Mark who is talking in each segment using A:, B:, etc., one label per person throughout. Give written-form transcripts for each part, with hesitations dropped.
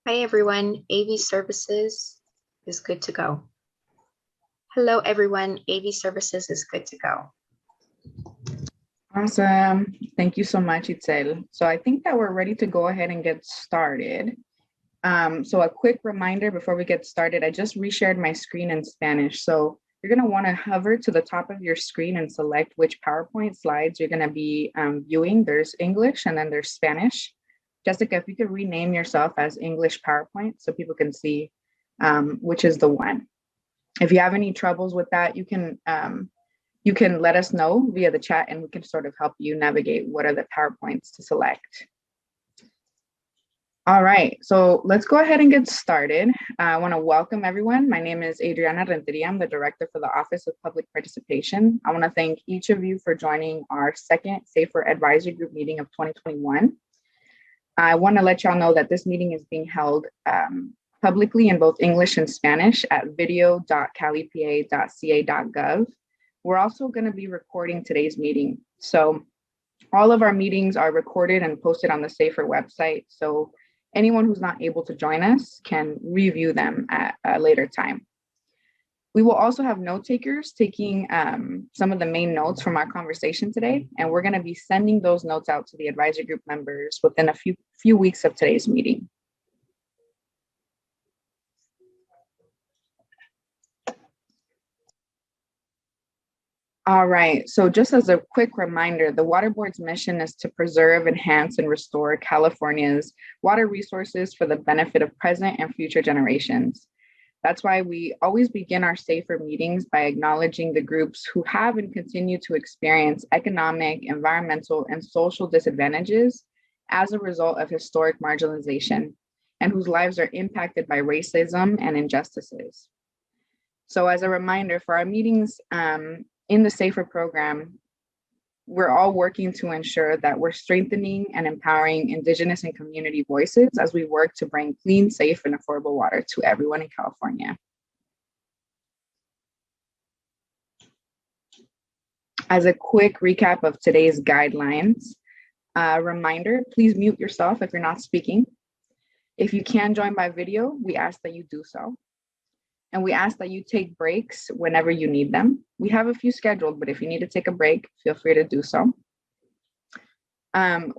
A: Hi everyone, AV Services is good to go. Hello everyone, AV Services is good to go.
B: Awesome. Thank you so much, Itzel. So I think that we're ready to go ahead and get started. So a quick reminder before we get started, I just reshared my screen in Spanish. So you're going to want to hover to the top of your screen and select which PowerPoint slides you're going to be viewing. There's English and then there's Spanish. Jessica, if you could rename yourself as English PowerPoint so people can see which is the one. If you have any troubles with that, you can let us know via the chat and we can sort of help you navigate what are the PowerPoints to select. All right, so let's go ahead and get started. I want to welcome everyone. My name is Adriana Renteria. I'm the Director for the Office of Public Participation. I want to thank each of you for joining our second SAFER Advisory Group meeting of 2021. I want to let y'all know that this meeting is being held publicly in both English and Spanish at video.calipa.ca.gov. We're also going to be recording today's meeting. So all of our meetings are recorded and posted on the SAFER website. So anyone who's not able to join us can review them at a later time. We will also have note takers taking some of the main notes from our conversation today, and we're going to be sending those notes out to the advisory group members within a few weeks of today's meeting. All right, so just as a quick reminder, the Water Board's mission is to preserve, enhance, and restore California's water resources for the benefit of present and future generations. That's why we always begin our SAFER meetings by acknowledging the groups who have and continue to experience economic, environmental, and social disadvantages as a result of historic marginalization, and whose lives are impacted by racism and injustices. So as a reminder, for our meetings in the SAFER program, we're all working to ensure that we're strengthening and empowering Indigenous and community voices as we work to bring clean, safe, and affordable water to everyone in California. As a quick recap of today's guidelines, reminder, please mute yourself if you're not speaking. If you can join by video, we ask that you do so. And we ask that you take breaks whenever you need them. We have a few scheduled, but if you need to take a break, feel free to do so.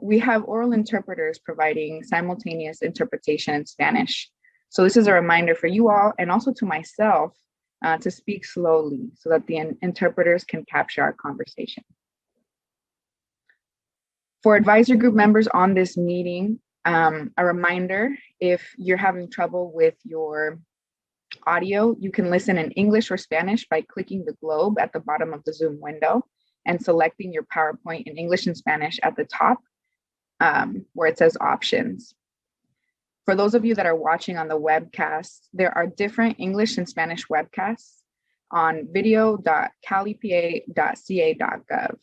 B: We have oral interpreters providing simultaneous interpretation in Spanish. So this is a reminder for you all and also to myself to speak slowly so that the interpreters can capture our conversation. For advisory group members on this meeting, a reminder, if you're having trouble with your audio, you can listen in English or Spanish by clicking the globe at the bottom of the Zoom window and selecting your PowerPoint in English and Spanish at the top where it says options. For those of you that are watching on the webcast, there are different English and Spanish webcasts on video.calipa.ca.gov.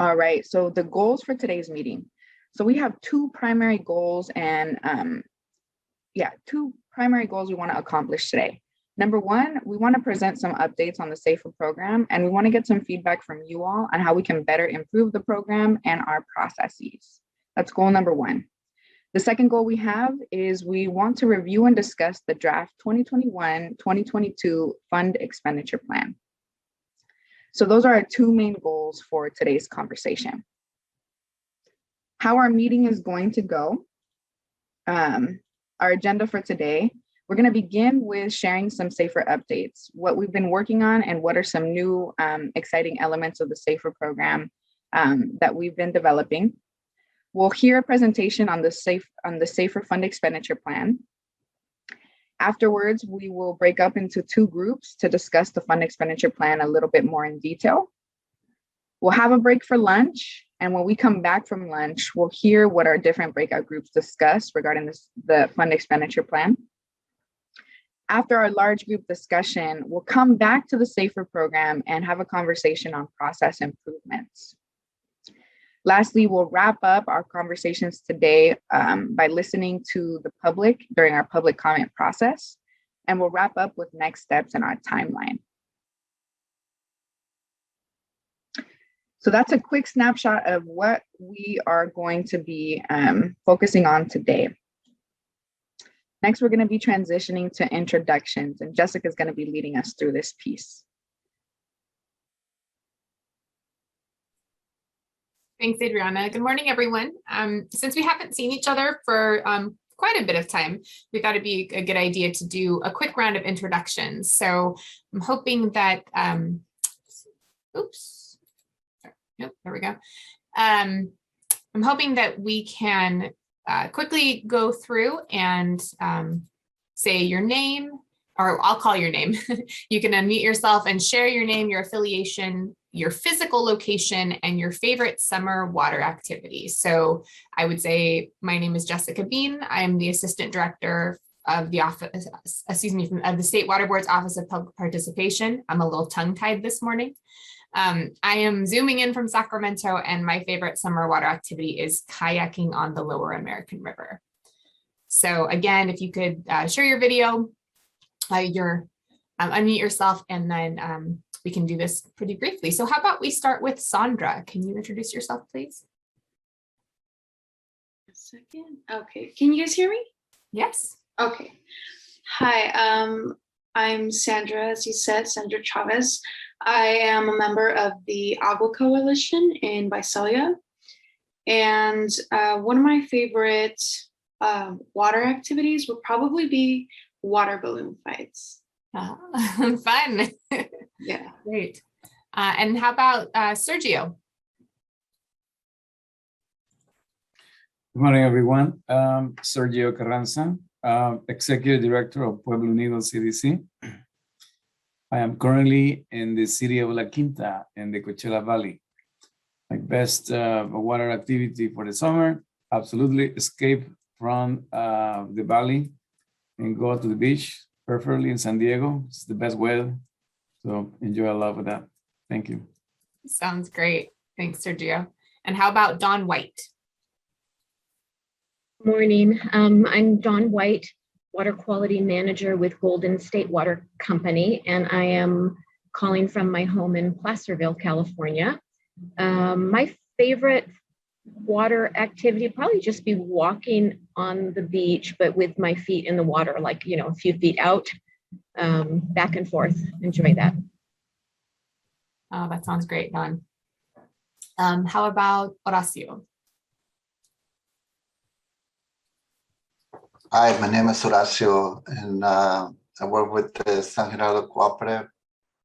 B: All right, so the goals for today's meeting. So we have two primary goals and two primary goals we want to accomplish today. Number one, we want to present some updates on the SAFER program, and we want to get some feedback from you all on how we can better improve the program and our processes. That's goal number one. The second goal we have is we want to review and discuss the draft 2021-2022 Fund Expenditure Plan. So those are our two main goals for today's conversation. How our meeting is going to go, our agenda for today, we're going to begin with sharing some SAFER updates, what we've been working on and what are some new exciting elements of the SAFER program that we've been developing. We'll hear a presentation on the SAFER Fund Expenditure Plan. Afterwards, we will break up into two groups to discuss the Fund Expenditure Plan a little bit more in detail. We'll have a break for lunch, and when we come back from lunch, we'll hear what our different breakout groups discuss regarding the Fund Expenditure Plan. After our large group discussion, we'll come back to the SAFER program and have a conversation on process improvements. Lastly, we'll wrap up our conversations today by listening to the public during our public comment process, and we'll wrap up with next steps in our timeline. So that's a quick snapshot of what we are going to be focusing on today. Next, we're going to be transitioning to introductions, and Jessica is going to be leading us through this piece.
C: Thanks, Adriana. Good morning, everyone. Since we haven't seen each other for quite a bit of time, we thought it'd be a good idea to do a quick round of introductions. So I'm hoping that, oops, nope, there we go. I'm hoping that we can quickly go through and say your name, or I'll call your name. You can unmute yourself and share your name, your affiliation, your physical location, and your favorite summer water activity. So I would say, my name is Jessica Bean. I'm the Assistant Director of the office, of the State Water Board's Office of Public Participation. I'm a little tongue-tied this morning. I am zooming in from Sacramento, and my favorite summer water activity is kayaking on the Lower American River. So again, if you could share your video, unmute yourself, and then we can do this pretty briefly. So how about we start with Sandra? Can you introduce yourself, please?
D: A second. Okay, can you guys hear me?
C: Yes.
D: Okay. Hi, I'm Sandra, as you said, Sandra Chavez. I am a member of the Agua Coalition in Visalia. And one of my favorite water activities would probably be water balloon fights.
C: Fun.
D: Yeah.
C: Great. And how about Sergio?
E: Good morning, everyone. Sergio Carranza, Executive Director of Pueblo Unido CDC. I am currently in the city of La Quinta in the Coachella Valley. My best water activity for the summer, absolutely escape from the valley and go to the beach, preferably in San Diego. It's the best weather, so enjoy a lot with that. Thank you.
C: Sounds great. Thanks, Sergio. And how about Dawn White?
F: Morning. I'm Dawn White, Water Quality Manager with Golden State Water Company, and I am calling from my home in Placerville, California. My favorite water activity probably just be walking on the beach, but with my feet in the water, like, you know, a few feet out, back and forth. Enjoy that.
C: Oh, that sounds great, Dawn. How about Horacio?
G: Hi, my name is Horacio, and I work with the San Gerardo Cooperative.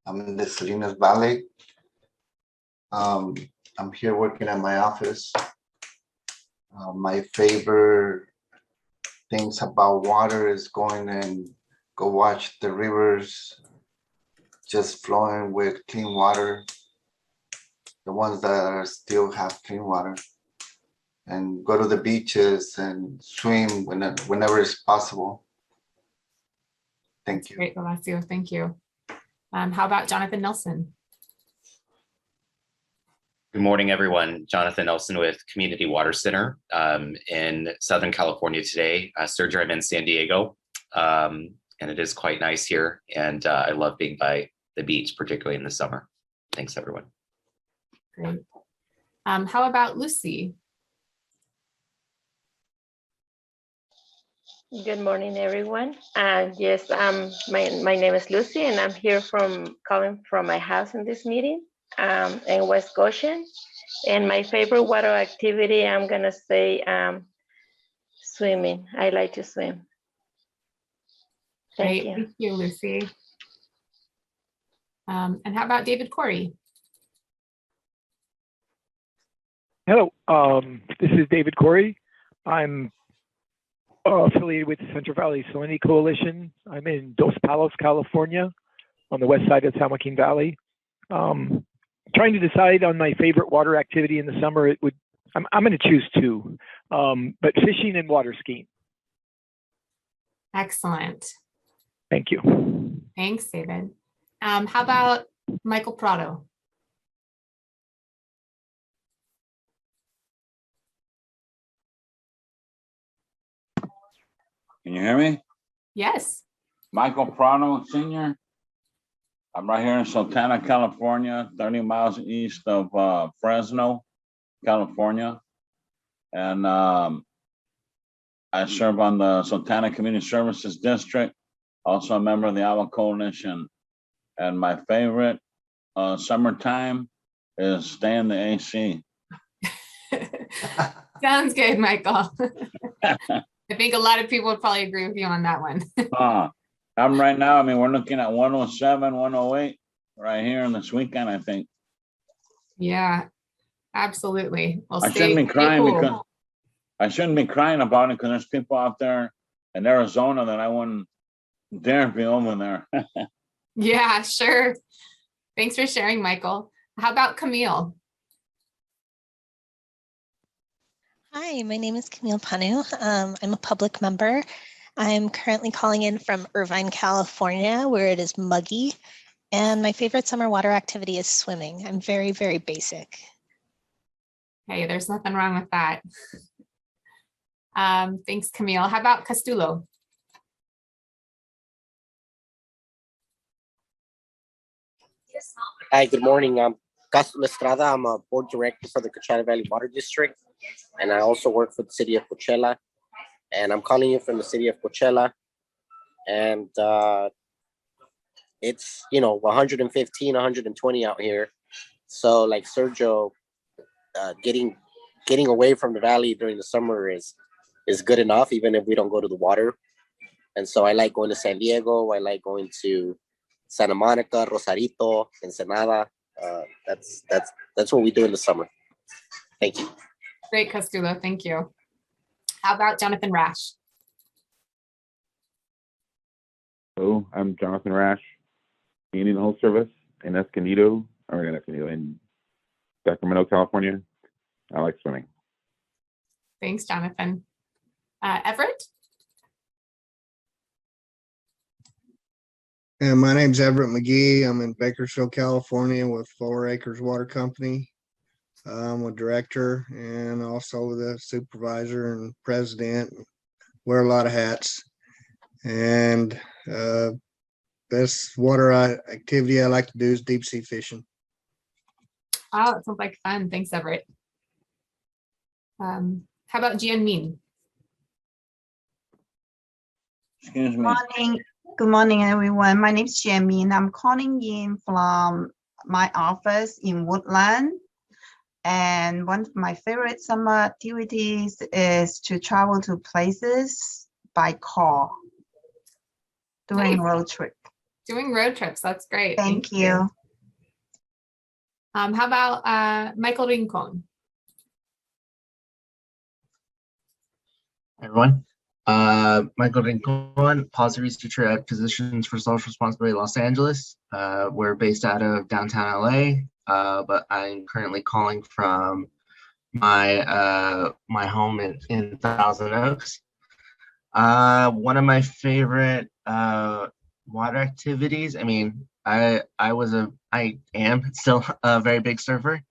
G: I'm in the Salinas Valley. I'm here working at my office. My favorite things about water is going and go watch the rivers just flowing with clean water, the ones that are still have clean water, and go to the beaches and swim whenever it's possible. Thank you.
C: Great, Horacio. Thank you. How about Jonathan Nelson?
H: Good morning, everyone. Jonathan Nelson with Community Water Center in Southern California today. Sergio, I'm in San Diego, and it is quite nice here. And I love being by the beach, particularly in the summer. Thanks, everyone.
C: Great. How about Lucy?
I: Good morning, everyone. Yes, my name is Lucy, and I'm here calling from my house in this meeting in West Goshen. And my favorite water activity, I'm gonna say swimming. I like to swim. Thank you.
C: Thank you, Lucy. And how about David Corey?
J: Hello, this is David Corey. I'm affiliated with the Central Valley Salinity Coalition. I'm in Dos Palos, California, on the west side of San Joaquin Valley. Trying to decide on my favorite water activity in the summer. I'm going to choose two, but fishing and water skiing.
C: Excellent.
J: Thank you.
C: Thanks, David. How about Michael Prado?
K: Can you hear me?
C: Yes.
K: Michael Prado, Senior. I'm right here in Sultana, California, 30 miles east of Fresno, California. And I serve on the Sultana Community Services District, also a member of the Agua Coalition. And my favorite summertime is stay in the AC.
C: Sounds good, Michael. I think a lot of people would probably agree with you on that one.
K: I'm right now, I mean, we're looking at 107, 108 right here in this weekend, I think.
C: Yeah, absolutely. Well,
K: I shouldn't be
C: stay
K: crying
C: cool.
K: because I shouldn't be crying about it because there's people out there in Arizona that I wouldn't dare be over there.
C: Yeah, sure. Thanks for sharing, Michael. How about Camille?
L: Hi, my name is Camille Panu. I'm a public member. I'm currently calling in from Irvine, California, where it is muggy. And my favorite summer water activity is swimming. I'm very, very basic.
C: Hey, there's nothing wrong with that. Thanks, Camille. How about Castulo?
M: Hi, good morning. I'm Castulo Estrada. I'm a board director for the Coachella Valley Water District, and I also work for the city of Coachella. And I'm calling you from the city of Coachella. And it's, 115, 120 out here. So like Sergio, getting away from the valley during the summer is good enough, even if we don't go to the water. And so I like going to San Diego. I like going to Santa Monica, Rosarito, Ensenada. That's what we do in the summer. Thank you.
C: Great, Castulo. Thank you. How about Jonathan Rash?
N: Hello, I'm Jonathan Rash, Indian Health Service in in Sacramento, California. I like swimming.
C: Thanks, Jonathan. Everett?
O: And my name's Everett McGee. I'm in Bakersfield, California with 4 Acres Water Company. I'm a director and also the supervisor and president. Wear a lot of hats. And best water activity I like to do is deep sea fishing.
C: Oh, it sounds like fun. Thanks, Everett. How about Jian Min?
K: Excuse me.
P: Good morning, everyone. My name is Jian. I'm calling in from my office in Woodland. And one of my favorite summer activities is to travel to places by car doing road trip.
C: Doing road trips. That's great.
P: Thank you.
C: How about Michael Rincon?
Q: Everyone. Michael Rincon, policy researcher at Physicians for Social Responsibility Los Angeles. We're based out of downtown LA, but I'm currently calling from my my home in Thousand Oaks. One of my favorite water activities. I mean, I am still a very big surfer.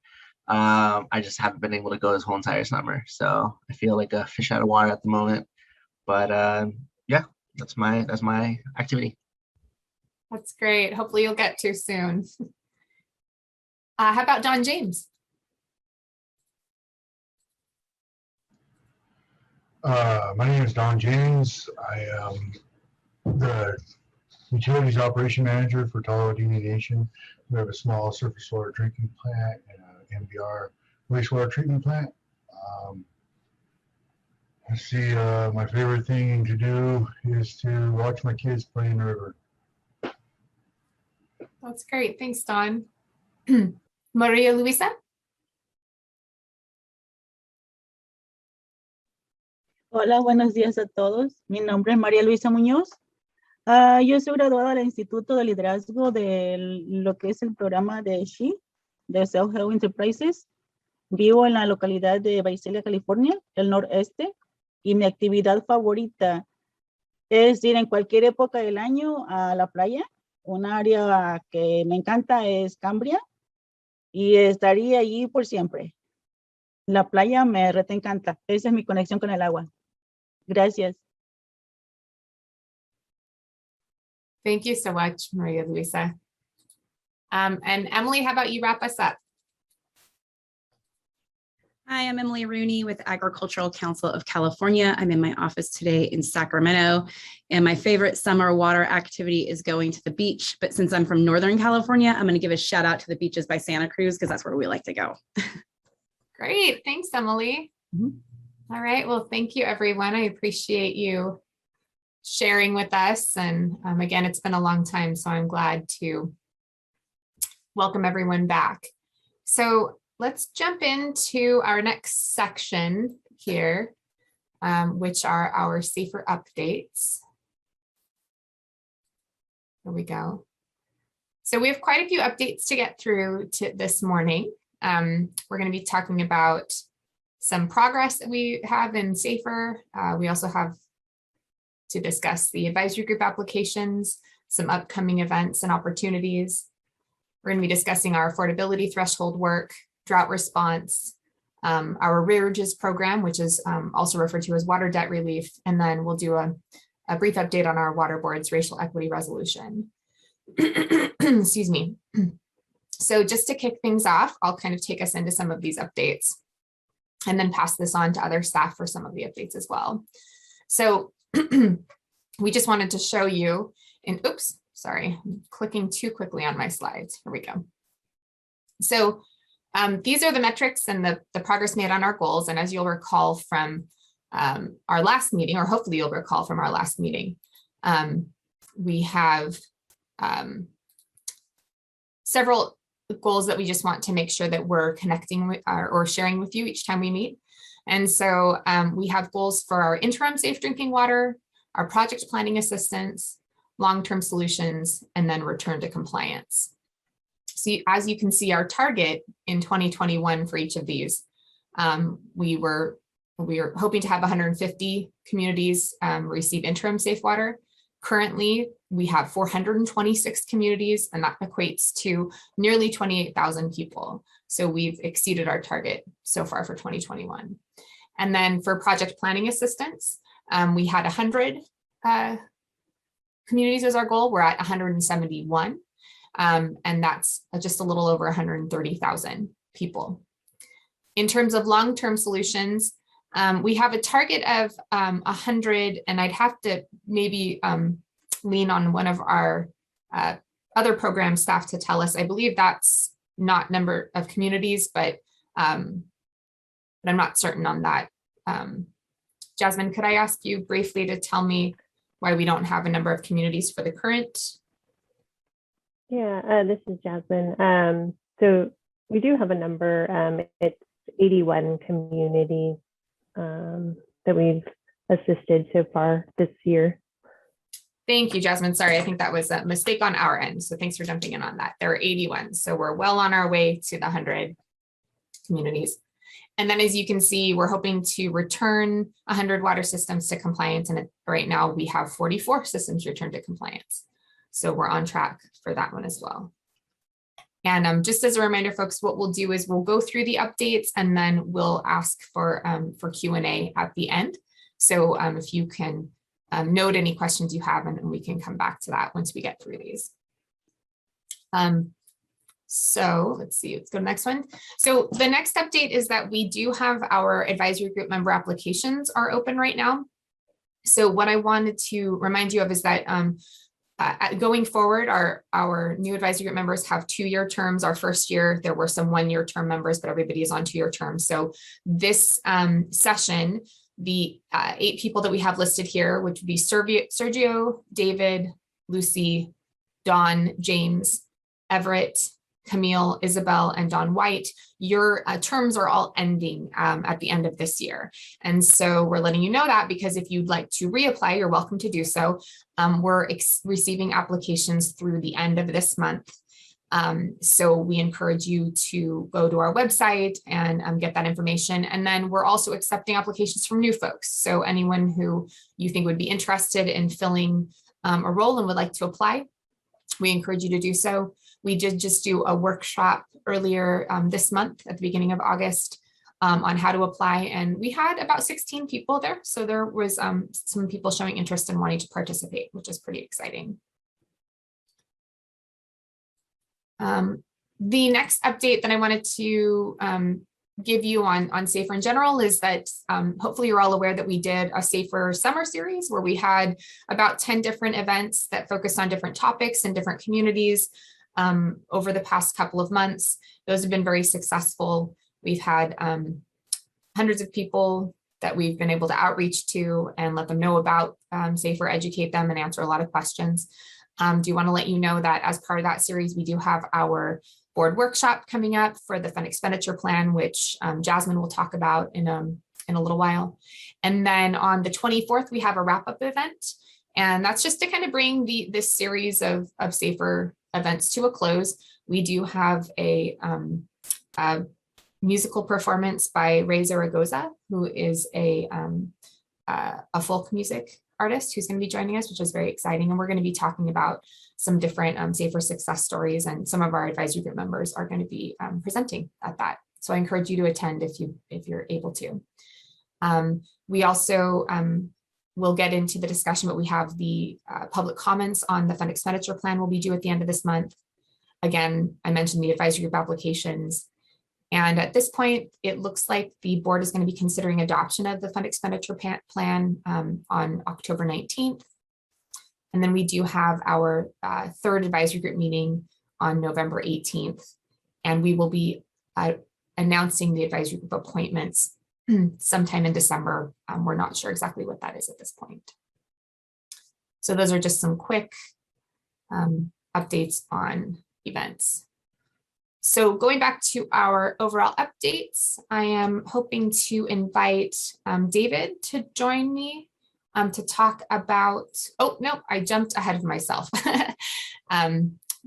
Q: I just haven't been able to go this whole entire summer, so I feel like a fish out of water at the moment. But yeah, that's my activity.
C: That's great. Hopefully you'll get to soon. How about Don James?
R: My name is Don James. I am the Utilities Operation Manager for Tolo Nation. We have a small surface water drinking plant and an MBR wastewater treatment plant. Let's see, my favorite thing to do is to watch my kids play in the river.
C: That's great. Thanks, Don. Maria Luisa?
S: Hola, buenos días a todos. Mi nombre es María Luisa Muñoz. Yo soy graduada del Instituto de Liderazgo de lo que es el programa de SHE, de Self-Help Enterprises. Vivo en la localidad de Visalia, California, el noreste, y mi actividad favorita es ir en cualquier época del año a la playa. Un área que me encanta es Cambria y estaría allí por siempre. La playa me encanta. Esa es mi conexión con el agua. Gracias.
C: Thank you so much, Maria Luisa. And Emily, how about you wrap us up?
T: Hi, I'm Emily Rooney with Agricultural Council of California. I'm in my office today in Sacramento, and my favorite summer water activity is going to the beach. But since I'm from Northern California, I'm going to give a shout out to the beaches by Santa Cruz because that's where we like to go.
C: Great. Thanks, Emily. All right. Well, thank you, everyone. I appreciate you sharing with us. And again, it's been a long time, so I'm glad to welcome everyone back. So let's jump into our next section here, which are our safer updates. Here we go. So we have quite a few updates to get through this morning. We're going to be talking about some progress that we have in SAFER. We also have to discuss the advisory group applications, some upcoming events and opportunities. We're going to be discussing our affordability threshold work, drought response, our arrearages program, which is also referred to as water debt relief, and then we'll do a brief update on our water board's racial equity resolution. Excuse me. So just to kick things off, I'll kind of take us into some of these updates and then pass this on to other staff for some of the updates as well. So we just wanted to show you, and oops, sorry, I'm clicking too quickly on my slides. Here we go. So these are the metrics and the progress made on our goals. And as you'll recall from our last meeting, or hopefully you'll recall from our last meeting, we have several goals that we just want to make sure that we're connecting with or sharing with you each time we meet. And so we have goals for our interim safe drinking water, our project planning assistance, long-term solutions, and then return to compliance. So as you can see, our target in 2021 for each of these, we were hoping to have 150 communities receive interim safe water. Currently, we have 426 communities, and that equates to nearly 28,000 people. So we've exceeded our target so far for 2021. And then for project planning assistance, we had 100 communities as our goal. We're at 171. And that's just a little over 130,000 people. In terms of long-term solutions, we have a target of 100, and I'd have to maybe lean on one of our other program staff to tell us. I believe that's not number of communities, but I'm not certain on that. Jasmine, could I ask you briefly to tell me why we don't have a number of communities for the current?
I: Yeah, this is Jasmine. So we do have a number. It's 81 communities that we've assisted so far this year.
C: Thank you, Jasmine. Sorry, I think that was a mistake on our end. So thanks for jumping in on that. There are 81. So we're well on our way to the 100 communities. And then as you can see, we're hoping to return 100 water systems to compliance. And right now we have 44 systems returned to compliance. So we're on track for that one as well. And just as a reminder, folks, what we'll do is we'll go through the updates and then we'll ask for Q&A at the end. So if you can note any questions you have, and we can come back to that once we get through these. So let's see, let's go to the next one. So the next update is that we do have our advisory group member applications are open right now. So what I wanted to remind you of is that going forward, our new advisory group members have 2-year terms. Our first year, there were some 1-year term members, but everybody is on 2-year terms. So this session, the 8 people that we have listed here, which would be Sergio, David, Lucy, Dawn, James, Everett, Camille, Isabel, and Don White, your terms are all ending at the end of this year. And so we're letting you know that because if you'd like to reapply, you're welcome to do so. We're receiving applications through the end of this month. So we encourage you to go to our website and get that information. And then we're also accepting applications from new folks. So anyone who you think would be interested in filling a role and would like to apply, we encourage you to do so. We did just do a workshop earlier this month at the beginning of August on how to apply. And we had about 16 people there. So there was some people showing interest in wanting to participate, which is pretty exciting. The next update that I wanted to give you on Safer in general is that hopefully you're all aware that we did a Safer Summer series where we had about 10 different events that focused on different topics in different communities over the past couple of months. Those have been very successful. We've had hundreds of people that we've been able to outreach to and let them know about Safer, educate them, and answer a lot of questions. Do want to let you know that as part of that series, we do have our board workshop coming up for the fund expenditure plan, which Jasmine will talk about in a little while. And then on the 24th, we have a wrap-up event. And that's just to kind of bring this series of Safer events to a close. We do have a musical performance by Ray Zaragoza, who is a folk music artist who's going to be joining us, which is very exciting. And we're going to be talking about some different Safer success stories, and some of our advisory group members are going to be presenting at that. So I encourage you to attend if you're able to. We also will get into the discussion, but we have the public comments on the fund expenditure plan will be due at the end of this month. Again, I mentioned the advisory group applications. And at this point, it looks like the board is going to be considering adoption of the fund expenditure plan on October 19th. And then we do have our third advisory group meeting on November 18th. And we will be announcing the advisory group appointments sometime in December. We're not sure exactly what that is at this point. So those are just some quick updates on events. So going back to our overall updates, I am hoping to invite David to join me to talk about, oh, no, I jumped ahead of myself.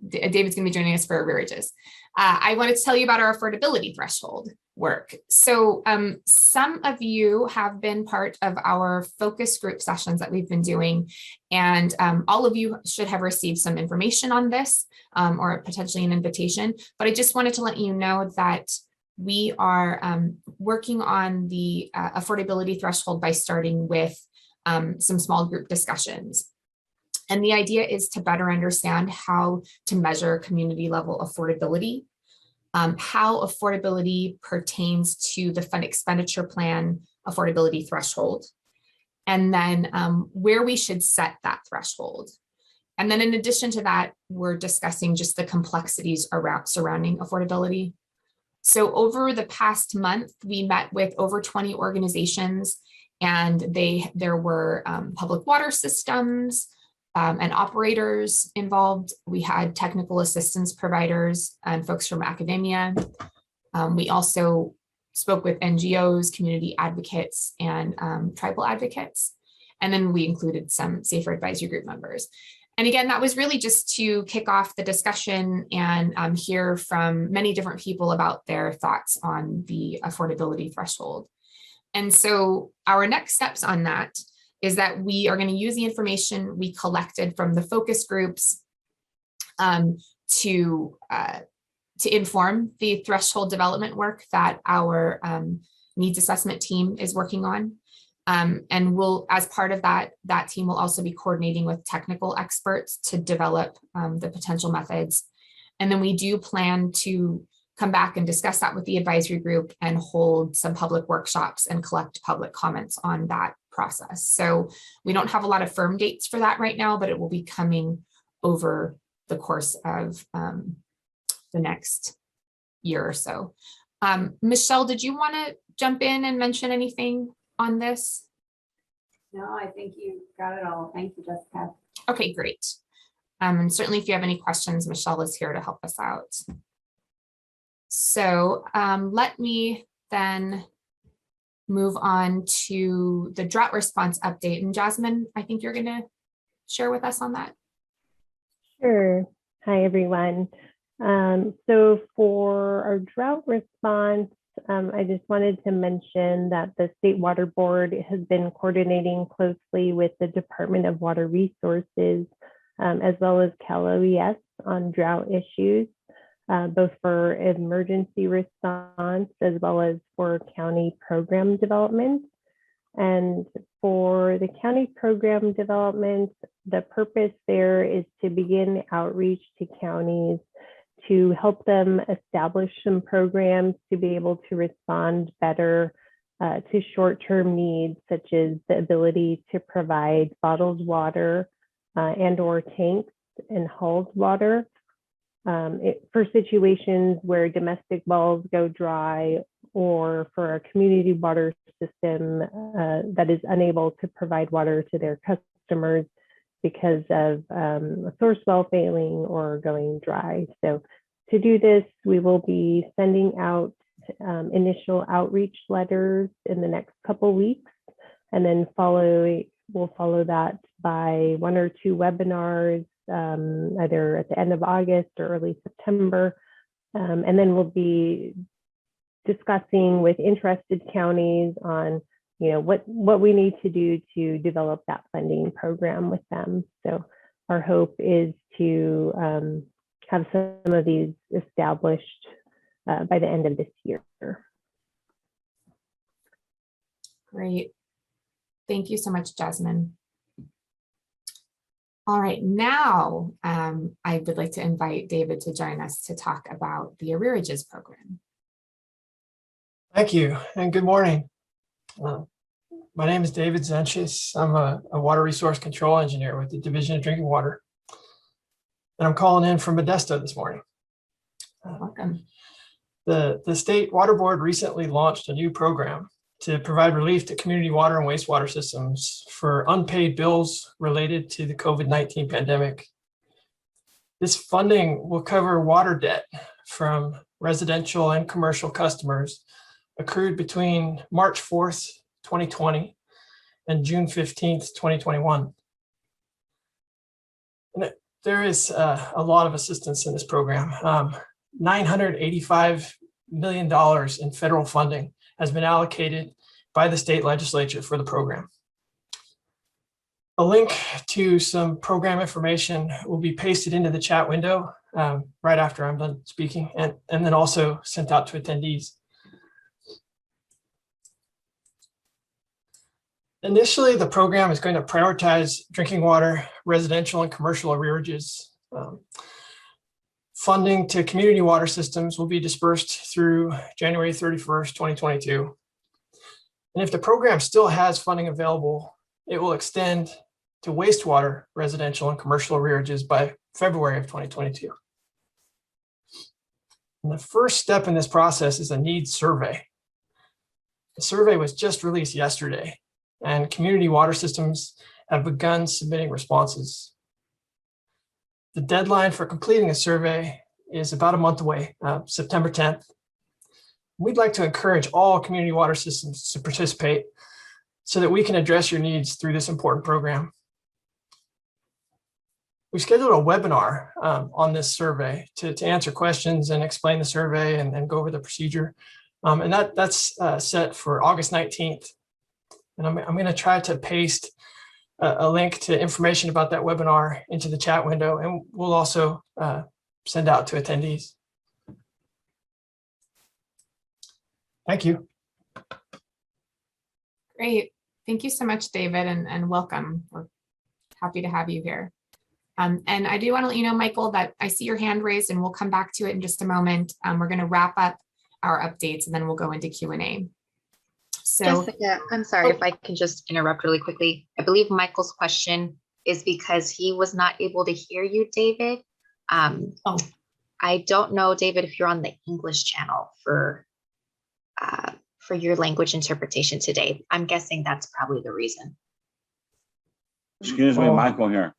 C: David's gonna be joining us for arrearages. I wanted to tell you about our affordability threshold work. So some of you have been part of our focus group sessions that we've been doing, and all of you should have received some information on this or potentially an invitation, but I just wanted to let you know that we are working on the affordability threshold by starting with some small group discussions. And the idea is to better understand how to measure community level affordability, how affordability pertains to the fund expenditure plan affordability threshold, and then where we should set that threshold. And then in addition to that, we're discussing just the complexities surrounding affordability. So over the past month, we met with over 20 organizations, and there were public water systems, and operators involved. We had technical assistance providers and folks from academia. We also spoke with NGOs, community advocates, and tribal advocates. And then we included some Safer advisory group members. And again, that was really just to kick off the discussion and hear from many different people about their thoughts on the affordability threshold. And so our next steps on that is that we are going to use the information we collected from the focus groups to inform the threshold development work that our needs assessment team is working on. And we'll, as part of that team will also be coordinating with technical experts to develop the potential methods. And then we do plan to come back and discuss that with the advisory group and hold some public workshops and collect public comments on that process. So we don't have a lot of firm dates for that right now, but it will be coming over the course of the next year or so. Michelle, did you want to jump in and mention anything on this?
U: No, I think you got it all. Thank you, Jessica.
C: Okay, great. And certainly if you have any questions, Michelle is here to help us out. So let me then move on to the drought response update. And Jasmine, I think you're going to share with us on that.
V: Sure. Hi, everyone. So for our drought response, I just wanted to mention that the State Water Board has been coordinating closely with the Department of Water Resources, as well as Cal OES on drought issues, both for emergency response as well as for county program development. And for the county program development, the purpose there is to begin outreach to counties to help them establish some programs to be able to respond better to short-term needs, such as the ability to provide bottled water and or tanks and hauled water for situations where domestic wells go dry, or for a community water system that is unable to provide water to their customers because of a source well failing or going dry. So to do this, we will be sending out initial outreach letters in the next couple weeks, and then we'll follow that by 1 or 2 webinars, either at the end of August or early September. And then we'll be discussing with interested counties on what we need to do to develop that funding program with them. So our hope is to have some of these established by the end of this year.
C: Great. Thank you so much, Jasmine. All right, now I would like to invite David to join us to talk about the arrearages program.
A: Thank you, and good morning. My name is David Zenchis. I'm a water resource control engineer with the Division of Drinking Water, and I'm calling in from Modesto this morning.
C: Welcome.
A: The State Water Board recently launched a new program to provide relief to community water and wastewater systems for unpaid bills related to the COVID-19 pandemic. This funding will cover water debt from residential and commercial customers accrued between March 4th, 2020 and June 15th, 2021. And there is a lot of assistance in this program. $985 million in federal funding has been allocated by the state legislature for the program. A link to some program information will be pasted into the chat window right after I'm done speaking, and then also sent out to attendees. Initially, the program is going to prioritize drinking water, residential and commercial arrearages. Funding to community water systems will be dispersed through January 31st, 2022. And if the program still has funding available, it will extend to wastewater, residential and commercial arrearages by February of 2022. And the first step in this process is a needs survey. The survey was just released yesterday, and community water systems have begun submitting responses. The deadline for completing a survey is about a month away, September 10th. We'd like to encourage all community water systems to participate so that we can address your needs through this important program. We scheduled a webinar on this survey to answer questions and explain the survey and go over the procedure. And that's set for August 19th. And I'm going to try to paste a link to information about that webinar into the chat window, and we'll also send out to attendees. Thank you.
C: Great. Thank you so much, David, and welcome. We're happy to have you here. And I do want to let you know, Michael, that I see your hand raised, and we'll come back to it in just a moment. We're going to wrap up our updates, and then we'll go into Q&A. So,
B: Jessica, I'm sorry if I can just interrupt really quickly. I believe Michael's question is because he was not able to hear you, David. I don't know, David, if you're on the English channel for your language interpretation today. I'm guessing that's probably the reason.
K: Excuse me, Michael here.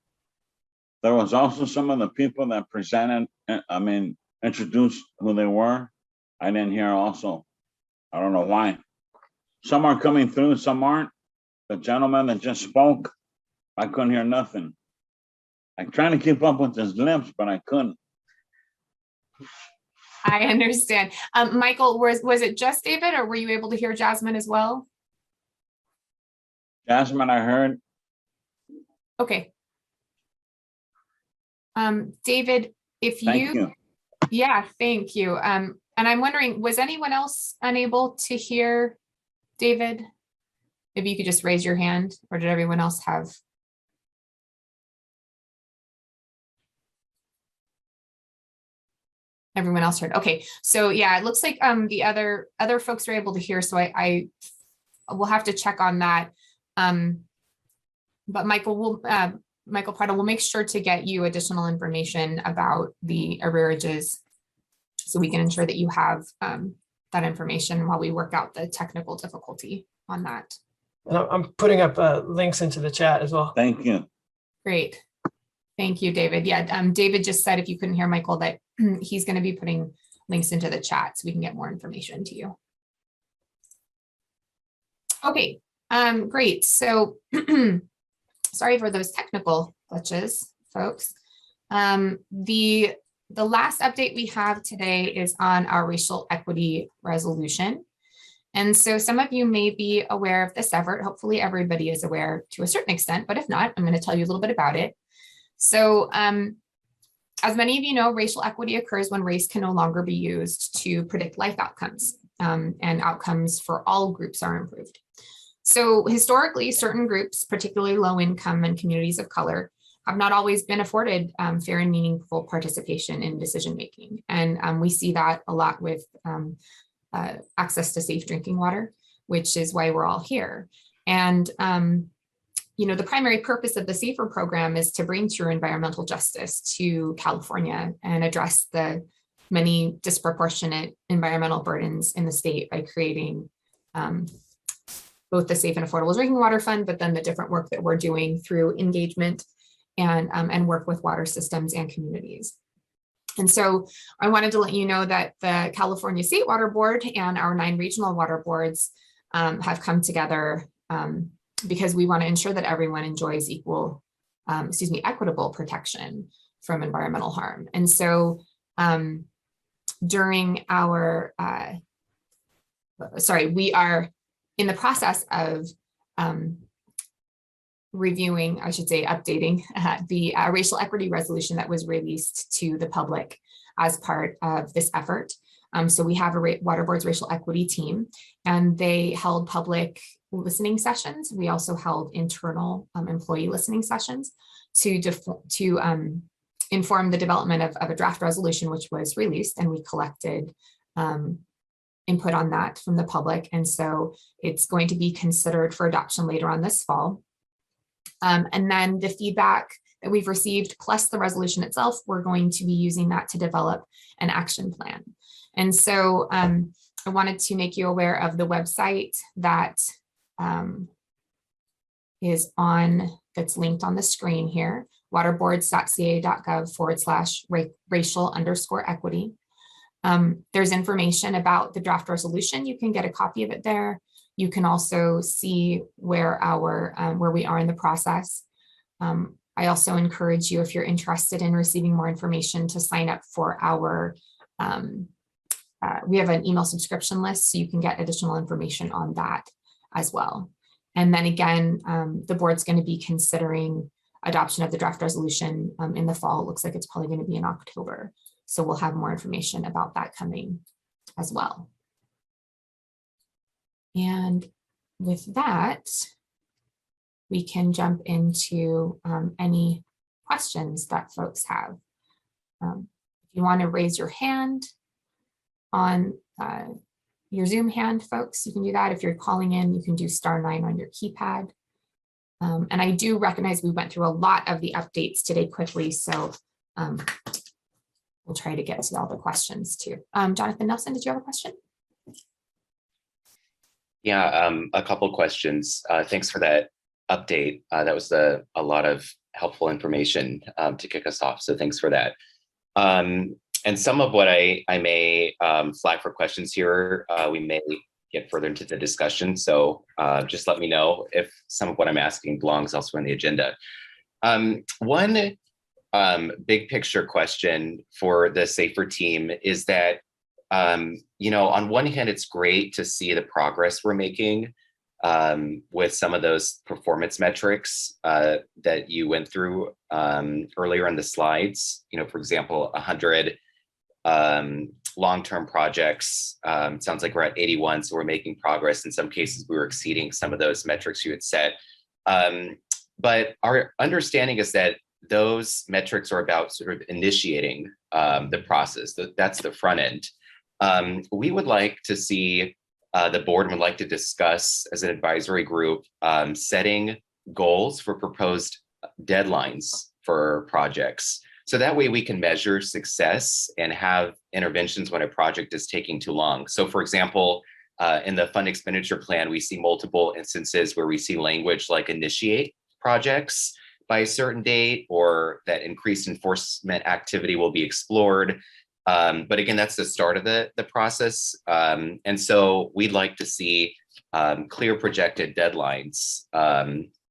K: There was also some of the people that presented, introduced who they were. I didn't hear also. I don't know why. Some are coming through, some aren't. The gentleman that just spoke, I couldn't hear nothing. I'm trying to keep up with his lips, but I couldn't.
C: I understand. Michael, was it just David, or were you able to hear Jasmine as well?
K: Jasmine, I heard.
C: Okay. David, if
K: Thank you.
C: Yeah, thank you. And I'm wondering, was anyone else unable to hear David? If you could just raise your hand, or did everyone else have? Everyone else heard. Okay, so yeah, it looks like the other folks are able to hear, so I will have to check on that. But Michael Prado will make sure to get you additional information about the arrearages, so we can ensure that you have that information while we work out the technical difficulty on that.
A: And I'm putting up links into the chat as well.
K: Thank you.
C: Great. Thank you, David. Yeah, David just said, if you couldn't hear Michael, that he's going to be putting links into the chat so we can get more information to you. Okay, great. So sorry for those technical glitches, folks. The last update we have today is on our racial equity resolution. And so some of you may be aware of this effort. Hopefully everybody is aware to a certain extent, but if not, I'm going to tell you a little bit about it. So as many of you know, racial equity occurs when race can no longer be used to predict life outcomes, and outcomes for all groups are improved. So historically, certain groups, particularly low income and communities of color, have not always been afforded fair and meaningful participation in decision making. And we see that a lot with access to safe drinking water, which is why we're all here. And you know, the primary purpose of the SAFER program is to bring true environmental justice to California and address the many disproportionate environmental burdens in the state by creating both the Safe and Affordable Drinking Water Fund, but then the different work that we're doing through engagement and work with water systems and communities. And so I wanted to let you know that the California State Water Board and our 9 regional water boards have come together because we want to ensure that everyone enjoys equitable protection from environmental harm. And so during our, we are in the process of reviewing, I should say, updating the racial equity resolution that was released to the public as part of this effort. So we have a Water Board's racial equity team, and they held public listening sessions. We also held internal employee listening sessions to inform the development of a draft resolution, which was released, and we collected input on that from the public. And so it's going to be considered for adoption later on this fall. And then the feedback that we've received, plus the resolution itself, we're going to be using that to develop an action plan. And so I wanted to make you aware of the website that is that's linked on the screen here, waterboards.ca.gov/racial_equity. There's information about the draft resolution. You can get a copy of it there. You can also see where we are in the process. I also encourage you, if you're interested in receiving more information, to sign up for our, we have an email subscription list, so you can get additional information on that as well. And then again, the board's going to be considering adoption of the draft resolution in the fall. It looks like it's probably going to be in October. So we'll have more information about that coming as well. And with that, we can jump into any questions that folks have. If you want to raise your hand on your Zoom hand, folks, you can do that. If you're calling in, you can do *9 on your keypad. And I do recognize we went through a lot of the updates today quickly, so we'll try to get to all the questions too. Jonathan Nelson, did you have a question?
H: Yeah, a couple questions. Thanks for that update. That was a lot of helpful information to kick us off. So thanks for that. And some of what I may flag for questions here, we may get further into the discussion. So just let me know if some of what I'm asking belongs elsewhere in the agenda. One big picture question for the SAFER team is that, you know, on one hand, it's great to see the progress we're making with some of those performance metrics that you went through earlier in the slides. You know, for example, 100 long-term projects. It sounds like we're at 81, so we're making progress. In some cases, we were exceeding some of those metrics you had set. But our understanding is that those metrics are about sort of initiating the process. That's the front end. We would like to see, the board would like to discuss as an advisory group, setting goals for proposed deadlines for projects. So that way we can measure success and have interventions when a project is taking too long. So for example, in the fund expenditure plan, we see multiple instances where we see language like initiate projects by a certain date, or that increased enforcement activity will be explored. But again, that's the start of the process. And so we'd like to see clear projected deadlines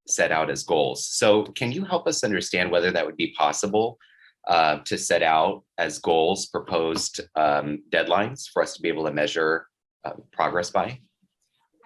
H: set out as goals. So can you help us understand whether that would be possible to set out as goals proposed deadlines for us to be able to measure progress by?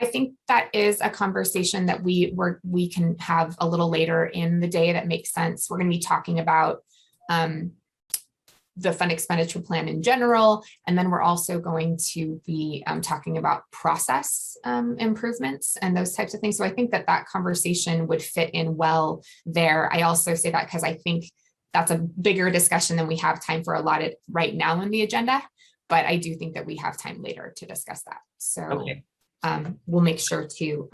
C: I think that is a conversation that we can have a little later in the day that makes sense. We're going to be talking about the fund expenditure plan in general, and then we're also going to be talking about process improvements and those types of things. So I think that that conversation would fit in well there. I also say that because I think that's a bigger discussion than we have time for allotted right now on the agenda, but I do think that we have time later to discuss that. So
H: okay.
C: We'll make sure to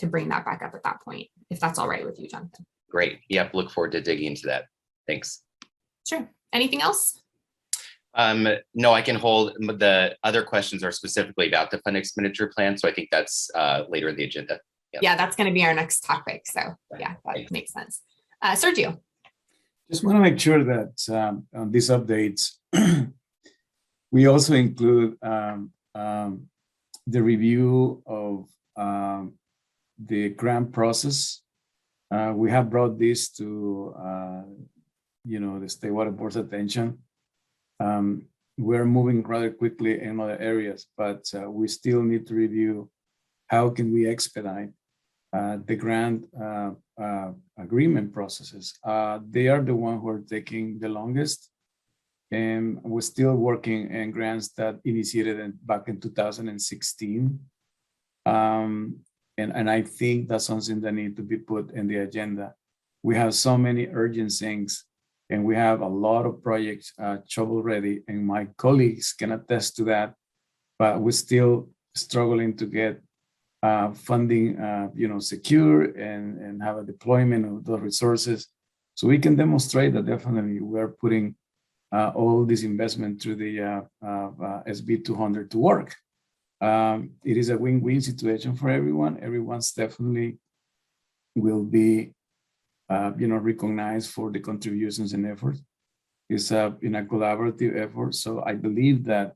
C: bring that back up at that point, if that's all right with you, Jonathan.
H: Great. Yep. Look forward to digging into that. Thanks.
C: Sure. Anything else?
H: No, I can hold. The other questions are specifically about the fund expenditure plan. So I think that's later in the agenda. Yep.
C: Yeah, that's going to be our next topic. So yeah, that makes sense. Sergio.
D: Just want to make sure that on these updates, we also include the review of the Cram process. We have brought this to the State Water Board's attention. We're moving rather quickly in other areas, but we still need to review how can we expedite the grant agreement processes. They are the ones who are taking the longest. And we're still working in grants that initiated back in 2016. And I think that's something that needs to be put in the agenda. We have so many urgent things, and we have a lot of projects shovel ready, and my colleagues can attest to that, but we're still struggling to get funding secure and have a deployment of those resources. So we can demonstrate that definitely we're putting all this investment through the SB 200 to work. It is a win-win situation for everyone. Everyone's definitely will be, recognized for the contributions and efforts. It's in a collaborative effort. So I believe that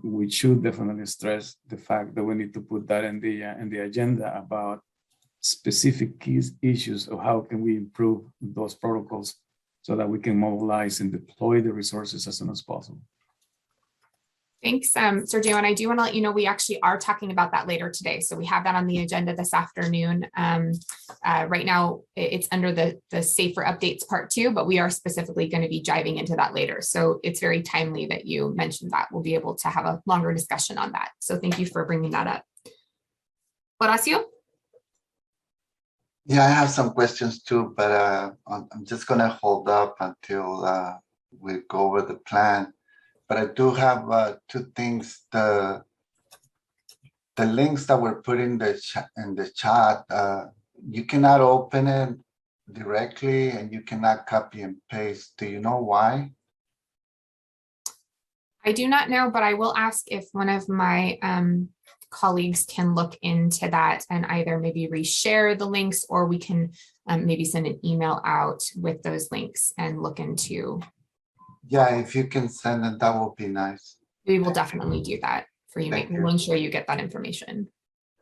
D: we should definitely stress the fact that we need to put that in the agenda about specific key issues of how can we improve those protocols so that we can mobilize and deploy the resources as soon as possible.
C: Thanks, Sergio. And I do want to let you know, we actually are talking about that later today. So we have that on the agenda this afternoon. Right now, it's under the Safer Updates Part 2, but we are specifically going to be diving into that later. So it's very timely that you mentioned that. We'll be able to have a longer discussion on that. So thank you for bringing that up. Horacio?
G: Yeah, I have some questions too, but I'm just gonna hold up until we go over the plan. But I do have two things. The links that were put in the chat, you cannot open it directly and you cannot copy and paste. Do you know why?
C: I do not know, but I will ask if one of my colleagues can look into that and either maybe reshare the links, or we can maybe send an email out with those links and look into.
G: Yeah, if you can send it, that would be nice.
C: We will definitely do that for you. We'll ensure you get that information.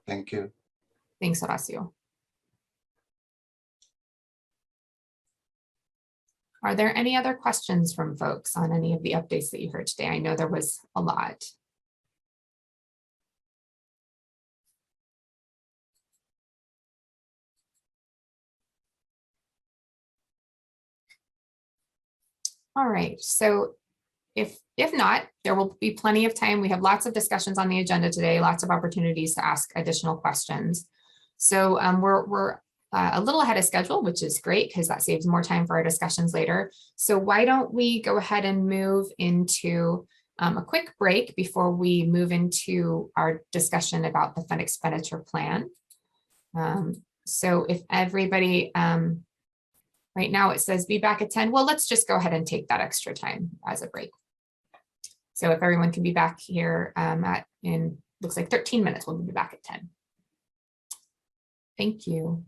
G: Thank you.
C: Thanks, Horacio. Are there any other questions from folks on any of the updates that you heard today? I know there was a lot. All right, so if not, there will be plenty of time. We have lots of discussions on the agenda today, lots of opportunities to ask additional questions. So we're a little ahead of schedule, which is great because that saves more time for our discussions later. So why don't we go ahead and move into a quick break before we move into our discussion about the fund expenditure plan. So if everybody, right now it says be back at 10. Well, let's just go ahead and take that extra time as a break. So if everyone can be back here in looks like 13 minutes, we'll be back at 10. Thank you.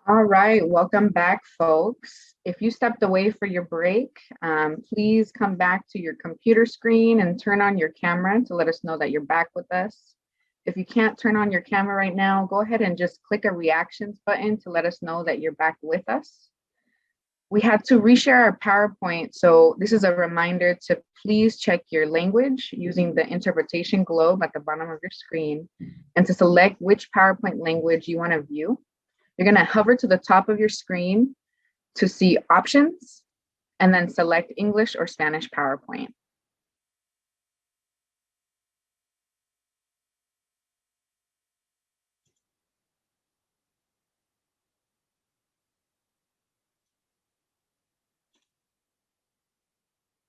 E: All right, welcome back, folks. If you stepped away for your break, please come back to your computer screen and turn on your camera to let us know that you're back with us. If you can't turn on your camera right now, go ahead and just click a reactions button to let us know that you're back with us. We had to reshare our PowerPoint, so this is a reminder to please check your language using the interpretation globe at the bottom of your screen and to select which PowerPoint language you want to view. You're going to hover to the top of your screen to see options and then select English or Spanish PowerPoint.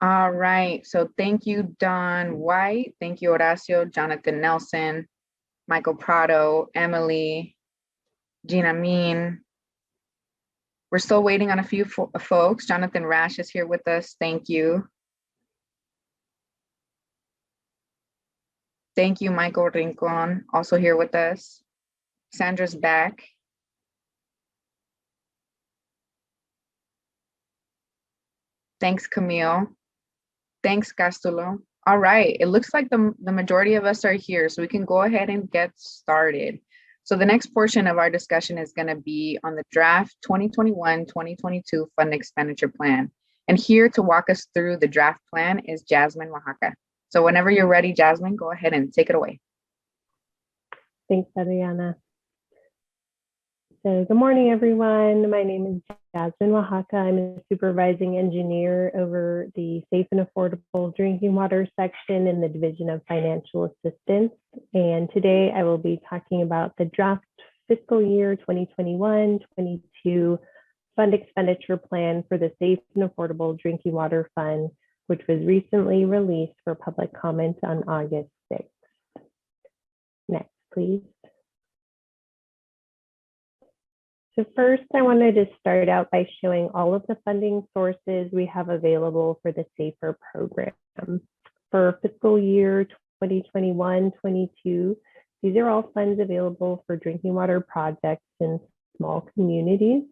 E: All right, so thank you, Don White. Thank you, Horacio, Jonathan Nelson, Michael Prado, Emily, Gina Mean. We're still waiting on a few folks. Jonathan Rash is here with us. Thank you. Thank you, Michael Rincon, also here with us. Sandra's back. Thanks, Camille. Thanks, Castulo. All right, it looks like the majority of us are here, so we can go ahead and get started. So the next portion of our discussion is going to be on the draft 2021-2022 fund expenditure plan. And here to walk us through the draft plan is Jasmine Oaxaca. So whenever you're ready, Jasmine, go ahead and take it away.
V: Thanks, Adriana. So good morning, everyone. My name is Jasmine Oaxaca. I'm a supervising engineer over the Safe and Affordable Drinking Water section in the Division of Financial Assistance. And today I will be talking about the draft fiscal year 2021-22 fund expenditure plan for the Safe and Affordable Drinking Water Fund, which was recently released for public comment on August 6th. Next, please. So first, I wanted to start out by showing all of the funding sources we have available for the SAFER program. For fiscal year 2021-22, these are all funds available for drinking water projects in small communities.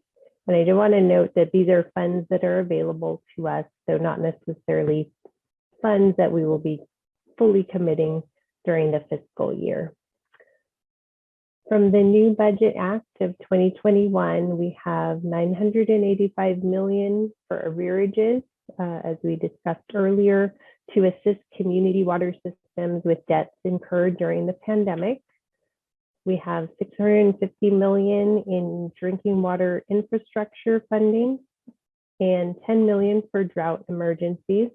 V: And I do want to note that these are funds that are available to us, so not necessarily funds that we will be fully committing during the fiscal year. From the new Budget Act of 2021, we have $985 million for arrearages, as we discussed earlier, to assist community water systems with debts incurred during the pandemic. We have $650 million in drinking water infrastructure funding and $10 million for drought emergencies.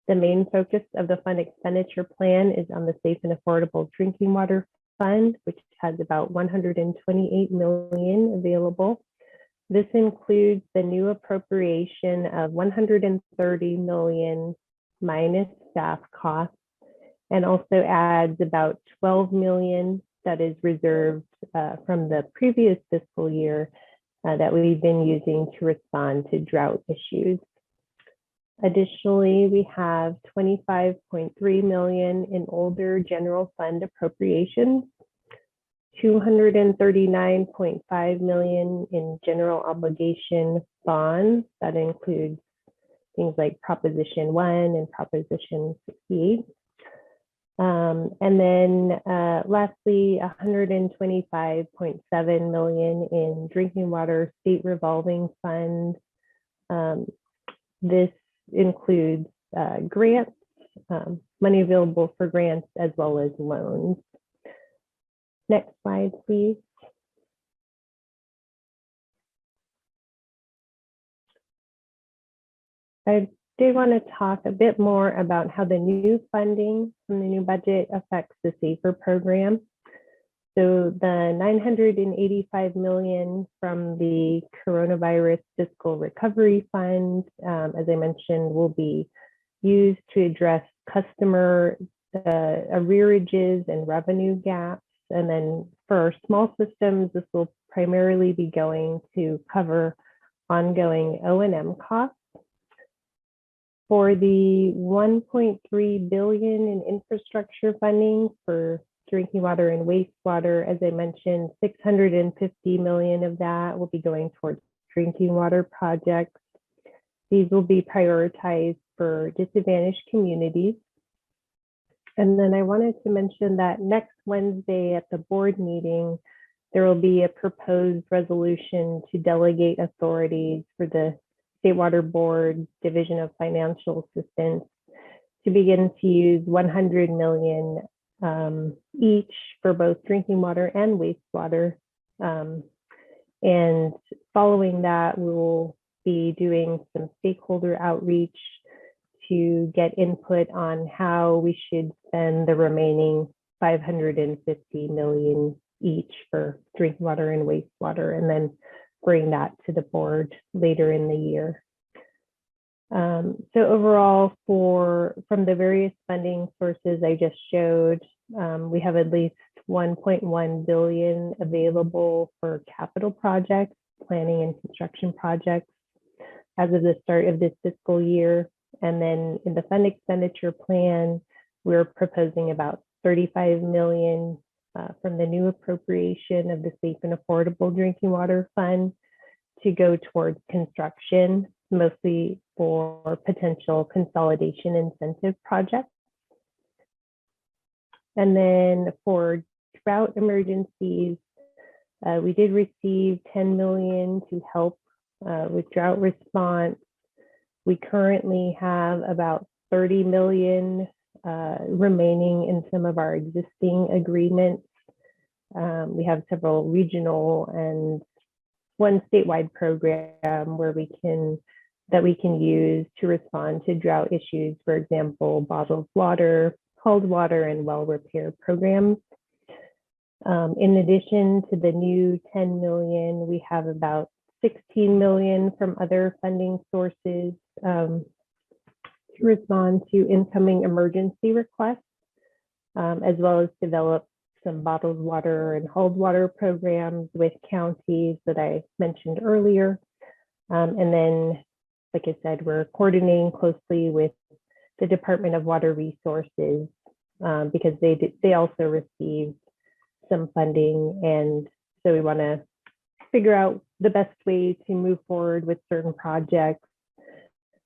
V: The main focus of the fund expenditure plan is on the Safe and Affordable Drinking Water Fund, which has about $128 million available. This includes the new appropriation of $130 million minus staff costs, and also adds about $12 million that is reserved from the previous fiscal year that we've been using to respond to drought issues. Additionally, we have $25.3 million in older general fund appropriations, $239.5 million in general obligation bonds. That includes things like Proposition 1 and Proposition 68. And then lastly, $125.7 million in drinking water state revolving fund. This includes grants, money available for grants, as well as loans. Next slide, please. I'd did want to talk a bit more about how the new funding from the new budget affects the SAFER program. So the 985 million from the coronavirus fiscal recovery fund, as I mentioned, will be used to address customer arrearages and revenue gaps. And then for our small systems, this will primarily be going to cover ongoing O&M costs. For the 1.3 billion in infrastructure funding for drinking water and wastewater, as I mentioned, 650 million of that will be going towards drinking water projects. These will be prioritized for disadvantaged communities. And then I wanted to mention that next Wednesday at the board meeting, there will be a proposed resolution to delegate authorities for the State Water Board Division of Financial Assistance to begin to use 100 million each for both drinking water and wastewater. And following that, we will be doing some stakeholder outreach to get input on how we should spend the remaining 550 million each for drinking water and wastewater, and then bring that to the board later in the year. So overall, from the various funding sources I just showed, we have at least 1.1 billion available for capital projects, planning and construction projects as of the start of this fiscal year. And then in the fund expenditure plan, we're proposing about 35 million from the new appropriation of the Safe and Affordable Drinking Water Fund to go towards construction, mostly for potential consolidation incentive projects. And then for drought emergencies, we did receive 10 million to help with drought response. We currently have about 30 million remaining in some of our existing agreements. We have several regional and one statewide program where we can use to respond to drought issues, for example, bottled water, cold water, and well repair programs. In addition to the new 10 million, we have about 16 million from other funding sources to respond to incoming emergency requests, as well as develop some bottled water and hauled water programs with counties that I mentioned earlier. And then, like I said, we're coordinating closely with the Department of Water Resources because they also received some funding. And so we want to figure out the best way to move forward with certain projects,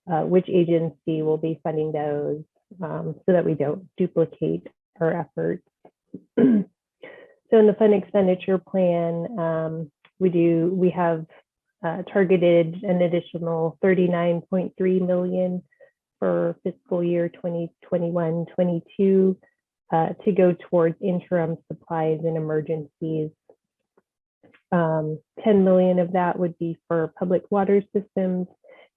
V: which agency will be funding those so that we don't duplicate our efforts. So in the fund expenditure plan, we have targeted an additional 39.3 million for fiscal year 2021-22 to go towards interim supplies and emergencies. 10 million of that would be for public water systems,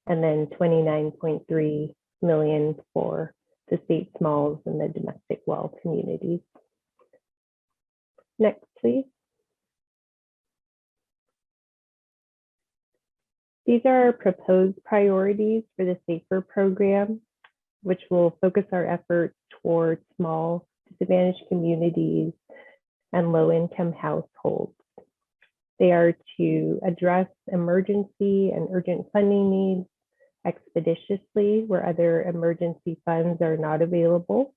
V: and then 29.3 million for the state smalls and the domestic well communities. Next, please. These are our proposed priorities for the SAFER program, which will focus our efforts towards small, disadvantaged communities and low-income households. They are to address emergency and urgent funding needs expeditiously where other emergency funds are not available,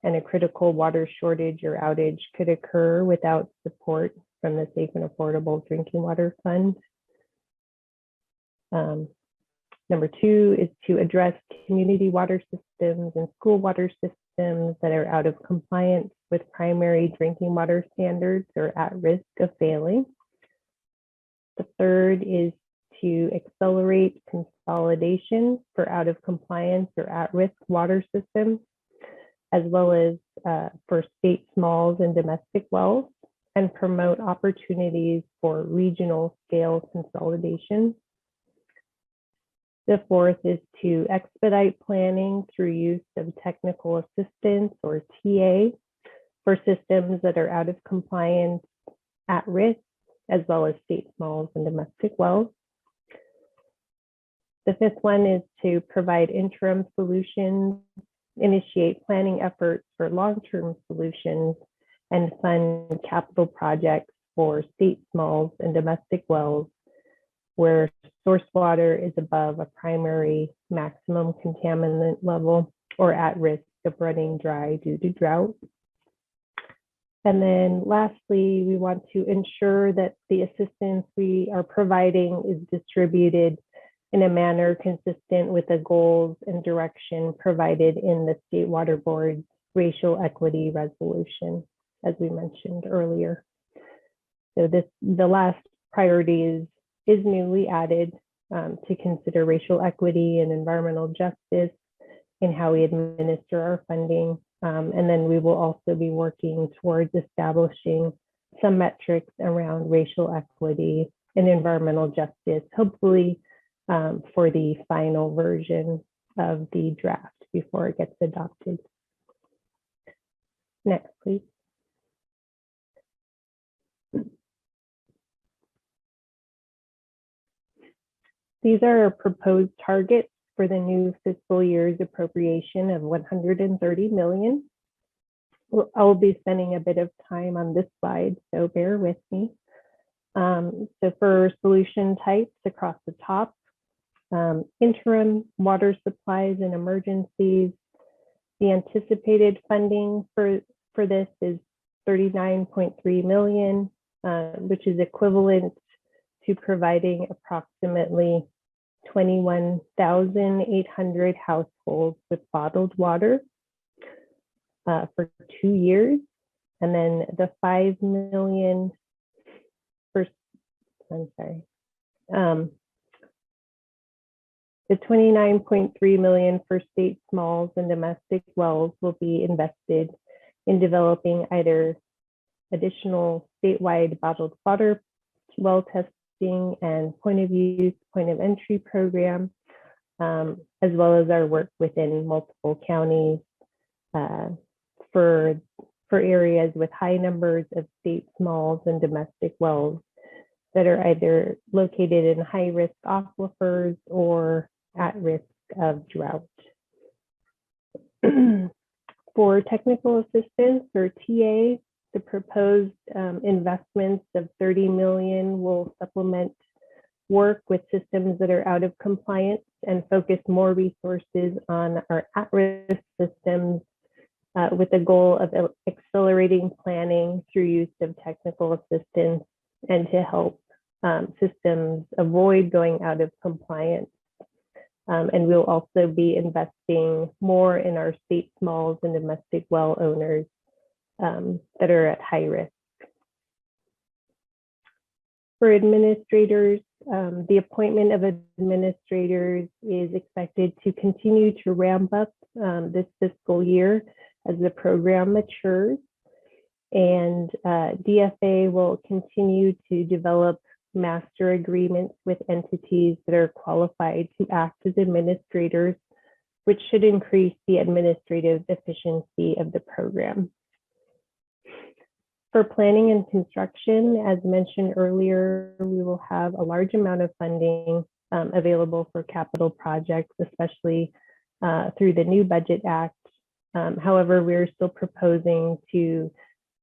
V: and a critical water shortage or outage could occur without support from the Safe and Affordable Drinking Water Fund. Number two is to address community water systems and school water systems that are out of compliance with primary drinking water standards or at risk of failing. The third is to accelerate consolidation for out of compliance or at risk water systems, as well as for state smalls and domestic wells, and promote opportunities for regional scale consolidation. The fourth is to expedite planning through use of technical assistance or TA for systems that are out of compliance, at risk, as well as state smalls and domestic wells. The fifth one is to provide interim solutions, initiate planning efforts for long-term solutions, and fund capital projects for state smalls and domestic wells where source water is above a primary maximum contaminant level or at risk of running dry due to drought. And then lastly, we want to ensure that the assistance we are providing is distributed in a manner consistent with the goals and direction provided in the State Water Board's racial equity resolution, as we mentioned earlier. So the last priority is newly added to consider racial equity and environmental justice in how we administer our funding. And then we will also be working towards establishing some metrics around racial equity and environmental justice, hopefully for the final version of the draft before it gets adopted. Next, please. These are our proposed targets for the new fiscal year's appropriation of $130 million. I'll be spending a bit of time on this slide, so bear with me. So for solution types across the top, interim water supplies and emergencies, the anticipated funding for this is $39.3 million, which is equivalent to providing approximately 21,800 households with bottled water for 2 years. And then the $5 million for, the $29.3 million for state smalls and domestic wells will be invested in developing either additional statewide bottled water well testing and point of use, point of entry program, as well as our work within multiple counties for areas with high numbers of state smalls and domestic wells that are either located in high-risk aquifers or at risk of drought. For technical assistance or TA, the proposed investments of $30 million will supplement work with systems that are out of compliance and focus more resources on our at-risk systems with the goal of accelerating planning through use of technical assistance and to help systems avoid going out of compliance. And we'll also be investing more in our state smalls and domestic well owners that are at high risk. For administrators, the appointment of administrators is expected to continue to ramp up this fiscal year as the program matures. And DFA will continue to develop master agreements with entities that are qualified to act as administrators, which should increase the administrative efficiency of the program. For planning and construction, as mentioned earlier, we will have a large amount of funding available for capital projects, especially through the new Budget Act. However, we're still proposing to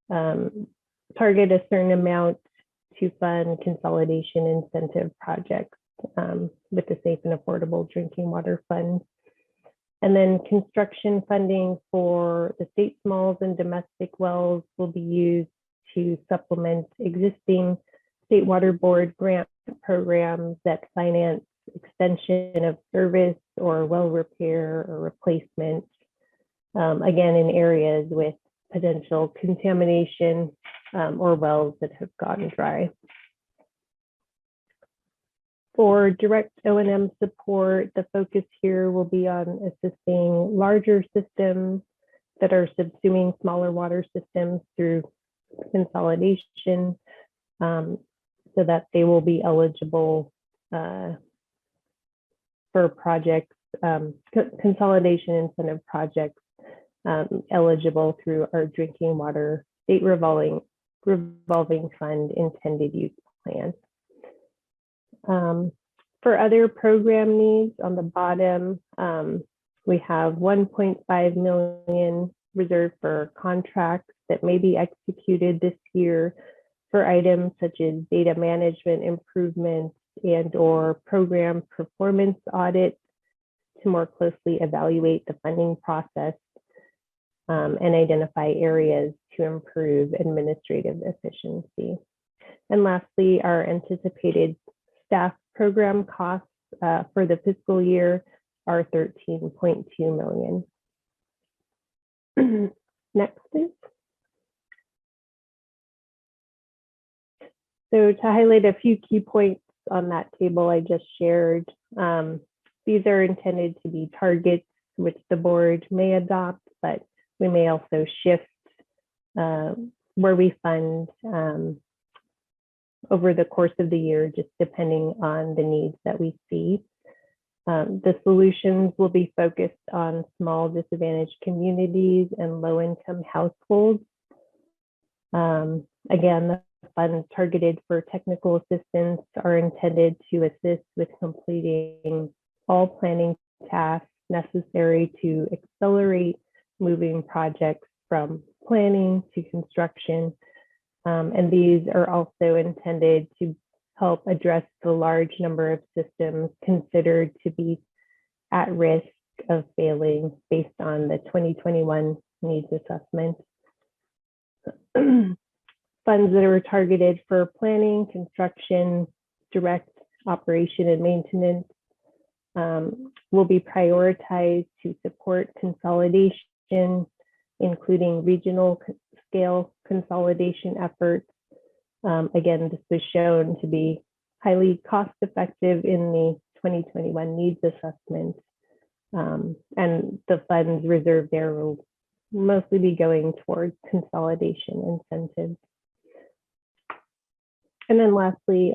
V: target a certain amount to fund consolidation incentive projects with the Safe and Affordable Drinking Water Fund. And then construction funding for the state smalls and domestic wells will be used to supplement existing State Water Board grant programs that finance extension of service or well repair or replacement, again, in areas with potential contamination or wells that have gone dry. For direct O&M support, the focus here will be on assisting larger systems that are subsuming smaller water systems through consolidation so that they will be eligible for for projects, consolidation incentive projects eligible through our drinking water state revolving fund intended use plan. For other program needs on the bottom, we have 1.5 million reserved for contracts that may be executed this year for items such as data management improvements and or program performance audits to more closely evaluate the funding process and identify areas to improve administrative efficiency. And lastly, our anticipated staff program costs for the fiscal year are $13.2 million. Next, please. So to highlight a few key points on that table I just shared, these are intended to be targets which the board may adopt, but we may also shift where we fund over the course of the year, just depending on the needs that we see. The solutions will be focused on small disadvantaged communities and low-income households. Again, the funds targeted for technical assistance are intended to assist with completing all planning tasks necessary to accelerate moving projects from planning to construction. And these are also intended to help address the large number of systems considered to be at risk of failing based on the 2021 needs assessment. Funds that are targeted for planning, construction, direct operation and maintenance will be prioritized to support consolidation, including regional scale consolidation efforts. Again, this was shown to be highly cost effective in the 2021 needs assessment. And the funds reserved there will mostly be going towards consolidation incentives. And then lastly,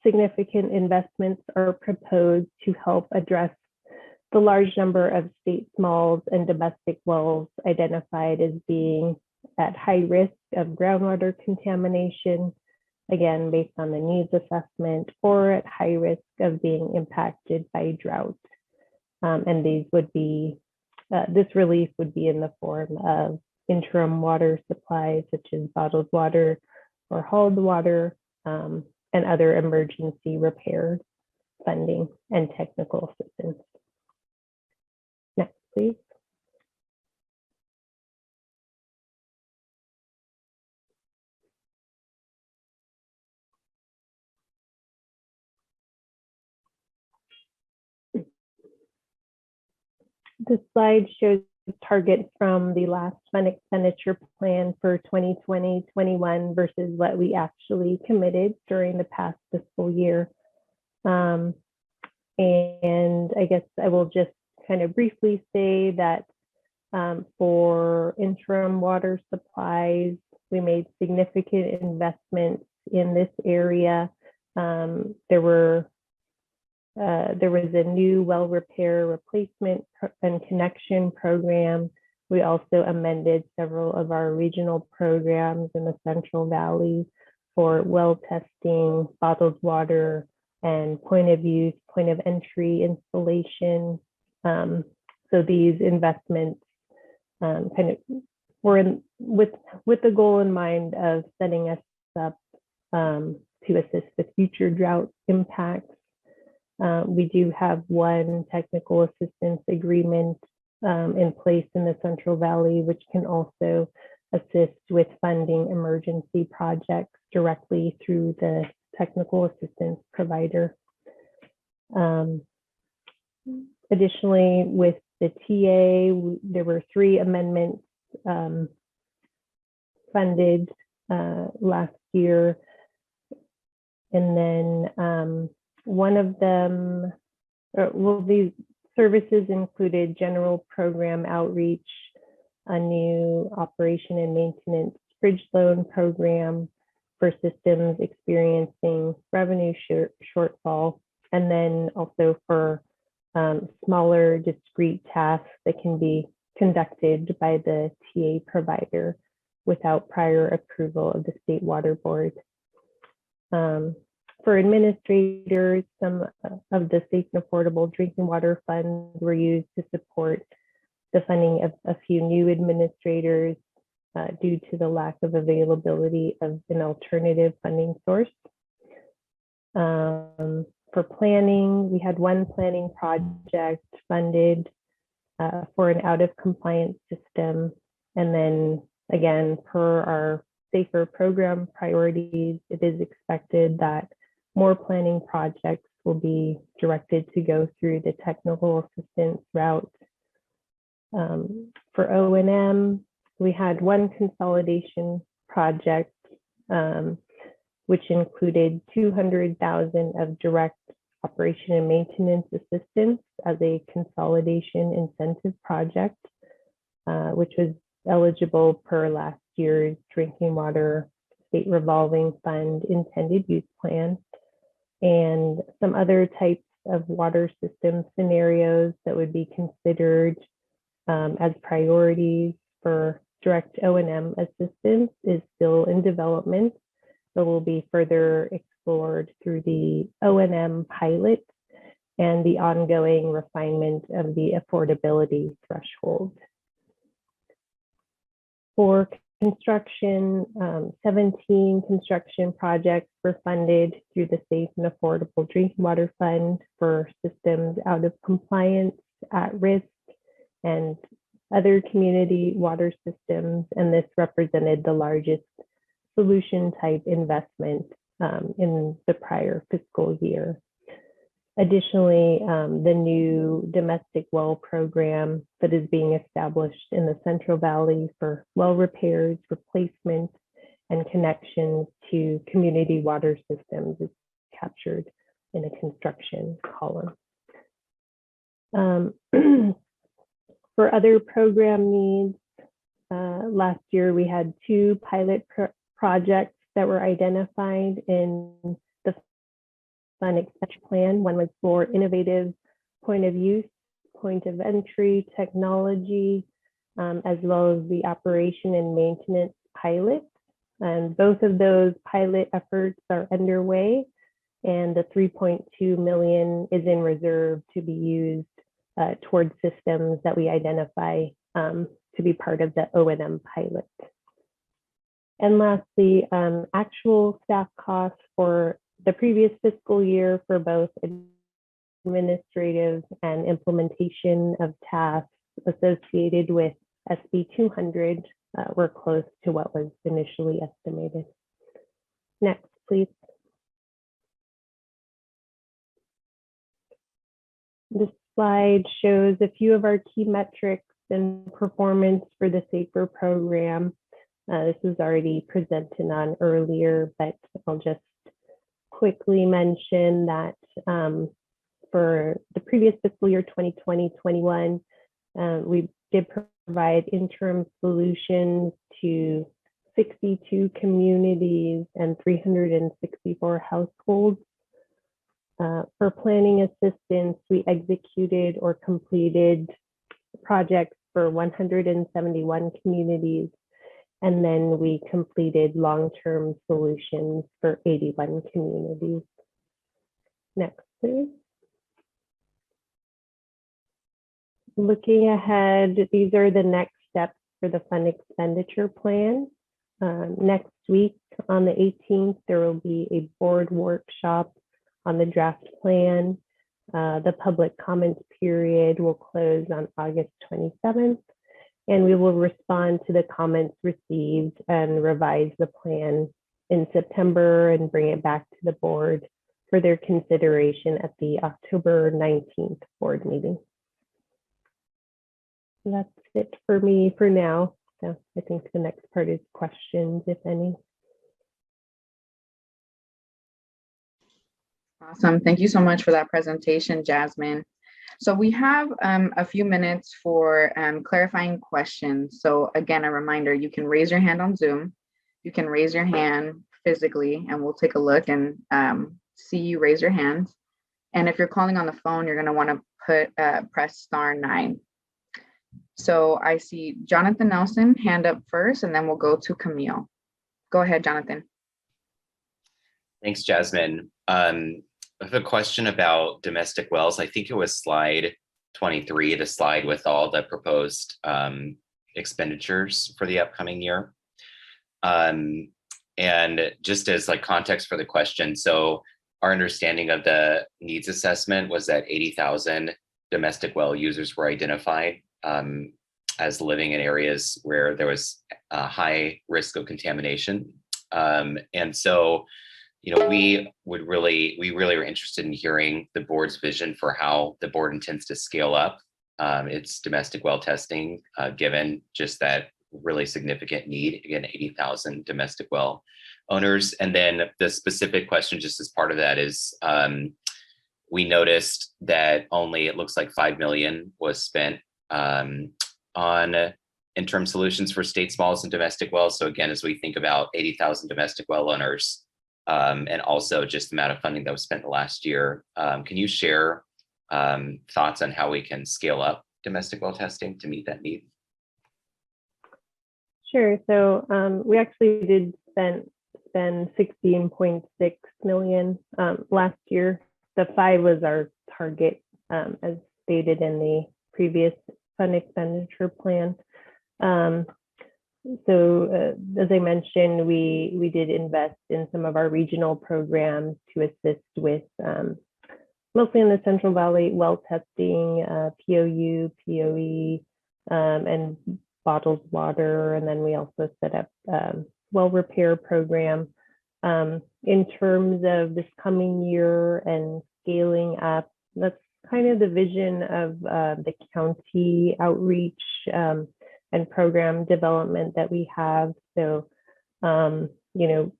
V: significant investments are proposed to help address the large number of state smalls and domestic wells identified as being at high risk of groundwater contamination, again, based on the needs assessment, or at high risk of being impacted by drought. And these would be, this relief would be in the form of interim water supplies, such as bottled water or hauled water, and other emergency repair funding and technical assistance. Next, please. This slide shows targets from the last fund expenditure plan for 2020-21 versus what we actually committed during the past fiscal year. And I guess I will just kind of briefly say that for interim water supplies, we made significant investments in this area. There was a new well repair replacement and connection program. We also amended several of our regional programs in the Central Valley for well testing, bottled water, and point of use, point of entry installation. So these investments kind of were with the goal in mind of setting us up to assist with future drought impacts. We do have one technical assistance agreement in place in the Central Valley, which can also assist with funding emergency projects directly through the technical assistance provider. Additionally, with the TA, there were 3 amendments funded last year. And then one of them, these services included general program outreach, a new operation and maintenance bridge loan program for systems experiencing revenue shortfall, and then also for smaller, discrete tasks that can be conducted by the TA provider without prior approval of the State Water Board. For administrators, some of the Safe and Affordable Drinking Water Funds were used to support the funding of a few new administrators due to the lack of availability of an alternative funding source. For planning, we had one planning project funded for an out of compliance system. And then again, per our safer program priorities, it is expected that more planning projects will be directed to go through the technical assistance route. For O&M, we had one consolidation project, which included 200,000 of direct operation and maintenance assistance as a consolidation incentive project, which was eligible per last year's Drinking Water State Revolving Fund intended use plan, and some other types of water system scenarios that would be considered as priorities for direct O&M assistance is still in development, but will be further explored through the O&M pilot and the ongoing refinement of the affordability threshold. For construction, 17 construction projects were funded through the Safe and Affordable Drinking Water Fund for systems out of compliance, at risk, and other community water systems, and this represented the largest solution type investment in the prior fiscal year. Additionally, the new domestic well program that is being established in the Central Valley for well repairs, replacement, and connections to community water systems is captured in a construction column. For other program needs, last year we had two pilot projects that were identified in the Fund Expenditure Plan. One was for innovative point of use, point of entry technology, as well as the operation and maintenance pilot. And both of those pilot efforts are underway, and the 3.2 million is in reserve to be used towards systems that we identify to be part of the O&M pilot. And lastly, actual staff costs for the previous fiscal year for both administrative and implementation of tasks associated with SB 200 were close to what was initially estimated. Next, please. This slide shows a few of our key metrics and performance for the SAFER program. This was already presented on earlier, but I'll just quickly mention that for the previous fiscal year 2020-21, we did provide interim solutions to 62 communities and 364 households. For planning assistance, we executed or completed projects for 171 communities, and then we completed long-term solutions for 81 communities. Next, please. Looking ahead, these are the next steps for the Fund Expenditure Plan. Next week, on the 18th, there will be a board workshop on the draft plan. The public comments period will close on August 27th, and we will respond to the comments received and revise the plan in September and bring it back to the board for their consideration at the October 19th board meeting. So that's it for me for now. So I think the next part is questions, if any.
E: Awesome. Thank you so much for that presentation, Jasmine. So we have a few minutes for clarifying questions. So again, a reminder, you can raise your hand on Zoom. You can raise your hand physically, and we'll take a look and see you raise your hand. And if you're calling on the phone, you're going to want to press star 9. So I see Jonathan Nelson hand up first, and then we'll go to Camille. Go ahead, Jonathan.
H: Thanks, Jasmine. I have a question about domestic wells. I think it was slide 23, the slide with all the proposed expenditures for the upcoming year. And just as like context for the question, so our understanding of the needs assessment was that 80,000 domestic well users were identified as living in areas where there was a high risk of contamination. And so, you know, we really were interested in hearing the board's vision for how the board intends to scale up its domestic well testing, given just that really significant need, again, 80,000 domestic well owners. And then the specific question just as part of that is, we noticed that only, it looks like 5 million was spent on interim solutions for state smalls and domestic wells. So again, as we think about 80,000 domestic well owners, and also just the amount of funding that was spent last year, can you share thoughts on how we can scale up domestic well testing to meet that need?
V: Sure. So we actually did spend 16.6 million last year. The 5 was our target, as stated in the previous fund expenditure plan. So as I mentioned, we did invest in some of our regional programs to assist with mostly in the Central Valley well testing, POU, POE, and bottled water. And then we also set up well repair program. In terms of this coming year and scaling up, that's kind of the vision of the county outreach and program development that we have. So, you know,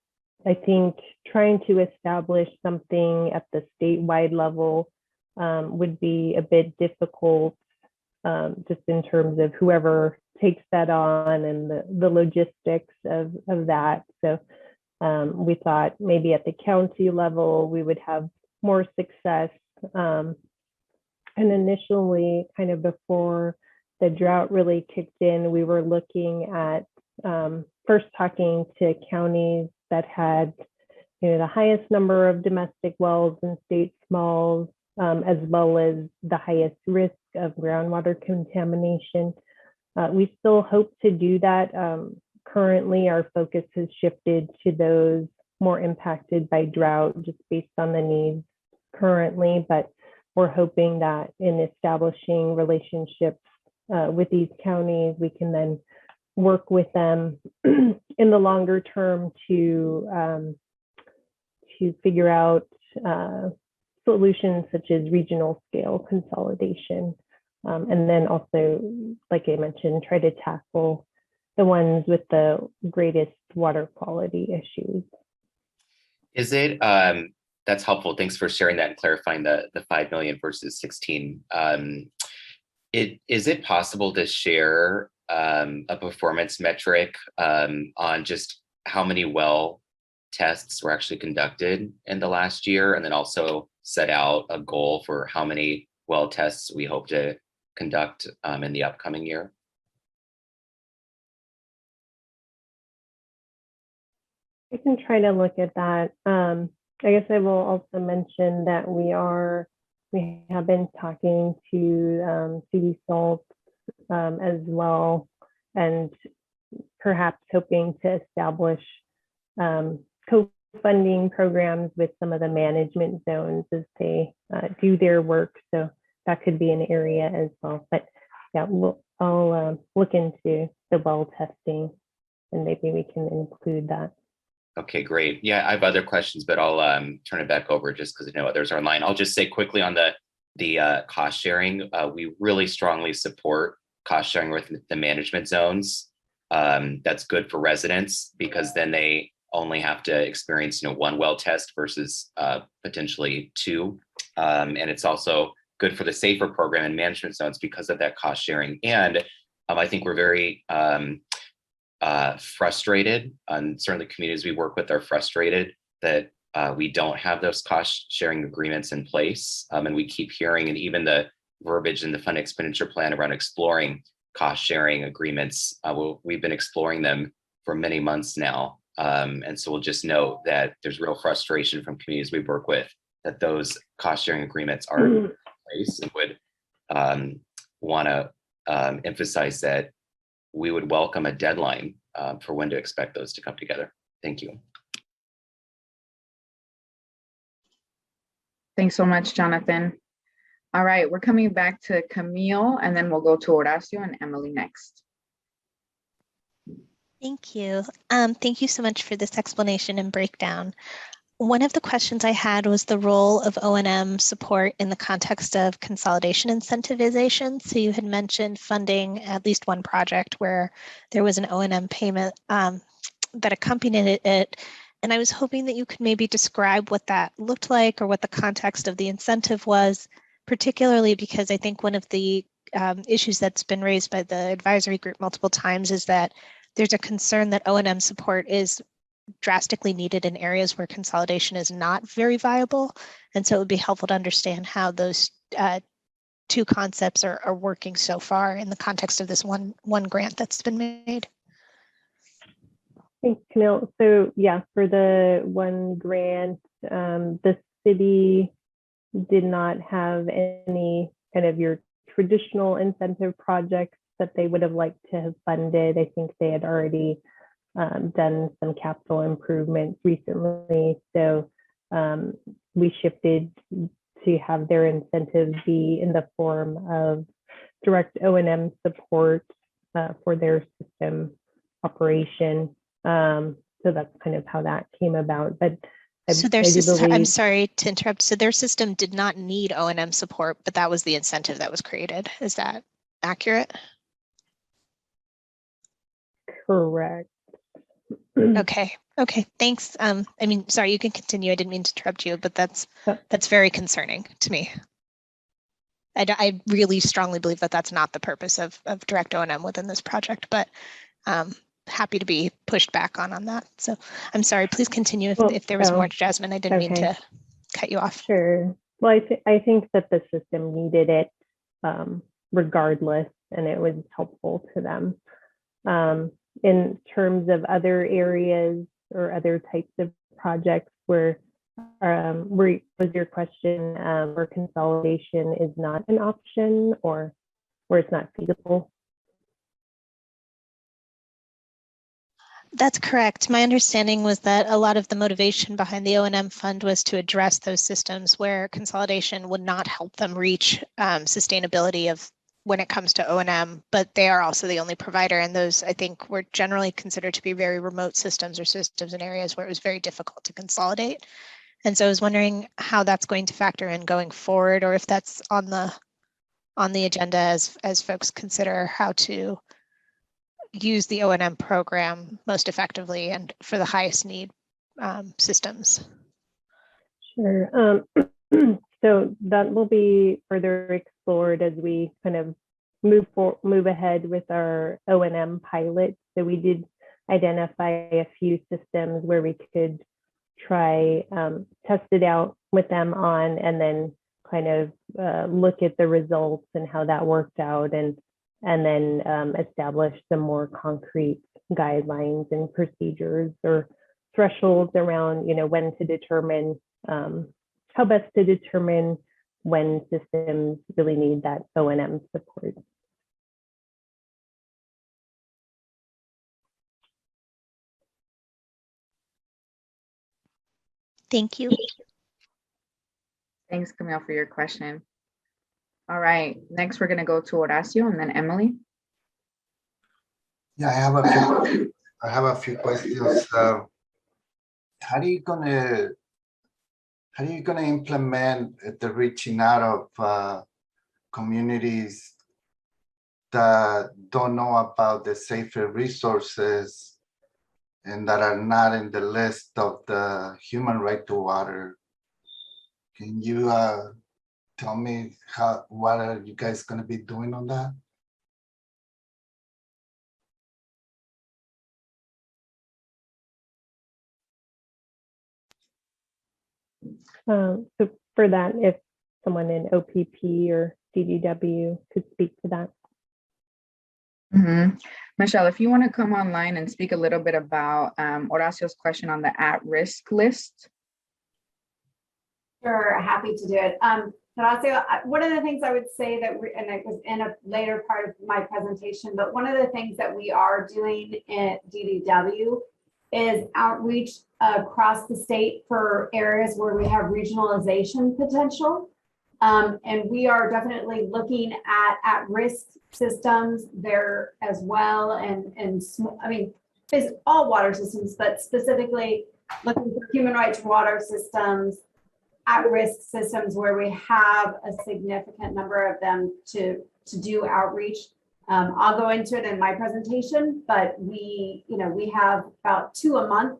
V: I think trying to establish something at the statewide level would be a bit difficult, just in terms of whoever takes that on and the logistics of that. So we thought maybe at the county level, we would have more success. And initially, kind of before the drought really kicked in, we were looking at first talking to counties that had, you know, the highest number of domestic wells and state smalls, as well as the highest risk of groundwater contamination. We still hope to do that. Currently, our focus has shifted to those more impacted by drought, just based on the needs currently, but we're hoping that in establishing relationships with these counties, we can then work with them in the longer term to figure out solutions such as regional scale consolidation. And then also, like I mentioned, try to tackle the ones with the greatest water quality issues.
H: Is it, that's helpful. Thanks for sharing that and clarifying the 5 million versus 16. Is it possible to share a performance metric on just how many well tests were actually conducted in the last year, and then also set out a goal for how many well tests we hope to conduct in the upcoming year?
V: I can try to look at that. I guess I will also mention that we have been talking to CD Salt as well, and perhaps hoping to establish co-funding programs with some of the management zones as they do their work. So that could be an area as well. But yeah, I'll look into the well testing, and maybe we can include that.
H: Okay, great. Yeah, I have other questions, but I'll turn it back over just because I know others are online. I'll just say quickly on the cost sharing, we really strongly support cost sharing with the management zones. That's good for residents because then they only have to experience, one well test versus potentially 2. And it's also good for the SAFER program and management zones because of that cost sharing. And I think we're very frustrated, and certainly communities we work with are frustrated that we don't have those cost sharing agreements in place. And we keep hearing, and even the verbiage in the fund expenditure plan around exploring cost sharing agreements. We've been exploring them for many months now. And so we'll just note that there's real frustration from communities we work with that those cost sharing agreements aren't in place, and would want to emphasize that we would welcome a deadline for when to expect those to come together. Thank you.
E: Thanks so much, Jonathan. All right, we're coming back to Camille, and then we'll go to Horacio and Emily next.
L: Thank you. Thank you so much for this explanation and breakdown. One of the questions I had was the role of O&M support in the context of consolidation incentivization. So you had mentioned funding at least one project where there was an O&M payment that accompanied it. And I was hoping that you could maybe describe what that looked like or what the context of the incentive was, particularly because I think one of the issues that's been raised by the advisory group multiple times is that there's a concern that O&M support is drastically needed in areas where consolidation is not very viable. And so it would be helpful to understand how those two concepts are working so far in the context of this one grant that's been made.
V: Thanks, Camille. So yeah, for the one grant, the city did not have any kind of your traditional incentive projects that they would have liked to have funded. I think they had already done some capital improvements recently. So we shifted to have their incentives be in the form of direct O&M support for their system operation. So that's kind of how that came about. But
L: so their system, I'm sorry to interrupt. So their system did not need O&M support, but that was the incentive that was created. Is that accurate?
V: Correct.
L: Okay. Okay. Thanks. I mean, sorry, you can continue. I didn't mean to interrupt you, but that's very concerning to me. I really strongly believe that that's not the purpose of direct O&M within this project, but happy to be pushed back on that. So I'm sorry, please continue if there was more, Jasmine. I didn't mean to cut you off.
V: Sure. Well, I think that the system needed it regardless, and it was helpful to them. In terms of other areas or other types of projects where was your question where consolidation is not an option or where it's not feasible?
L: That's correct. My understanding was that a lot of the motivation behind the O&M fund was to address those systems where consolidation would not help them reach sustainability of when it comes to O&M, but they are also the only provider. And those, I think, were generally considered to be very remote systems or systems in areas where it was very difficult to consolidate. And so I was wondering how that's going to factor in going forward, or if that's on the agenda as folks consider how to use the O&M program most effectively and for the highest need systems.
V: Sure. So that will be further explored as we kind of move ahead with our O&M pilot. So we did identify a few systems where we could try test it out with them on, and then kind of look at the results and how that worked out, and then establish some more concrete guidelines and procedures or thresholds around, when to determine how best to determine when systems really need that O&M support.
L: Thank you.
E: Thanks, Camille, for your question. All right, next we're going to go to Horacio and then Emily.
G: Yeah, I have a few questions. How are you gonna implement the reaching out of communities that don't know about the safer resources and that are not in the list of the human right to water? Can you tell me what are you guys going to be doing on that?
V: So for that, if someone in OPP or DDW could speak to that.
E: Michelle, if you want to come online and speak a little bit about Horacio's question on the at-risk list.
U: Sure, happy to do it. Horacio, one of the things I would say that, and it was in a later part of my presentation, but one of the things that we are doing at DDW is outreach across the state for areas where we have regionalization potential. And we are definitely looking at-risk systems there as well. And I mean, it's all water systems, but specifically looking for human rights water systems, at-risk systems where we have a significant number of them to do outreach. I'll go into it in my presentation, but we have about 2 a month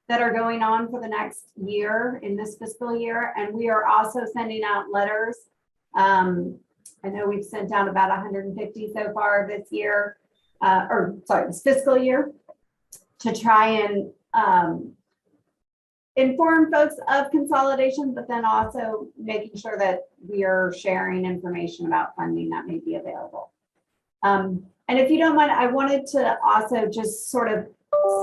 U: that are going on for the next year in this fiscal year. And we are also sending out letters. I know we've sent out about 150 so far this year, this fiscal year, to try and inform folks of consolidation, but then also making sure that we are sharing information about funding that may be available. And if you don't mind, I wanted to also just sort of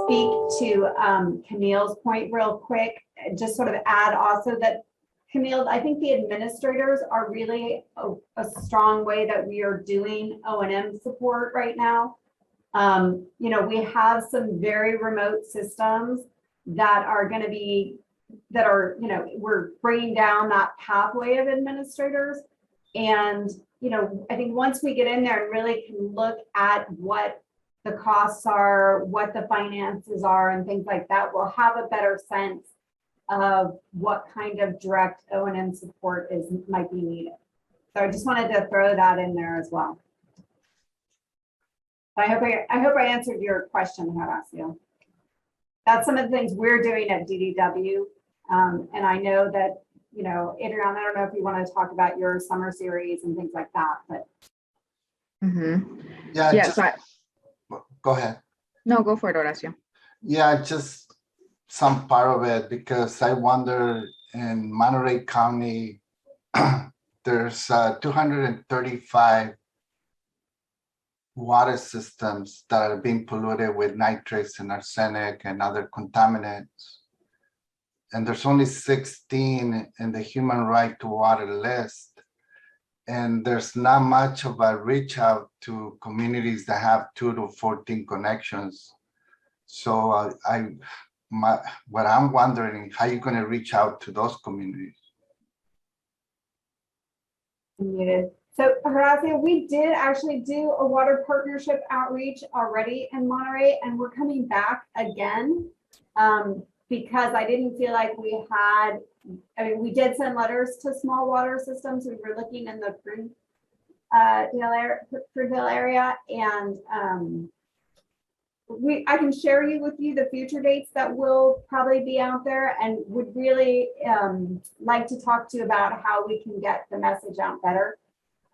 U: speak to Camille's point real quick, just sort of add also that Camille, I think the administrators are really a strong way that we are doing O&M support right now. We have some very remote systems that are going to be, we're bringing down that pathway of administrators. And, I think once we get in there and really can look at what the costs are, what the finances are and things like that, we'll have a better sense of what kind of direct O&M support might be needed. So I just wanted to throw that in there as well. I hope I answered your question, Horacio. That's some of the things we're doing at DDW. And I know that, Adriana, I don't know if you want to talk about your summer series and things like that, but.
G: Yeah,
E: Yes,
G: go ahead.
E: No, go for it, Horacio.
G: Yeah, just some part of it, because I wonder in Monterey County, there's 235 water systems that are being polluted with nitrates and arsenic and other contaminants. And there's only 16 in the human right to water list. And there's not much of a reach out to communities that have 2 to 14 connections. So what I'm wondering, how are you going to reach out to those communities?
U: So Horacio, we did actually do a water partnership outreach already in Monterey, and we're coming back again because I didn't feel like we had, we did send letters to small water systems. We were looking in the Fruitville area, and I can share with you the future dates that will probably be out there, and would really like to talk to you about how we can get the message out better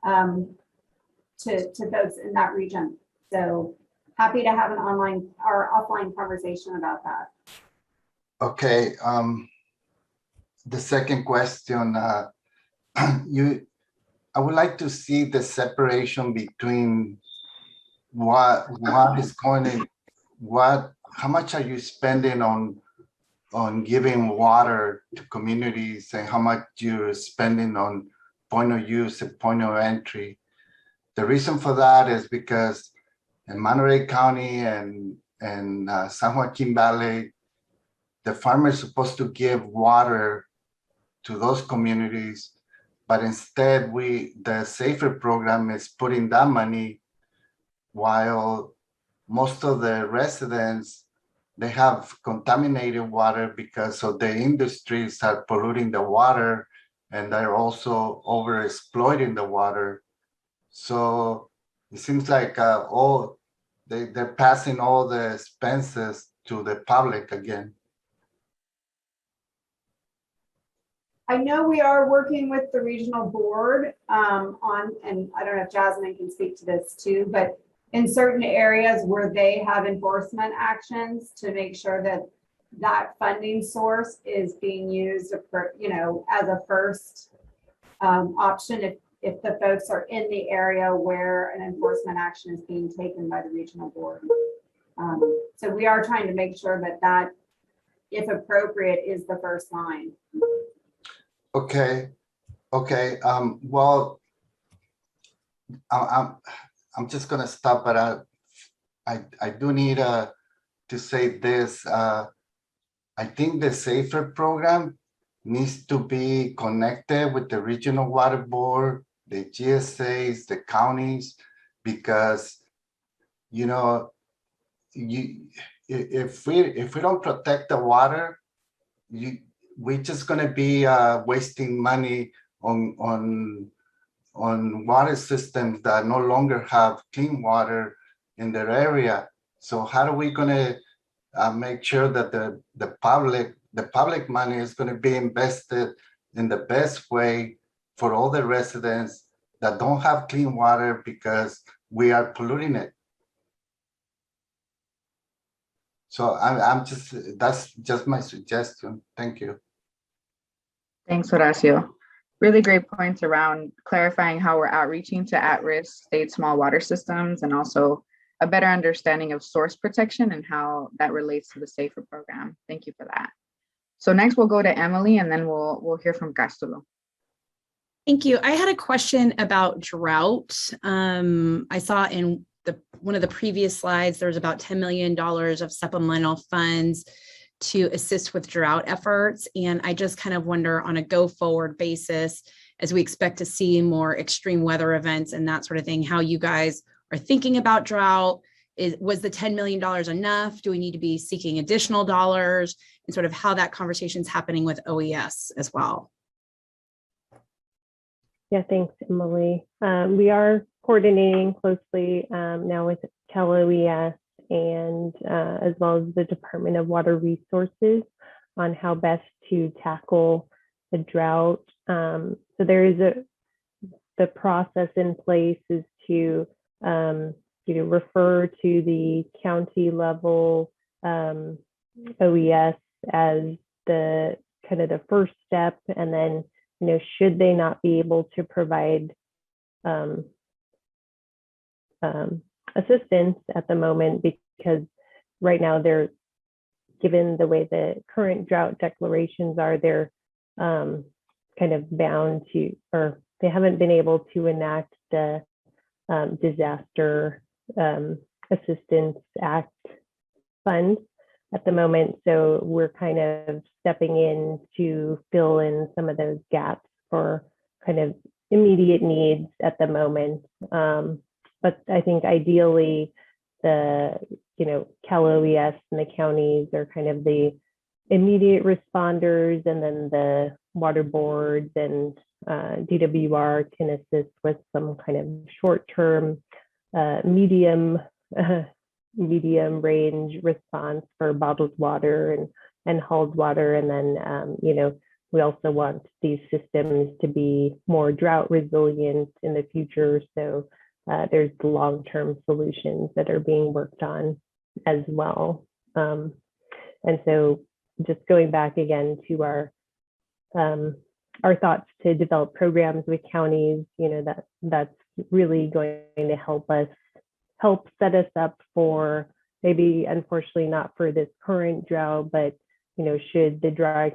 U: to folks in that region. So happy to have an online or offline conversation about that.
G: Okay. The second question, I would like to see the separation between what is going in, how much are you spending on giving water to communities, and how much you're spending on point of use and point of entry. The reason for that is because in Monterey County and San Joaquin Valley, the farmer is supposed to give water to those communities, but instead the SAFER program is putting that money, while most of the residents, they have contaminated water because of the industries are polluting the water, and they're also over exploiting the water. So it seems like they're passing all the expenses to the public again.
U: I know we are working with the regional board and I don't know if Jasmine can speak to this too, but in certain areas where they have enforcement actions to make sure that that funding source is being used, as a first option if the folks are in the area where an enforcement action is being taken by the regional board. So we are trying to make sure that that, if appropriate, is the first line.
G: Okay, okay, well, I'm just gonna stop, but I do need to say this. I think the SAFER program needs to be connected with the regional water board, the GSAs, the counties, because if we don't protect the water, we're just gonna be wasting money on water systems that no longer have clean water in their area. So how are we gonna make sure that the public money is gonna be invested in the best way for all the residents that don't have clean water because we are polluting it? So that's just my suggestion. Thank you.
E: Thanks, Horacio. Really great points around clarifying how we're outreaching to at-risk state small water systems, and also a better understanding of source protection and how that relates to the SAFER program. Thank you for that. So next we'll go to Emily, and then we'll hear from Castulo.
T: Thank you. I had a question about drought. I saw in one of the previous slides, there's about $10 million of supplemental funds to assist with drought efforts. And I just kind of wonder, on a go forward basis, as we expect to see more extreme weather events and that sort of thing, how you guys are thinking about drought. Was the $10 million enough? Do we need to be seeking additional dollars? And sort of how that conversation is happening with OES as well.
V: Yeah, thanks, Emily. We are coordinating closely now with Cal OES and as well as the Department of Water Resources on how best to tackle the drought. So there is the process in place is to refer to the county level OES as the kind of the first step, and then should they not be able to provide assistance at the moment, because right now they're, given the way the current drought declarations are, they're kind of bound to, or they haven't been able to enact the Disaster Assistance Act fund at the moment. So we're kind of stepping in to fill in some of those gaps for kind of immediate needs at the moment. But I think ideally the, Cal OES and the counties are kind of the immediate responders, and then the water boards and DWR can assist with some kind of short-term, medium range response for bottled water and hauled water. And then, we also want these systems to be more drought resilient in the future. So there's long-term solutions that are being worked on as well. And so just going back again to our thoughts to develop programs with counties, that's really going to help set us up for, maybe unfortunately not for this current drought, but should the dry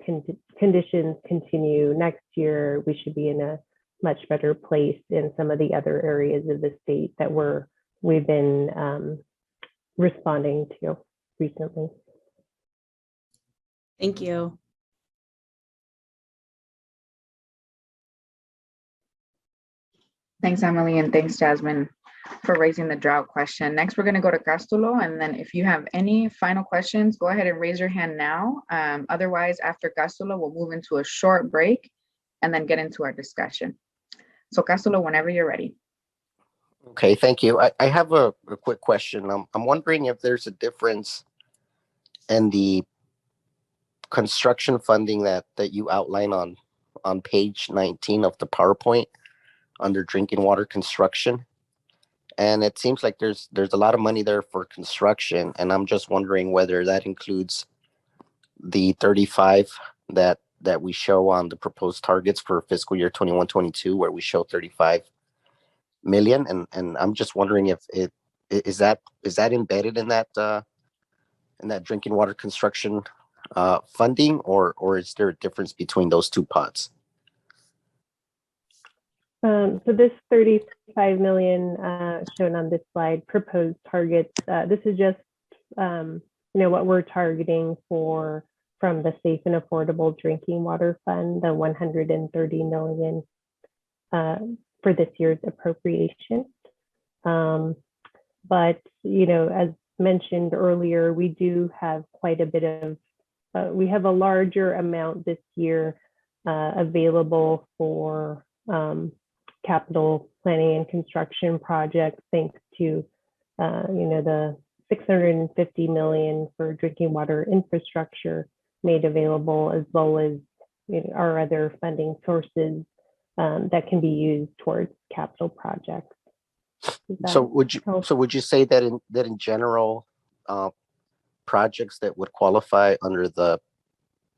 V: conditions continue next year, we should be in a much better place in some of the other areas of the state that we've been responding to recently.
T: Thank you.
E: Thanks, Emily, and thanks, Jasmine, for raising the drought question. Next, we're going to go to Castulo, and then if you have any final questions, go ahead and raise your hand now. Otherwise, after Castulo, we'll move into a short break and then get into our discussion. So Castulo, whenever you're ready.
M: Okay, thank you. I have a quick question. I'm wondering if there's a difference in the construction funding that you outline on page 19 of the PowerPoint under drinking water construction. And it seems like there's a lot of money there for construction, and I'm just wondering whether that includes the 35 that that we show on the proposed targets for fiscal year 21-22, where we show 35 million, and I'm just wondering if it is that embedded in that drinking water construction funding, or is there a difference between those two pots?
V: So this 35 million shown on this slide, proposed targets, this is just what we're targeting from the Safe and Affordable Drinking Water Fund, the 130 million for this year's appropriation. But as mentioned earlier, we do have quite a bit of, we have a larger amount this year available for capital planning and construction projects, thanks to the 650 million for drinking water infrastructure made available, as well as our other funding sources that can be used towards capital projects.
M: So would you say that in general, projects that would qualify under the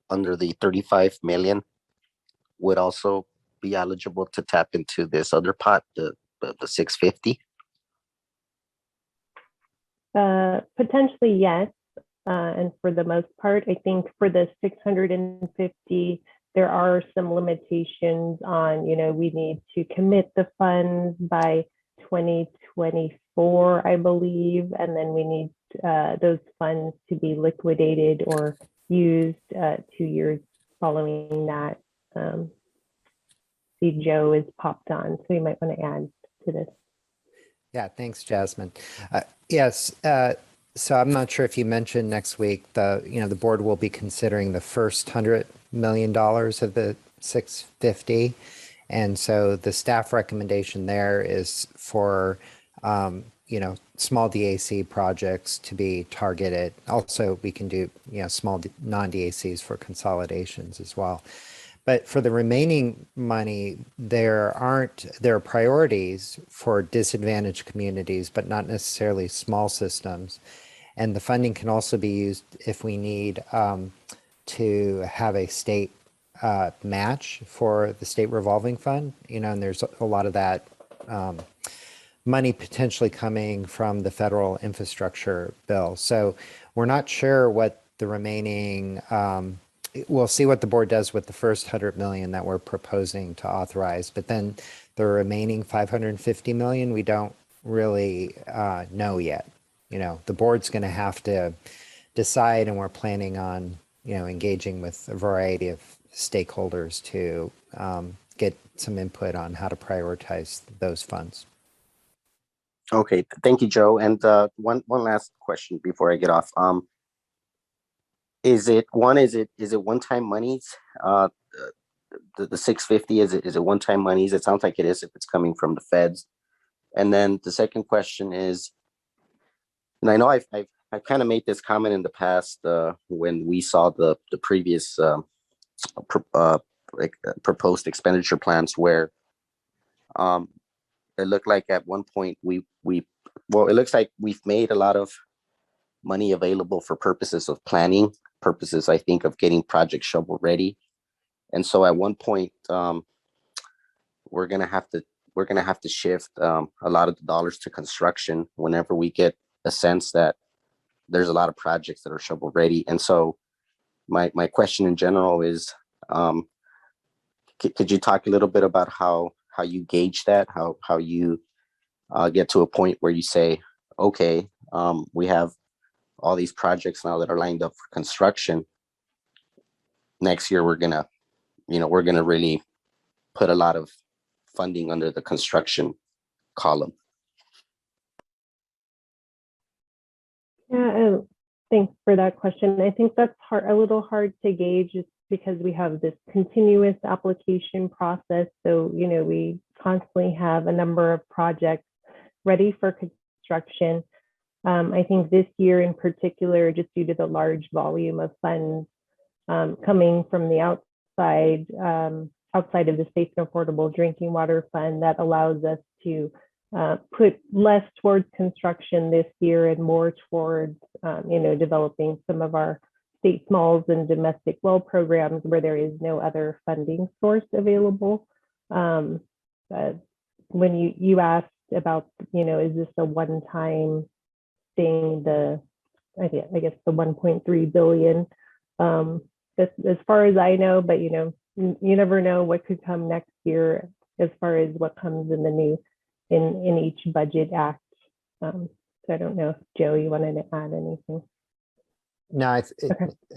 M: 35 million would also be eligible to tap into this other pot, the 650?
V: Potentially, yes. And for the most part, I think for the 650, there are some limitations on, we need to commit the funds by 2024, I believe, and then we need those funds to be liquidated or used 2 years following that. See, Joe is popped on, so you might want to add to this.
F: Yeah, thanks, Jasmine. Yes, so I'm not sure if you mentioned next week, the board will be considering the first $100 million of the 650. And so the staff recommendation there is for, small DAC projects to be targeted. Also, we can do, small non-DACs for consolidations as well. But for the remaining money, there are priorities for disadvantaged communities, but not necessarily small systems. And the funding can also be used if we need to have a state match for the state revolving fund, and there's a lot of that money potentially coming from the federal infrastructure bill. So we're not sure what the remaining, we'll see what the board does with the first 100 million that we're proposing to authorize, but then the remaining 550 million, we don't really know yet. The board's going to have to decide, and we're planning on, engaging with a variety of stakeholders to get some input on how to prioritize those funds.
M: Okay, thank you, Joe. And one last question before I get off. Is it one-time monies? The 650, is it one-time monies? It sounds like it is if it's coming from the feds. And then the second question is, and I know I've kind of made this comment in the past when we saw the previous proposed expenditure plans, where it looked like at one point it looks like we've made a lot of money available for purposes of planning, purposes, I think, of getting projects shovel ready. And so at one point, we're gonna have to shift a lot of the dollars to construction whenever we get a sense that there's a lot of projects that are shovel ready. And so my question in general is, could you talk a little bit about how you gauge that, how you get to a point where you say, okay, we have all these projects now that are lined up for construction. Next year, we're gonna really put a lot of funding under the construction column.
V: Yeah, thanks for that question. I think that's a little hard to gauge, just because we have this continuous application process. So, we constantly have a number of projects ready for construction. I think this year in particular, just due to the large volume of funds coming from the outside of the Safe and Affordable Drinking Water Fund, that allows us to put less towards construction this year and more towards, developing some of our state smalls and domestic well programs where there is no other funding source available. When you asked about, is this a one-time thing, I guess the 1.3 billion, as far as I know, but you never know what could come next year as far as what comes in the new, in each budget act. So I don't know if Joe, you wanted to add anything.
F: No,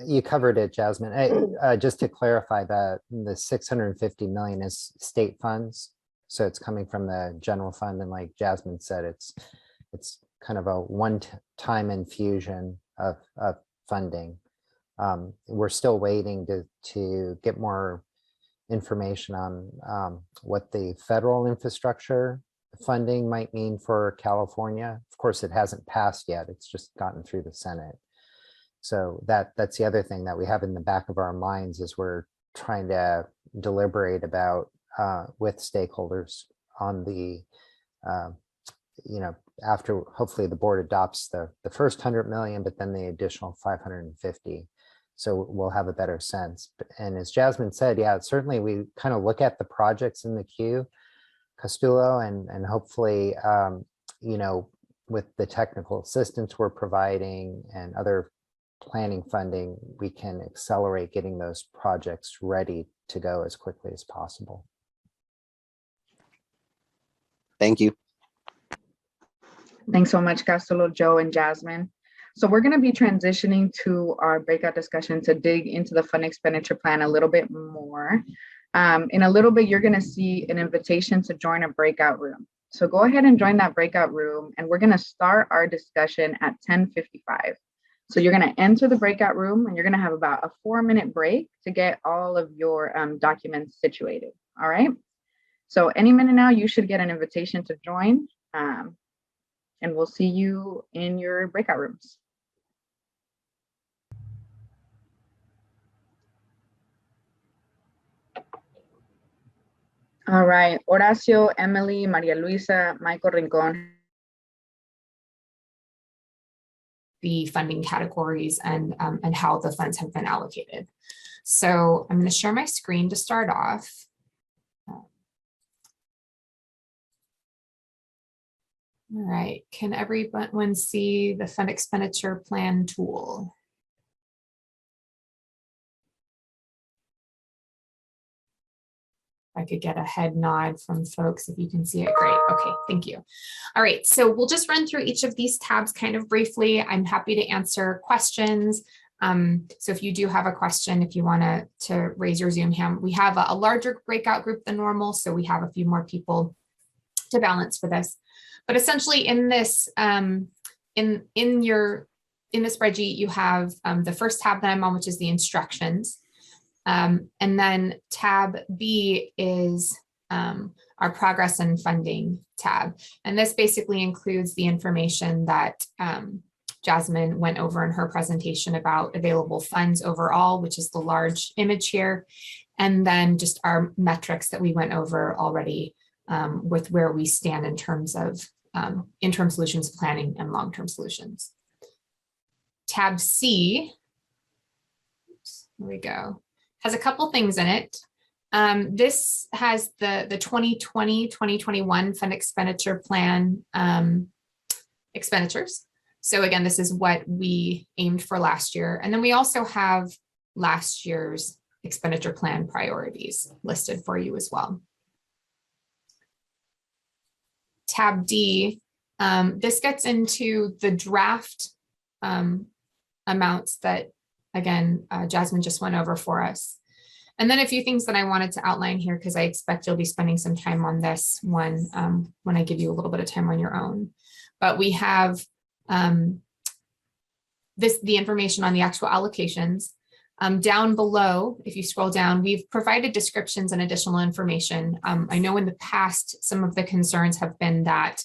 F: you covered it, Jasmine. Just to clarify, the 650 million is state funds. So it's coming from the general fund. And like Jasmine said, it's kind of a one-time infusion of funding. We're still waiting to get more information on what the federal infrastructure funding might mean for California. Of course, it hasn't passed yet. It's just gotten through the Senate. So that's the other thing that we have in the back of our minds as we're trying to deliberate about with stakeholders on the, after hopefully the board adopts the first 100 million, but then the additional 550. So we'll have a better sense. And as Jasmine said, yeah, certainly we kind of look at the projects in the queue, Castulo, and hopefully, with the technical assistance we're providing and other planning funding, we can accelerate getting those projects ready to go as quickly as possible.
M: Thank you.
E: Thanks so much, Castulo, Joe, and Jasmine. So we're going to be transitioning to our breakout discussion to dig into the fund expenditure plan a little bit more. In a little bit, you're going to see an invitation to join a breakout room. So go ahead and join that breakout room, and we're going to start our discussion at 10:55. So you're going to enter the breakout room, and you're going to have about a 4-minute break to get all of your documents situated. All right. So any minute now, you should get an invitation to join, and we'll see you in your breakout rooms. All right, Horacio, Emily, Maria Luisa, Michael Rincon.
C: The funding categories and how the funds have been allocated. So I'm going to share my screen to start off. All right, can everyone see the fund expenditure plan tool? I could get a head nod from folks if you can see it. Great. Okay, thank you. All right, so we'll just run through each of these tabs kind of briefly. I'm happy to answer questions. So if you do have a question, if you want to raise your Zoom hand, we have a larger breakout group than normal, so we have a few more people to balance for this. But essentially in this, in the spreadsheet, you have the first tab that I'm on, which is the instructions. And then tab B is our progress and funding tab. And this basically includes the information that Jasmine went over in her presentation about available funds overall, which is the large image here. And then just our metrics that we went over already with where we stand in terms of interim solutions planning and long-term solutions. Tab C, here we go, has a couple things in it. This has the 2020-2021 fund expenditure plan expenditures. So again, this is what we aimed for last year. And then we also have last year's expenditure plan priorities listed for you as well. Tab D, this gets into the draft amounts that, again, Jasmine just went over for us. And then a few things that I wanted to outline here, because I expect you'll be spending some time on this one when I give you a little bit of time on your own. But we have the information on the actual allocations. Down below, if you scroll down, we've provided descriptions and additional information. I know in the past, some of the concerns have been that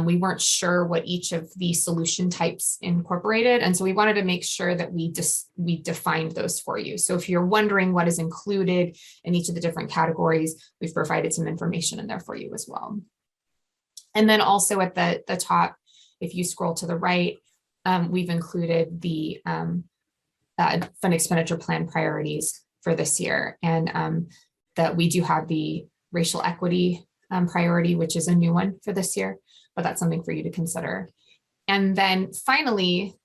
C: we weren't sure what each of the solution types incorporated. And so we wanted to make sure that we defined those for you. So if you're wondering what is included in each of the different categories, we've provided some information in there for you as well. And then also at the top, if you scroll to the right, we've included the fund expenditure plan priorities for this year, and that we do have the racial equity priority, which is a new one for this year, but that's something for you to consider. And then finally,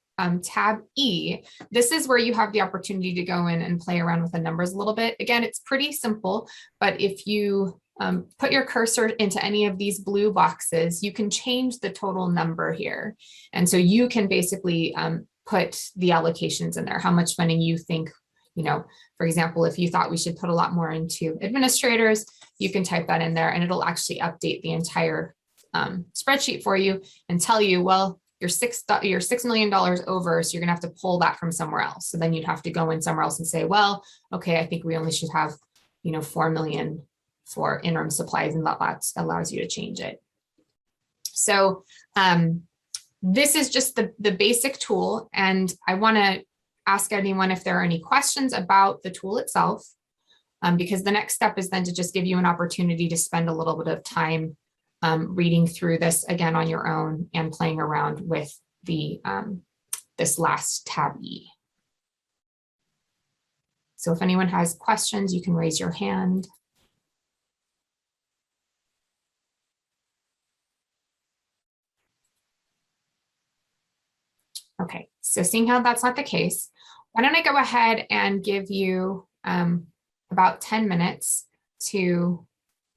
C: tab E, this is where you have the opportunity to go in and play around with the numbers a little bit. Again, it's pretty simple, but if you put your cursor into any of these blue boxes, you can change the total number here. And so you can basically put the allocations in there, how much funding you think, for example, if you thought we should put a lot more into administrators, you can type that in there and it'll actually update the entire spreadsheet for you and tell you, well, you're $6 million over, so you're gonna have to pull that from somewhere else. So then you'd have to go in somewhere else and say, well, okay, I think we only should have, 4 million for interim supplies, and that allows you to change it. So this is just the basic tool, and I want to ask anyone if there are any questions about the tool itself, because the next step is then to just give you an opportunity to spend a little bit of time reading through this again on your own and playing around with the this last tab E. So if anyone has questions, you can raise your hand. Okay, so seeing how that's not the case, why don't I go ahead and give you about 10 minutes to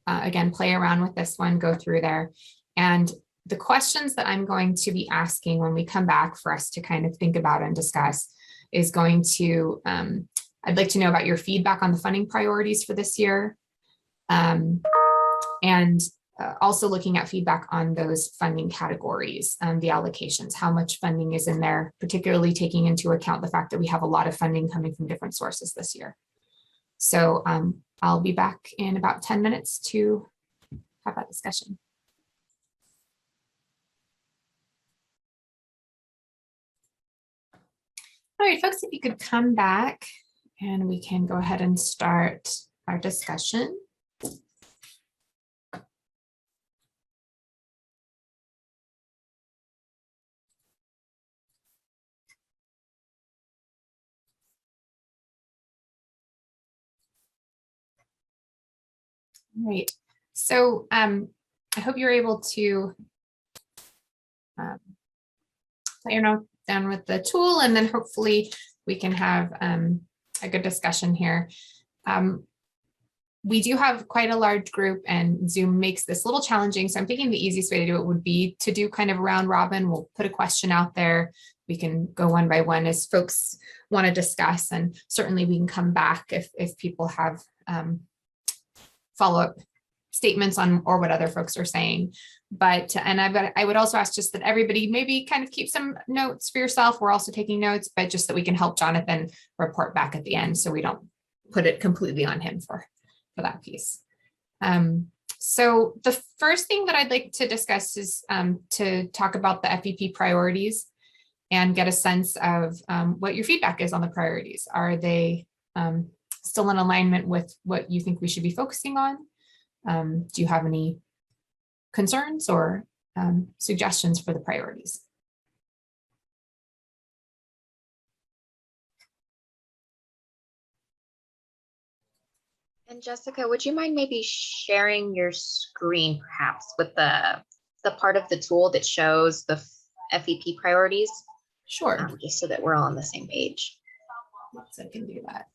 C: again, play around with this one, go through there. And the questions that I'm going to be asking when we come back for us to kind of think about and discuss is going to, I'd like to know about your feedback on the funding priorities for this year. And also looking at feedback on those funding categories, the allocations, how much funding is in there, particularly taking into account the fact that we have a lot of funding coming from different sources this year. So I'll be back in about 10 minutes to have that discussion. All right, folks, if you could come back and we can go ahead and start our discussion. All right, so I hope you're able to play around with the tool, and then hopefully we can have a good discussion here. We do have quite a large group, and Zoom makes this a little challenging, so I'm thinking the easiest way to do it would be to do kind of a round robin. We'll put a question out there. We can go one by one as folks want to discuss, and certainly we can come back if people have follow-up statements on or what other folks are saying. But I would also ask just that everybody maybe kind of keep some notes for yourself. We're also taking notes, but just that we can help Jonathan report back at the end so we don't put it completely on him for that piece. So the first thing that I'd like to discuss is to talk about the FEP priorities and get a sense of what your feedback is on the priorities. Are they still in alignment with what you think we should be focusing on? Do you have any concerns or suggestions for the priorities?
B: And Jessica, would you mind maybe sharing your screen perhaps with the part of the tool that shows the FEP priorities?
C: Sure.
B: Just so that we're all on the same page.
C: Yes, I can do that.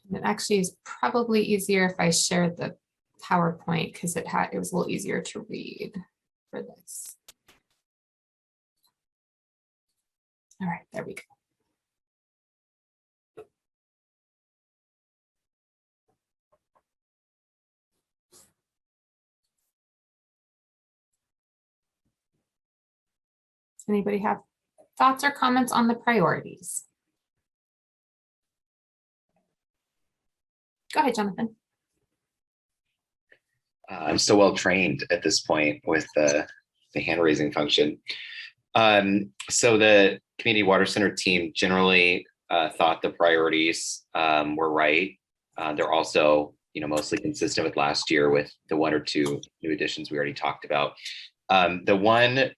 C: And it actually is probably easier if I share the PowerPoint because it was a little easier to read for this. All right, there we go. Anybody have thoughts or comments on the priorities? Go ahead, Jonathan.
H: I'm so well trained at this point with the hand raising function. So the Community Water Center team generally thought the priorities were right. They're also, mostly consistent with last year with the one or two new additions we already talked about. The one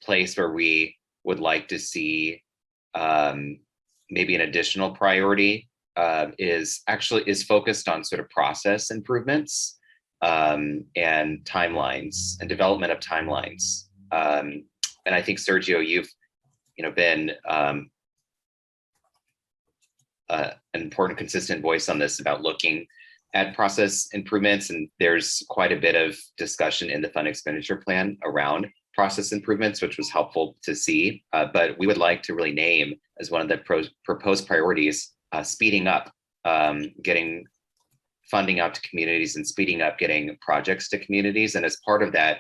H: place where we would like to see maybe an additional priority is focused on sort of process improvements and timelines and development of timelines. And I think, Sergio, you've been an important, consistent voice on this about looking at process improvements, and there's quite a bit of discussion in the fund expenditure plan around process improvements, which was helpful to see. But we would like to really name as one of the proposed priorities, speeding up getting funding out to communities and speeding up getting projects to communities. And as part of that,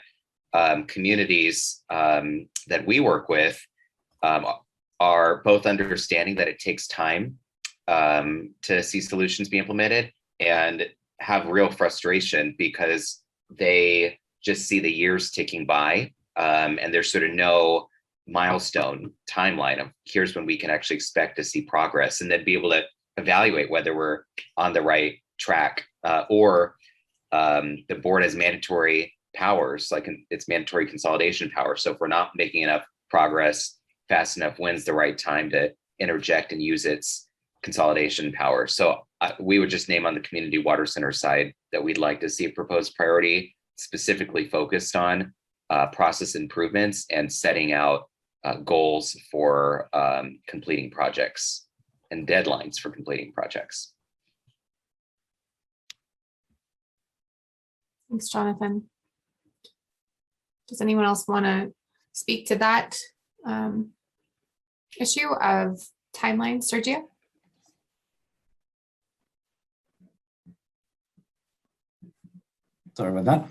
H: communities that we work with are both understanding that it takes time to see solutions be implemented, and have real frustration because they just see the years ticking by, and there's sort of no milestone timeline of here's when we can actually expect to see progress, and then be able to evaluate whether we're on the right track, or the board has mandatory powers, like it's mandatory consolidation power. So if we're not making enough progress fast enough, when's the right time to interject and use its consolidation power? So we would just name on the community water center side that we'd like to see a proposed priority specifically focused on process improvements and setting out goals for completing projects and deadlines for completing projects.
C: Thanks, Jonathan. Does anyone else want to speak to that issue of timeline, Sergio?
D: Sorry about that.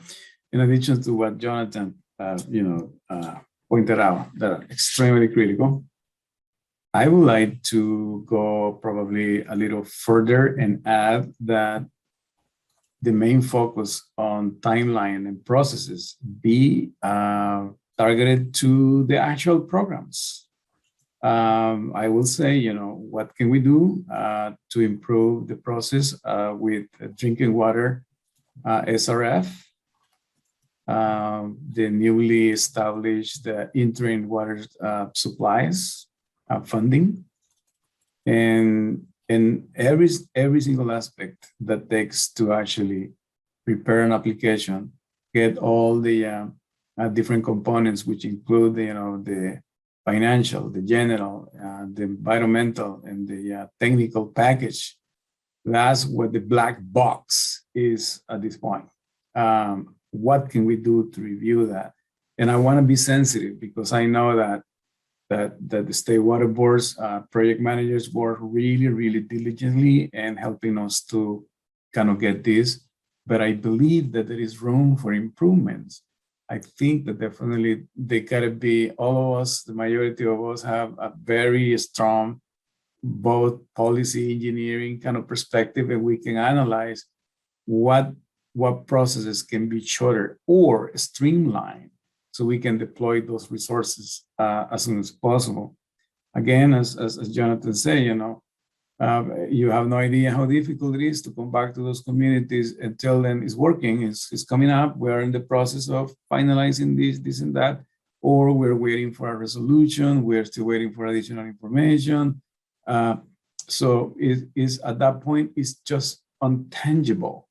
D: In addition to what Jonathan, pointed out, that are extremely critical, I would like to go probably a little further and add that the main focus on timeline and processes be targeted to the actual programs. I will say, what can we do to improve the process with drinking water SRF, the newly established interim water supplies funding, and every single aspect that takes to actually prepare an application, get all the different components, which include the financial, the general, the environmental, and the technical package. That's what the black box is at this point. What can we do to review that? And I want to be sensitive because I know that the state water boards, project managers work really, really diligently and helping us to kind of get this. But I believe that there is room for improvements. I think that definitely they gotta be, all of us, the majority of us have a very strong both policy engineering kind of perspective, and we can analyze what processes can be shorter or streamlined so we can deploy those resources as soon as possible. Again, as Jonathan said, you have no idea how difficult it is to come back to those communities and tell them it's working, it's coming up, we're in the process of finalizing this and that, or we're waiting for a resolution, we're still waiting for additional information. So it is at that point, it's just untangible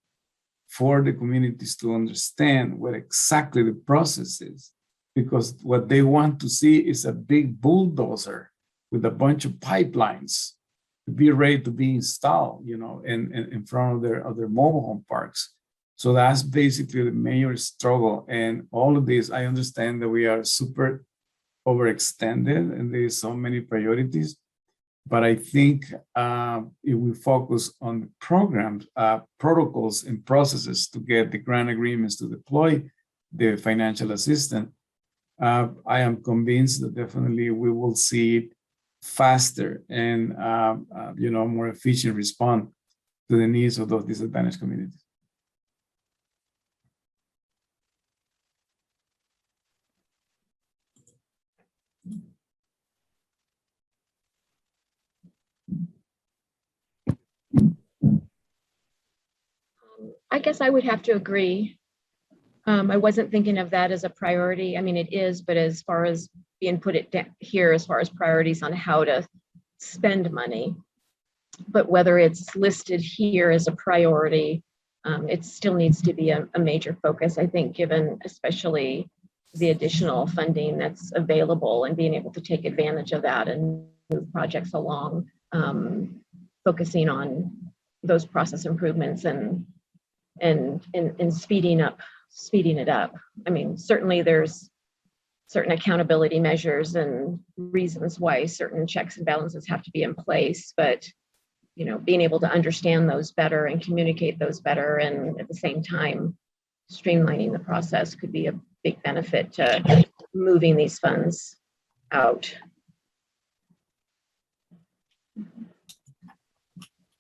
D: for the communities to understand what exactly the process is, because what they want to see is a big bulldozer with a bunch of pipelines to be ready to be installed, in front of their mobile home parks. So that's basically the major struggle. And all of this, I understand that we are super overextended and there's so many priorities. But I think if we focus on the programs, protocols, and processes to get the grant agreements to deploy the financial assistance, I am convinced that definitely we will see it faster and more efficient response to the needs of those disadvantaged communities.
J: I guess I would have to agree. I wasn't thinking of that as a priority. I mean, it is, but as far as being put it here, as far as priorities on how to spend money, but whether it's listed here as a priority, it still needs to be a major focus, I think, given especially the additional funding that's available and being able to take advantage of that and move projects along, focusing on those process improvements and speeding it up. I mean, certainly there's certain accountability measures and reasons why certain checks and balances have to be in place, but you know, being able to understand those better and communicate those better, and at the same time streamlining the process could be a big benefit to moving these funds out.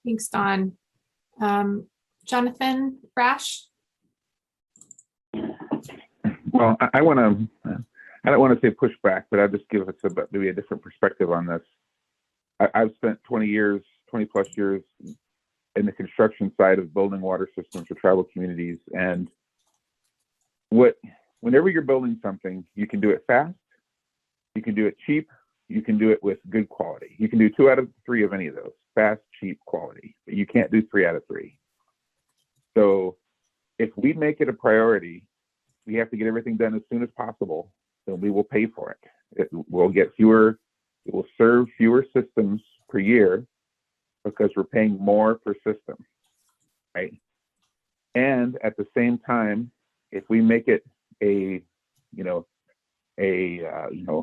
C: Thanks, Dawn. Jonathan Rash?
N: Well, I don't want to say pushback, but I'll just give us maybe a different perspective on this. I've spent 20 plus years in the construction side of building water systems for tribal communities. And whenever you're building something, you can do it fast, you can do it cheap, you can do it with good quality. You can do 2 out of 3 of any of those, fast, cheap, quality, but you can't do 3 out of 3. So if we make it a priority, we have to get everything done as soon as possible, then we will pay for it. It will serve fewer systems per year because we're paying more per system, right? And at the same time, if we make it a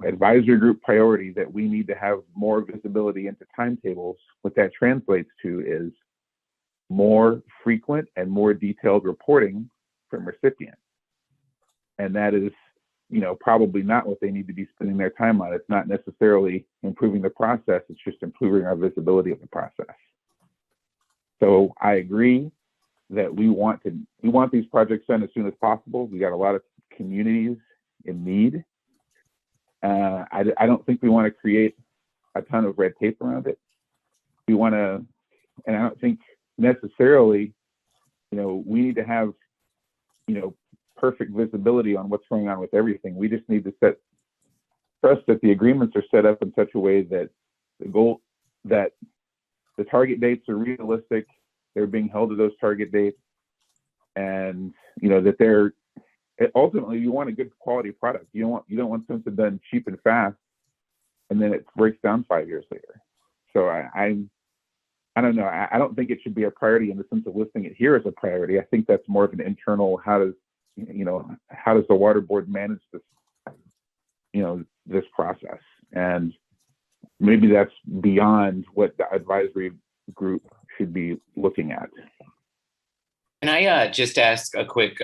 N: advisory group priority that we need to have more visibility into timetables, what that translates to is more frequent and more detailed reporting from recipients. And that is, probably not what they need to be spending their time on. It's not necessarily improving the process, it's just improving our visibility of the process. So I agree that we want these projects done as soon as possible. We got a lot of communities in need. I don't think we want to create a ton of red tape around it. We want to, and I don't think necessarily, we need to have, perfect visibility on what's going on with everything. We just need to trust that the agreements are set up in such a way that that the target dates are realistic, they're being held to those target dates, and that ultimately you want a good quality product. You don't want something done cheap and fast and then it breaks down 5 years later. So I don't know. I don't think it should be a priority in the sense of listing it here as a priority. I think that's more of an internal, how does the water board manage this, this process? And maybe that's beyond what the advisory group should be looking at.
H: Can I just ask a quick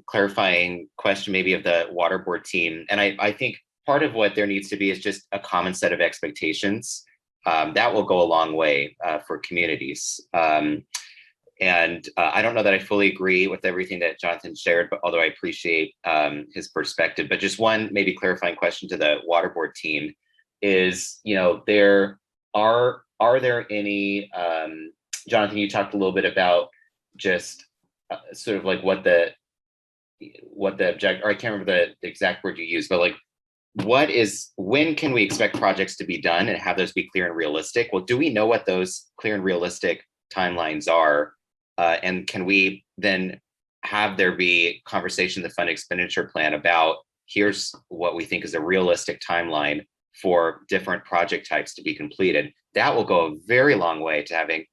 H: clarifying question maybe of the water board team? And I think part of what there needs to be is just a common set of expectations. That will go a long way for communities. And I don't know that I fully agree with everything that Jonathan shared, but although I appreciate his perspective, but just one maybe clarifying question to the water board team is, are there any, Jonathan, you talked a little bit about just sort of like what the object, or I can't remember the exact word you used, but like, when can we expect projects to be done and have those be clear and realistic? Well, do we know what those clear and realistic timelines are? And can we then have there be conversation in the fund expenditure plan about here's what we think is a realistic timeline for different project types to be completed? That will go a very long way to having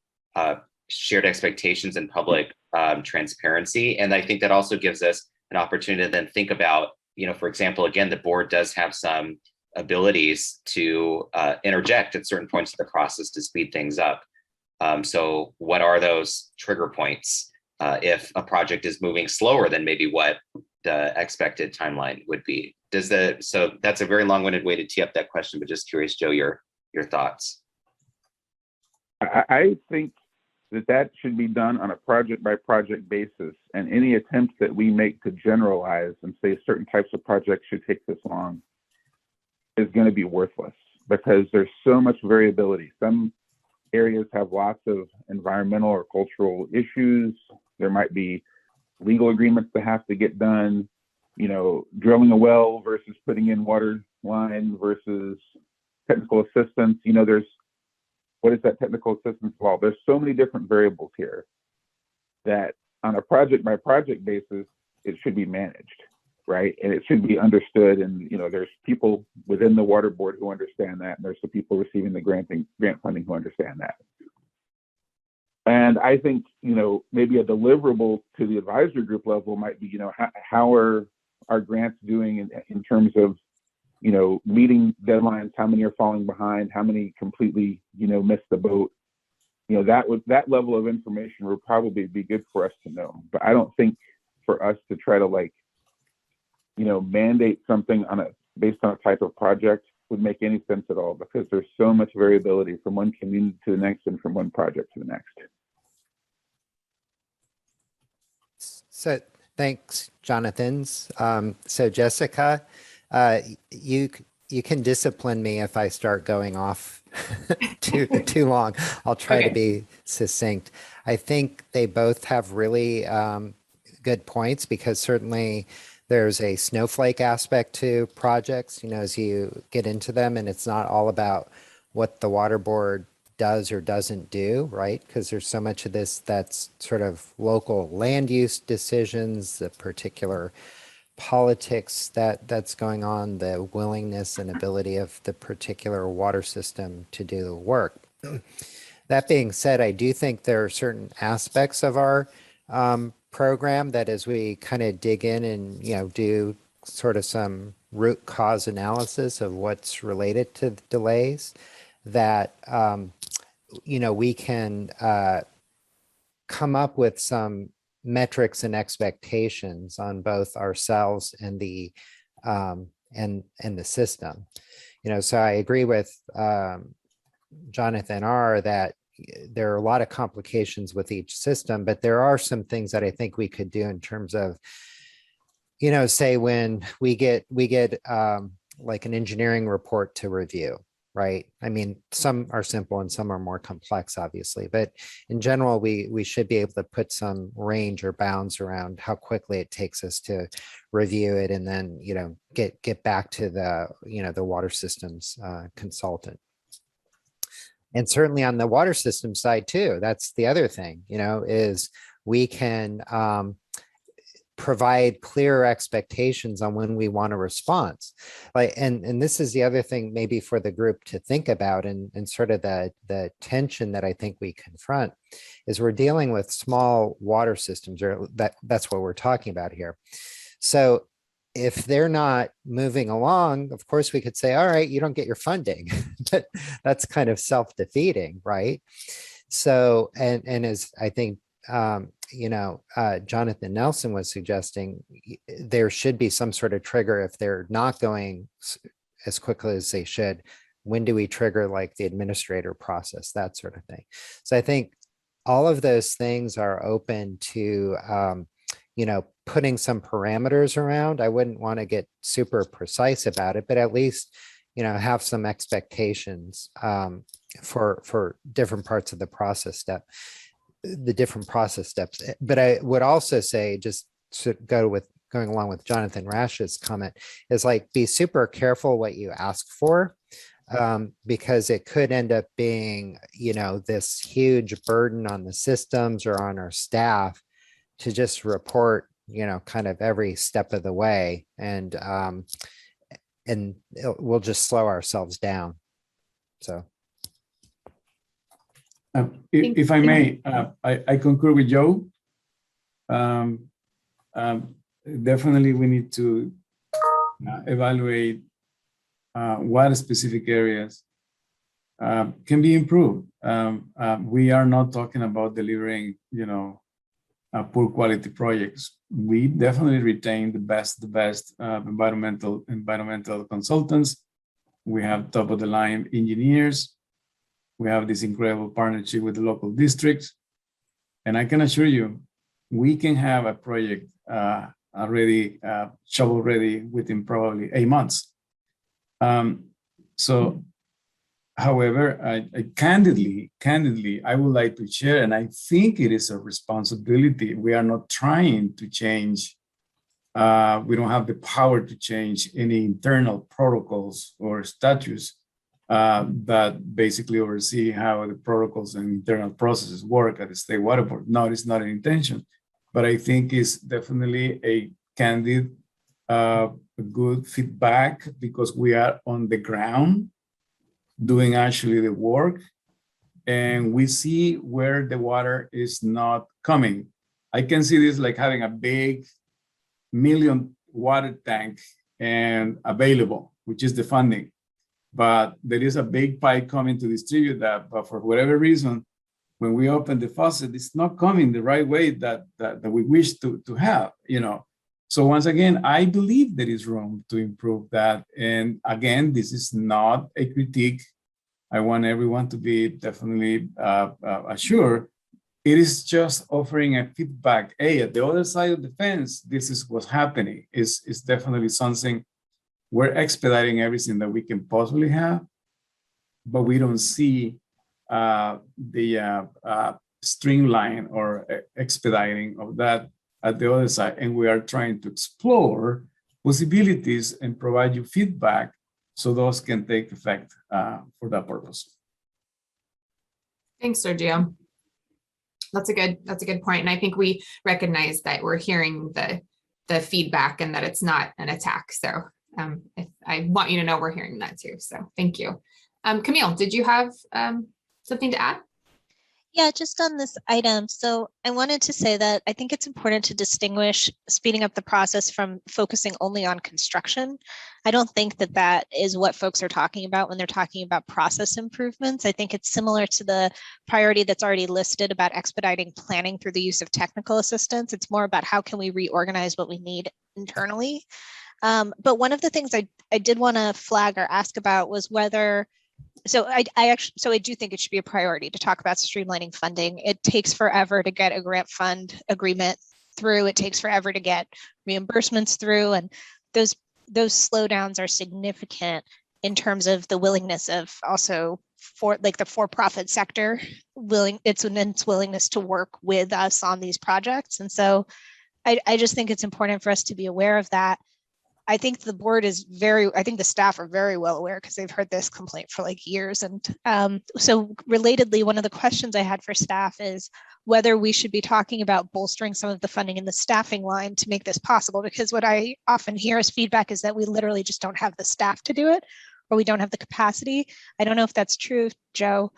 H: shared expectations and public transparency. And I think that also gives us an opportunity to then think about, for example, again, the board does have some abilities to interject at certain points of the process to speed things up. So what are those trigger points if a project is moving slower than maybe what the expected timeline would be? So that's a very long-winded way to tee up that question, but just curious, Joe, your thoughts.
N: I think that should be done on a project by project basis, and any attempts that we make to generalize and say certain types of projects should take this long is going to be worthless because there's so much variability. Some areas have lots of environmental or cultural issues. There might be legal agreements that have to get done, drilling a well versus putting in water line versus technical assistance. What is that technical assistance involved? There's so many different variables here that on a project by project basis, it should be managed, right? And it should be understood. And, there's people within the water board who understand that. And there's the people receiving the grant funding who understand that. And I think, maybe a deliverable to the advisory group level might be, how are our grants doing in terms of, meeting deadlines, how many are falling behind, how many completely, missed the boat. That level of information would probably be good for us to know. But I don't think for us to try to mandate something based on a type of project would make any sense at all, because there's so much variability from one community to the next and from one project to the next.
F: So thanks, Jonathan's. So Jessica, you can discipline me if I start going off too long. I'll try to be succinct. I think they both have really good points, because certainly there's a snowflake aspect to projects, as you get into them, and it's not all about what the water board does or doesn't do, right? Because there's so much of this that's sort of local land use decisions, the particular politics that's going on, the willingness and ability of the particular water system to do the work. That being said, I do think there are certain aspects of our program that, as we kind of dig in and do sort of some root cause analysis of what's related to the delays, that we can come up with some metrics and expectations on both ourselves and the system. So I agree with Jonathan R. that there are a lot of complications with each system, but there are some things that I think we could do in terms of, say when we get like an engineering report to review, right? I mean, some are simple and some are more complex, obviously, but in general, we should be able to put some range or bounds around how quickly it takes us to review it and then, get back to the, the water systems consultant. And certainly on the water system side too, that's the other thing, is we can provide clear expectations on when we want a response. And this is the other thing maybe for the group to think about, and sort of the tension that I think we confront is we're dealing with small water systems, or that's what we're talking about here. So if they're not moving along, of course we could say, all right, you don't get your funding, but that's kind of self-defeating, right? So, and as I think, Jonathan Nelson was suggesting, there should be some sort of trigger if they're not going as quickly as they should. When do we trigger like the administrator process, that sort of thing? So I think all of those things are open to, putting some parameters around. I wouldn't want to get super precise about it, but at least, have some expectations for different parts of the process step. The different process steps. But I would also say, just to going along with Jonathan Rash's comment, is like, be super careful what you ask for, because it could end up being, this huge burden on the systems or on our staff to just report, kind of every step of the way. And we'll just slow ourselves down. So.
D: If I may, I concur with Joe. Definitely we need to evaluate what specific areas can be improved. We are not talking about delivering, poor quality projects. We definitely retain the best environmental consultants. We have top of the line engineers. We have this incredible partnership with the local districts. And I can assure you, we can have a project already shovel ready within probably 8 months. So However, candidly, I would like to share, and I think it is a responsibility. We are not trying to change. We don't have the power to change any internal protocols or statutes that basically oversee how the protocols and internal processes work at the State Water Board. No, it's not an intention, but I think it's definitely a candid, good feedback, because we are on the ground doing actually the work, and we see where the water is not coming. I can see this like having a big million water tank and available, which is the funding. But there is a big pipe coming to distribute that. But for whatever reason, when we open the faucet, it's not coming the right way that we wish to have, you know. So once again, I believe there is room to improve that. And again, this is not a critique. I want everyone to be definitely assured. It is just offering a feedback. Hey, at the other side of the fence, this is what's happening. It's definitely something. We're expediting everything that we can possibly have, but we don't see the streamline or expediting of that at the other side. And we are trying to explore possibilities and provide you feedback so those can take effect for that purpose.
C: Thanks, Sergio. That's a good point. And I think we recognize that we're hearing the feedback and that it's not an attack. So I want you to know we're hearing that too. So thank you. Camille, did you have something to add?
L: Yeah, just on this item. So I wanted to say that I think it's important to distinguish speeding up the process from focusing only on construction. I don't think that that is what folks are talking about when they're talking about process improvements. I think it's similar to the priority that's already listed about expediting planning through the use of technical assistance. It's more about how can we reorganize what we need internally. But one of the things I did want to flag or ask about was whether, so I do think it should be a priority to talk about streamlining funding. It takes forever to get a grant fund agreement through. It takes forever to get reimbursements through, and those slowdowns are significant in terms of the willingness of also for like the for-profit sector its willingness to work with us on these projects. And so I just think it's important for us to be aware of that. I think the board is I think the staff are very well aware because they've heard this complaint for like years. And so relatedly, one of the questions I had for staff is whether we should be talking about bolstering some of the funding in the staffing line to make this possible, because what I often hear as feedback is that we literally just don't have the staff to do it, or we don't have the capacity. I don't know if that's true, Joe,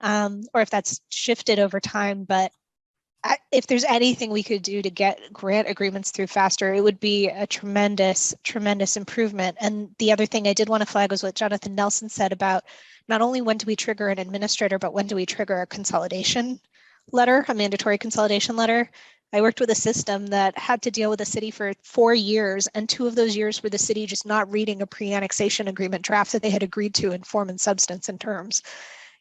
L: or if that's shifted over time, but if there's anything we could do to get grant agreements through faster, it would be a tremendous, tremendous improvement. And the other thing I did want to flag was what Jonathan Nelson said about not only when do we trigger an administrator, but when do we trigger a consolidation letter, a mandatory consolidation letter. I worked with a system that had to deal with the city for 4 years, and 2 of those years were the city just not reading a pre-annexation agreement draft that they had agreed to in form and substance and terms.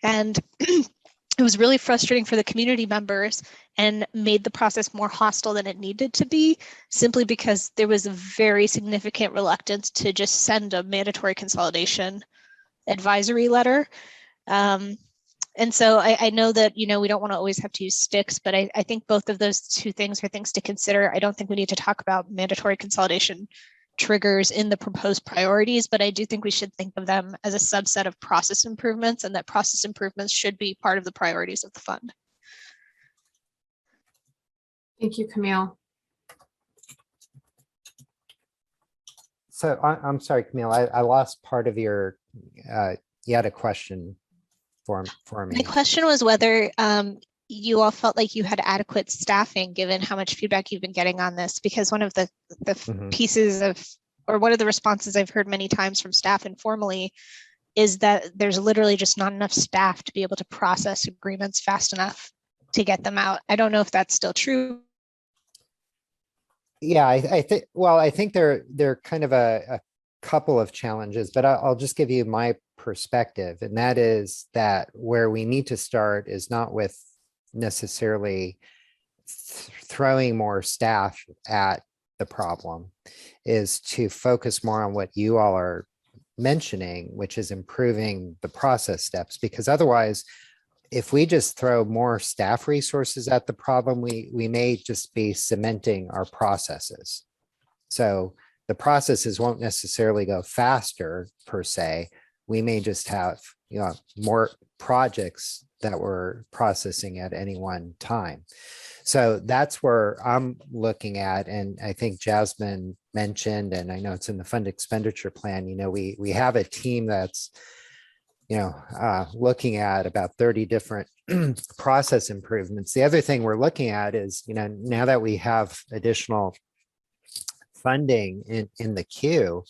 L: And it was really frustrating for the community members and made the process more hostile than it needed to be, simply because there was a very significant reluctance to just send a mandatory consolidation advisory letter. And so I know that, we don't want to always have to use sticks, but I think both of those 2 things are things to consider. I don't think we need to talk about mandatory consolidation triggers in the proposed priorities, but I do think we should think of them as a subset of process improvements, and that process improvements should be part of the priorities of the fund.
C: Thank you, Camille.
F: So I'm sorry, Camille, I lost part of your, you had a question for me.
L: My question was whether you all felt like you had adequate staffing given how much feedback you've been getting on this, because one of the pieces of, or one of the responses I've heard many times from staff informally is that there's literally just not enough staff to be able to process agreements fast enough to get them out. I don't know if that's still true.
F: Yeah, I think they're kind of a couple of challenges, but I'll just give you my perspective. And that is that where we need to start is not with necessarily throwing more staff at the problem, is to focus more on what you all are mentioning, which is improving the process steps, because otherwise, if we just throw more staff resources at the problem, we may just be cementing our processes. So the processes won't necessarily go faster per se. We may just have, you know, more projects that we're processing at any one time. So that's where I'm looking at. And I think Jasmine mentioned, and I know it's in the fund expenditure plan, you know, we have a team that's, you know, looking at about 30 different process improvements. The other thing we're looking at is, you know, now that we have additional funding in the queue,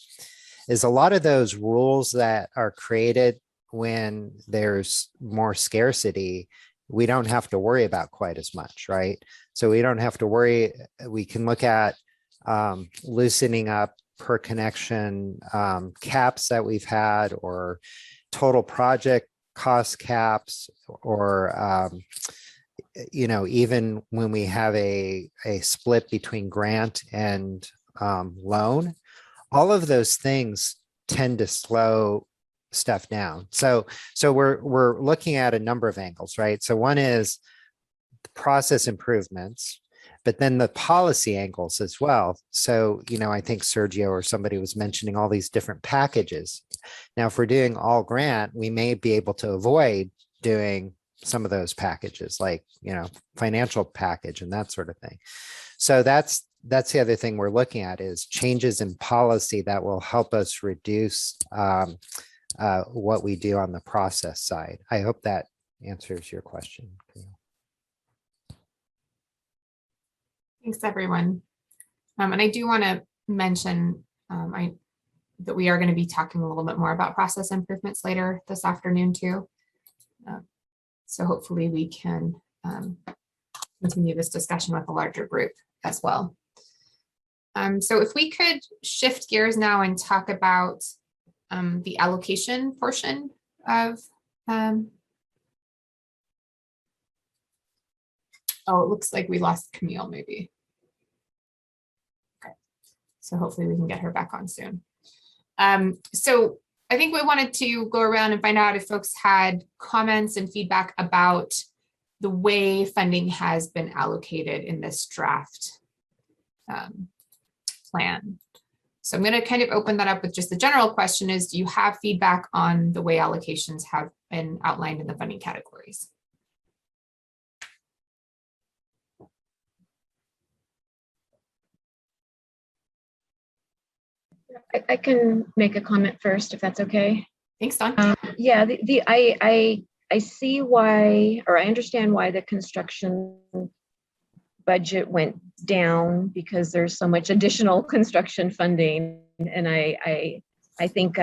F: is a lot of those rules that are created when there's more scarcity, we don't have to worry about quite as much, right? So we don't have to worry. We can look at loosening up per connection caps that we've had, or total project cost caps, or you know, even when we have a split between grant and loan, all of those things tend to slow stuff down. So we're looking at a number of angles, right? So one is process improvements, but then the policy angles as well. So, you know, I think Sergio or somebody was mentioning all these different packages. Now, if we're doing all grant, we may be able to avoid doing some of those packages, like, you know, financial package and that sort of thing. So that's the other thing we're looking at, is changes in policy that will help us reduce what we do on the process side. I hope that answers your question.
C: Thanks, everyone. And I do want to mention that we are going to be talking a little bit more about process improvements later this afternoon too. So hopefully we can continue this discussion with a larger group as well. So if we could shift gears now and talk about the allocation portion of, oh, it looks like we lost Camille maybe. Okay, so hopefully we can get her back on soon. So I think we wanted to go around and find out if folks had comments and feedback about the way funding has been allocated in this draft plan. So I'm going to kind of open that up with just the general question is, do you have feedback on the way allocations have been outlined in the funding categories?
J: I can make a comment first, if that's okay.
C: Thanks, Dawn.
J: Yeah, I see why, or I understand why the construction budget went down, because there's so much additional construction funding. And I think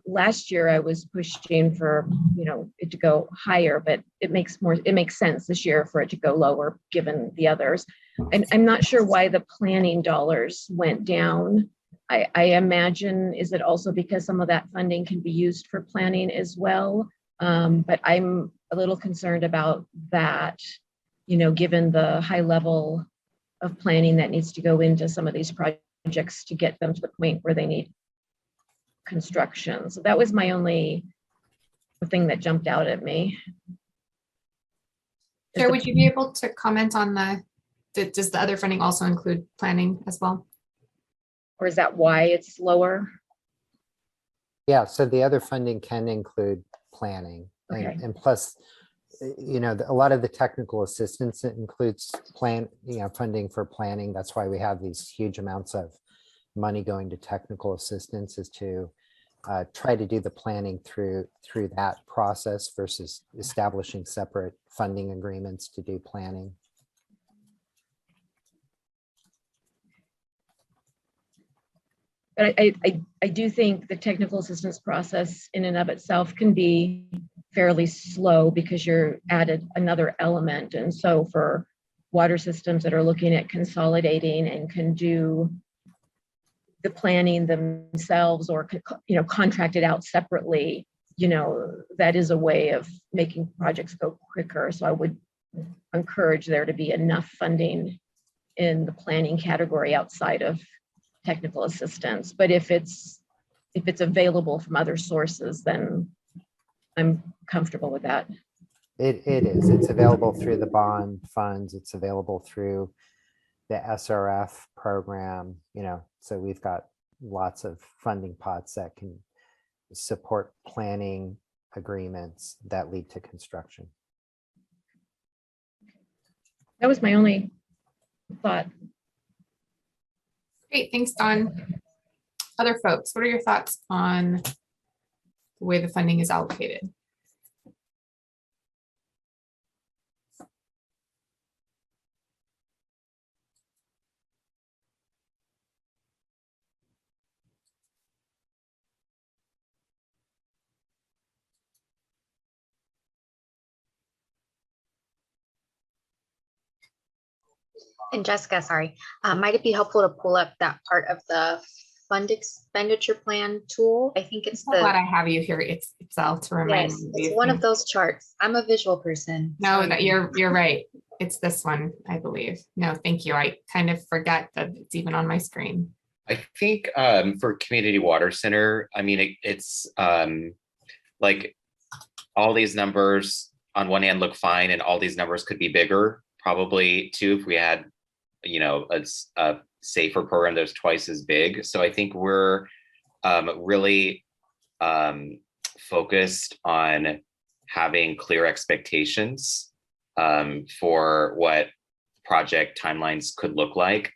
J: last year I was pushing for, you know, it to go higher, but it makes sense this year for it to go lower given the others. And I'm not sure why the planning dollars went down. I imagine, is it also because some of that funding can be used for planning as well? But I'm a little concerned about that, you know, given the high level of planning that needs to go into some of these projects to get them to the point where they need construction. So that was my only thing that jumped out at me.
C: Chair, would you be able to comment on does the other funding also include planning as well?
J: Or is that why it's lower?
F: Yeah, so the other funding can include planning.
J: Okay.
F: And plus, you know, a lot of the technical assistance includes funding for planning. That's why we have these huge amounts of money going to technical assistance, is to try to do the planning through that process versus establishing separate funding agreements to do planning.
J: But I do think the technical assistance process in and of itself can be fairly slow because you're added another element. And so for water systems that are looking at consolidating and can do the planning themselves, or, you know, contract it out separately, you know, that is a way of making projects go quicker. So I would encourage there to be enough funding in the planning category outside of technical assistance. But if it's if it's available from other sources, then I'm comfortable with that.
F: It is. It's available through the bond funds. It's available through the SRF program, so we've got lots of funding pots that can support planning agreements that lead to construction.
J: That was my only thought.
C: Great, thanks, Dawn. Other folks, what are your thoughts on the way the funding is allocated?
B: And Jessica, sorry, might it be helpful to pull up that part of the fund expenditure plan tool? I think it's
C: I'm glad I have you here. It's Excel to remind
B: yes,
C: me.
B: it's one of those charts. I'm a visual person.
C: No, that you're right. It's this one, I believe. No, thank you. I kind of forgot that it's even on my screen.
H: I think for Community Water Center, I mean, it's like all these numbers on one hand look fine, and all these numbers could be bigger, probably too, if we had, a safer program that was twice as big. So I think we're really focused on having clear expectations for what project timelines could look like.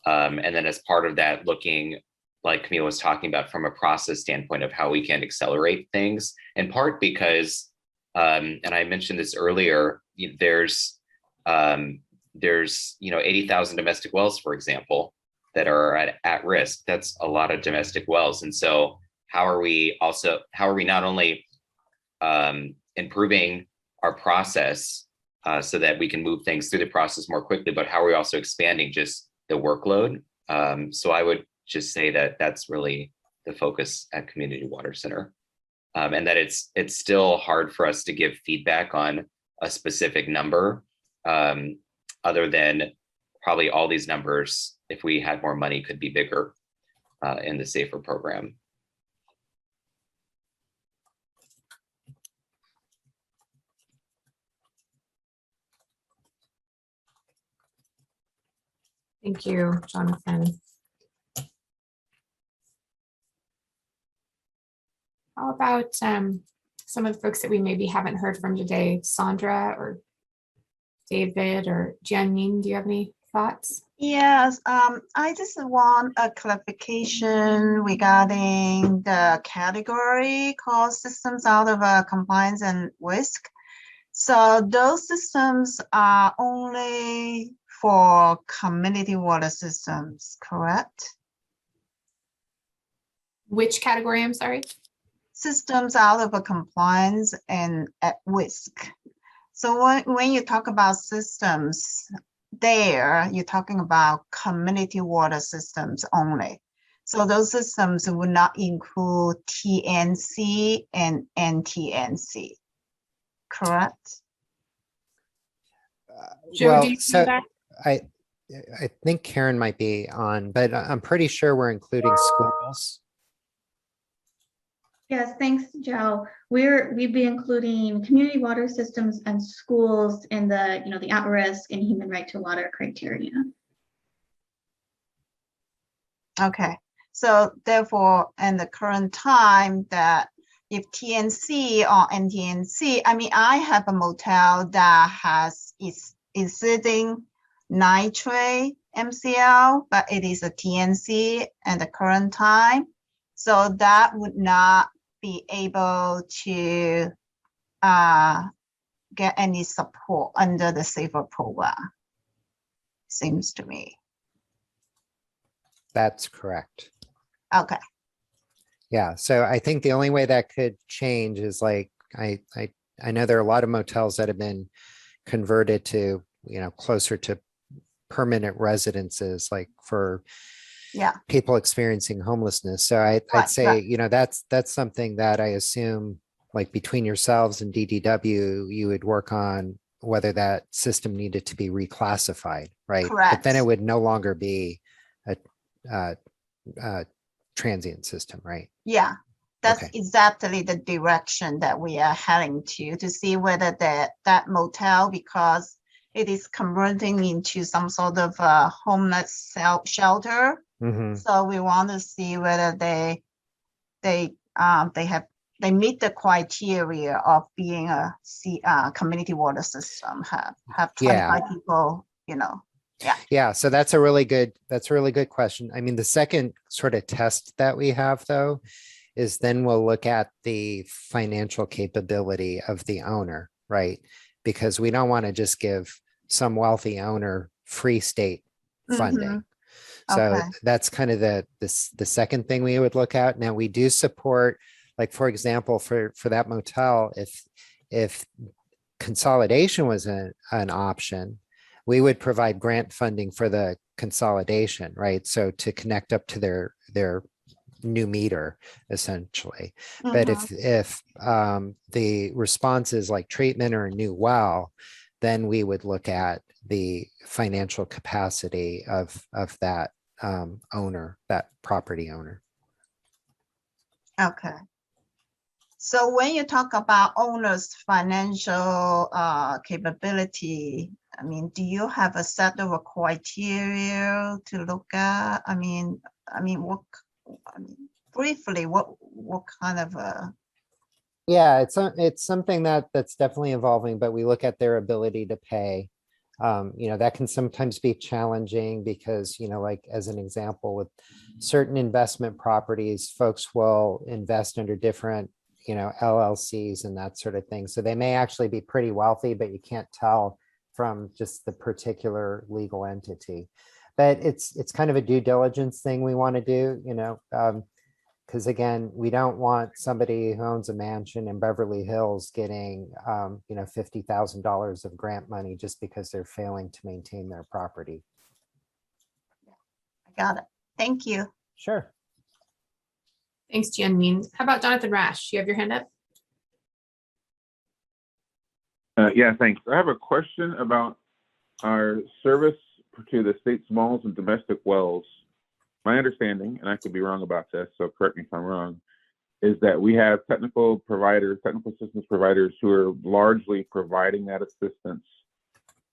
H: And then as part of that, looking, like Camille was talking about, from a process standpoint of how we can accelerate things, in part because, and I mentioned this earlier, there's 80,000 domestic wells, for example, that are at risk. That's a lot of domestic wells. And so how are we not only improving our process so that we can move things through the process more quickly, but how are we also expanding just the workload? So I would just say that that's really the focus at Community Water Center. And that it's still hard for us to give feedback on a specific number, other than probably all these numbers, if we had more money, could be bigger in the SAFER program.
C: Thank you, Jonathan. How about some of the folks that we maybe haven't heard from today? Sandra or David or Jianying, do you have any thoughts?
O: Yes, I just want a clarification regarding the category called systems out of compliance and risk. So those systems are only for community water systems, correct?
C: Which category, I'm sorry?
O: Systems out of compliance and at risk. So when you talk about systems there, you're talking about community water systems only. So those systems would not include TNC and NTNC, correct?
C: Joe, do you see that?
F: I think Karen might be on, but I'm pretty sure we're including schools.
P: Yes, thanks, Joe. We'd be including community water systems and schools in the, the at-risk and human right to water criteria.
O: Okay, so therefore, in the current time that if TNC or NTNC, I mean, I have a motel that is exceeding nitrate MCL, but it is a TNC at the current time. So that would not be able to get any support under the SAFER program, seems to me.
F: That's correct.
O: Okay.
F: Yeah, so I think the only way that could change is like, I know there are a lot of motels that have been converted to, closer to permanent residences, like for people experiencing homelessness. So I'd say, that's something that I assume, like between yourselves and DDW, you would work on whether that system needed to be reclassified, right?
O: Correct.
F: But then it would no longer be a transient system, right?
O: Yeah, that's
F: Okay.
O: exactly the direction that we are heading to see whether that motel, because it is converting into some sort of homeless shelter.
F: Mhm.
O: So we want to see whether they meet the criteria of being a community water system, have 25
F: Yeah.
O: people, you know. Yeah.
F: Yeah, so that's a really good question. I mean, the second sort of test that we have though is then we'll look at the financial capability of the owner, right? Because we don't want to just give some wealthy owner free state funding. So
O: Okay.
F: that's kind of the second thing we would look at. Now we do support, like for example, for that motel, if consolidation was an option, we would provide grant funding for the consolidation, right? So to connect up to their new meter, essentially. But if the response is like treatment or a new well, then we would look at the financial capacity of that owner, that property owner.
O: Okay. So when you talk about owners' financial capability, I mean, do you have a set of a criteria to look at? I mean, briefly, what kind of a?
F: Yeah, it's something that's definitely evolving, but we look at their ability to pay. You know, that can sometimes be challenging because, you know, like as an example, with certain investment properties, folks will invest under different, you know, LLCs and that sort of thing. So they may actually be pretty wealthy, but you can't tell from just the particular legal entity. But it's kind of a due diligence thing we want to do, you know, because again, we don't want somebody who owns a mansion in Beverly Hills getting, you know, $50,000 of grant money just because they're failing to maintain their property.
O: I got it. Thank you.
F: Sure.
C: Thanks, Jianmin. How about Jonathan Rash? You have your hand up?
N: Yeah, thanks. I have a question about our service to the state's malls and domestic wells. My understanding, and I could be wrong about this, so correct me if I'm wrong, is that we have technical assistance providers who are largely providing that assistance,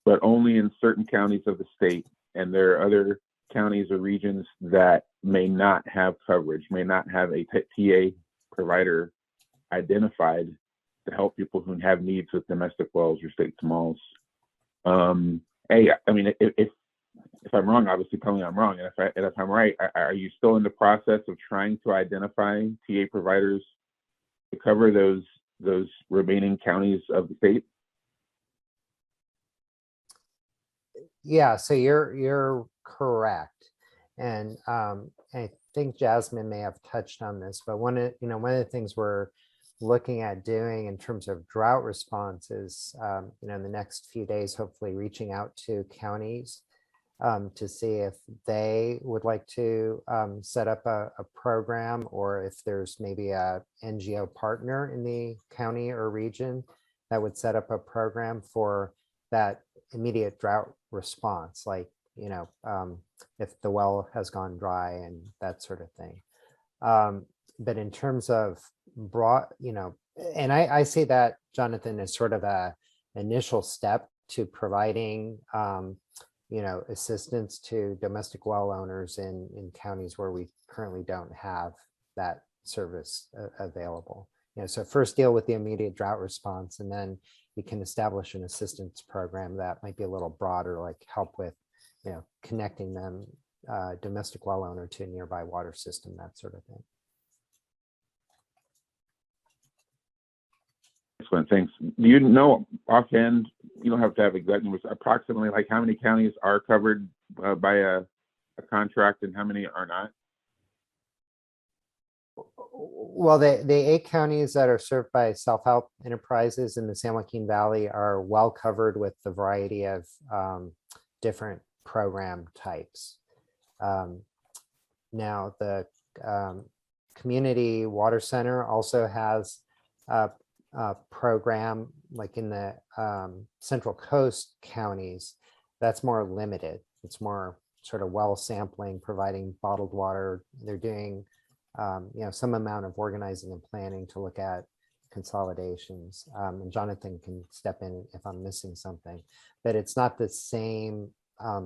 N: but only in certain counties of the state. And there are other counties or regions that may not have coverage, may not have a TA provider identified to help people who have needs with domestic wells or state malls. I mean, if I'm wrong, obviously tell me I'm wrong. And if I'm right, are you still in the process of trying to identify TA providers to cover those remaining counties of the state?
F: Yeah, so you're correct. And I think Jasmine may have touched on this, but one of the things we're looking at doing in terms of drought response is, you know, in the next few days, hopefully reaching out to counties to see if they would like to set up a program, or if there's maybe a NGO partner in the county or region that would set up a program for that immediate drought response, like, you know, if the well has gone dry and that sort of thing. But in terms of broad, you know, and I say that, Jonathan, is sort of a initial step to providing you know, assistance to domestic well owners in counties where we currently don't have that service available. You know, so first deal with the immediate drought response, and then you can establish an assistance program that might be a little broader, like help with, you know, connecting them, domestic well owner to a nearby water system, that sort of thing.
N: Excellent, thanks. Do you know offhand, you don't have to have exact numbers, approximately like how many counties are covered by a contract and how many are not?
F: Well, the 8 counties that are served by self-help enterprises in the San Joaquin Valley are well covered with the variety of different program types. Now, the Community Water Center also has a program, like in the Central Coast counties, that's more limited. It's more sort of well sampling, providing bottled water. They're doing some amount of organizing and planning to look at consolidations. And Jonathan can step in if I'm missing something, but it's not the same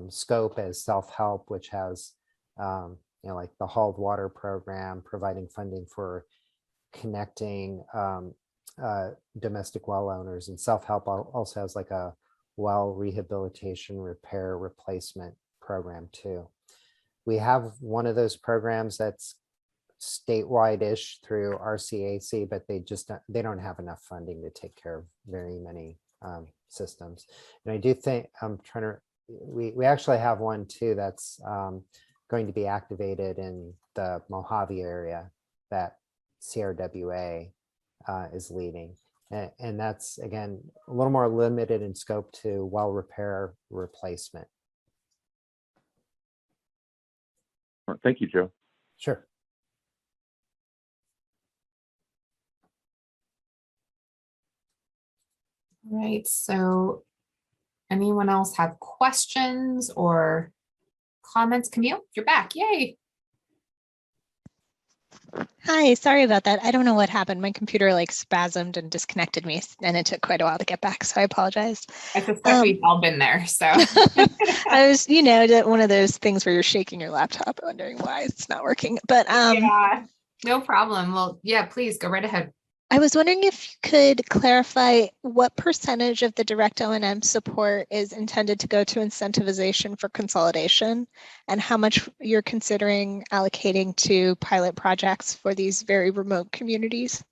F: scope as self-help, which has, like the hauled water program, providing funding for connecting domestic well owners, and self-help also has like a well rehabilitation, repair, replacement program too. We have one of those programs that's statewide-ish through RCAC, but they don't have enough funding to take care of very many systems. And I do think we actually have one too that's going to be activated in the Mojave area that CRWA is leading. And that's, again, a little more limited in scope to well repair replacement.
N: Thank you, Joe.
F: Sure.
C: All right, so anyone else have questions or comments? Camille, you're back, yay.
L: Hi, sorry about that. I don't know what happened. My computer like spasmed and disconnected me, and it took quite a while to get back, so I apologize.
C: I suspect we've all been there, so.
L: I was, one of those things where you're shaking your laptop wondering why it's not working. But
C: yeah, no problem. Well, yeah, please go right ahead.
L: I was wondering if you could clarify what percentage of the direct O&M support is intended to go to incentivization for consolidation, and how much you're considering allocating to pilot projects for these very remote communities.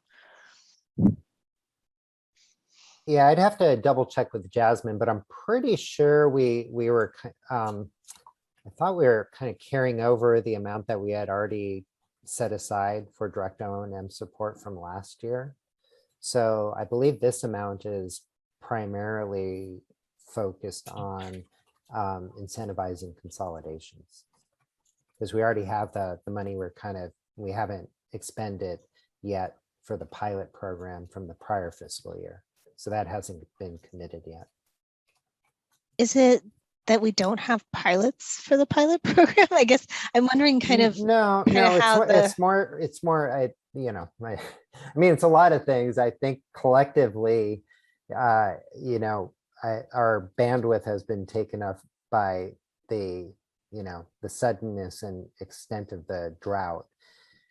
F: Yeah, I'd have to double check with Jasmine, but I'm pretty sure we were, I thought we were kind of carrying over the amount that we had already set aside for direct O&M support from last year. So I believe this amount is primarily focused on incentivizing consolidations, because we already have the money we haven't expended yet for the pilot program from the prior fiscal year. So that hasn't been committed yet.
L: Is it that we don't have pilots for the pilot program? I guess I'm wondering
F: it's more, I mean, it's a lot of things. I think collectively, our bandwidth has been taken up by the suddenness and extent of the drought.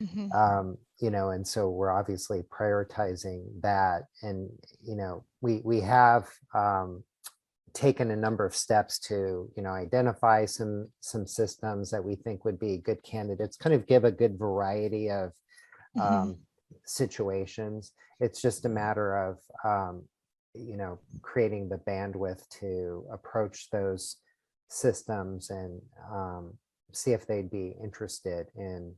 F: And so we're obviously prioritizing that. And, we have taken a number of steps to, identify some systems that we think would be good candidates, kind of give a good variety of situations. It's just a matter of, creating the bandwidth to approach those systems and see if they'd be interested in,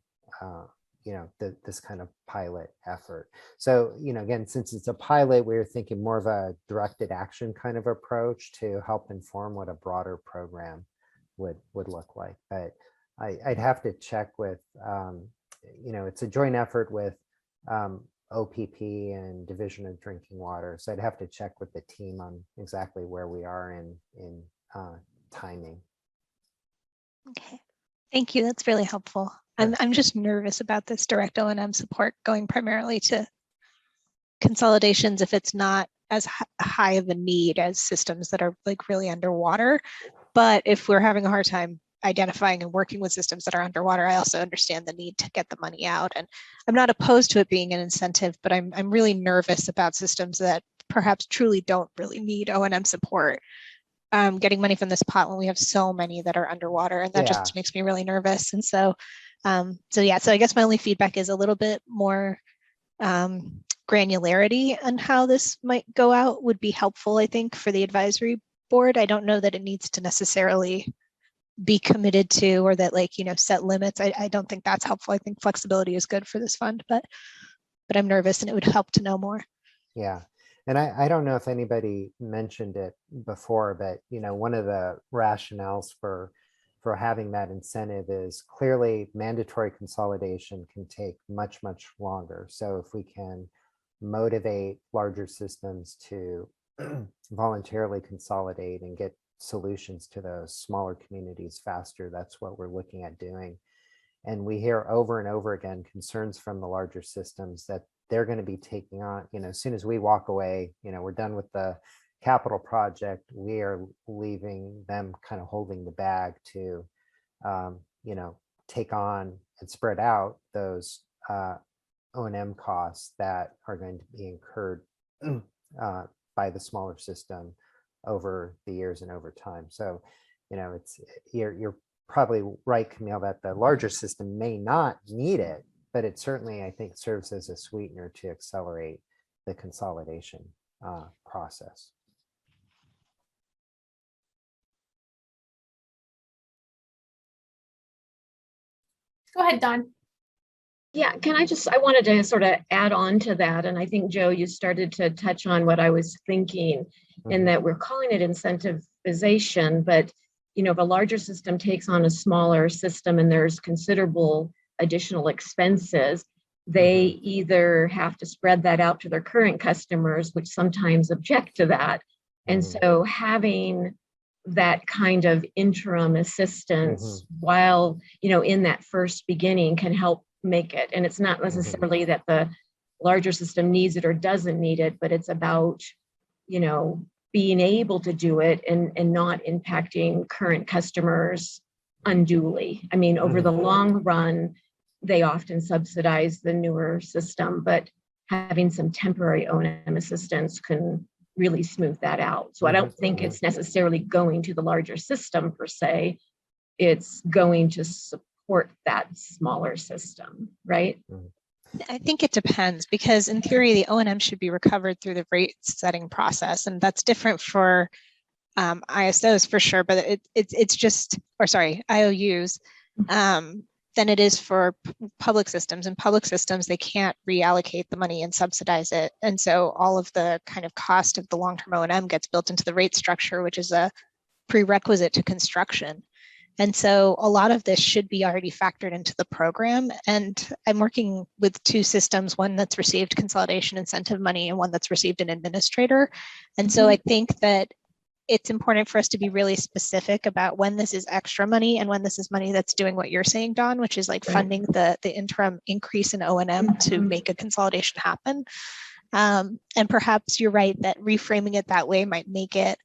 F: this kind of pilot effort. So, again, since it's a pilot, we were thinking more of a directed action kind of approach to help inform what a broader program would look like. But I'd have to check with, it's a joint effort with OPP and Division of Drinking Water. So I'd have to check with the team on exactly where we are in timing.
L: Okay, thank you. That's really helpful. I'm just nervous about this direct O&M support going primarily to consolidations if it's not as high of a need as systems that are like really underwater. But if we're having a hard time identifying and working with systems that are underwater, I also understand the need to get the money out. And I'm not opposed to it being an incentive, but I'm really nervous about systems that perhaps truly don't really need O&M support. Getting money from this pot when we have so many that are underwater, and that just makes me really nervous. And so I guess my only feedback is a little bit more granularity on how this might go out would be helpful, I think, for the advisory board. I don't know that it needs to necessarily be committed to, or that set limits. I don't think that's helpful. I think flexibility is good for this fund, but I'm nervous, and it would help to know more.
F: Yeah. And I don't know if anybody mentioned it before, but one of the rationales for having that incentive is clearly mandatory consolidation can take much longer. So if we can motivate larger systems to voluntarily consolidate and get solutions to those smaller communities faster, that's what we're looking at doing. And we hear over and over again concerns from the larger systems that they're going to be taking on, as soon as we walk away, we're done with the capital project, we are leaving them kind of holding the bag to, take on and spread out those O&M costs that are going to be incurred by the smaller system over the years and over time. So, you're probably right, Camille, that the larger system may not need it, but it certainly, I think, serves as a sweetener to accelerate the consolidation process.
C: Go ahead, Dawn.
J: Yeah, I wanted to sort of add on to that. And I think, Joe, you started to touch on what I was thinking in that we're calling it incentivization, but if a larger system takes on a smaller system and there's considerable additional expenses, they either have to spread that out to their current customers, which sometimes object to that. And so having that kind of interim assistance while, in that first beginning can help make it. And it's not necessarily that the larger system needs it or doesn't need it, but it's about, being able to do it and not impacting current customers unduly. I mean, over the long run, they often subsidize the newer system, but having some temporary O&M assistance can really smooth that out. So I don't think it's necessarily going to the larger system per se. It's going to support that smaller system, right?
L: I think it depends, because in theory, the O&M should be recovered through the rate setting process. And that's different for ISOs for sure, but it's just, or sorry, IOUs, than it is for public systems. In public systems, they can't reallocate the money and subsidize it. And so all of the kind of cost of the long-term O&M gets built into the rate structure, which is a prerequisite to construction. And so a lot of this should be already factored into the program. And I'm working with two systems, one that's received consolidation incentive money and one that's received an administrator. And so I think that it's important for us to be really specific about when this is extra money and when this is money that's doing what you're saying, Dawn, which is like funding the interim increase in O&M to make a consolidation happen. And perhaps you're right that reframing it that way might make it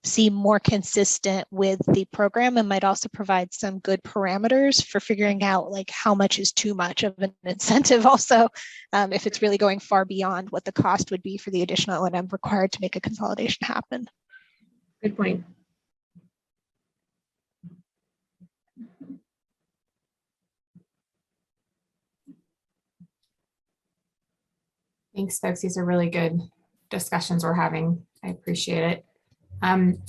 L: seem more consistent with the program and might also provide some good parameters for figuring out like how much is too much of an incentive also, if it's really going far beyond what the cost would be for the additional O&M required to make a consolidation happen.
J: Good point.
C: Thanks, folks. These are really good discussions we're having. I appreciate it.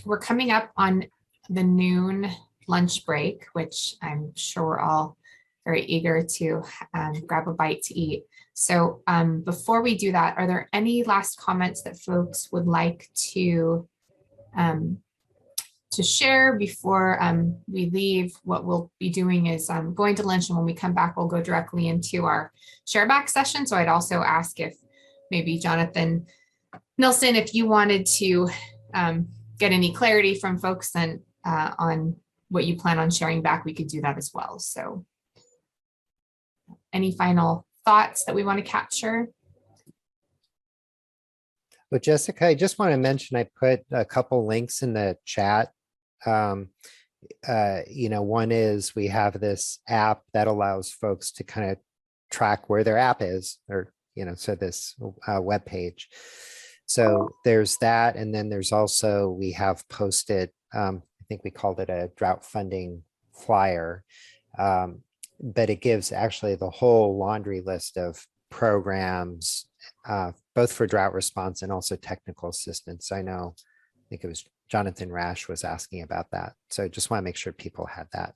C: We're coming up on the noon lunch break, which I'm sure we're all very eager to grab a bite to eat. So before we do that, are there any last comments that folks would like to share before we leave? What we'll be doing is going to lunch, and when we come back, we'll go directly into our share back session. So I'd also ask if maybe Jonathan Nilsson, if you wanted to get any clarity from folks then on what you plan on sharing back, we could do that as well. So any final thoughts that we want to capture?
F: Well, Jessica, I just want to mention, I put a couple links in the chat. One is we have this app that allows folks to kind of track where their app is, or, so this web page. So there's that. And then there's also, we have posted, I think we called it a drought funding flyer, but it gives actually the whole laundry list of programs, both for drought response and also technical assistance. I think it was Jonathan Rash was asking about that. So I just want to make sure people had that.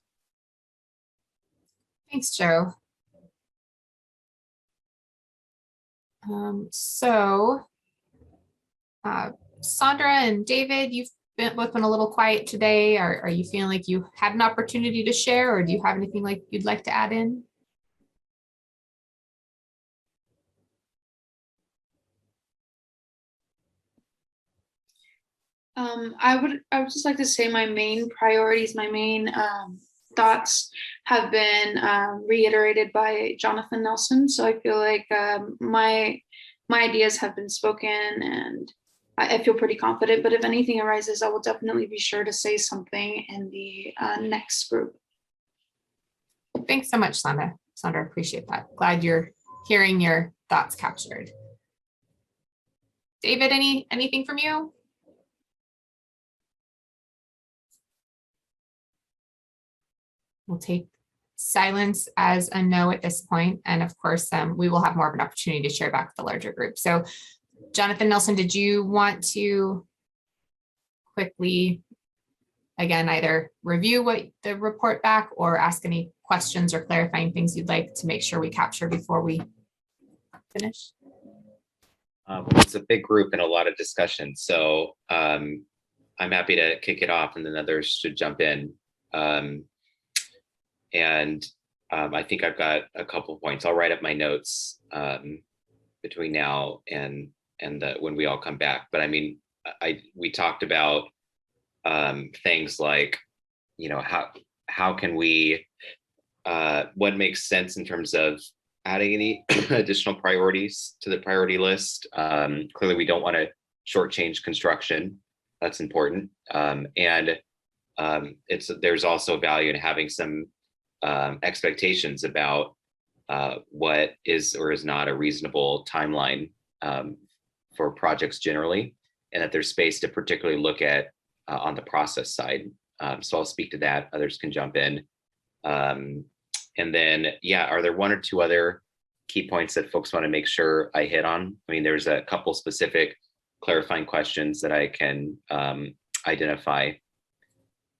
C: Thanks, Joe. Sandra and David, you've both been a little quiet today. Are you feeling like you had an opportunity to share, or do you have anything like you'd like to add in?
Q: I would just like to say my main priorities, my main thoughts have been reiterated by Jonathan Nelson. So I feel like my ideas have been spoken, and I feel pretty confident. But if anything arises, I will definitely be sure to say something in the next group.
C: Thanks so much, Sandra. Sandra, appreciate that. Glad you're hearing your thoughts captured. David, anything from you? We'll take silence as a no at this point. And of course, we will have more of an opportunity to share back with the larger group. So Jonathan Nelson, did you want to quickly, again, either review what the report back or ask any questions or clarifying things you'd like to make sure we capture before we finish?
H: It's a big group and a lot of discussion. So I'm happy to kick it off and then others should jump in. I think I've got a couple of points. I'll write up my notes between now and when we all come back. But I mean, we talked about things like, you know, how can we, what makes sense in terms of adding any additional priorities to the priority list. Clearly, we don't want to shortchange construction. That's important. There's also value in having some expectations about what is or is not a reasonable timeline for projects generally, and that there's space to particularly look at on the process side. So I'll speak to that. Others can jump in. And then, yeah, are there one or two other key points that folks want to make sure I hit on? I mean, there's a couple specific clarifying questions that I can identify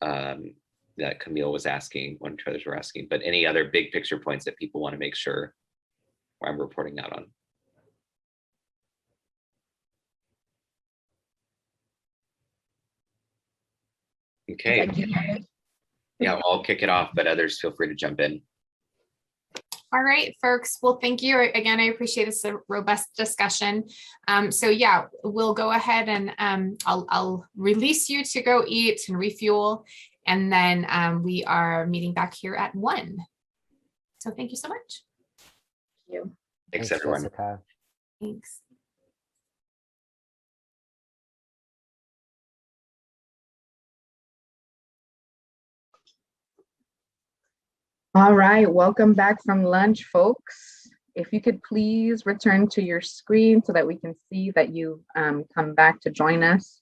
H: that Camille was asking, one or two others were asking, but any other big picture points that people want to make sure I'm reporting out on? Okay. Yeah, I'll kick it off, but others feel free to jump in.
C: All right, folks. Well, thank you. Again, I appreciate this a robust discussion. So yeah, we'll go ahead and I'll release you to go eat and refuel. And then we are meeting back here at 1. So thank you so much.
B: Thank you.
H: Thanks everyone.
F: Jessica.
C: Thanks.
E: All right, welcome back from lunch, folks. If you could please return to your screen so that we can see that you come back to join us.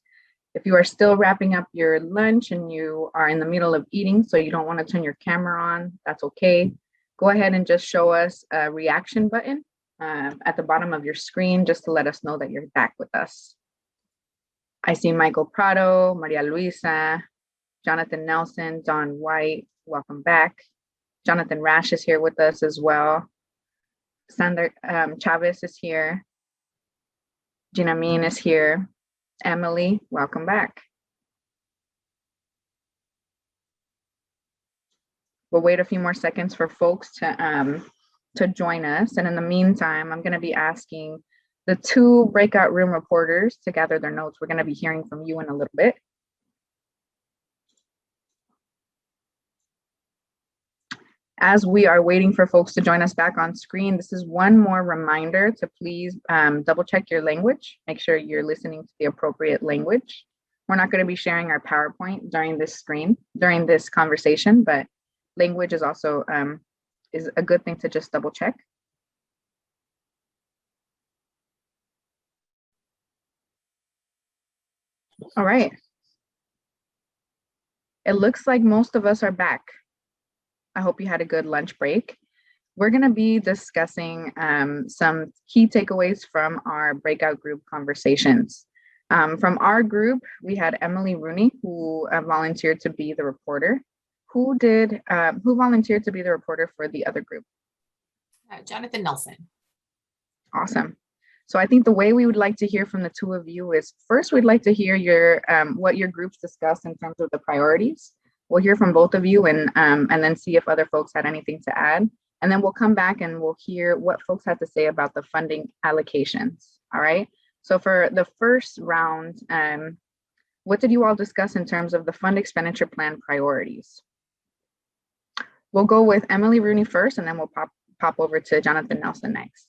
E: If you are still wrapping up your lunch and you are in the middle of eating, so you don't want to turn your camera on, that's okay. Go ahead and just show us a reaction button at the bottom of your screen just to let us know that you're back with us. I see Michael Prado, Maria Luisa, Jonathan Nelson, Don White, welcome back. Jonathan Rash is here with us as well. Sander Chavez is here. Gina Mean is here. Emily, welcome back. We'll wait a few more seconds for folks to join us. And in the meantime, I'm going to be asking the 2 breakout room reporters to gather their notes. We're going to be hearing from you in a little bit. As we are waiting for folks to join us back on screen, this is one more reminder to please double check your language. Make sure you're listening to the appropriate language. We're not going to be sharing our PowerPoint during this conversation, but language is also is a good thing to just double check. All right. It looks like most of us are back. I hope you had a good lunch break. We're going to be discussing some key takeaways from our breakout group conversations. From our group, we had Emily Rooney, who volunteered to be the reporter. Who volunteered to be the reporter for the other group?
C: Jonathan Nelson.
E: Awesome. So I think the way we would like to hear from the 2 of you is, first, we'd like to hear your what your groups discussed in terms of the priorities. We'll hear from both of you and then see if other folks had anything to add. And then we'll come back and we'll hear what folks had to say about the funding allocations. All right. So for the first round, what did you all discuss in terms of the fund expenditure plan priorities? We'll go with Emily Rooney first, and then we'll pop over to Jonathan Nelson next.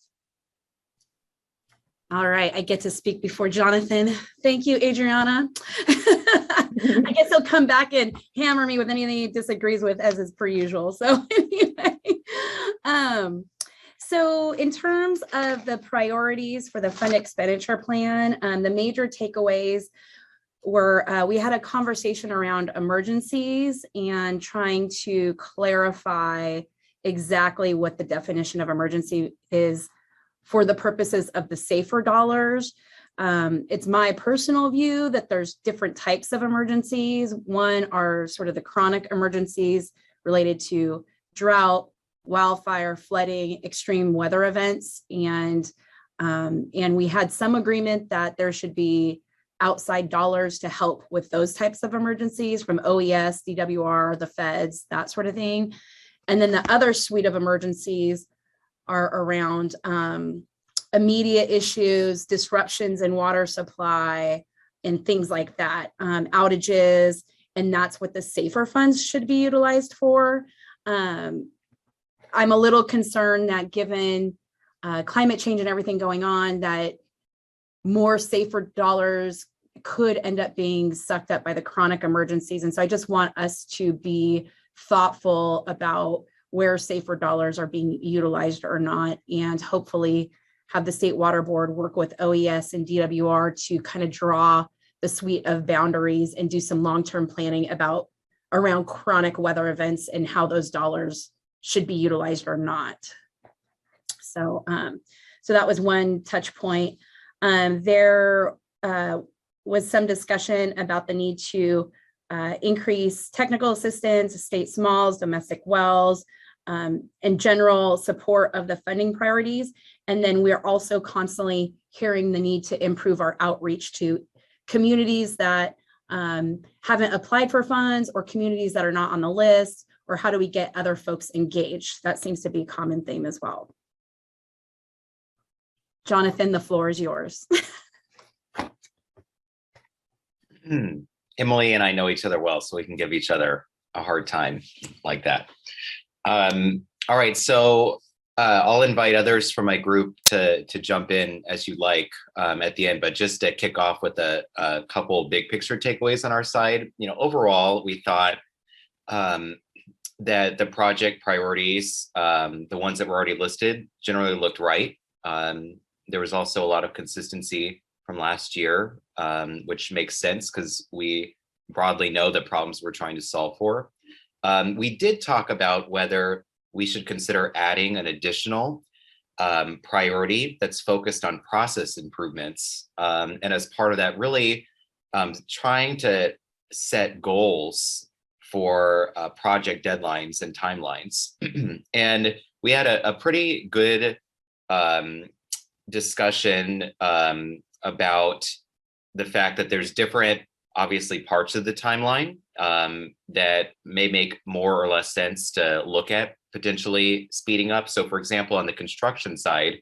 T: All right, I get to speak before Jonathan. Thank you, Adriana. I guess he'll come back and hammer me with anything he disagrees with, as is per usual. So anyway, so in terms of the priorities for the fund expenditure plan, the major takeaways were we had a conversation around emergencies and trying to clarify exactly what the definition of emergency is for the purposes of the safer dollars. It's my personal view that there's different types of emergencies. One are sort of the chronic emergencies related to drought, wildfire, flooding, extreme weather events. And we had some agreement that there should be outside dollars to help with those types of emergencies from OES, DWR, the feds, that sort of thing. And then the other suite of emergencies are around immediate issues, disruptions in water supply, and things like that, outages, and that's what the safer funds should be utilized for. I'm a little concerned that given climate change and everything going on, that more safer dollars could end up being sucked up by the chronic emergencies. And so I just want us to be thoughtful about where safer dollars are being utilized or not, and hopefully have the State Water Board work with OES and DWR to kind of draw the suite of boundaries and do some long-term planning around chronic weather events and how those dollars should be utilized or not. So, so that was one touch point. There was some discussion about the need to increase technical assistance, state smalls, domestic wells, and general support of the funding priorities. And then we're also constantly hearing the need to improve our outreach to communities that haven't applied for funds, or communities that are not on the list, or how do we get other folks engaged? That seems to be a common theme as well. Jonathan, the floor is yours.
H: Emily and I know each other well, so we can give each other a hard time like that. All right, so I'll invite others from my group to jump in as you like at the end, but just to kick off with a couple big picture takeaways on our side. You know, overall, we thought that the project priorities, the ones that were already listed, generally looked right. There was also a lot of consistency from last year, which makes sense because we broadly know the problems we're trying to solve for. We did talk about whether we should consider adding an additional priority that's focused on process improvements. And as part of that, really trying to set goals for project deadlines and timelines. And we had a pretty good discussion about the fact that there's different, obviously, parts of the timeline that may make more or less sense to look at potentially speeding up. So for example, on the construction side,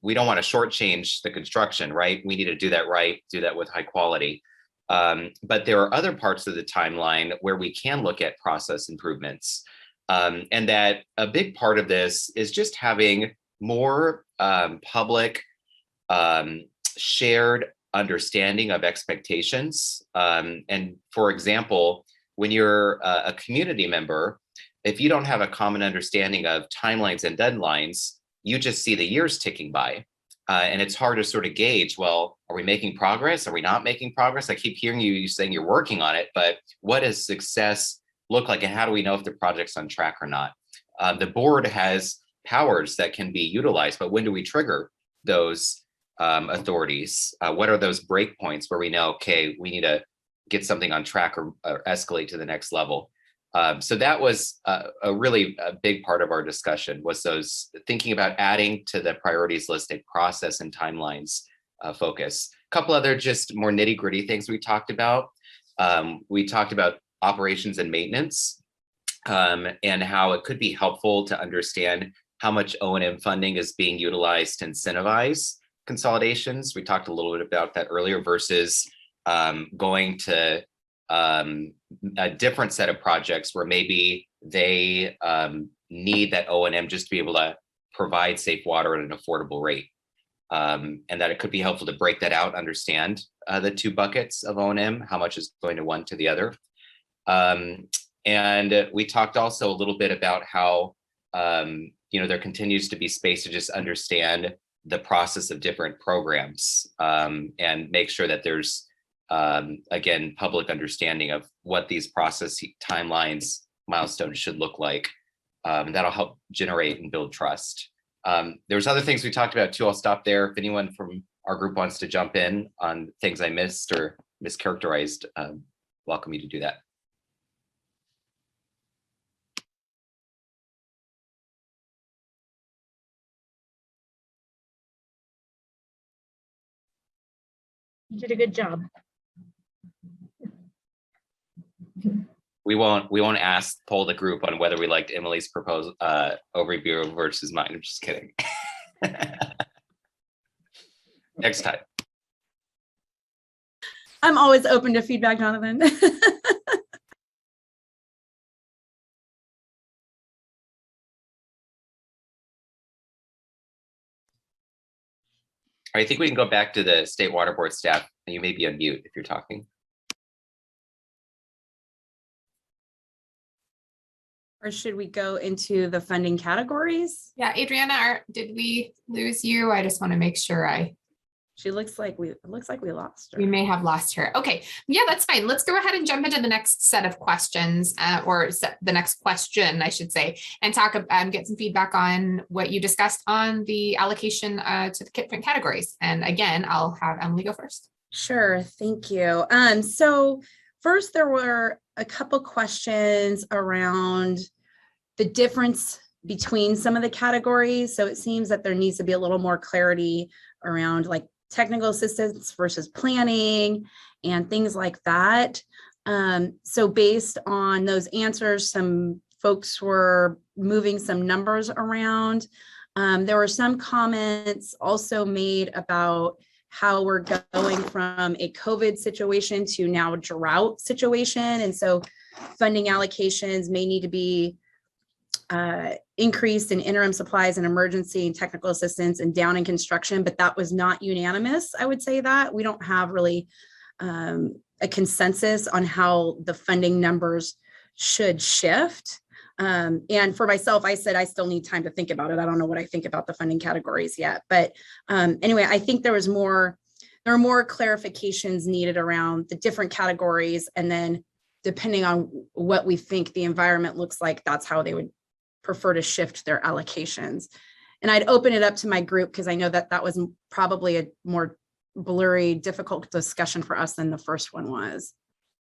H: we don't want to shortchange the construction, right? We need to do that right, do that with high quality. But there are other parts of the timeline where we can look at process improvements. And that a big part of this is just having more public shared understanding of expectations. And for example, when you're a community member, if you don't have a common understanding of timelines and deadlines, you just see the years ticking by. And it's hard to sort of gauge, well, are we making progress? Are we not making progress? I keep hearing you saying you're working on it, but what does success look like? And how do we know if the project's on track or not? The board has powers that can be utilized, but when do we trigger those authorities? What are those breakpoints where we know, okay, we need to get something on track or escalate to the next level? So that was a really big part of our discussion, was those thinking about adding to the priorities list a process and timelines focus. A couple other just more nitty gritty things we talked about. We talked about operations and maintenance and how it could be helpful to understand how much O&M funding is being utilized to incentivize consolidations. We talked a little bit about that earlier versus going to a different set of projects where maybe they need that O&M just to be able to provide safe water at an affordable rate. And that it could be helpful to break that out, understand the two buckets of O&M, how much is going to one to the other. And we talked also a little bit about how, there continues to be space to just understand the process of different programs and make sure that there's, again, public understanding of what these process timelines, milestones should look like. That'll help generate and build trust. There's other things we talked about too. I'll stop there. If anyone from our group wants to jump in on things I missed or mischaracterized, welcome you to do that.
J: You did a good job.
H: We won't poll the group on whether we liked Emily's proposal overview versus mine. I'm just kidding. Next time.
T: I'm always open to feedback, Jonathan.
H: I think we can go back to the State Water Board staff. You may be on mute if you're talking.
T: Or should we go into the funding categories?
C: Yeah, Adriana, did we lose you? I just want to make sure
T: It looks like we lost her.
C: We may have lost her. Okay, yeah, that's fine. Let's go ahead and jump into the next set of questions, the next question, I should say, and talk about get some feedback on what you discussed on the allocation to the different categories. And again, I'll have Emily go first.
T: Sure, thank you. So first, there were a couple questions around the difference between some of the categories. So it seems that there needs to be a little more clarity around like technical assistance versus planning and things like that. So based on those answers, some folks were moving some numbers around. There were some comments also made about how we're going from a COVID situation to now a drought situation. And so funding allocations may need to be increased in interim supplies and emergency and technical assistance and down in construction, but that was not unanimous. I would say that we don't have really a consensus on how the funding numbers should shift. And for myself, I said I still need time to think about it. I don't know what I think about the funding categories yet, but anyway, I think there are more clarifications needed around the different categories, and then depending on what we think the environment looks like, that's how they would prefer to shift their allocations. And I'd open it up to my group because I know that that was probably a more blurry, difficult discussion for us than the first one was.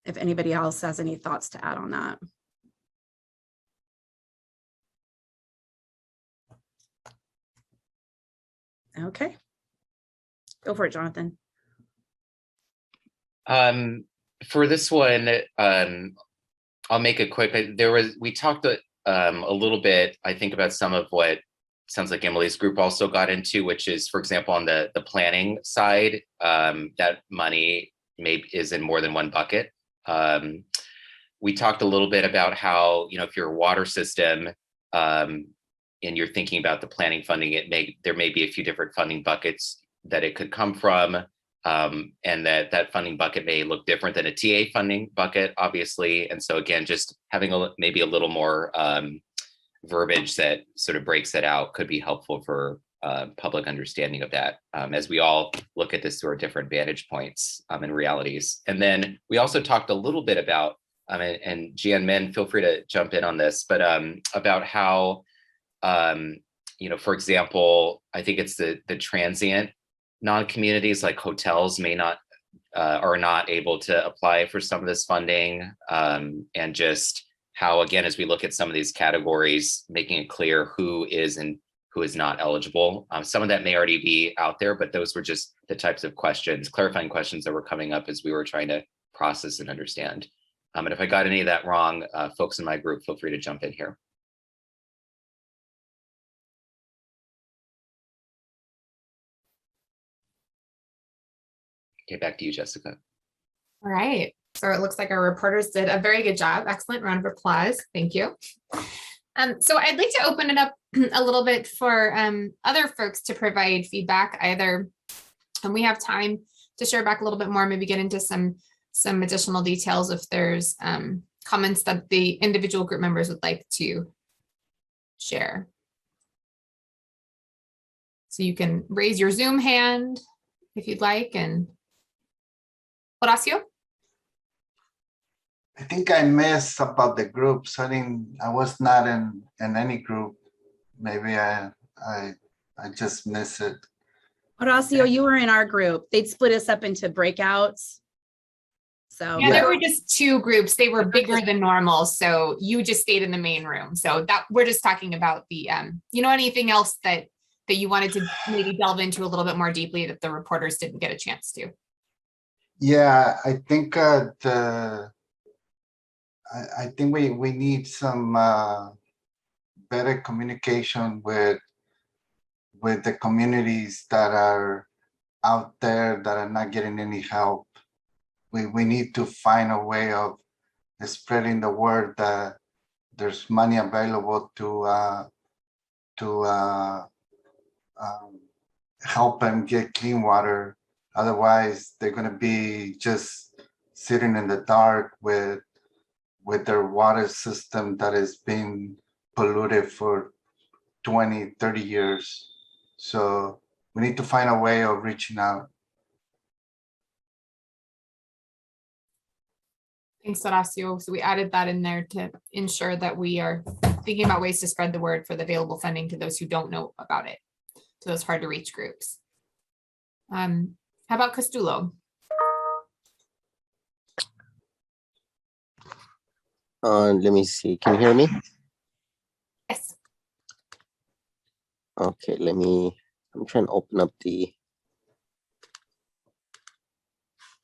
T: If anybody else has any thoughts to add on that. Okay, go for it, Jonathan.
H: For this one, I'll make it quick. We talked a little bit, I think, about some of what sounds like Emily's group also got into, which is, for example, on the planning side, that money is in more than one bucket. We talked a little bit about how, if you're a water system and you're thinking about the planning funding, there may be a few different funding buckets that it could come from, and that funding bucket may look different than a TA funding bucket, obviously. And so again, just having maybe a little more verbiage that sort of breaks it out could be helpful for public understanding of that, as we all look at this through our different vantage points and realities. And then we also talked a little bit about, and Gian Min, feel free to jump in on this, but about how, for example, I think it's the transient non-communities like hotels are not able to apply for some of this funding, and just how, again, as we look at some of these categories, making it clear who is and who is not eligible. Some of that may already be out there, but those were just the types of clarifying questions that were coming up as we were trying to process and understand. And if I got any of that wrong, folks in my group, feel free to jump in here. Okay, back to you, Jessica.
C: All right. So it looks like our reporters did a very good job. Excellent round of applause. Thank you. So I'd like to open it up a little bit for other folks to provide feedback either, and we have time to share back a little bit more, maybe get into some additional details if there's comments that the individual group members would like to share. So you can raise your Zoom hand if you'd like. And Horacio?
G: I think I missed about the groups. I was not in any group. Maybe I just missed it.
T: Horacio, you were in our group. They'd split us up into breakouts. So
C: yeah, there were just two groups. They were bigger than normal. So you just stayed in the main room. So that we're just talking about the, anything else that you wanted to maybe delve into a little bit more deeply that the reporters didn't get a chance to.
G: Yeah, I think I think we need some better communication with the communities that are out there that are not getting any help. We need to find a way of spreading the word that there's money available to help them get clean water. Otherwise, they're going to be just sitting in the dark with their water system that is being polluted for 20, 30 years. So we need to find a way of reaching out.
C: Thanks, Horacio. So we added that in there to ensure that we are thinking about ways to spread the word for the available funding to those who don't know about it, to those hard to reach groups. How about Castulo?
M: Let me see. Can you hear me?
C: Yes.
M: Okay, I'm trying to open up the.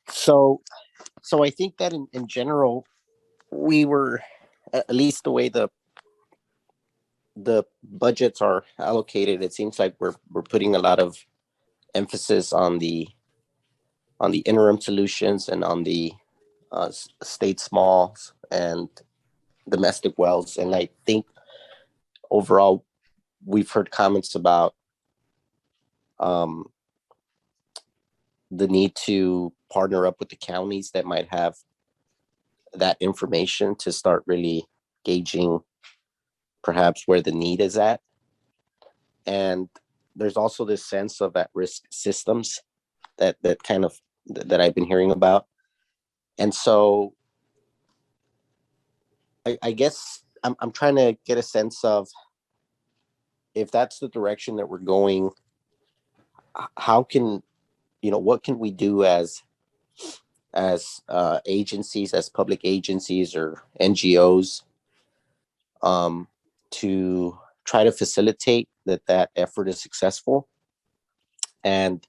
M: So I think that in general, we were, at least the way the budgets are allocated, it seems like we're putting a lot of emphasis on the interim solutions and on the state smalls and domestic wells. And I think overall, we've heard comments about the need to partner up with the counties that might have that information to start really gauging perhaps where the need is at. And there's also this sense of at-risk systems that I've been hearing about. And so I guess I'm trying to get a sense of, if that's the direction that we're going, how can, what can we do as agencies, as public agencies or NGOs, to try to facilitate that effort is successful? And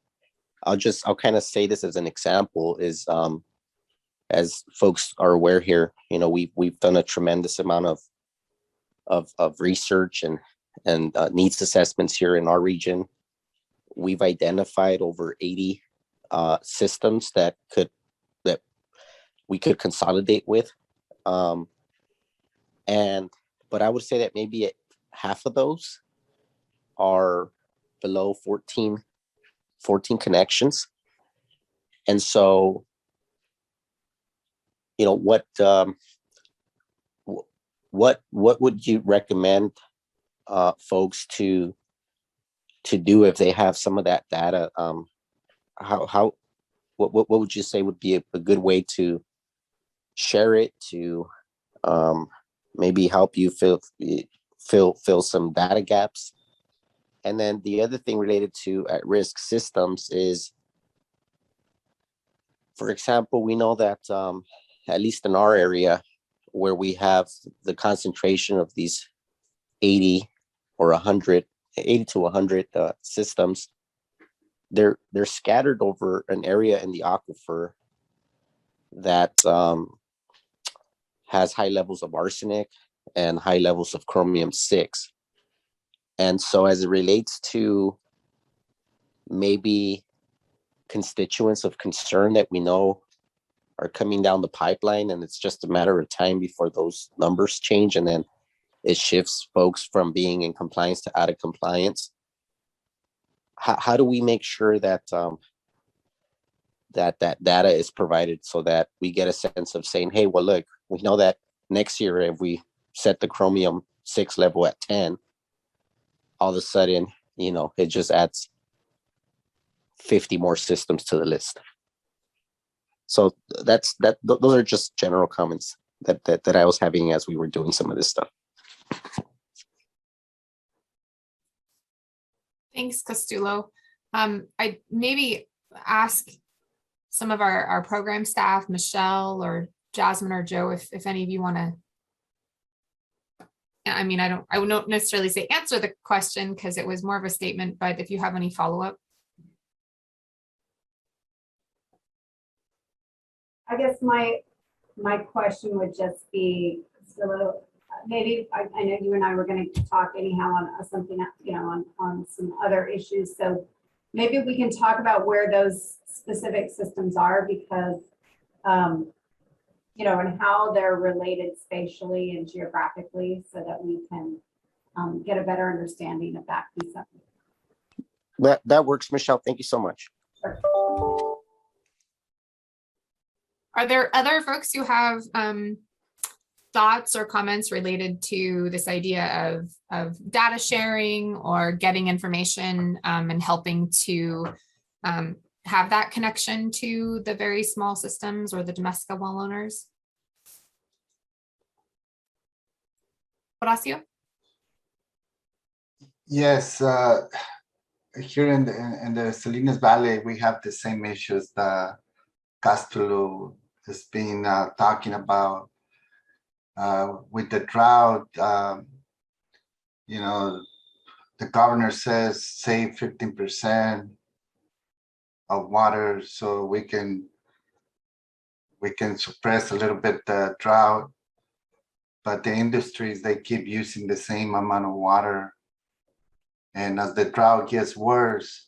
M: I'll kind of say this as an example is, as folks are aware here, we've done a tremendous amount of research and needs assessments here in our region. We've identified over 80 systems that we could consolidate with. But I would say that maybe half of those are below 14 connections. And so, what would you recommend folks to do if they have some of that data? What would you say would be a good way to share it, to maybe help you fill some data gaps? And then the other thing related to at-risk systems is, for example, we know that at least in our area, where we have the concentration of these 80 to 100 systems, they're scattered over an area in the aquifer that has high levels of arsenic and high levels of chromium-6. And so as it relates to maybe constituents of concern that we know are coming down the pipeline, and it's just a matter of time before those numbers change, and then it shifts folks from being in compliance to out of compliance. How do we make sure that that data is provided so that we get a sense of saying, hey, well, look, we know that next year if we set the chromium 6 level at 10, all of a sudden, you know, it just adds 50 more systems to the list. So those are just general comments that I was having as we were doing some of this stuff.
C: Thanks, Castulo. I maybe ask some of our program staff, Michelle or Jasmine or Joe, if any of you want to. I mean, I won't necessarily say answer the question because it was more of a statement, but if you have any follow-up.
U: I guess my question would just be, so maybe I know you and I were going to talk anyhow on something, you know, on some other issues. So maybe we can talk about where those specific systems are, because you know, and how they're related spatially and geographically, so that we can get a better understanding of that piece of it.
M: That works, Michelle. Thank you so much.
U: Sure.
C: Are there other folks who have thoughts or comments related to this idea of data sharing or getting information and helping to have that connection to the very small systems or the domestic well owners? Horacio?
G: Yes, here in the Salinas Valley, we have the same issues that Castulo has been talking about with the drought. You know, the governor says save 15% of water so we can suppress a little bit the drought, but the industries, they keep using the same amount of water, and as the drought gets worse,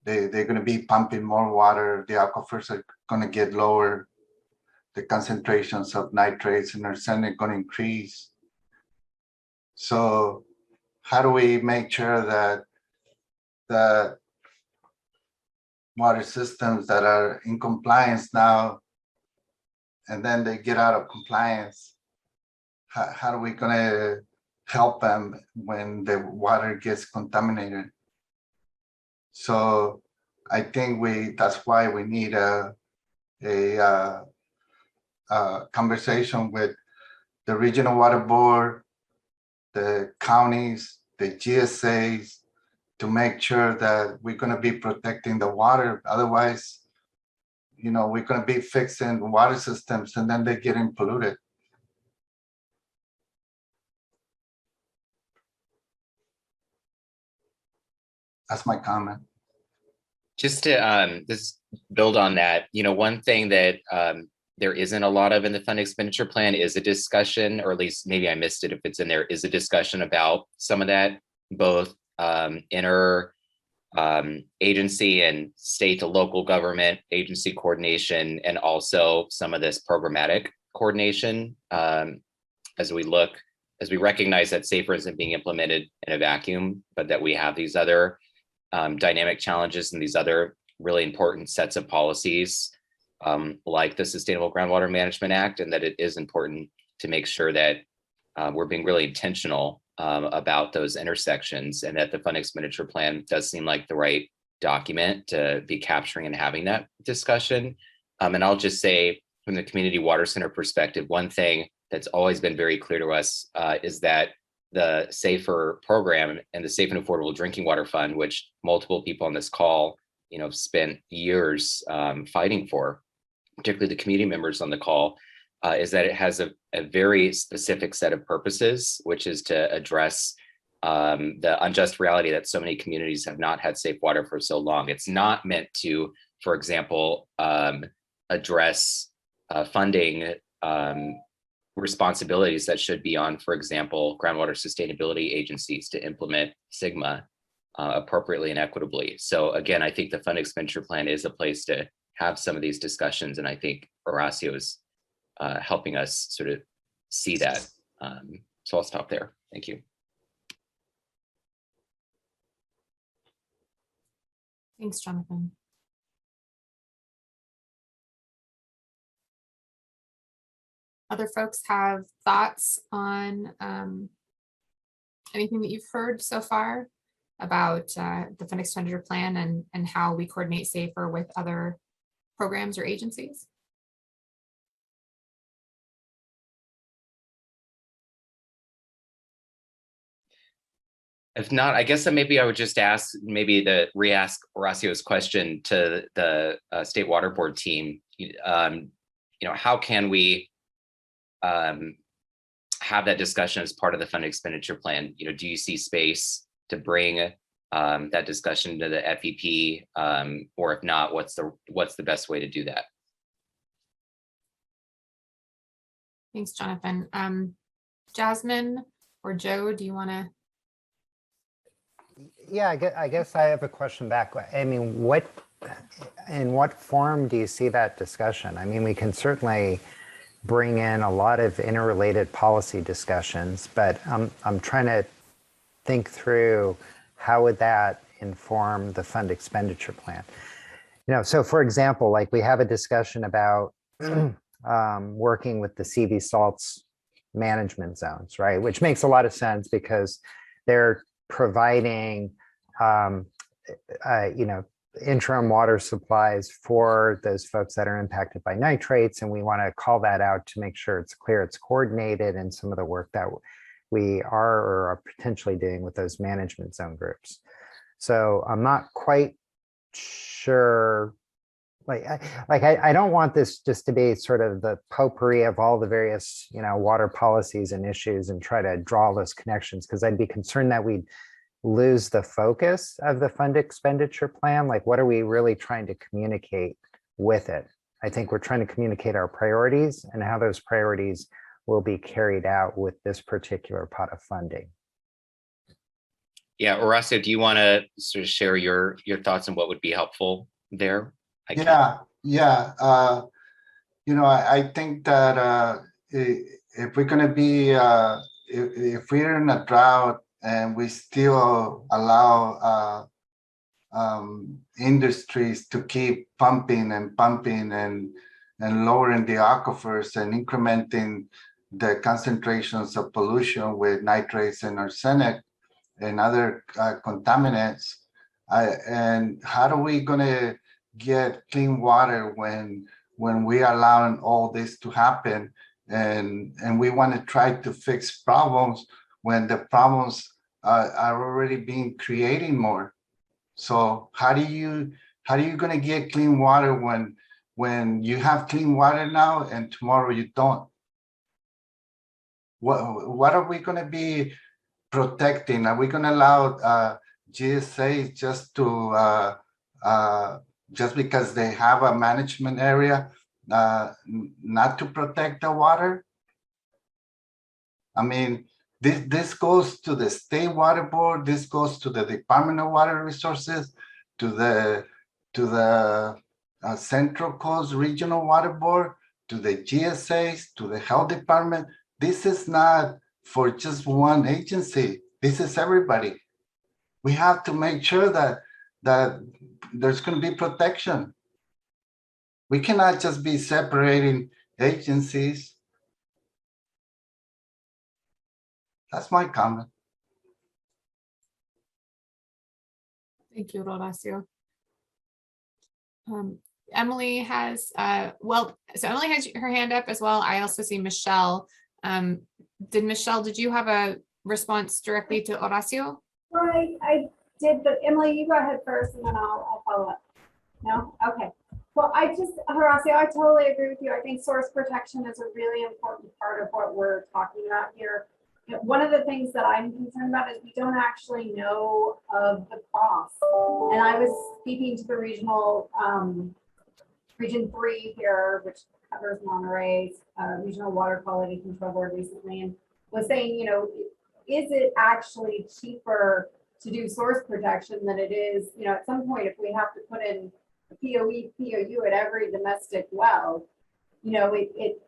G: they're going to be pumping more water. The aquifers are going to get lower. The concentrations of nitrates and arsenic going to increase. So how do we make sure that the water systems that are in compliance now, and then they get out of compliance, how are we going to help them when the water gets contaminated? So I think that's why we need a conversation with the regional water board, the counties, the GSAs, to make sure that we're going to be protecting the water. Otherwise, you know, we're going to be fixing water systems and then they're getting polluted. That's my comment.
H: Just to just build on that, you know, one thing that there isn't a lot of in the fund expenditure plan is a discussion, or at least maybe I missed it if it's in there, is a discussion about some of that, both inter agency and state to local government agency coordination, and also some of this programmatic coordination as we recognize that SAFER isn't being implemented in a vacuum, but that we have these other dynamic challenges and these other really important sets of policies like the Sustainable Groundwater Management Act, and that it is important to make sure that we're being really intentional about those intersections, and that the fund expenditure plan does seem like the right document to be capturing and having that discussion. And I'll just say, from the Community Water Center perspective, one thing that's always been very clear to us is that the SAFER program and the Safe and Affordable Drinking Water Fund, which multiple people on this call, you know, spent years fighting for, particularly the community members on the call, is that it has a very specific set of purposes, which is to address the unjust reality that so many communities have not had safe water for so long. It's not meant to, for example, address funding responsibilities that should be on, for example, groundwater sustainability agencies to implement SGMA appropriately and equitably. So again, I think the fund expenditure plan is a place to have some of these discussions. And I think Horacio is helping us sort of see that. So I'll stop there. Thank you.
C: Thanks, Jonathan. Other folks have thoughts on anything that you've heard so far about the fund expenditure plan and how we coordinate SAFER with other programs or agencies?
H: If not, I guess that maybe I would just ask, maybe to re-ask Horacio's question to the State Water Board team. How can we have that discussion as part of the fund expenditure plan? Do you see space to bring that discussion to the FEP, or if not, what's the best way to do that?
C: Thanks, Jonathan. Jasmine or Joe, do you want to?
F: Yeah, I guess I have a question back. I mean, in what form do you see that discussion? I mean, we can certainly bring in a lot of interrelated policy discussions, but I'm trying to think through how would that inform the fund expenditure plan. So for example, like we have a discussion about working with the CV salts management zones, right? Which makes a lot of sense because they're providing interim water supplies for those folks that are impacted by nitrates, and we want to call that out to make sure it's clear, it's coordinated in some of the work that we are or are potentially doing with those management zone groups. So I'm not quite sure, I don't want this just to be sort of the potpourri of all the various water policies and issues and try to draw those connections, because I'd be concerned that we'd lose the focus of the fund expenditure plan. Like, what are we really trying to communicate with it? I think we're trying to communicate our priorities and how those priorities will be carried out with this particular pot of funding.
H: Yeah, Horacio, do you want to sort of share your thoughts on what would be helpful there? I
G: think that if we're going to be, if we're in a drought and we still allow industries to keep pumping and lowering the aquifers and incrementing the concentrations of pollution with nitrates and arsenic and other contaminants, and how are we going to get clean water when we are allowing all this to happen, and we want to try to fix problems when the problems are already being creating more? So how are you going to get clean water when you have clean water now and tomorrow you don't? What are we going to be protecting? Are we going to allow GSA just because they have a management area not to protect the water? I mean, this goes to the State Water Board, this goes to the Department of Water Resources, to the Central Coast Regional Water Board, to the GSAs, to the Health Department. This is not for just one agency. This is everybody. We have to make sure that there's going to be protection. We cannot just be separating agencies. That's my comment.
C: Thank you, Horacio. Emily has, so Emily has her hand up as well. I also see Michelle. Did you have a response directly to Horacio?
U: Well, I did, but Emily, you go ahead first and then I'll follow up. No? Okay. Well, Horacio, I totally agree with you. I think source protection is a really important part of what we're talking about here. One of the things that I'm concerned about is we don't actually know of the cost. And I was speaking to the regional, Region 3 here, which covers Monterey's Regional Water Quality Control Board recently, and was saying, is it actually cheaper to do source protection than it is, at some point, if we have to put in POE, POU at every domestic well, you know, it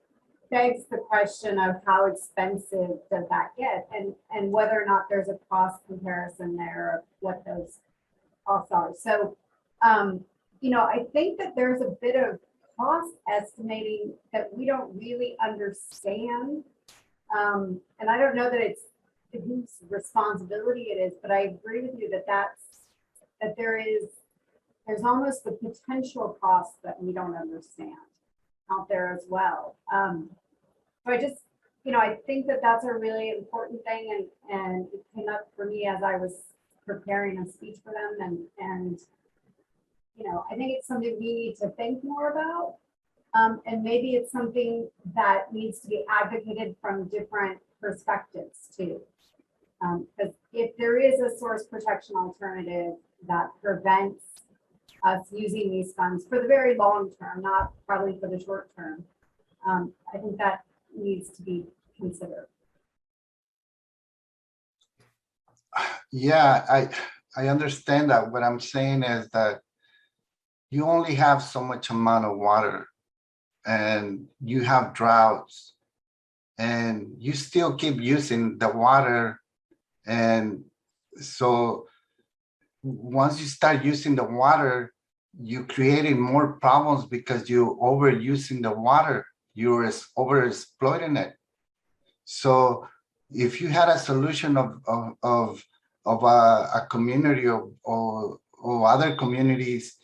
U: begs the question of how expensive does that get, and whether or not there's a cost comparison there of what those costs are. So, you know, I think that there's a bit of cost estimating that we don't really understand. And I don't know that it's whose responsibility it is, but I agree with you that there's almost the potential cost that we don't understand out there as well. So I just, you know, I think that that's a really important thing, and it came up for me as I was preparing a speech for them, and you know, I think it's something we need to think more about, and maybe it's something that needs to be advocated from different perspectives too. Because if there is a source protection alternative that prevents us using these funds for the very long term, not probably for the short term, I think that needs to be considered.
G: Yeah, I understand that. What I'm saying is that you only have so much amount of water, and you have droughts, and you still keep using the water. And so once you start using the water, you're creating more problems because you're overusing the water. You're over exploiting it. So if you had a solution of a community or other communities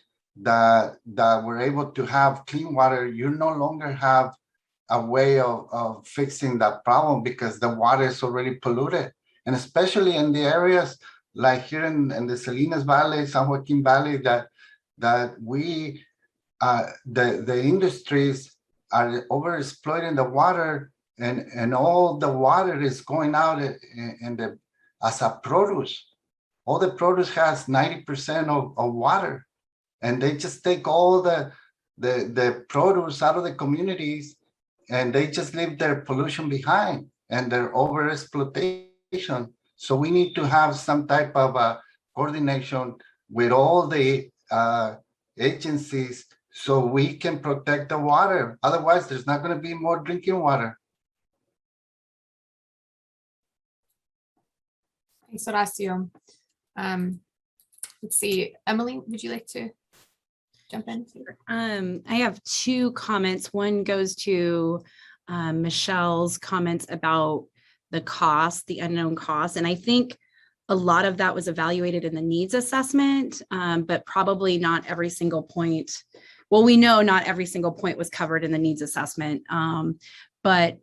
G: that were able to have clean water, you no longer have a way of fixing that problem because the water is already polluted. And especially in the areas like here in the Salinas Valley, San Joaquin Valley, that we, the industries are over exploiting the water, and all the water is going out as a produce. All the produce has 90% of water, and they just take all the produce out of the communities, and they just leave their pollution behind and their over exploitation. So we need to have some type of coordination with all the agencies so we can protect the water. Otherwise, there's not going to be more drinking water.
C: Thanks, Horacio. Let's see, Emily, would you like to jump in?
T: I have two comments. One goes to Michelle's comments about the cost, the unknown cost. And I think a lot of that was evaluated in the needs assessment, but probably not every single point. Well, we know not every single point was covered in the needs assessment, but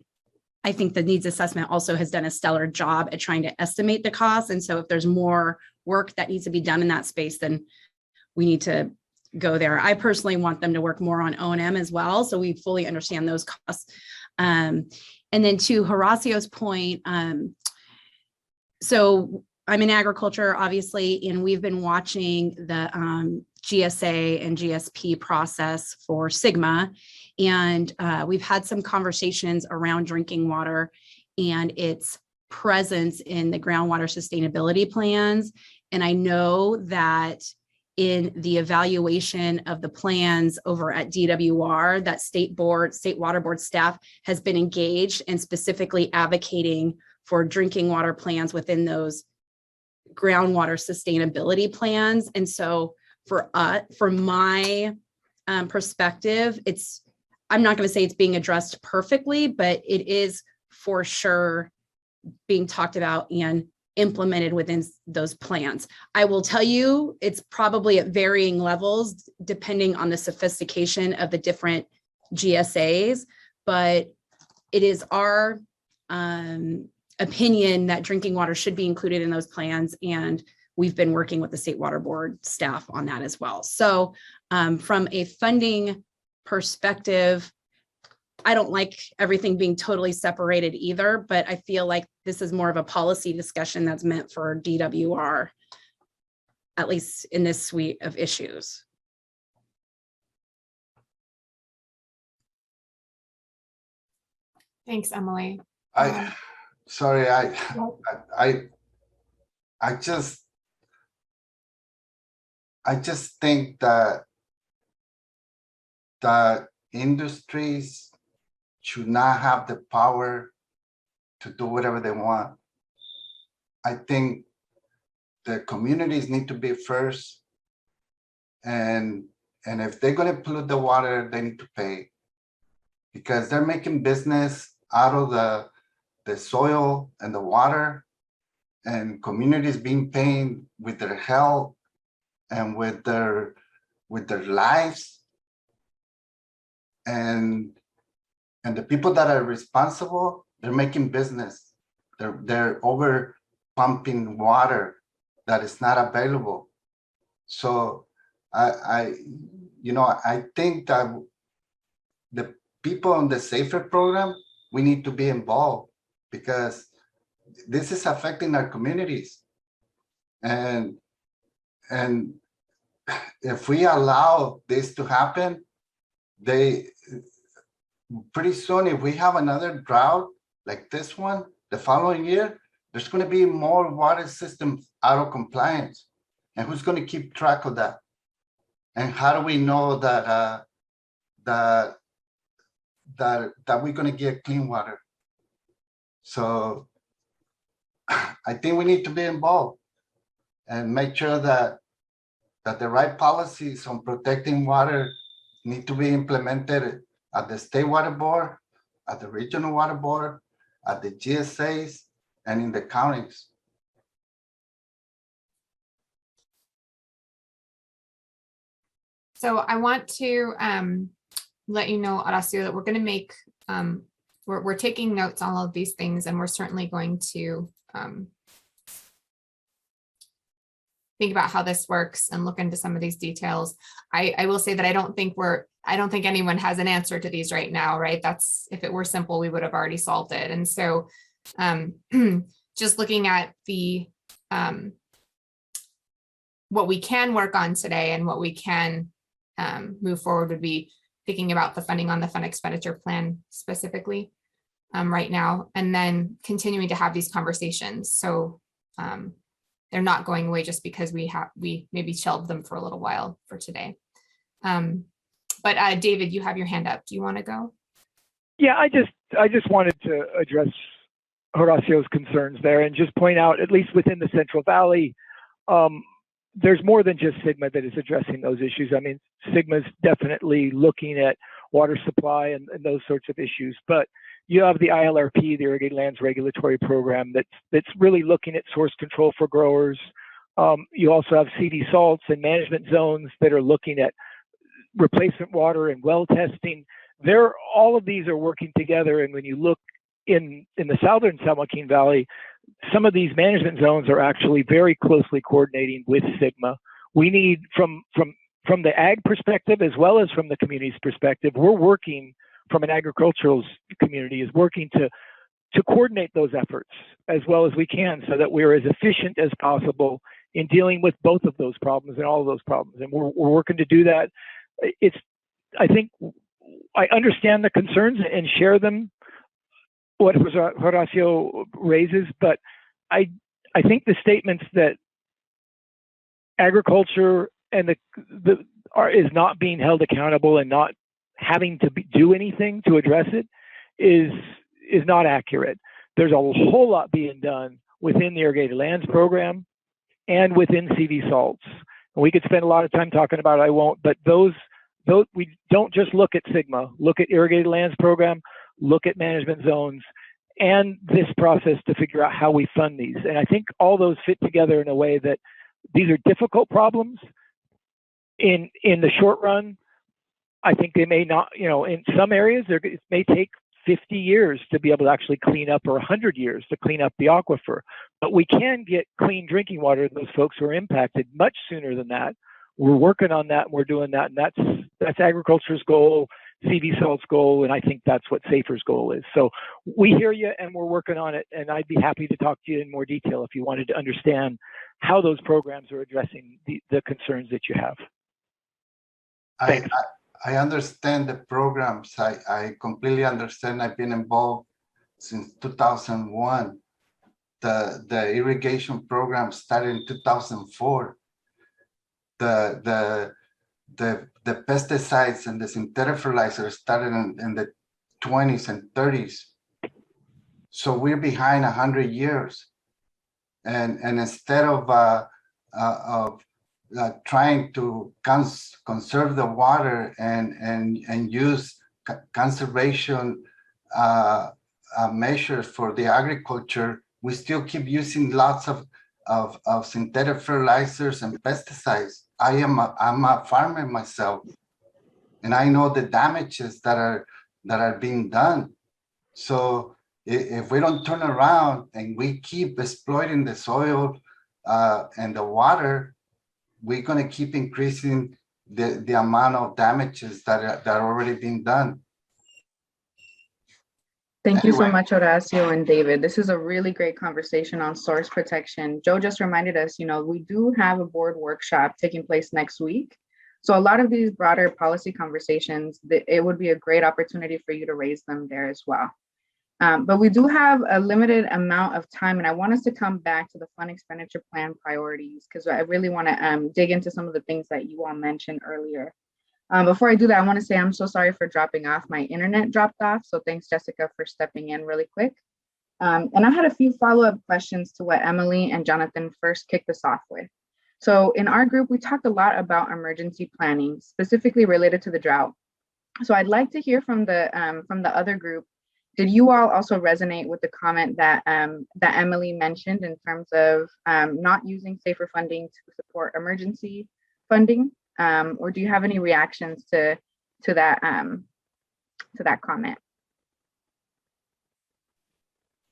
T: I think the needs assessment also has done a stellar job at trying to estimate the cost. And so if there's more work that needs to be done in that space, then we need to go there. I personally want them to work more on O&M as well, so we fully understand those costs. And then to Horacio's point, so I'm in agriculture, obviously, and we've been watching the GSA and GSP process for Sigma. And we've had some conversations around drinking water and its presence in the groundwater sustainability plans. And I know that in the evaluation of the plans over at DWR, that state water board staff has been engaged and specifically advocating for drinking water plans within those groundwater sustainability plans. And so for my perspective, I'm not going to say it's being addressed perfectly, but it is for sure being talked about and implemented within those plans. I will tell you, it's probably at varying levels depending on the sophistication of the different GSAs, but it is our opinion that drinking water should be included in those plans, and we've been working with the State Water Board staff on that as well. So from a funding perspective, I don't like everything being totally separated either, but I feel like this is more of a policy discussion that's meant for DWR, at least in this suite of issues.
C: Thanks, Emily.
G: I just think that the industries should not have the power to do whatever they want. I think the communities need to be first, and if they're going to pollute the water, they need to pay, because they're making business out of the soil and the water, and communities being paid with their health and with their lives, and the people that are responsible, they're making business. They're over pumping water that is not available. So I think that the people on the SAFER program, we need to be involved, because this is affecting our communities. And if we allow this to happen, pretty soon, if we have another drought like this one, the following year, there's going to be more water systems out of compliance. And who's going to keep track of that? And how do we know that we're going to get clean water? So I think we need to be involved and make sure that the right policies on protecting water need to be implemented at the state water board, at the regional water board, at the GSAs, and in the counties.
C: So I want to let you know, Horacio, that we're going to make, we're taking notes on all of these things, and we're certainly going to think about how this works and look into some of these details. I will say that I don't think anyone has an answer to these right now, right? That's, if it were simple, we would have already solved it. And so just looking at the what we can work on today and what we can move forward would be thinking about the funding on the fund expenditure plan specifically right now, and then continuing to have these conversations. So they're not going away just because we maybe shelved them for a little while for today. But David, you have your hand up. Do you want to go?
R: Yeah, I just wanted to address Horacio's concerns there and just point out, at least within the Central Valley, there's more than just SGMA that is addressing those issues. I mean, SGMA's definitely looking at water supply and those sorts of issues, but you have the ILRP, the Irrigated Lands Regulatory Program, that's really looking at source control for growers. You also have CD salts and management zones that are looking at replacement water and well testing. All of these are working together, and when you look in the southern San Joaquin Valley, some of these management zones are actually very closely coordinating with SGMA. We need, from the ag perspective as well as from the community's perspective, we're working from an agricultural community, is working to coordinate those efforts as well as we can, so that we're as efficient as possible in dealing with both of those problems and all of those problems. And we're working to do that. I think I understand the concerns and share them, what Horacio raises, but I think the statements that agriculture and is not being held accountable and not having to do anything to address it is not accurate. There's a whole lot being done within the Irrigated Lands Program and within CV salts. And we could spend a lot of time talking about it, I won't, but those we don't just look at SGMA, look at Irrigated Lands Program, look at management zones, and this process to figure out how we fund these. And I think all those fit together in a way that these are difficult problems. In the short run, I think they may not, in some areas, it may take 50 years to be able to actually clean up, or 100 years to clean up the aquifer. But we can get clean drinking water to those folks who are impacted much sooner than that. We're working on that, and we're doing that, and that's agriculture's goal, CV salt's goal, and I think that's what SAFER's goal is. So we hear you, and we're working on it, and I'd be happy to talk to you in more detail if you wanted to understand how those programs are addressing the concerns that you have. Thanks.
G: I understand the programs. I completely understand. I've been involved since 2001. The irrigation program started in 2004. The the pesticides and the synthetic fertilizers started in the 20s and 30s. So we're behind 100 years. And instead of trying to conserve the water and use conservation measures for the agriculture, we still keep using lots of synthetic fertilizers and pesticides. I'm a farmer myself, and I know the damages that are being done. So if we don't turn around and we keep exploiting the soil and the water, we're going to keep increasing the amount of damages that are already being done.
E: Thank you so much, Horacio and David. This is a really great conversation on source protection. Joe just reminded us, we do have a board workshop taking place next week. So a lot of these broader policy conversations, it would be a great opportunity for you to raise them there as well. But we do have a limited amount of time, and I want us to come back to the fund expenditure plan priorities, because I really want to dig into some of the things that you all mentioned earlier. Before I do that, I want to say I'm so sorry for dropping off. My internet dropped off, so thanks, Jessica, for stepping in really quick. And I had a few follow-up questions to what Emily and Jonathan first kicked us off with. So in our group, we talked a lot about emergency planning, specifically related to the drought. So I'd like to hear from the other group. Did you all also resonate with the comment that that Emily mentioned in terms of not using safer funding to support emergency funding? Or do you have any reactions to that comment?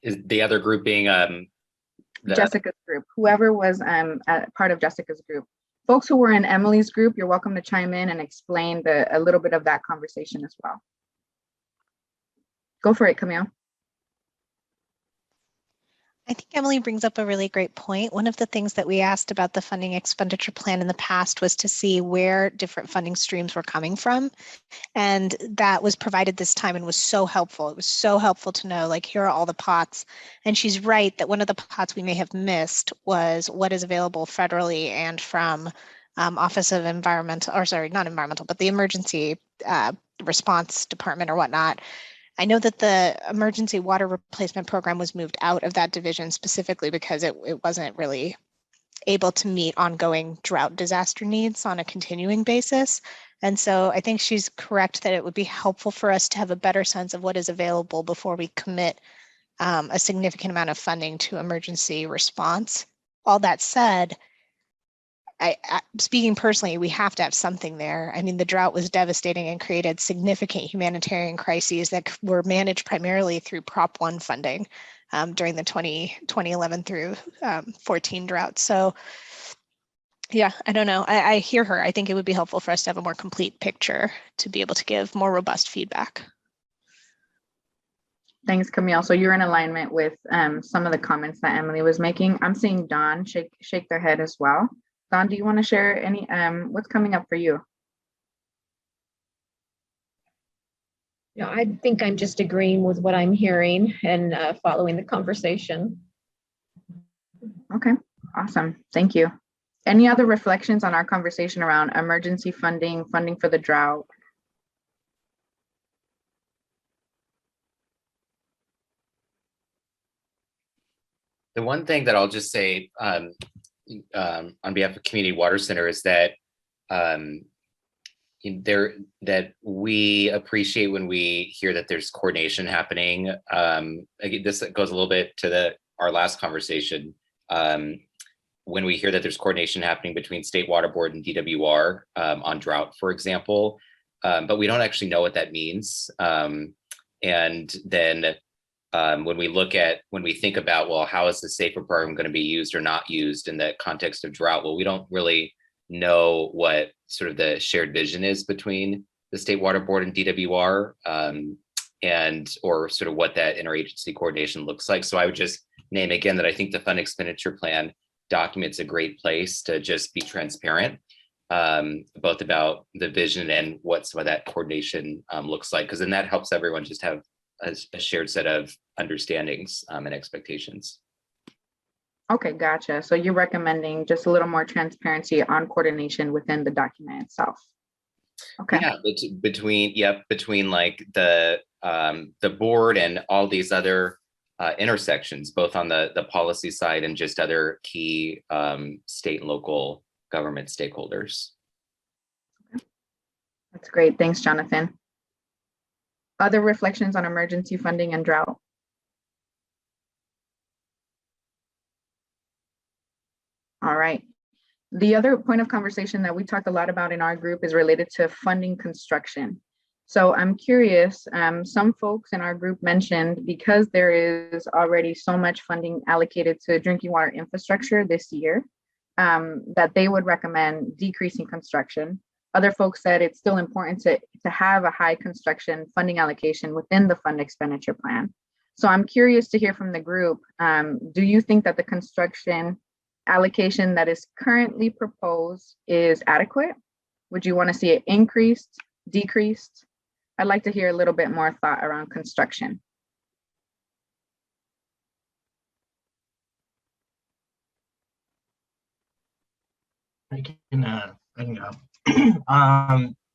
H: Is the other group being
E: Jessica's group, whoever was part of Jessica's group. Folks who were in Emily's group, you're welcome to chime in and explain a little bit of that conversation as well. Go for it, Camille.
L: I think Emily brings up a really great point. One of the things that we asked about the funding expenditure plan in the past was to see where different funding streams were coming from. And that was provided this time and was so helpful. It was so helpful to know, like, here are all the pots. And she's right that one of the pots we may have missed was what is available federally and from Office of Environmental, or sorry, not environmental, but the Emergency Response Department or whatnot. I know that the emergency water replacement program was moved out of that division specifically because it wasn't really able to meet ongoing drought disaster needs on a continuing basis. And so I think she's correct that it would be helpful for us to have a better sense of what is available before we commit a significant amount of funding to emergency response. All that said, speaking personally, we have to have something there. I mean, the drought was devastating and created significant humanitarian crises that were managed primarily through Prop 1 funding during the 2011 through 14 drought. So yeah, I don't know. I hear her. I think it would be helpful for us to have a more complete picture to be able to give more robust feedback.
E: Thanks, Camille. So you're in alignment with some of the comments that Emily was making. I'm seeing Dawn shake their head as well. Don, do you want to share any, what's coming up for you?
J: Yeah, I think I'm just agreeing with what I'm hearing and following the conversation.
E: Okay, awesome. Thank you. Any other reflections on our conversation around emergency funding for the drought?
H: The one thing that I'll just say on behalf of Community Water Center is that that we appreciate when we hear that there's coordination happening. Again, this goes a little bit to our last conversation. When we hear that there's coordination happening between State Water Board and DWR on drought, for example, but we don't actually know what that means. And then when we think about, well, how is the SAFER program going to be used or not used in the context of drought? Well, we don't really know what sort of the shared vision is between the State Water Board and DWR, or sort of what that interagency coordination looks like. So I would just name again that I think the fund expenditure plan document's a great place to just be transparent, both about the vision and what some of that coordination looks like, because then that helps everyone just have a shared set of understandings and expectations.
E: Okay, gotcha. So you're recommending just a little more transparency on coordination within the document itself. Okay.
H: Yeah, between like the board and all these other intersections, both on the policy side and just other key state and local government stakeholders.
E: That's great. Thanks, Jonathan. Other reflections on emergency funding and drought? All right. The other point of conversation that we talked a lot about in our group is related to funding construction. So I'm curious, some folks in our group mentioned because there is already so much funding allocated to drinking water infrastructure this year, that they would recommend decreasing construction. Other folks said it's still important to have a high construction funding allocation within the fund expenditure plan. So I'm curious to hear from the group, do you think that the construction allocation that is currently proposed is adequate? Would you want to see it increased, decreased? I'd like to hear a little bit more thought around construction.
I: I can go.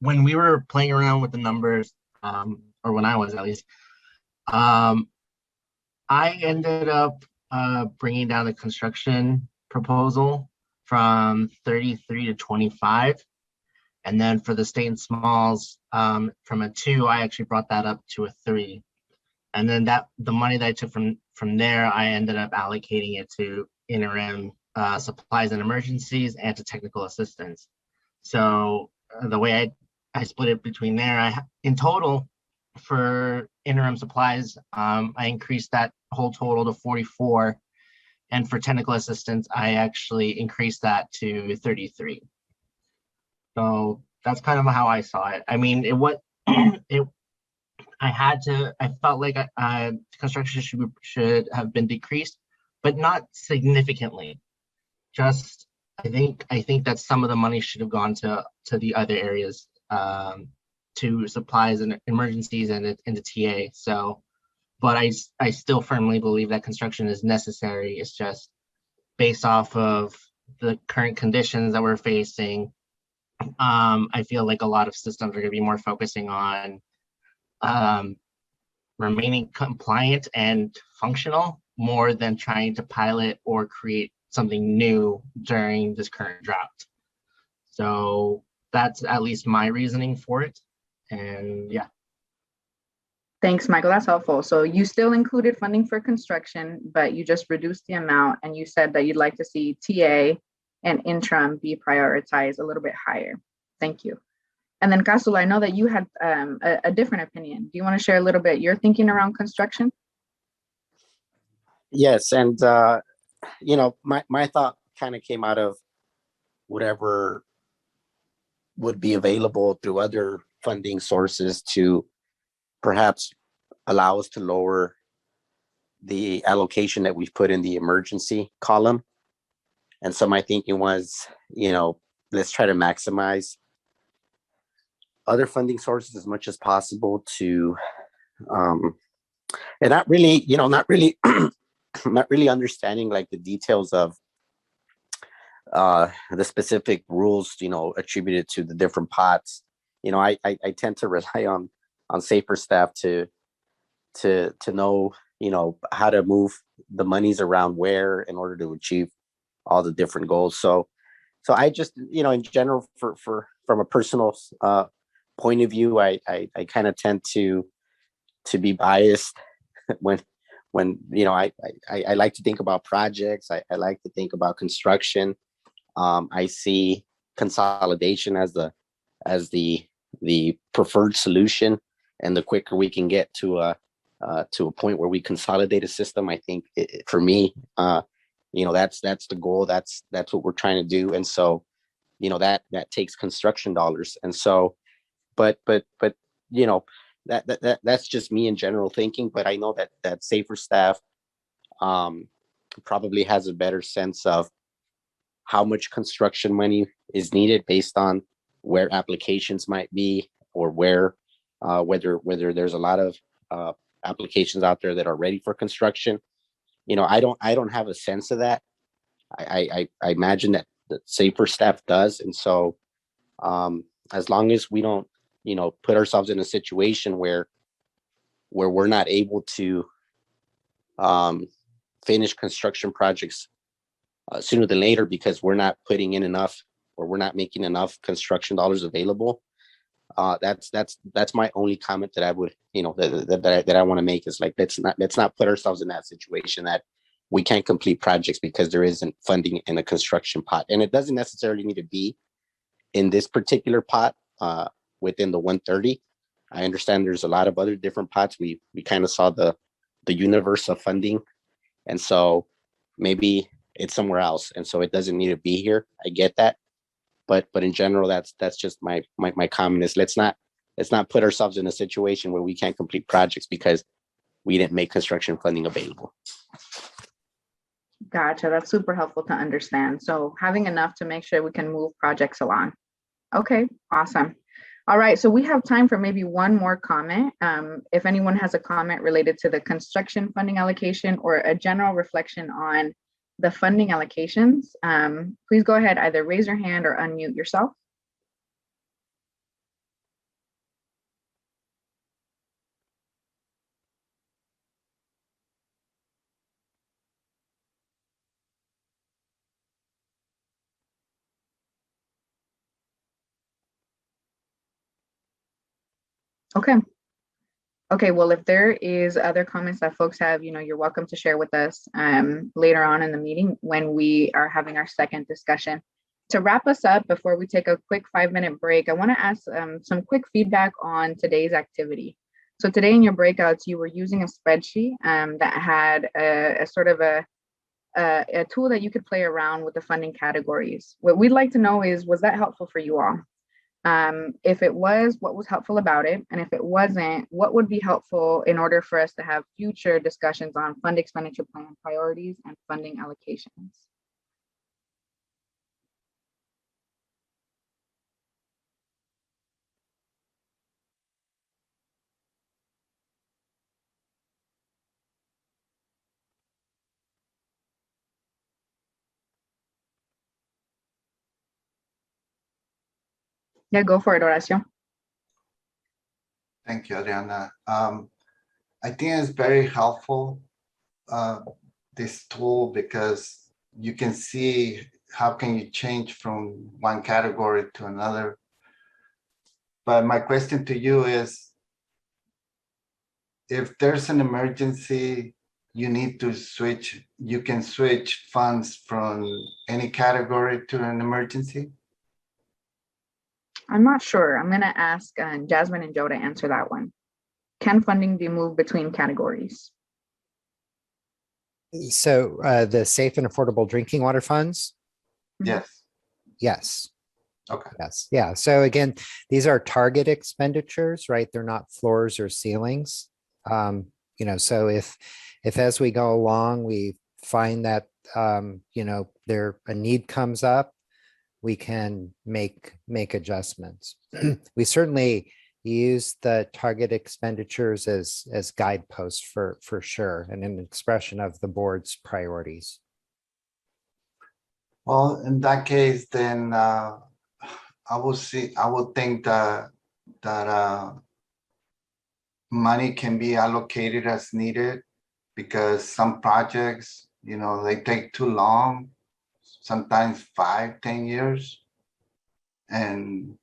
I: When we were playing around with the numbers, or when I was at least, I ended up bringing down the construction proposal from 33 to 25. And then for the state and smalls, from a 2, I actually brought that up to a 3. And then the money that I took from there, I ended up allocating it to interim supplies and emergencies and to technical assistance. So the way I split it between there, in total for interim supplies, I increased that whole total to 44. And for technical assistance, I actually increased that to 33. So that's kind of how I saw it. I mean, I felt like construction should have been decreased, but not significantly. Just I think that some of the money should have gone to the other areas, to supplies and emergencies and into TA. So, but I still firmly believe that construction is necessary. It's just based off of the current conditions that we're facing. I feel like a lot of systems are going to be more focusing on remaining compliant and functional more than trying to pilot or create something new during this current drought. So that's at least my reasoning for it. And yeah.
E: Thanks, Michael. That's helpful. So you still included funding for construction, but you just reduced the amount, and you said that you'd like to see TA and interim be prioritized a little bit higher. Thank you. And then Casula, I know that you had a different opinion. Do you want to share a little bit your thinking around construction?
M: Yes, and my thought kind of came out of whatever would be available through other funding sources to perhaps allow us to lower the allocation that we've put in the emergency column. And so my thinking was, let's try to maximize other funding sources as much as possible to, and not really not really understanding like the details of the specific rules, attributed to the different pots. I tend to rely on safer staff to know, how to move the monies around where in order to achieve all the different goals. So I just, in general, from a personal point of view, I kind of tend to be biased when I like to think about projects. I like to think about construction. I see consolidation as the preferred solution, and the quicker we can get to a point where we consolidate a system, I think for me, that's the goal. That's what we're trying to do. And so, that takes construction dollars. And so, but that's just me in general thinking. But I know that safer staff probably has a better sense of how much construction money is needed based on where applications might be, or where whether there's a lot of applications out there that are ready for construction. I don't have a sense of that. I imagine that the safer staff does. And so as long as we don't, put ourselves in a situation where we're not able to finish construction projects sooner than later because we're not putting in enough or we're not making enough construction dollars available. That's my only comment that I would, that I want to make is like, let's not put ourselves in that situation that we can't complete projects because there isn't funding in a construction pot. And it doesn't necessarily need to be in this particular pot within the 130. I understand there's a lot of other different pots. We kind of saw the universe of funding. And so maybe it's somewhere else. And so it doesn't need to be here. I get that. But in general, that's just my comment is let's not put ourselves in a situation where we can't complete projects because we didn't make construction funding available.
E: Gotcha. That's super helpful to understand. So having enough to make sure we can move projects along. Okay, awesome. All right, so we have time for maybe one more comment. If anyone has a comment related to the construction funding allocation or a general reflection on the funding allocations, please go ahead, either raise your hand or unmute yourself. Okay. Okay, well, if there is other comments that folks have, you're welcome to share with us later on in the meeting when we are having our second discussion. To wrap us up before we take a quick 5-minute break, I want to ask some quick feedback on today's activity. So today in your breakouts, you were using a spreadsheet that had a sort of a tool that you could play around with the funding categories. What we'd like to know is, was that helpful for you all? If it was, what was helpful about it? And if it wasn't, what would be helpful in order for us to have future discussions on fund expenditure plan priorities and funding allocations? Yeah, go for it, Horacio.
G: Thank you, Adriana. I think it's very helpful, this tool, because you can see how can you change from one category to another. But my question to you is, if there's an emergency, you need to switch, you can switch funds from any category to an emergency?
E: I'm not sure. I'm going to ask Jasmine and Joe to answer that one. Can funding be moved between categories?
F: So the safe and affordable drinking water funds?
G: Yes.
F: Yes.
G: Okay.
F: Yes. Yeah. So again, these are target expenditures, right? They're not floors or ceilings. So if as we go along, we find that, there a need comes up, we can make adjustments. We certainly use the target expenditures as guideposts for sure, and an expression of the board's priorities.
G: Well, in that case, then I would think that money can be allocated as needed, because some projects, they take too long, sometimes 5-10 years, and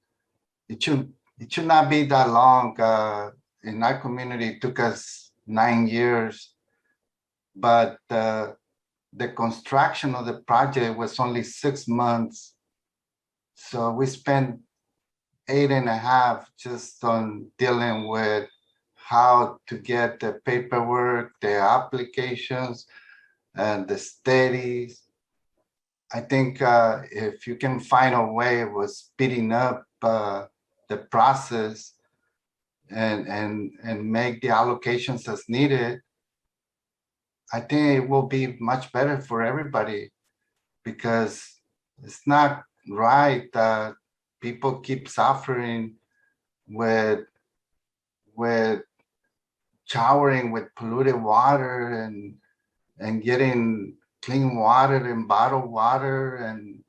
G: it should not be that long. In our community, it took us 9 years, but the construction of the project was only 6 months. So we spent 8.5 just on dealing with how to get the paperwork, the applications, and the studies. I think if you can find a way of speeding up the process and make the allocations as needed, I think it will be much better for everybody, because it's not right that people keep suffering with showering with polluted water and getting clean water and bottled water, and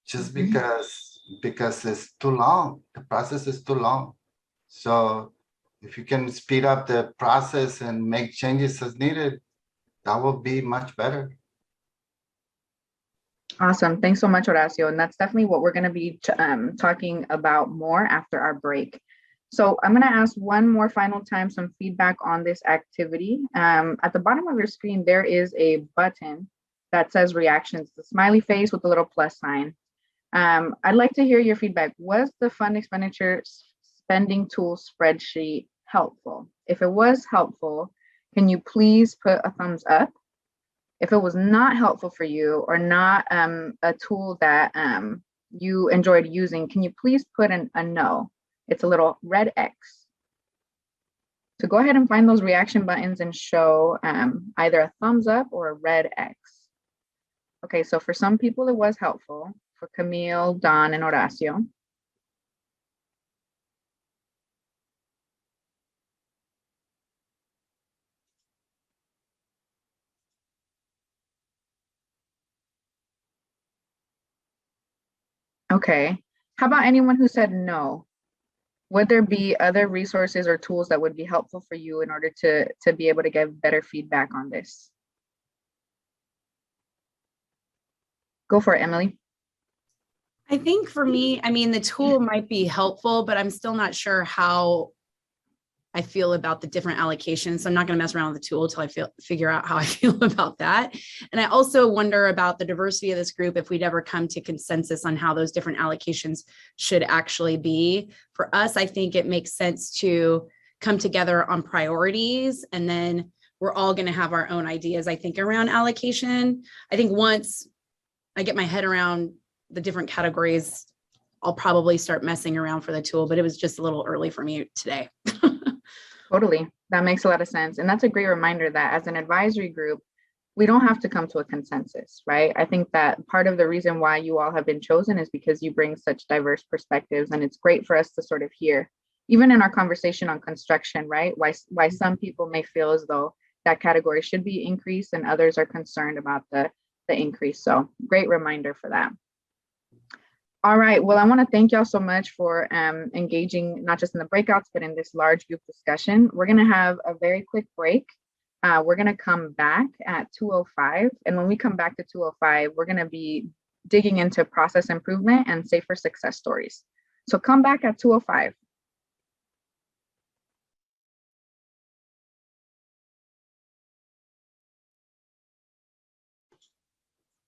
G: just because because it's too long. The process is too long. So if you can speed up the process and make changes as needed, that will be much better.
E: Awesome. Thanks so much, Horacio. And that's definitely what we're going to be talking about more after our break. So I'm going to ask one more final time some feedback on this activity. At the bottom of your screen, there is a button that says reactions, the smiley face with the little plus sign. I'd like to hear your feedback. Was the fund expenditure spending tool spreadsheet helpful? If it was helpful, can you please put a thumbs up? If it was not helpful for you or not a tool that you enjoyed using, can you please put a no? It's a little red X. So go ahead and find those reaction buttons and show either a thumbs up or a red X. Okay, so for some people it was helpful, for Camille, Don, and Horacio. Okay, how about anyone who said no? Would there be other resources or tools that would be helpful for you in order to be able to give better feedback on this? Go for it, Emily.
T: I think for me, I mean, the tool might be helpful, but I'm still not sure how I feel about the different allocations. So I'm not going to mess around with the tool until I figure out how I feel about that. And I also wonder about the diversity of this group, if we'd ever come to consensus on how those different allocations should actually be. For us, I think it makes sense to come together on priorities, and then we're all going to have our own ideas, I think, around allocation. I think once I get my head around the different categories, I'll probably start messing around for the tool, but it was just a little early for me today.
E: Totally. That makes a lot of sense. And that's a great reminder that as an advisory group, we don't have to come to a consensus, right? I think that part of the reason why you all have been chosen is because you bring such diverse perspectives, and it's great for us to sort of hear, even in our conversation on construction, right? Why some people may feel as though that category should be increased and others are concerned about the increase. So great reminder for that. All right, well, I want to thank y'all so much for engaging, not just in the breakouts, but in this large group discussion. We're going to have a very quick break. We're going to come back at 2:05. And when we come back to 2:05, we're going to be digging into process improvement and safer success stories. So come back at 2:05.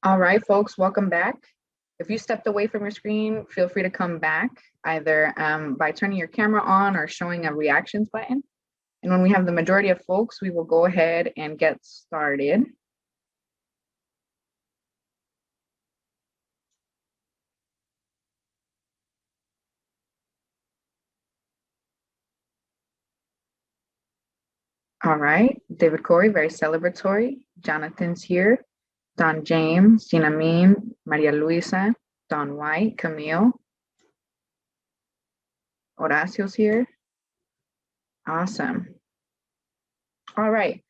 E: All right, folks, welcome back. If you stepped away from your screen, feel free to come back either by turning your camera on or showing a reactions button. And when we have the majority of folks, we will go ahead and get started. All right, David Corey, very celebratory. Jonathan's here. Don James, Sinamine, Maria Luisa, Don White, Camille. Horacio's here. Awesome. All right,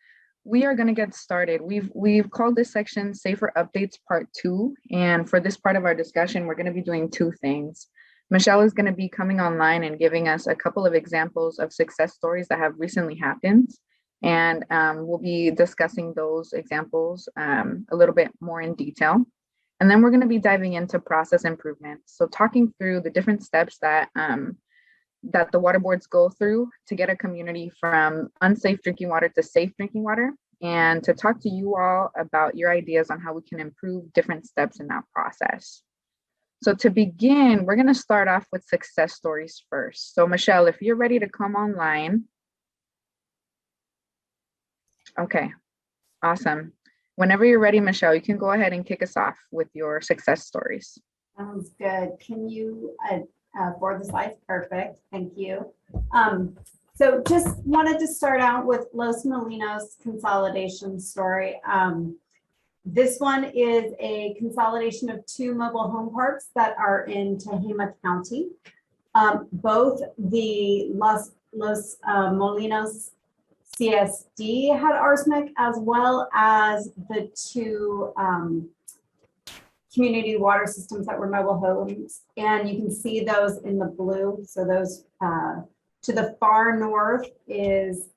E: we are going to get started. We've called this section Safer Updates Part 2. And for this part of our discussion, we're going to be doing two things. Michelle is going to be coming online and giving us a couple of examples of success stories that have recently happened. And we'll be discussing those examples a little bit more in detail. And then we're going to be diving into process improvement. So talking through the different steps that that the water boards go through to get a community from unsafe drinking water to safe drinking water, and to talk to you all about your ideas on how we can improve different steps in that process. So to begin, we're going to start off with success stories first. So Michelle, if you're ready to come online. Okay, awesome. Whenever you're ready, Michelle, you can go ahead and kick us off with your success stories.
U: Sounds good. Can you forward the slides? Perfect. Thank you. So just wanted to start out with Los Molinos consolidation story. This one is a consolidation of two mobile home parks that are in Tehama County. Both the Los Molinos CSD had arsenic, as well as the two community water systems that were mobile homes. And you can see those in the blue. So those to the far north is,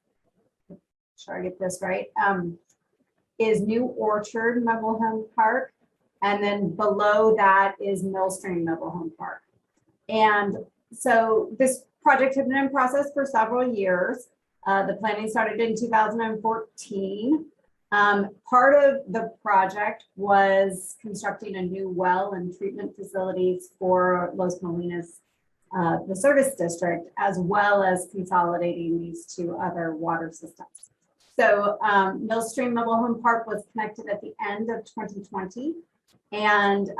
U: try to get this right, is New Orchard Mobile Home Park. And then below that is Millstream Mobile Home Park. And so this project had been in process for several years. The planning started in 2014. Part of the project was constructing a new well and treatment facilities for Los Molinos, the service district, as well as consolidating these two other water systems. So Millstream Mobile Home Park was connected at the end of 2020. And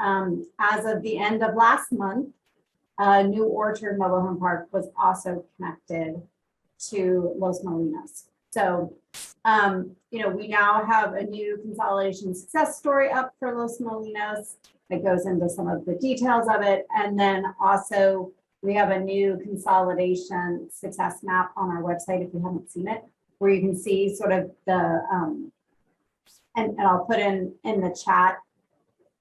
U: as of the end of last month, New Orchard Mobile Home Park was also connected to Los Molinos. So, we now have a new consolidation success story up for Los Molinos that goes into some of the details of it. And then also we have a new consolidation success map on our website if you haven't seen it, where you can see sort of the, and I'll put in the chat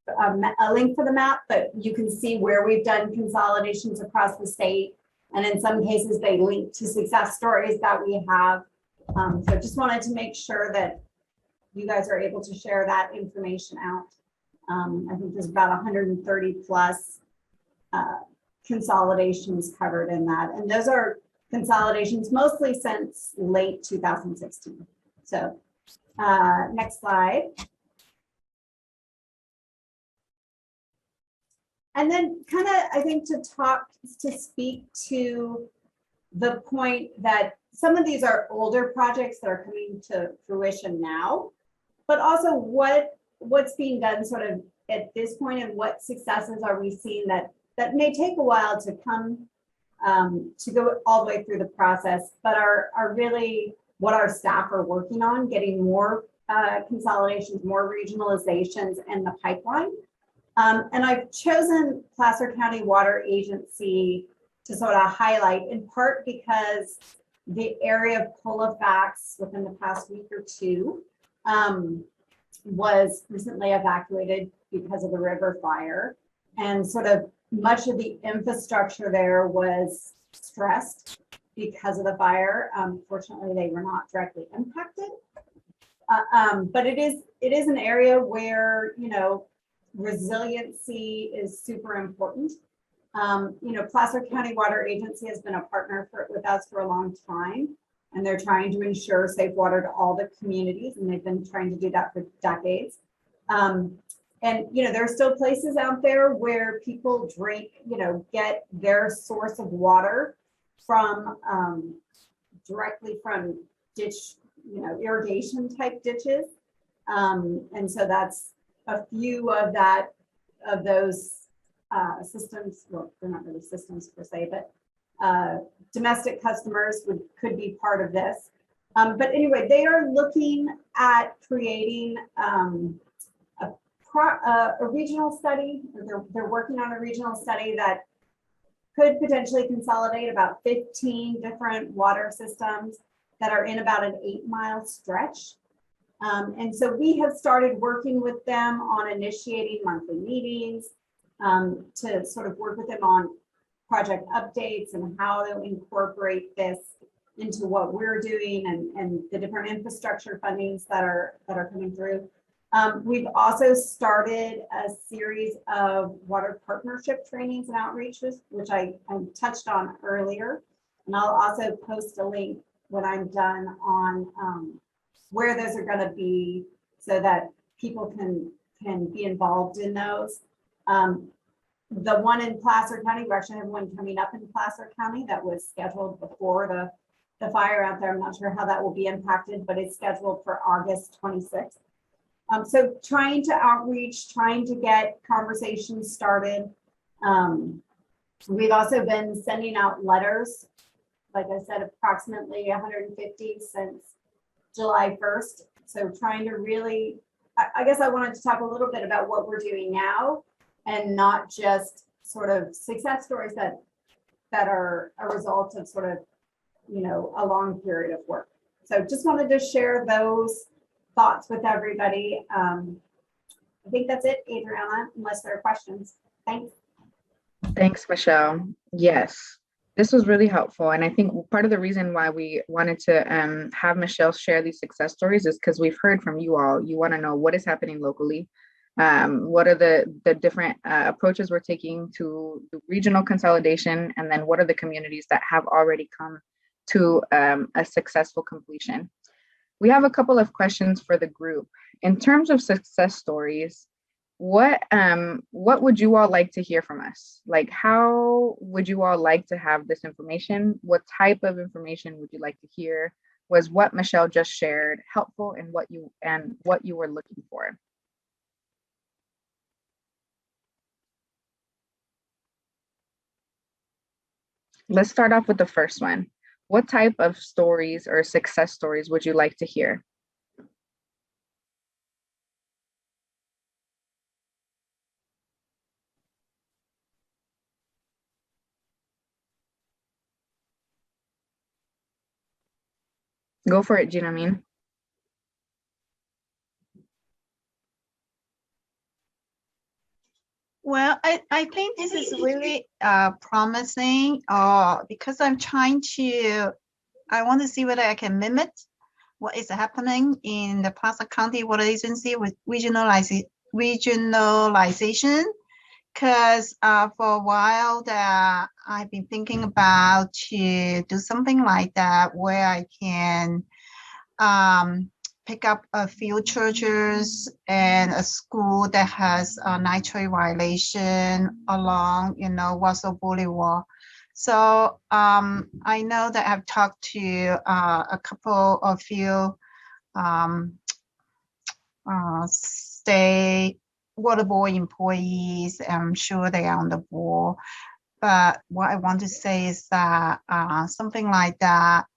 U: a link for the map, but you can see where we've done consolidations across the state. And in some cases, they link to success stories that we have. So just wanted to make sure that you guys are able to share that information out. I think there's about 130 plus consolidations covered in that. And those are consolidations mostly since late 2016. So next slide. And then kind of, I think to speak to the point that some of these are older projects that are coming to fruition now, but also what's being done sort of at this point and what successes are we seeing that may take a while to come to go all the way through the process, but are really what our staff are working on, getting more consolidations, more regionalizations in the pipeline. And I've chosen Placer County Water Agency to sort of highlight, in part because the area of Colfax within the past week or two was recently evacuated because of the river fire. And sort of much of the infrastructure there was stressed because of the fire. Fortunately, they were not directly impacted. But it is an area where, resiliency is super important. Placer County Water Agency has been a partner with us for a long time, and they're trying to ensure safe water to all the communities, and they've been trying to do that for decades. And there are still places out there where people drink, get their source of water from directly from ditch, irrigation type ditches. And so that's a few of those systems. Well, they're not really systems per se, but domestic customers could be part of this. But anyway, they are looking at creating a regional study. They're working on a regional study that could potentially consolidate about 15 different water systems that are in about an 8-mile stretch. And so we have started working with them on initiating monthly meetings to sort of work with them on project updates and how to incorporate this into what we're doing and the different infrastructure fundings that are coming through. We've also started a series of water partnership trainings and outreaches, which I touched on earlier. And I'll also post a link when I'm done on where those are going to be so that people can be involved in those. The one in Placer County, we actually have one coming up in Placer County that was scheduled before the fire out there. I'm not sure how that will be impacted, but it's scheduled for August 26th. So trying to outreach, trying to get conversations started. We've also been sending out letters, like I said, approximately 150 since July 1st. So trying to really, I guess I wanted to talk a little bit about what we're doing now and not just sort of success stories that are a result of sort of, a long period of work. So just wanted to share those thoughts with everybody. I think that's it, Adriana, unless there are questions. Thanks.
E: Thanks, Michelle. Yes, this was really helpful. And I think part of the reason why we wanted to have Michelle share these success stories is because we've heard from you all. You want to know what is happening locally. What are the different approaches we're taking to regional consolidation? And then what are the communities that have already come to a successful completion? We have a couple of questions for the group. In terms of success stories, what would you all like to hear from us? Like, how would you all like to have this information? What type of information would you like to hear? Was what Michelle just shared helpful in what you were looking for? Let's start off with the first one. What type of stories or success stories would you like to hear? Go for it, Gina.
O: Well, I think this is really promising because I'm trying to, I want to see whether I can mimic what is happening in the Placer County Water Agency with regionalization. Because for a while that I've been thinking about to do something like that where I can pick up a few churches and a school that has a nitrate violation along, Wausau Boulevard. So I know that I've talked to a couple of few state water board employees. I'm sure they are on the board. But what I want to say is that something like that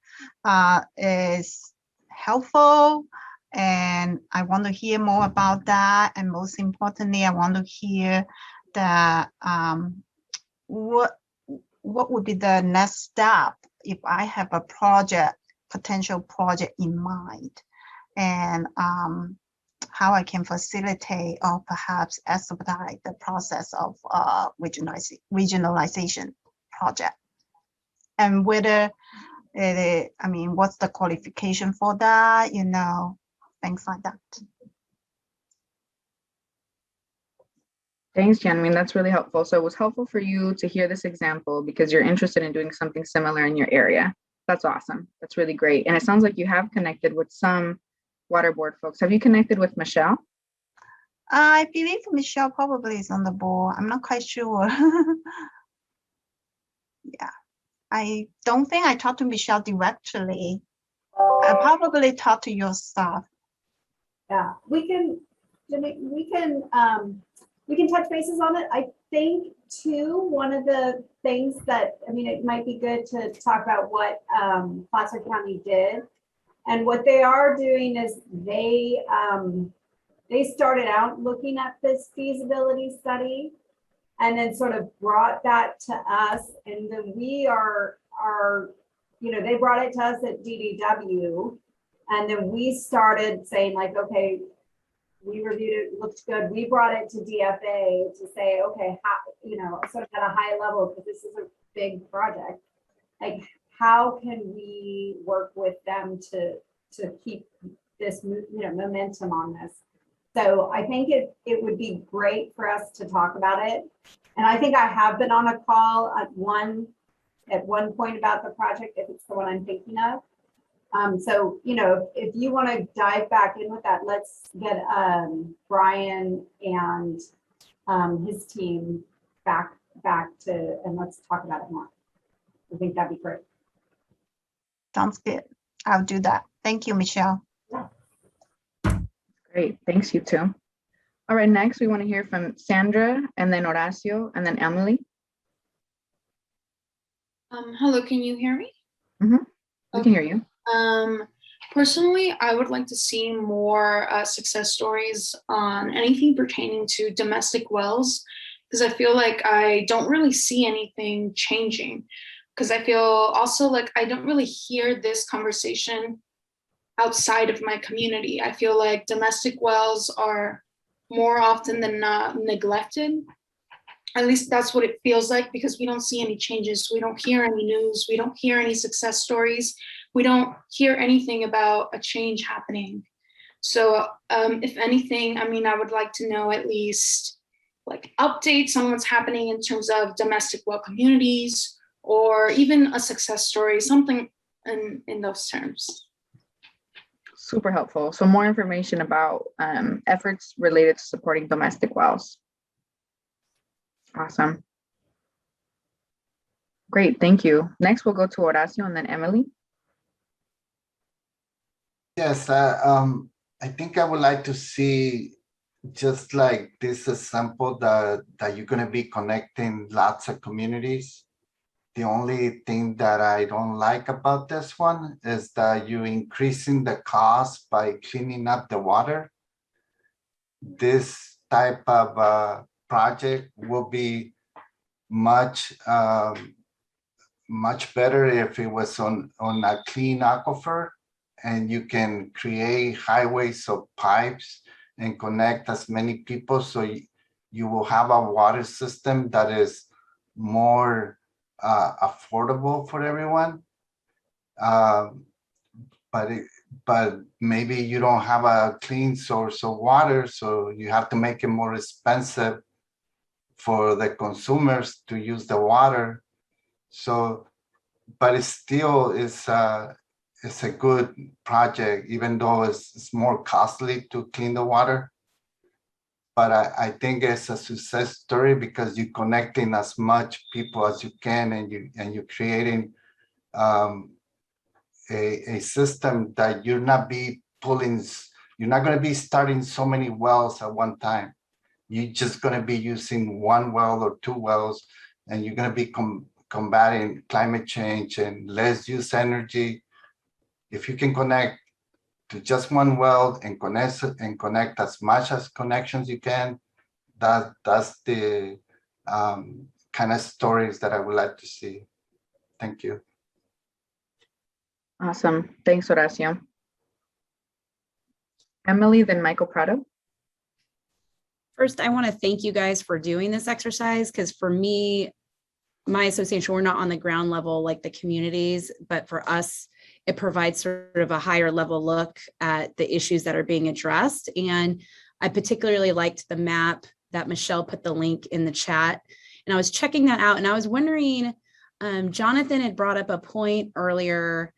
O: is helpful, and I want to hear more about that. And most importantly, I want to hear that what would be the next step if I have a potential project in mind, and how I can facilitate or perhaps expedite the process of regionalization project, and whether what's the qualification for that, things like that.
E: Thanks, Jan. That's really helpful. So it was helpful for you to hear this example because you're interested in doing something similar in your area. That's awesome. That's really great. And it sounds like you have connected with some water board folks. Have you connected with Michelle?
O: I believe Michelle probably is on the board. I'm not quite sure. Yeah. I don't think I talked to Michelle directly. I probably talked to your staff.
U: Yeah, we can touch bases on it. I think too, one of the things that, it might be good to talk about what Placer County did. And what they are doing is they started out looking at this feasibility study and then sort of brought that to us. And then we are they brought it to us at DDW. And then we started saying like, okay, we reviewed it, looked good. We brought it to DFA to say, okay, how, sort of at a high level, because this is a big project. Like, how can we work with them to keep this, momentum on this? So I think it would be great for us to talk about it. And I think I have been on a call at one point about the project, if it's the one I'm thinking of. So, if you want to dive back in with that, let's get Brian and his team back to, and let's talk about it more. I think that'd be great.
O: Sounds good. I'll do that. Thank you, Michelle.
U: Yeah.
E: Great. Thanks, you too. All right, next we want to hear from Sandra, and then Horacio, and then Emily.
Q: Hello, can you hear me?
E: Mm-hmm. We can hear you.
Q: Personally, I would like to see more success stories on anything pertaining to domestic wells, because I feel like I don't really see anything changing. Because I feel also like I don't really hear this conversation outside of my community. I feel like domestic wells are more often than not neglected. At least that's what it feels like, because we don't see any changes. We don't hear any news. We don't hear any success stories. We don't hear anything about a change happening. So if anything, I mean, I would like to know at least like updates on what's happening in terms of domestic well communities, or even a success story, something in those terms.
E: Super helpful. So more information about efforts related to supporting domestic wells. Awesome. Great, thank you. Next, we'll go to Horacio and then Emily.
G: Yes, I think I would like to see just like this example that you're going to be connecting lots of communities. The only thing that I don't like about this one is that you're increasing the cost by cleaning up the water. This type of project will be much better if it was on a clean aquifer, and you can create highways of pipes and connect as many people, so you will have a water system that is more affordable for everyone. But maybe you don't have a clean source of water, so you have to make it more expensive for the consumers to use the water. So, but it still is it's a good project, even though it's more costly to clean the water. But I think it's a success story because you're connecting as much people as you can, and you're creating a system that you're not going to be starting so many wells at one time. You're just going to be using one well or two wells, and you're going to be combating climate change and less use energy. If you can connect to just one well and connect as much as connections you can, that's the kind of stories that I would like to see. Thank you.
E: Awesome. Thanks, Horacio. Emily, then Michael Prado.
T: First, I want to thank you guys for doing this exercise, because for me, my association, we're not on the ground level like the communities, but for us, it provides sort of a higher level look at the issues that are being addressed. And I particularly liked the map that Michelle put the link in the chat. And I was checking that out, and I was wondering, Jonathan had brought up a point earlier.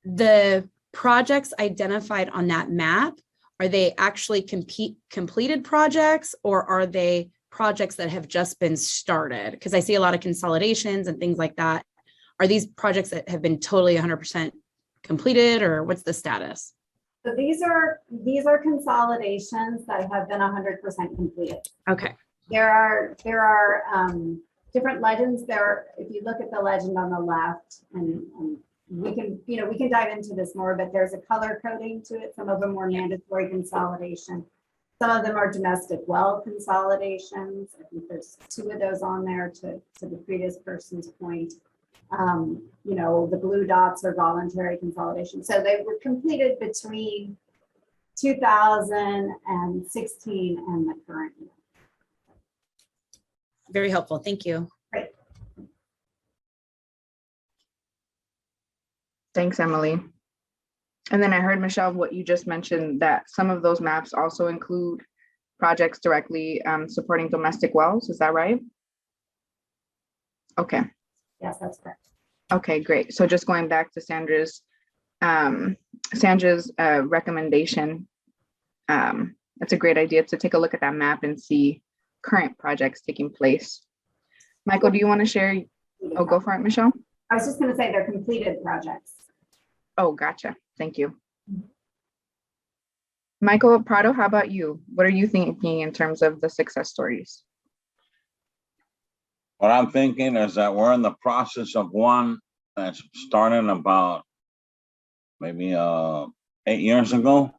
T: The projects identified on that map, are they actually completed projects, or are they projects that have just been started? Because I see a lot of consolidations and things like that. Are these projects that have been totally 100% completed, or what's the status?
U: So these are consolidations that have been 100% completed.
T: Okay.
U: There are different legends there. If you look at the legend on the left, and we can dive into this more, but there's a color coding to it. Some of them were mandatory consolidation. Some of them are domestic well consolidations. I think there's 2 of those on there to the previous person's point. The blue dots are voluntary consolidation. So they were completed between 2016 and the current year.
T: Very helpful. Thank you.
U: Great.
E: Thanks, Emily. And then I heard, Michelle, what you just mentioned, that some of those maps also include projects directly supporting domestic wells. Is that right? Okay.
U: Yes, that's correct.
E: Okay, great. So just going back to Sandra's recommendation, that's a great idea to take a look at that map and see current projects taking place. Michael, do you want to share? Oh, go for it, Michelle.
U: I was just going to say they're completed projects.
E: Oh, gotcha. Thank you. Michael Prado, how about you? What are you thinking in terms of the success stories?
K: What I'm thinking is that we're in the process of one that's starting about maybe 8 years ago.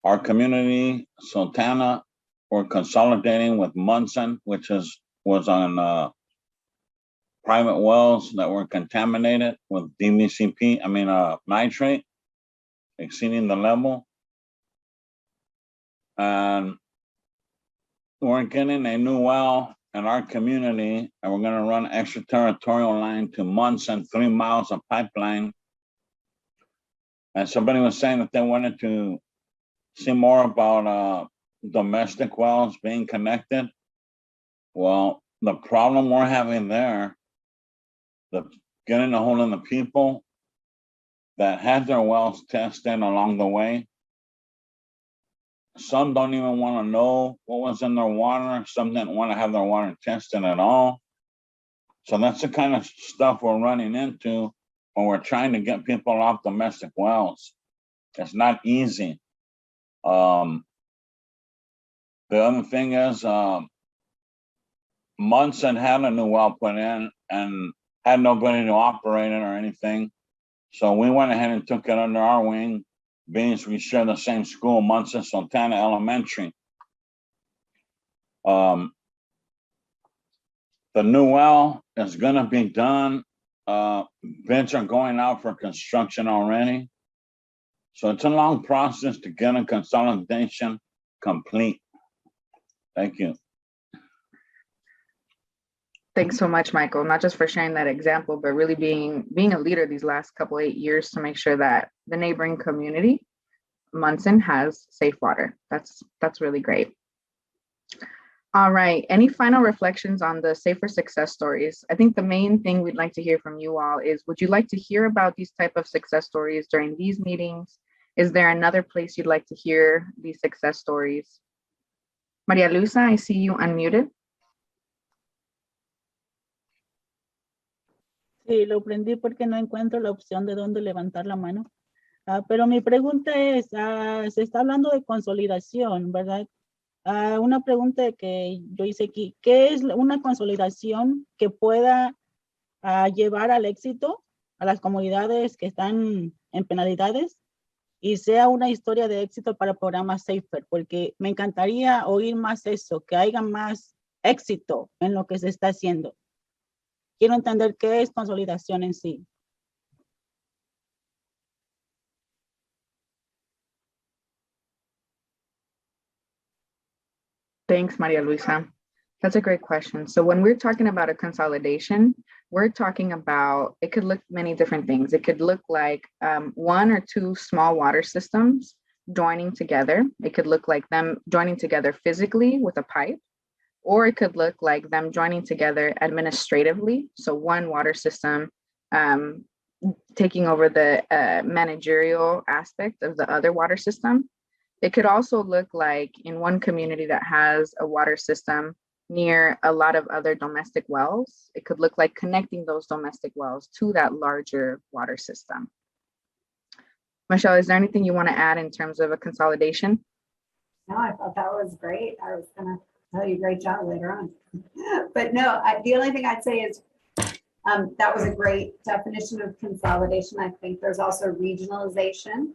K: Our community, Sultana, we're consolidating with Munson, which was on private wells that were contaminated with nitrate exceeding the level. And we're getting a new well in our community, and we're gonna run extraterritorial line to Munson, 3 miles of pipeline. And somebody was saying that they wanted to see more about domestic wells being connected. Well, the problem we're having there, getting a hold of the people that had their wells tested along the way. Some don't even want to know what was in their water. Some didn't want to have their water tested at all. So that's the kind of stuff we're running into when we're trying to get people off domestic wells. It's not easy. The other thing is, Munson had a new well put in and had nobody to operate it or anything. So we went ahead and took it under our wing, being we share the same school, Munson Sultana Elementary. The new well is gonna be done. Bids are going out for construction already. So it's a long process to get a consolidation complete. Thank you.
E: Thanks so much, Michael, not just for sharing that example, but really being a leader these last couple 8 years to make sure that the neighboring community, Munson, has safe water. That's really great. All right, any final reflections on the Safer success stories? I think the main thing we'd like to hear from you all is, would you like to hear about these type of success stories during these meetings? Is there another place you'd like to hear these success stories? Maria Luisa, I see you unmuted.
A: Sí, lo prendí porque no encuentro la opción de dónde levantar la mano. Pero mi pregunta es, se está hablando de consolidación, ¿verdad? Una pregunta que yo hice aquí, ¿qué es una consolidación que pueda llevar al éxito a las comunidades que están en penalidades y sea una historia de éxito para programas Safer? Porque me encantaría oír más eso, que haya más éxito en lo que se está haciendo. Quiero entender qué es consolidación en sí.
E: Thanks, Maria Luisa. That's a great question. So when we're talking about a consolidation, we're talking about, it could look many different things. It could look like 1 or 2 small water systems joining together. It could look like them joining together physically with a pipe, or it could look like them joining together administratively. So one water system taking over the managerial aspect of the other water system. It could also look like in one community that has a water system near a lot of other domestic wells, it could look like connecting those domestic wells to that larger water system. Michelle, is there anything you want to add in terms of a consolidation?
U: No, I thought that was great. I was going to tell you great job later on. But no, the only thing I'd say is that was a great definition of consolidation. I think there's also regionalization,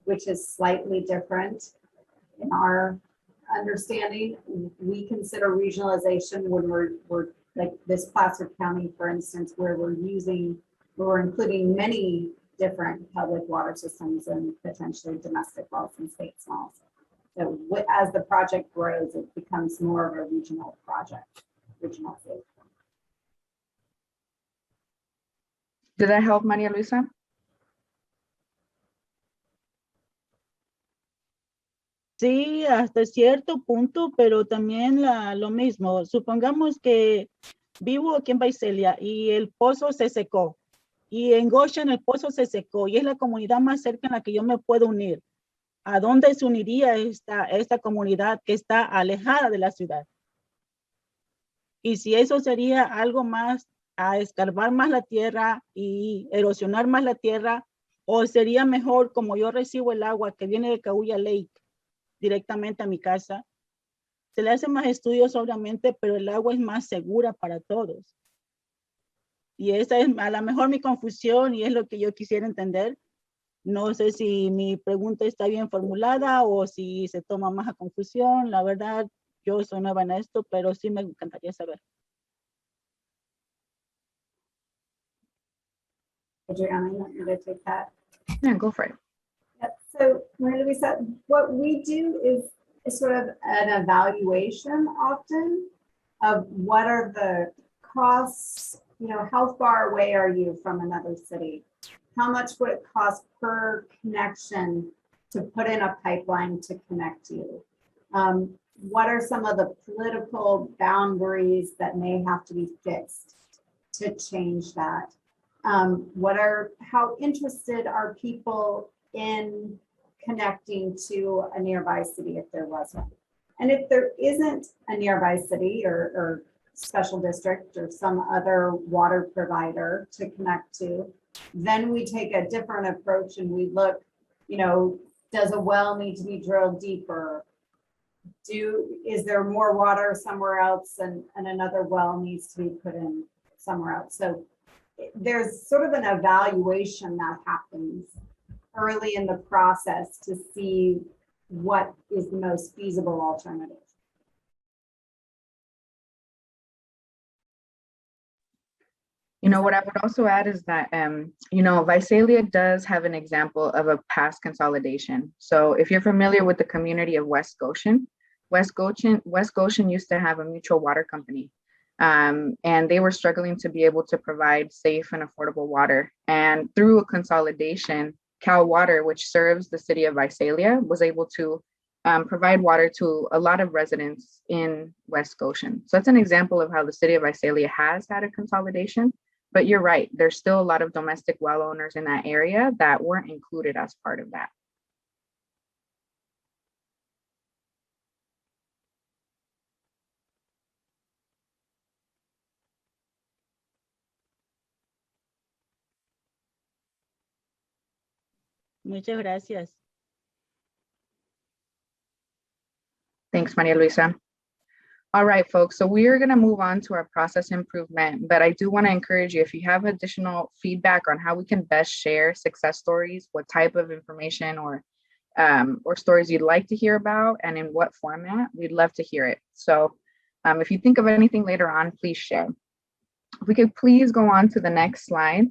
U: which is slightly different in our understanding. We consider regionalization when we're like this Placer County, for instance, where we're including many different public water systems and potentially domestic wells and state wells. So as the project grows, it becomes more of a regional project, regional state.
E: Did that help, Maria Luisa?
A: Sí, hasta cierto punto, pero también lo mismo. Supongamos que vivo aquí en Visalia y el pozo se secó. Y en Goshen el pozo se secó y es la comunidad más cerca en la que yo me puedo unir. ¿A dónde se uniría esta comunidad que está alejada de la ciudad? Y si eso sería algo más a escarbar más la tierra y erosionar más la tierra, o sería mejor como yo recibo el agua que viene de Cauya Lake directamente a mi casa. Se le hacen más estudios obviamente, pero el agua es más segura para todos. Y esa es a lo mejor mi confusión y es lo que yo quisiera entender. No sé si mi pregunta está bien formulada o si se toma más a confusión. La verdad, yo soy nueva en esto, pero sí me encantaría saber.
U: Adriana, you want me to take that?
E: Yeah, go for it.
U: Yep. So Maria Luisa, what we do is sort of an evaluation often of what are the costs, you know, how far away are you from another city? How much would it cost per connection to put in a pipeline to connect you? What are some of the political boundaries that may have to be fixed to change that? How interested are people in connecting to a nearby city if there was one? And if there isn't a nearby city or special district or some other water provider to connect to, then we take a different approach and we look, you know, does a well need to be drilled deeper? Is there more water somewhere else and another well needs to be put in somewhere else? So there's sort of an evaluation that happens early in the process to see what is the most feasible alternative.
E: You know, what I would also add is that, you know, Visalia does have an example of a past consolidation. So if you're familiar with the community of West Goshen used to have a mutual water company. And they were struggling to be able to provide safe and affordable water. And through a consolidation, Cal Water, which serves the city of Visalia, was able to provide water to a lot of residents in West Goshen. So that's an example of how the city of Visalia has had a consolidation. But you're right, there's still a lot of domestic well owners in that area that weren't included as part of that.
A: Muchas gracias.
E: Thanks, Maria Luisa. All right, folks, so we are going to move on to our process improvement, but I do want to encourage you, if you have additional feedback on how we can best share success stories, what type of information or stories you'd like to hear about and in what format, we'd love to hear it. So if you think of anything later on, please share. If we could please go on to the next slide.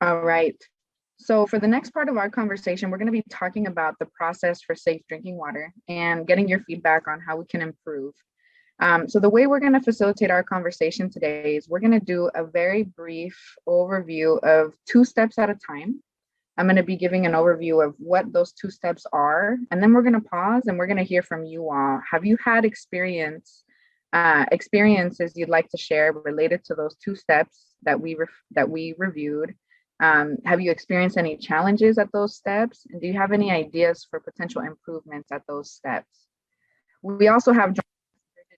E: All right. So for the next part of our conversation, we're going to be talking about the process for safe drinking water and getting your feedback on how we can improve. So the way we're going to facilitate our conversation today is we're going to do a very brief overview of 2 steps at a time. I'm going to be giving an overview of what those 2 steps are, and then we're going to pause and we're going to hear from you all. Have you had experiences you'd like to share related to those 2 steps that we reviewed? Have you experienced any challenges at those steps? And do you have any ideas for potential improvements at those steps? We also have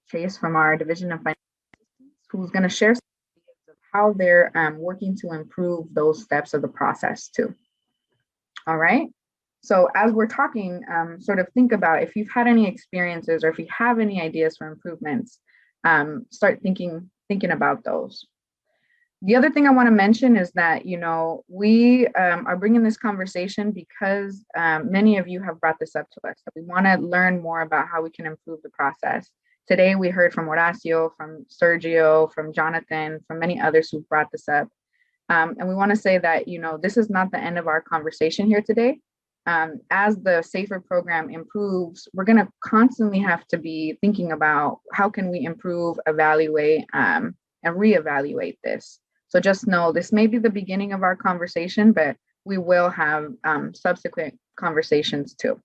E: Chase from our Division of Financial Assistance, who's going to share some ideas of how they're working to improve those steps of the process too. All right. So as we're talking, sort of think about if you've had any experiences or if you have any ideas for improvements, start thinking about those. The other thing I want to mention is that, you know, we are bringing this conversation because many of you have brought this up to us, that we want to learn more about how we can improve the process. Today, we heard from Horacio, from Sergio, from Jonathan, from many others who brought this up. And we want to say that, you know, this is not the end of our conversation here today. As the SAFER program improves, we're going to constantly have to be thinking about how can we improve, evaluate, and reevaluate this. So just know this may be the beginning of our conversation, but we will have subsequent conversations too.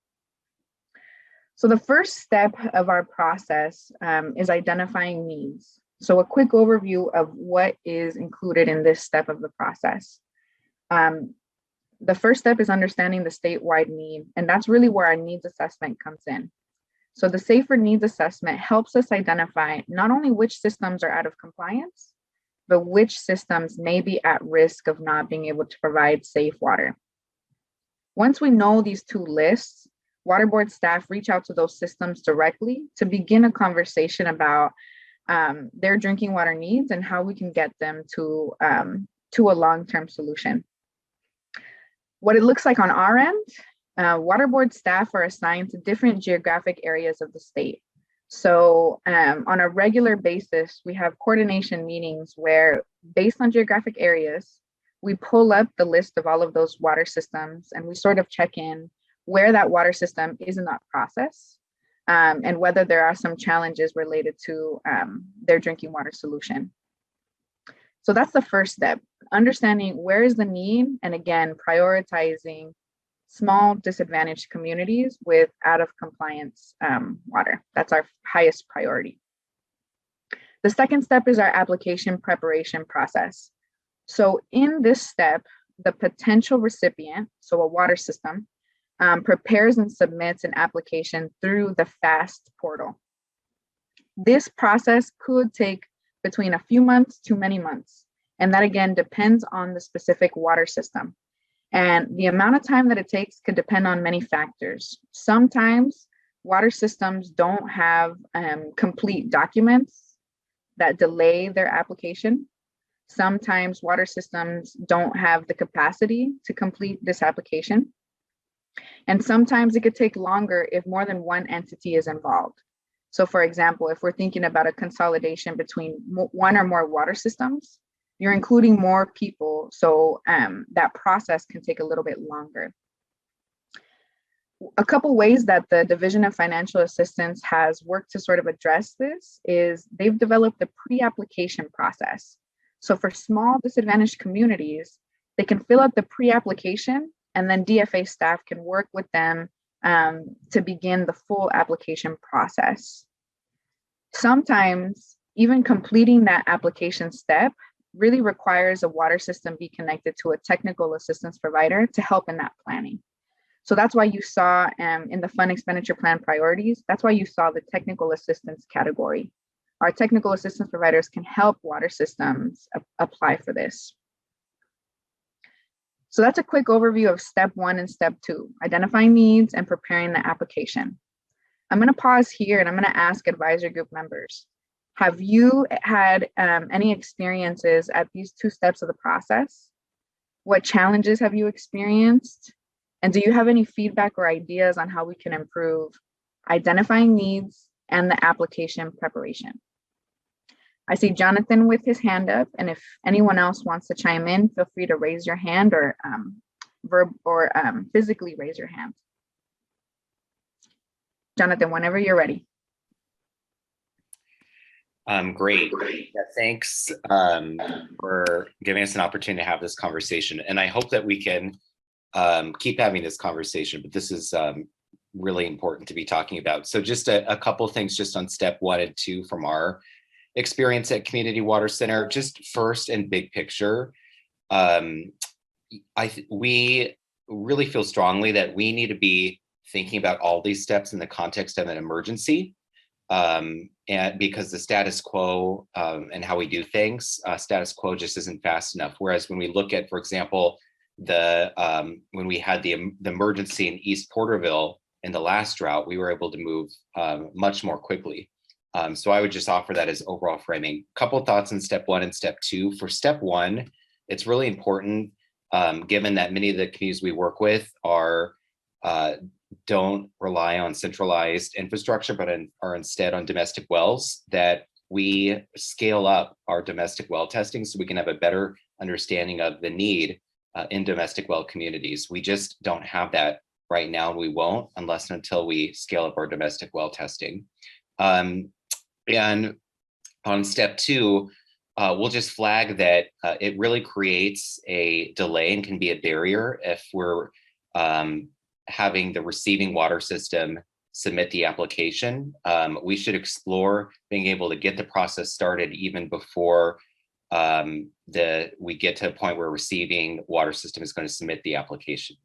E: So the first step of our process is identifying needs. So a quick overview of what is included in this step of the process. The first step is understanding the statewide need, and that's really where our needs assessment comes in. So the SAFER needs assessment helps us identify not only which systems are out of compliance, but which systems may be at risk of not being able to provide safe water. Once we know these 2 lists, Water Board staff reach out to those systems directly to begin a conversation about their drinking water needs and how we can get them to a long-term solution. What it looks like on our end, Water Board staff are assigned to different geographic areas of the state. So on a regular basis, we have coordination meetings where, based on geographic areas, we pull up the list of all of those water systems and we sort of check in where that water system is in that process, and whether there are some challenges related to their drinking water solution. So that's the first step, understanding where is the need, and again, prioritizing small disadvantaged communities with out of compliance water. That's our highest priority. The second step is our application preparation process. So in this step, the potential recipient, so a water system, prepares and submits an application through the FAST portal. This process could take between a few months to many months. And that again depends on the specific water system. And the amount of time that it takes could depend on many factors. Sometimes water systems don't have complete documents that delay their application. Sometimes water systems don't have the capacity to complete this application. And sometimes it could take longer if more than one entity is involved. So for example, if we're thinking about a consolidation between one or more water systems, you're including more people, so that process can take a little bit longer. A couple ways that the Division of Financial Assistance has worked to sort of address this is they've developed a pre-application process. So for small disadvantaged communities, they can fill out the pre-application and then DFA staff can work with them to begin the full application process. Sometimes even completing that application step really requires a water system be connected to a technical assistance provider to help in that planning. So that's why you saw in the fund expenditure plan priorities, that's why you saw the technical assistance category. Our technical assistance providers can help water systems apply for this. So that's a quick overview of step 1 and step 2, identifying needs and preparing the application. I'm going to pause here and I'm going to ask advisory group members, have you had any experiences at these 2 steps of the process? What challenges have you experienced? And do you have any feedback or ideas on how we can improve identifying needs and the application preparation? I see Jonathan with his hand up, and if anyone else wants to chime in, feel free to raise your hand or physically raise your hand. Jonathan, whenever you're ready.
H: Great. Yeah, thanks for giving us an opportunity to have this conversation. And I hope that we can keep having this conversation, but this is really important to be talking about. So just a couple of things just on step 1 and 2 from our experience at Community Water Center. Just first and big picture, we really feel strongly that we need to be thinking about all these steps in the context of an emergency. And because the status quo and how we do things, status quo just isn't fast enough. Whereas when we look at, for example, when we had the emergency in East Porterville in the last drought, we were able to move much more quickly. So I would just offer that as overall framing. Couple thoughts on step 1 and step 2. For step 1, it's really important, given that many of the communities we work with don't rely on centralized infrastructure, but are instead on domestic wells, that we scale up our domestic well testing so we can have a better understanding of the need in domestic well communities. We just don't have that right now, and we won't unless and until we scale up our domestic well testing. And on step 2, we'll just flag that it really creates a delay and can be a barrier if we're having the receiving water system submit the application. We should explore being able to get the process started even before we get to a point where receiving water system is going to submit the application.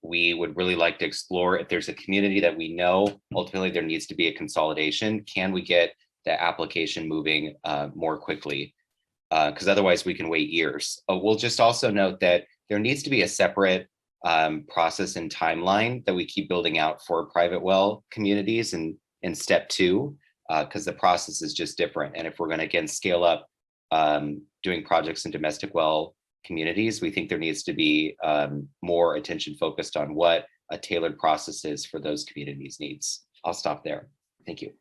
H: We would really like to explore if there's a community that we know ultimately there needs to be a consolidation. Can we get the application moving more quickly? Because otherwise we can wait years. We'll just also note that there needs to be a separate process and timeline that we keep building out for private well communities in step 2, because the process is just different. And if we're going to again scale up doing projects in domestic well communities, we think there needs to be more attention focused on what a tailored process is for those communities' needs. I'll stop there. Thank you.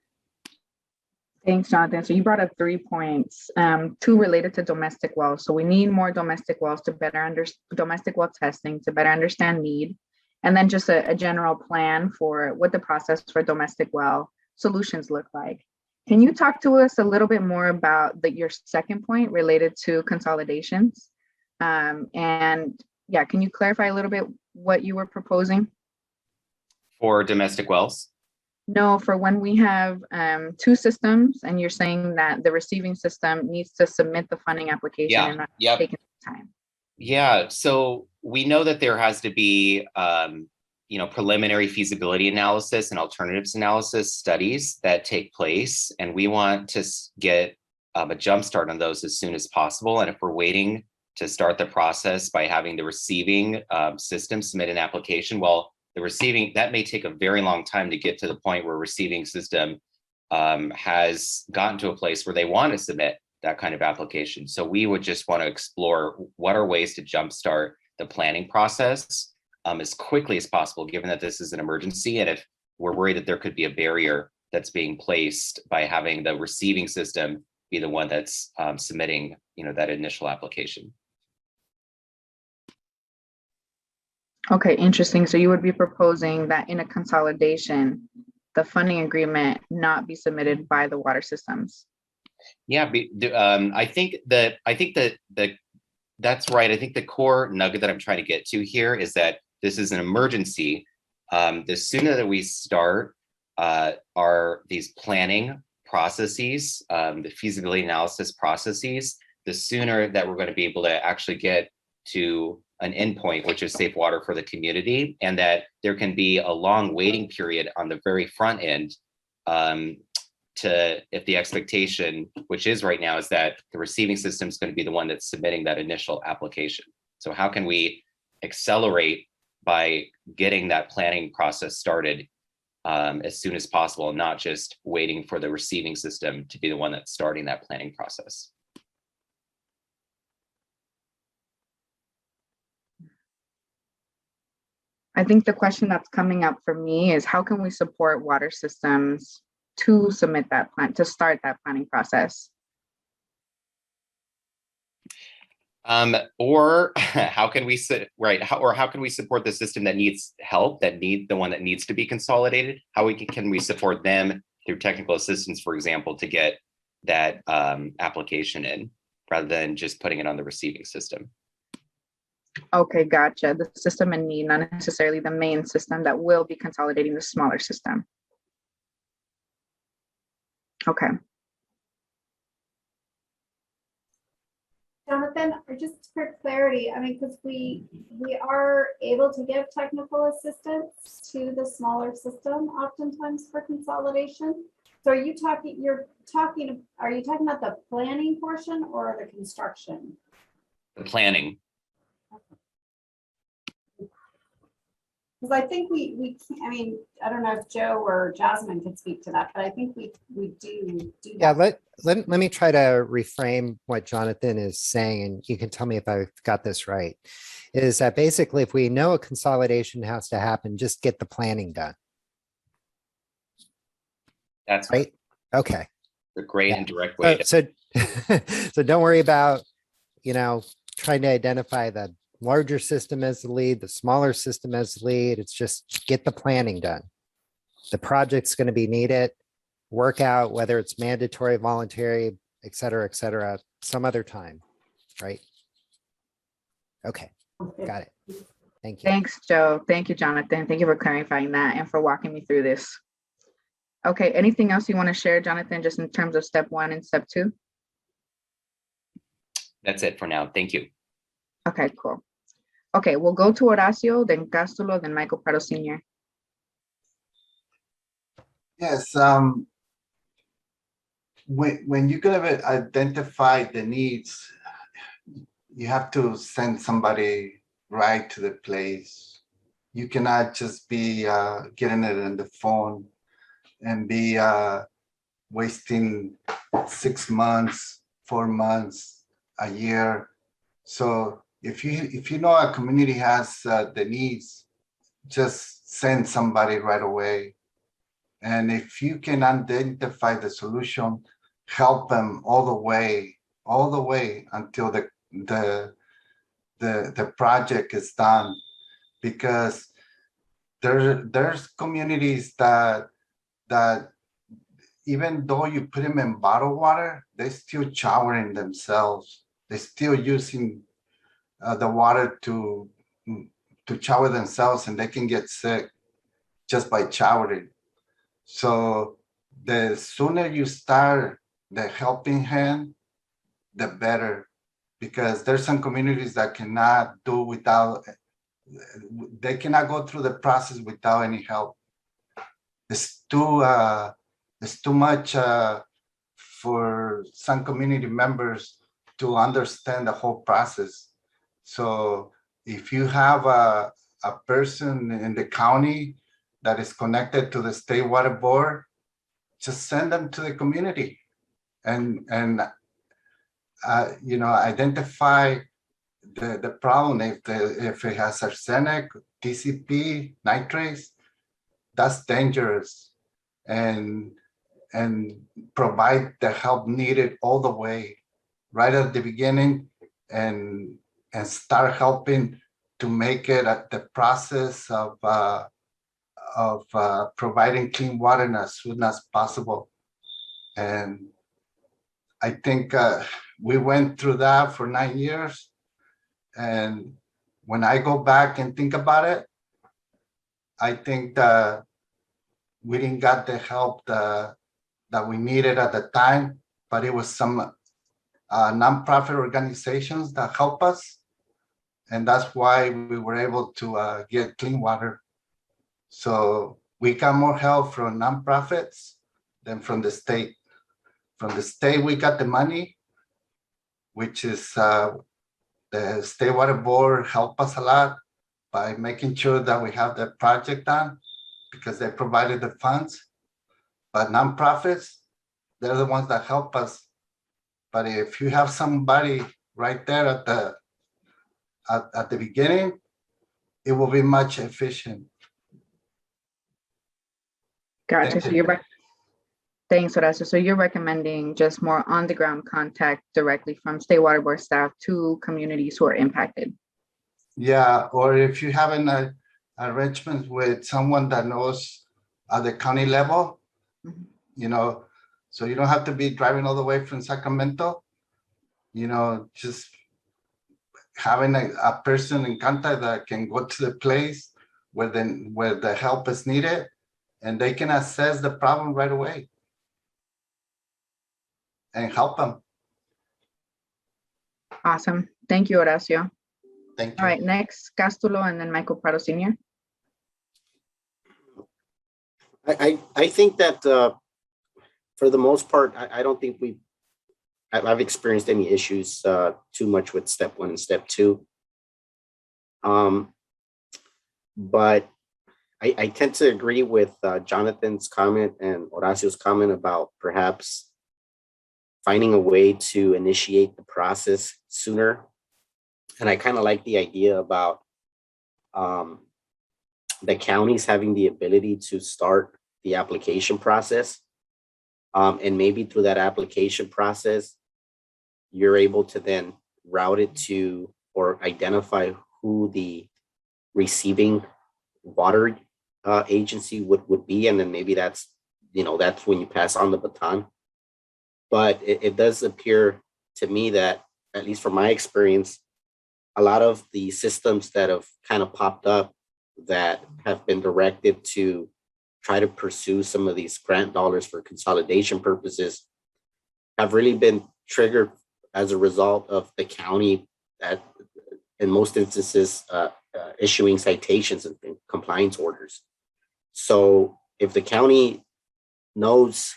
E: Thanks, Jonathan. So you brought up 3 points, 2 related to domestic wells. So we need more domestic wells to better understand domestic well testing to better understand need, and then just a general plan for what the process for domestic well solutions look like. Can you talk to us a little bit more about your second point related to consolidations? And yeah, can you clarify a little bit what you were proposing?
H: For domestic wells?
E: No, for when we have 2 systems and you're saying that the receiving system needs to submit the funding application and not taking time.
H: Yeah, so we know that there has to be, preliminary feasibility analysis and alternatives analysis studies that take place, and we want to get a jump start on those as soon as possible. And if we're waiting to start the process by having the receiving system submit an application, well, the receiving, that may take a very long time to get to the point where receiving system has gotten to a place where they want to submit that kind of application. So we would just want to explore what are ways to jumpstart the planning process as quickly as possible, given that this is an emergency. And if we're worried that there could be a barrier that's being placed by having the receiving system be the one that's submitting, that initial application.
E: Okay, interesting. So you would be proposing that in a consolidation, the funding agreement not be submitted by the water systems.
H: Yeah, I think that that's right. I think the core nugget that I'm trying to get to here is that this is an emergency. The sooner that we start these planning processes, the feasibility analysis processes, the sooner that we're going to be able to actually get to an endpoint, which is safe water for the community, and that there can be a long waiting period on the very front end if the expectation, which is right now, is that the receiving system is going to be the one that's submitting that initial application. So how can we accelerate by getting that planning process started as soon as possible, and not just waiting for the receiving system to be the one that's starting that planning process?
E: I think the question that's coming up for me is how can we support water systems to submit that plan, to start that planning process?
H: Or how can we how can we support the system that needs help, the one that needs to be consolidated? How can we support them through technical assistance, for example, to get that application in, rather than just putting it on the receiving system?
E: Okay, gotcha. The system in need, not necessarily the main system that will be consolidating the smaller system. Okay.
U: Jonathan, or just for clarity, I mean, because we are able to give technical assistance to the smaller system oftentimes for consolidation. So are you talking about the planning portion or the construction?
H: The planning.
U: Because I think we I mean, I don't know if Joe or Jasmine could speak to that, but I think we do
F: Yeah,
U: that.
F: let me try to reframe what Jonathan is saying, and you can tell me if I've got this right. Is that basically if we know a consolidation has to happen, just get the planning done.
H: That's
F: right. Okay.
H: The great and direct way.
F: So don't worry about, trying to identify the larger system as the lead, the smaller system as the lead. It's just get the planning done. The project's going to be needed, work out whether it's mandatory, voluntary, et cetera, some other time, right? Okay, got it. Thank you.
E: Thanks, Joe. Thank you, Jonathan. Thank you for clarifying that and for walking me through this. Okay, anything else you want to share, Jonathan, just in terms of step 1 and step 2?
H: That's it for now. Thank you.
E: Okay, cool. Okay, we'll go to Horacio, then Castulo, then Michael Prado Sr.
G: Yes, when you're gonna identify the needs, you have to send somebody right to the place. You cannot just be getting it on the phone and be wasting 6 months, 4 months, a year. So if you know a community has the needs, just send somebody right away. And if you can identify the solution, help them all the way until the project is done. Because there's communities that even though you put them in bottled water, they're still showering themselves. They're still using the water to shower themselves, and they can get sick just by showering. So the sooner you start the helping hand, the better, because there's some communities that cannot do without, they cannot go through the process without any help. It's too much for some community members to understand the whole process. So if you have a person in the county that is connected to the state water board, just send them to the community and identify the problem. If it has arsenic, TCP, nitrates, that's dangerous, and provide the help needed all the way right at the beginning, and start helping to make it at the process of providing clean water as soon as possible. And I think we went through that for 9 years. And when I go back and think about it, I think that we didn't get the help that we needed at the time, but it was some nonprofit organizations that help us. And that's why we were able to get clean water. So we got more help from nonprofits than from the state. From the state, we got the money, which is the State Water Board helped us a lot by making sure that we have the project done, because they provided the funds. But nonprofits, they're the ones that help us. But if you have somebody right there at the beginning, it will be much efficient.
E: Gotcha. So thanks, Horacio. So you're recommending just more on-the-ground contact directly from State Water Board staff to communities who are impacted.
G: Yeah, or if you have an arrangement with someone that knows at the county level, so you don't have to be driving all the way from Sacramento, just having a person in contact that can go to the place where the help is needed, and they can assess the problem right away and help them.
E: Awesome. Thank you, Horacio.
G: Thank you.
E: All right, next, Castulo, and then Michael Prado Sr.
M: I think that for the most part, I don't think I've experienced any issues too much with step 1 and step 2. But I tend to agree with Jonathan's comment and Horacio's comment about perhaps finding a way to initiate the process sooner. And I kind of like the idea about the counties having the ability to start the application process. And maybe through that application process, you're able to then route it to or identify who the receiving water agency would be. And then maybe that's when you pass on the baton. But it does appear to me that, at least from my experience, a lot of the systems that have kind of popped up that have been directed to try to pursue some of these grant dollars for consolidation purposes have really been triggered as a result of the county that, in most instances, issuing citations and compliance orders. So if the county knows,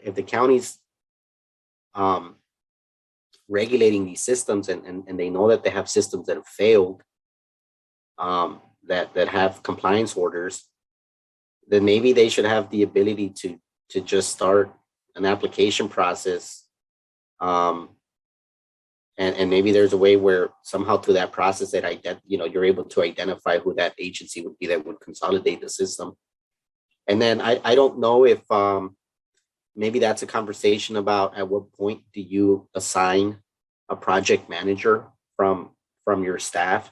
M: if the county's regulating these systems and they know that they have systems that have failed, that have compliance orders, then maybe they should have the ability to just start an application process. And maybe there's a way where somehow through that process that you're able to identify who that agency would be that would consolidate the system. And then I don't know if maybe that's a conversation about at what point do you assign a project manager from your staff.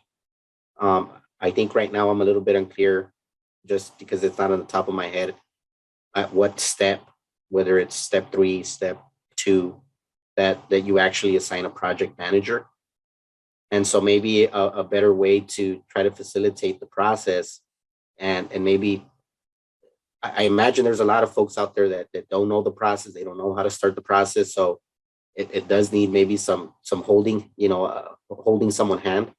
M: I think right now I'm a little bit unclear just because it's not on the top of my head at what step, whether it's step 3, step 2, that you actually assign a project manager. And so maybe a better way to try to facilitate the process, and maybe I imagine there's a lot of folks out there that don't know the process. They don't know how to start the process. So it does need maybe some holding, holding someone's hand.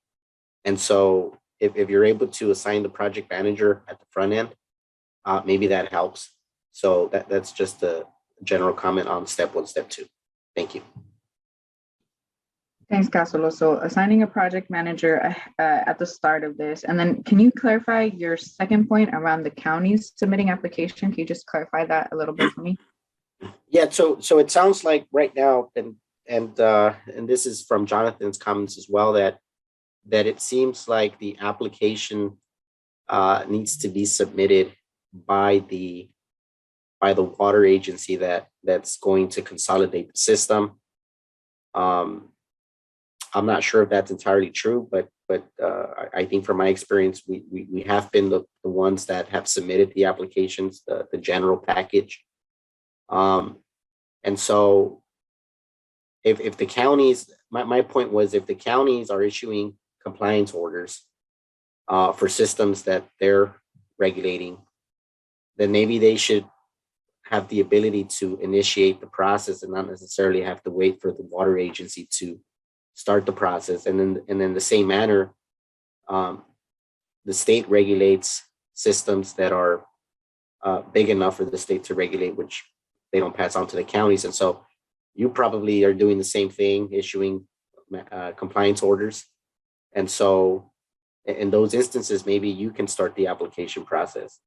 M: And so if you're able to assign the project manager at the front end, maybe that helps. So that's just a general comment on step 1, step 2. Thank you.
E: Thanks, Casulo. So assigning a project manager at the start of this, and then can you clarify your second point around the counties submitting application? Can you just clarify that a little bit for me?
M: Yeah, so it sounds like right now, and this is from Jonathan's comments as well, that it seems like the application needs to be submitted by the water agency that's going to consolidate the system. I'm not sure if that's entirely true, but I think from my experience, we have been the ones that have submitted the applications, the general package. And so if the counties, my point was, if the counties are issuing compliance orders for systems that they're regulating, then maybe they should have the ability to initiate the process and not necessarily have to wait for the water agency to start the process. And then the same manner, the state regulates systems that are big enough for the state to regulate, which they don't pass on to the counties. And so you probably are doing the same thing, issuing compliance orders. And so in those instances, maybe you can start the application process.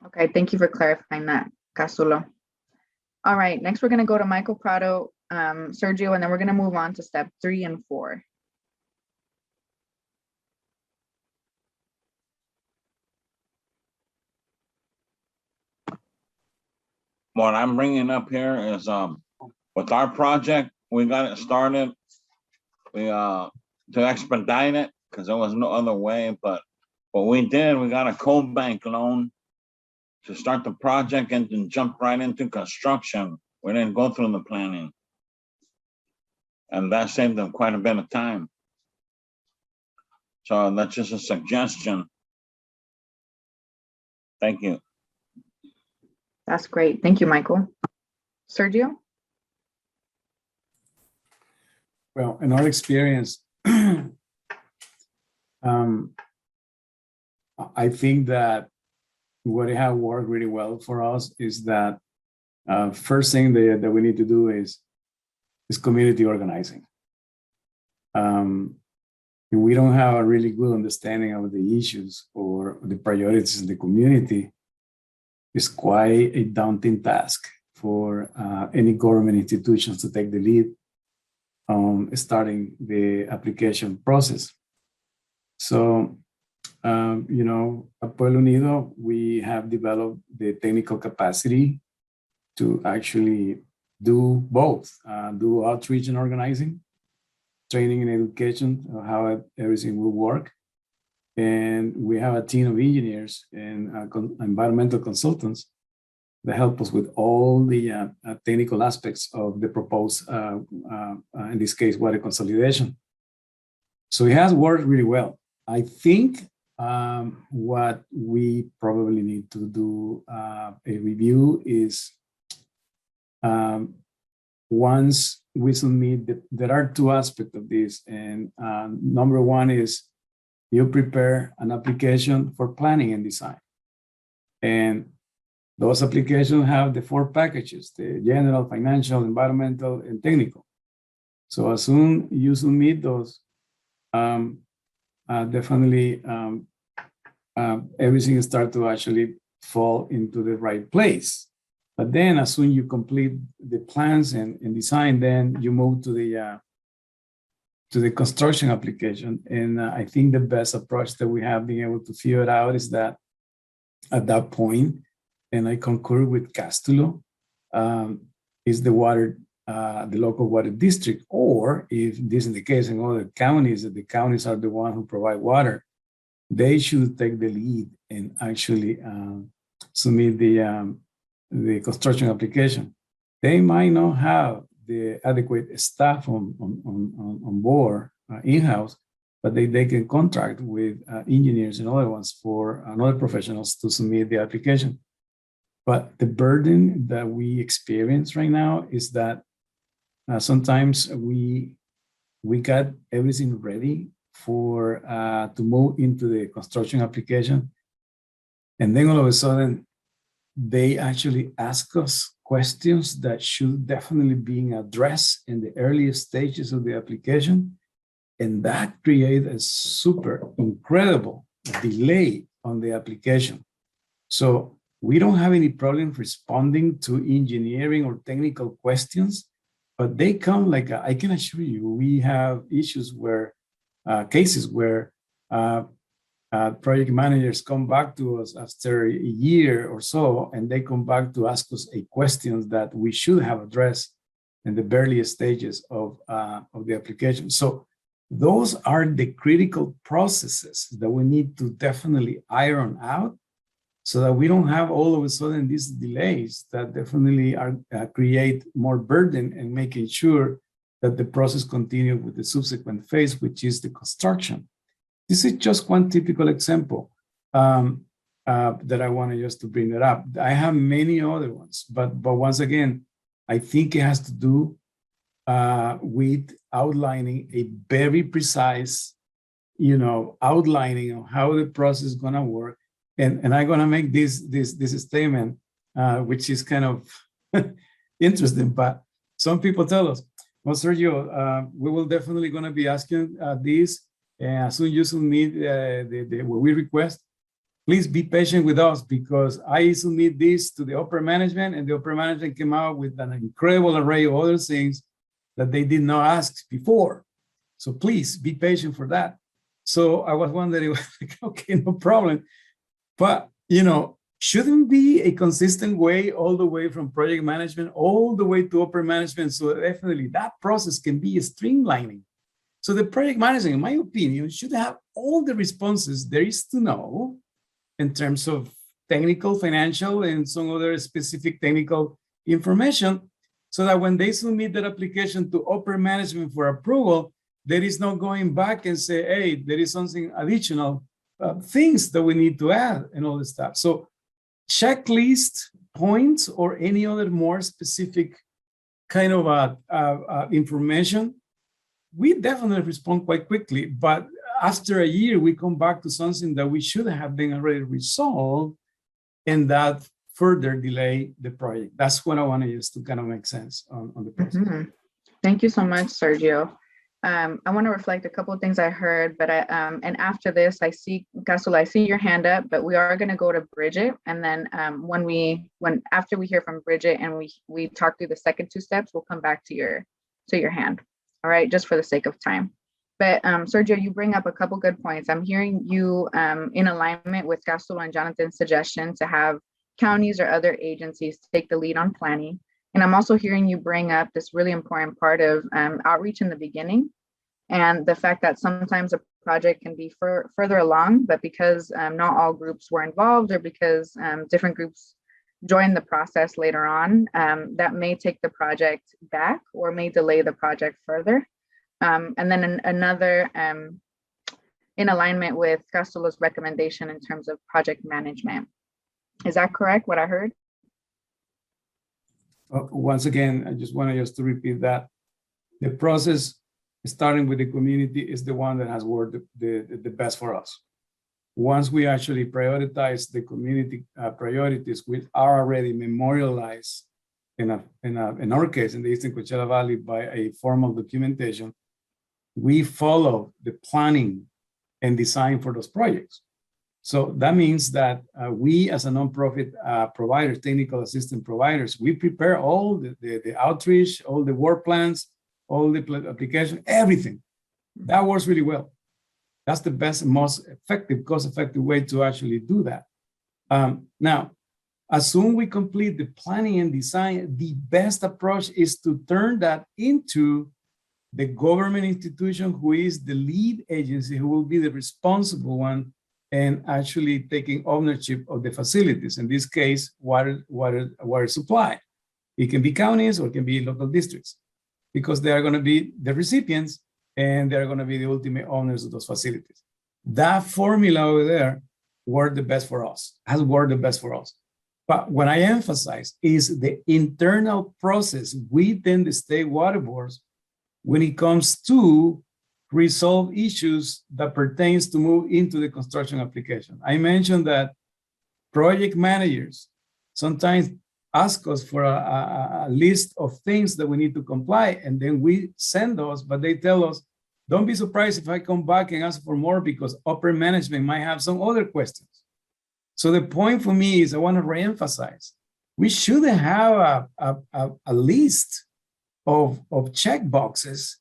E: Okay, thank you for clarifying that, Casulo. All right, next we're going to go to Michael Prado, Sergio, and then we're going to move on to step 3 and 4.
K: What I'm bringing up here is with our project, we got it started. We to expedite it because there was no other way. But what we did, we got a co-bank loan to start the project and then jump right into construction. We didn't go through the planning. And that saved them quite a bit of time. So that's just a suggestion. Thank you.
E: That's great. Thank you, Michael. Sergio?
D: Well, in our experience, I think that what have worked really well for us is that first thing that we need to do is community organizing. If we don't have a really good understanding of the issues or the priorities in the community, it's quite a daunting task for any government institutions to take the lead on starting the application process. So, at Pueblo Unido, we have developed the technical capacity to actually do both, do outreach and organizing, training and education of how everything will work. And we have a team of engineers and environmental consultants that help us with all the technical aspects of the proposed, in this case, water consolidation. So it has worked really well. I think what we probably need to do a review is once we submit, there are two aspects of this. And number one is you prepare an application for planning and design. And those applications have the 4 packages, the general, financial, environmental, and technical. So as soon you submit those, definitely everything starts to actually fall into the right place. But then as soon you complete the plans and design, then you move to the construction application. And I think the best approach that we have been able to figure it out is that at that point, and I concur with Castulo, is the water, the local water district, or if this is the case in other counties, that the counties are the one who provide water, they should take the lead and actually submit the construction application. They might not have the adequate staff on board in-house, but they can contract with engineers and other ones for other professionals to submit the application. But the burden that we experience right now is that sometimes we got everything ready for to move into the construction application, and then all of a sudden they actually ask us questions that should definitely be addressed in the earliest stages of the application, and that creates a super incredible delay on the application. So we don't have any problem responding to engineering or technical questions, but they come like, I can assure you, we have issues where, cases where project managers come back to us after a year or so, and they come back to ask us a question that we should have addressed in the earliest stages of the application. So those are the critical processes that we need to definitely iron out, so that we don't have all of a sudden these delays that definitely are create more burden and making sure that the process continues with the subsequent phase, which is the construction. This is just one typical example that I wanted just to bring that up. I have many other ones, but once again, I think it has to do with outlining a very precise, outlining of how the process is gonna work. And I'm gonna make this statement, which is kind of interesting, but some people tell us, well, Sergio, we will definitely gonna be asking this, and as soon as you submit what we request, please be patient with us, because I submit this to the upper management, and the upper management came out with an incredible array of other things that they did not ask before. So please be patient for that. So I was wondering, okay, no problem. But, shouldn't be a consistent way all the way from project management all the way to upper management. So definitely that process can be streamlining. So the project management, in my opinion, should have all the responses there is to know in terms of technical, financial, and some other specific technical information, so that when they submit that application to upper management for approval, there is no going back and say, hey, there is something additional, things that we need to add and all this stuff. So checklist points or any other more specific kind of information, we definitely respond quite quickly. But after a year, we come back to something that we should have been already resolved, and that further delay the project. That's what I want to use to kind of make sense on the process.
E: Mm-hmm. Thank you so much, Sergio. I want to reflect a couple of things I heard, but and after this, I see, Casul, I see your hand up, but we are going to go to Bridget. And then after we hear from Bridget and we talk through the second two steps, we'll come back to your hand. All right, just for the sake of time. But Sergio, you bring up a couple good points. I'm hearing you in alignment with Casul and Jonathan's suggestion to have counties or other agencies take the lead on planning. And I'm also hearing you bring up this really important part of outreach in the beginning, and the fact that sometimes a project can be further along, but because not all groups were involved, or because different groups join the process later on, that may take the project back or may delay the project further. And then another, in alignment with Castulo's recommendation in terms of project management. Is that correct, what I heard?
D: Once again, I just want to repeat that the process starting with the community is the one that has worked the best for us. Once we actually prioritize the community priorities, which are already memorialized in our case, in the Eastern Coachella Valley, by a formal documentation, we follow the planning and design for those projects. So that means that we, as a nonprofit provider, technical assistant providers, we prepare all the outreach, all the work plans, all the application, everything. That works really well. That's the best, most effective, cost-effective way to actually do that. Now, as soon we complete the planning and design, the best approach is to turn that into the government institution who is the lead agency, who will be the responsible one and actually taking ownership of the facilities. In this case, water supply. It can be counties or it can be local districts, because they are going to be the recipients and they're going to be the ultimate owners of those facilities. That formula over there worked the best for us, has worked the best for us. But what I emphasize is the internal process within the state water boards when it comes to resolve issues that pertains to move into the construction application. I mentioned that project managers sometimes ask us for a list of things that we need to comply, and then we send those, but they tell us, don't be surprised if I come back and ask for more because upper management might have some other questions. So the point for me is I want to reemphasize, we shouldn't have a list of check boxes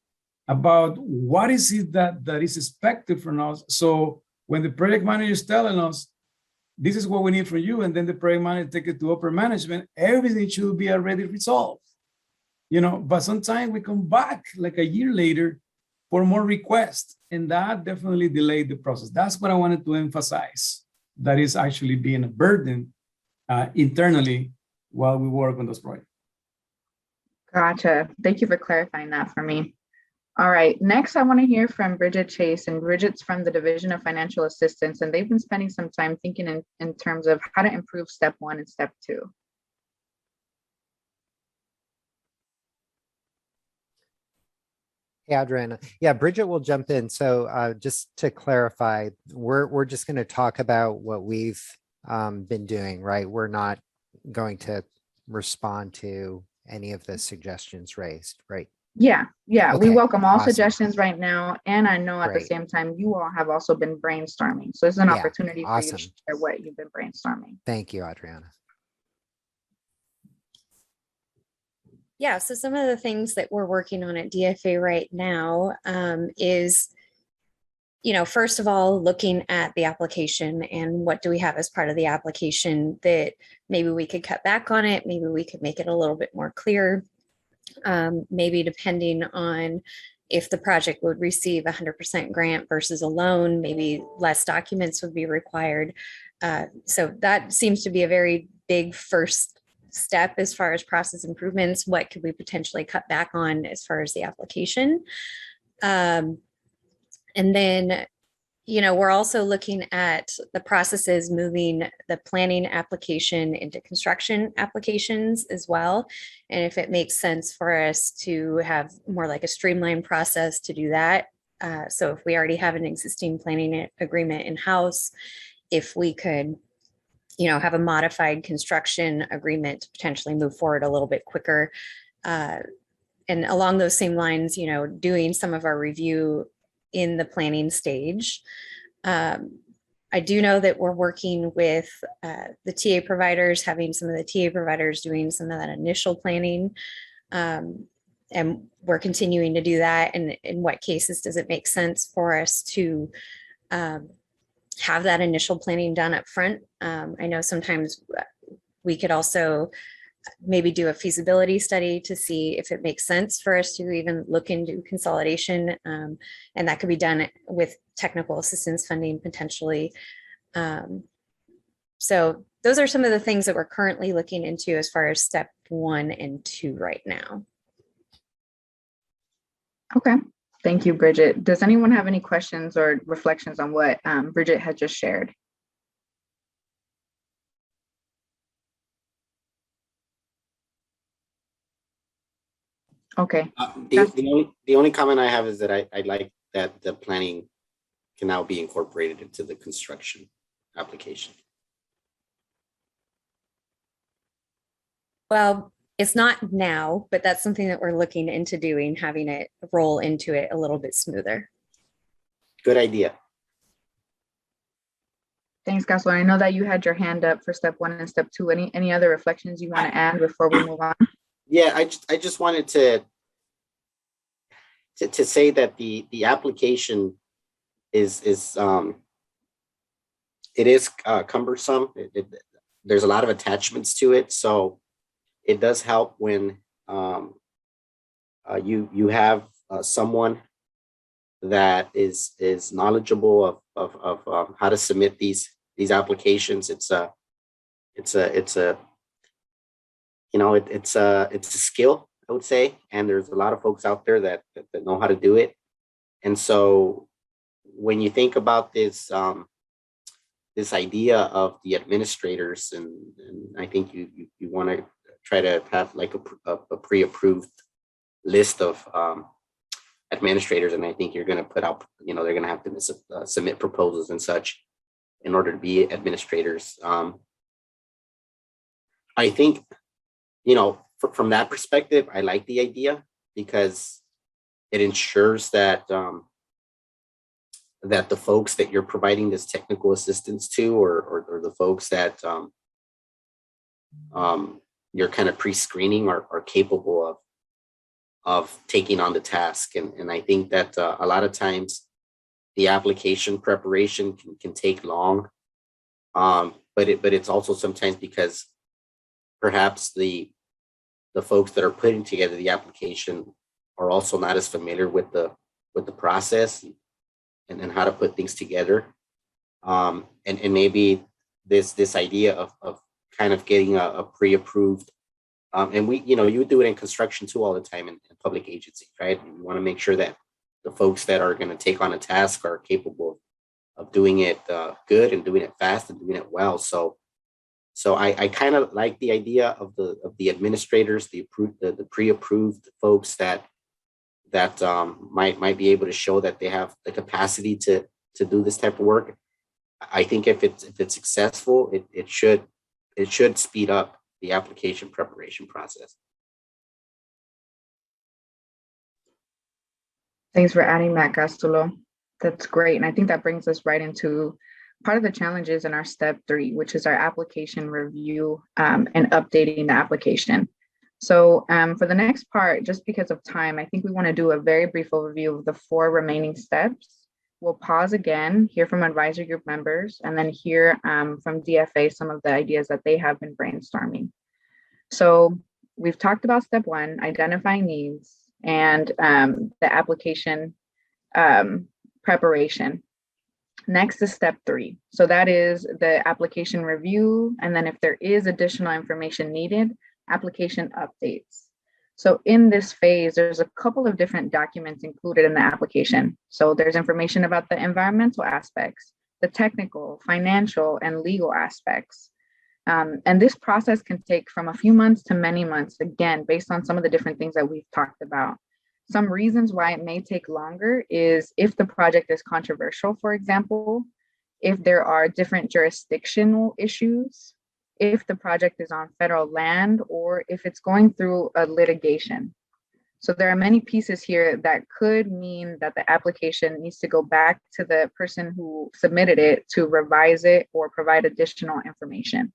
D: about what is it that is expected from us. So when the project manager is telling us, this is what we need from you, and then the project manager take it to upper management, everything should be already resolved. You know, but sometimes we come back like a year later for more requests, and that definitely delayed the process. That's what I wanted to emphasize. That is actually being a burden internally while we work on those projects.
E: Gotcha. Thank you for clarifying that for me. All right, next I want to hear from Bridget Chase, and Bridget's from the Division of Financial Assistance, and they've been spending some time thinking in terms of how to improve step 1 and step 2.
F: Hey, Adriana. Yeah, Bridget will jump in. So just to clarify, we're just going to talk about what we've been doing, right? We're not going to respond to any of the suggestions raised, right?
E: Yeah, okay. We welcome all suggestions right now. And I know at the same time, you all have also been brainstorming. So it's an opportunity for you to share what you've been brainstorming.
F: Thank you, Adriana.
S: Yeah, so some of the things that we're working on at DFA right now is, you know, first of all, looking at the application and what do we have as part of the application that maybe we could cut back on it, maybe we could make it a little bit more clear. Maybe depending on if the project would receive 100% grant versus a loan, maybe less documents would be required. So that seems to be a very big first step as far as process improvements. What could we potentially cut back on as far as the application? And then, you know, we're also looking at the processes moving the planning application into construction applications as well. And if it makes sense for us to have more like a streamlined process to do that. So if we already have an existing planning agreement in-house, if we could, you know, have a modified construction agreement to potentially move forward a little bit quicker. And along those same lines, you know, doing some of our review in the planning stage. I do know that we're working with the TA providers, having some of the TA providers doing some of that initial planning. And we're continuing to do that. And in what cases does it make sense for us to have that initial planning done up front? I know sometimes we could also maybe do a feasibility study to see if it makes sense for us to even look into consolidation. And that could be done with technical assistance funding potentially. So those are some of the things that we're currently looking into as far as step 1 and 2 right now.
E: Okay, thank you, Bridget. Does anyone have any questions or reflections on what Bridget had just shared? Okay.
M: The only comment I have is that I like that the planning can now be incorporated into the construction application.
S: Well, it's not now, but that's something that we're looking into doing, having it roll into it a little bit smoother.
M: Good idea.
E: Thanks, Counselor. I know that you had your hand up for step 1 and step 2. Any other reflections you want to add before we move on?
M: Yeah, I just wanted to, to say that the application is it is cumbersome. There's a lot of attachments to it, so it does help when you have someone that is knowledgeable of how to submit these applications. It's a skill, I would say, and there's a lot of folks out there that know how to do it. And so when you think about this this idea of the administrators, and I think you want to try to have like a pre-approved list of administrators, and I think you're going to put out, they're going to have to submit proposals and such in order to be administrators. I think, from that perspective, I like the idea because it ensures that that the folks that you're providing this technical assistance to, or the folks that you're kind of pre-screening are capable of taking on the task. And I think that a lot of times the application preparation can take long, but it's also sometimes because perhaps the folks that are putting together the application are also not as familiar with the process and how to put things together. And maybe this idea of kind of getting a pre-approved, and you do it in construction too all the time in public agencies, right? You want to make sure that the folks that are going to take on a task are capable of doing it good and doing it fast and doing it well. So I kind of like the idea of the administrators, the pre-approved folks that might be able to show that they have the capacity to do this type of work. I think if it's successful, it should speed up the application preparation process.
E: Thanks for adding that, Castulo. That's great. And I think that brings us right into part of the challenges in our step 3, which is our application review and updating the application. So for the next part, just because of time, I think we want to do a very brief overview of the 4 remaining steps. We'll pause again, hear from advisory group members, and then hear from DFA some of the ideas that they have been brainstorming. So we've talked about step 1, identifying needs, and the application preparation. Next is step 3. So that is the application review. And then if there is additional information needed, application updates. So in this phase, there's a couple of different documents included in the application. So there's information about the environmental aspects, the technical, financial, and legal aspects. And this process can take from a few months to many months, again, based on some of the different things that we've talked about. Some reasons why it may take longer is if the project is controversial, for example, if there are different jurisdictional issues, if the project is on federal land, or if it's going through a litigation. So there are many pieces here that could mean that the application needs to go back to the person who submitted it to revise it or provide additional information.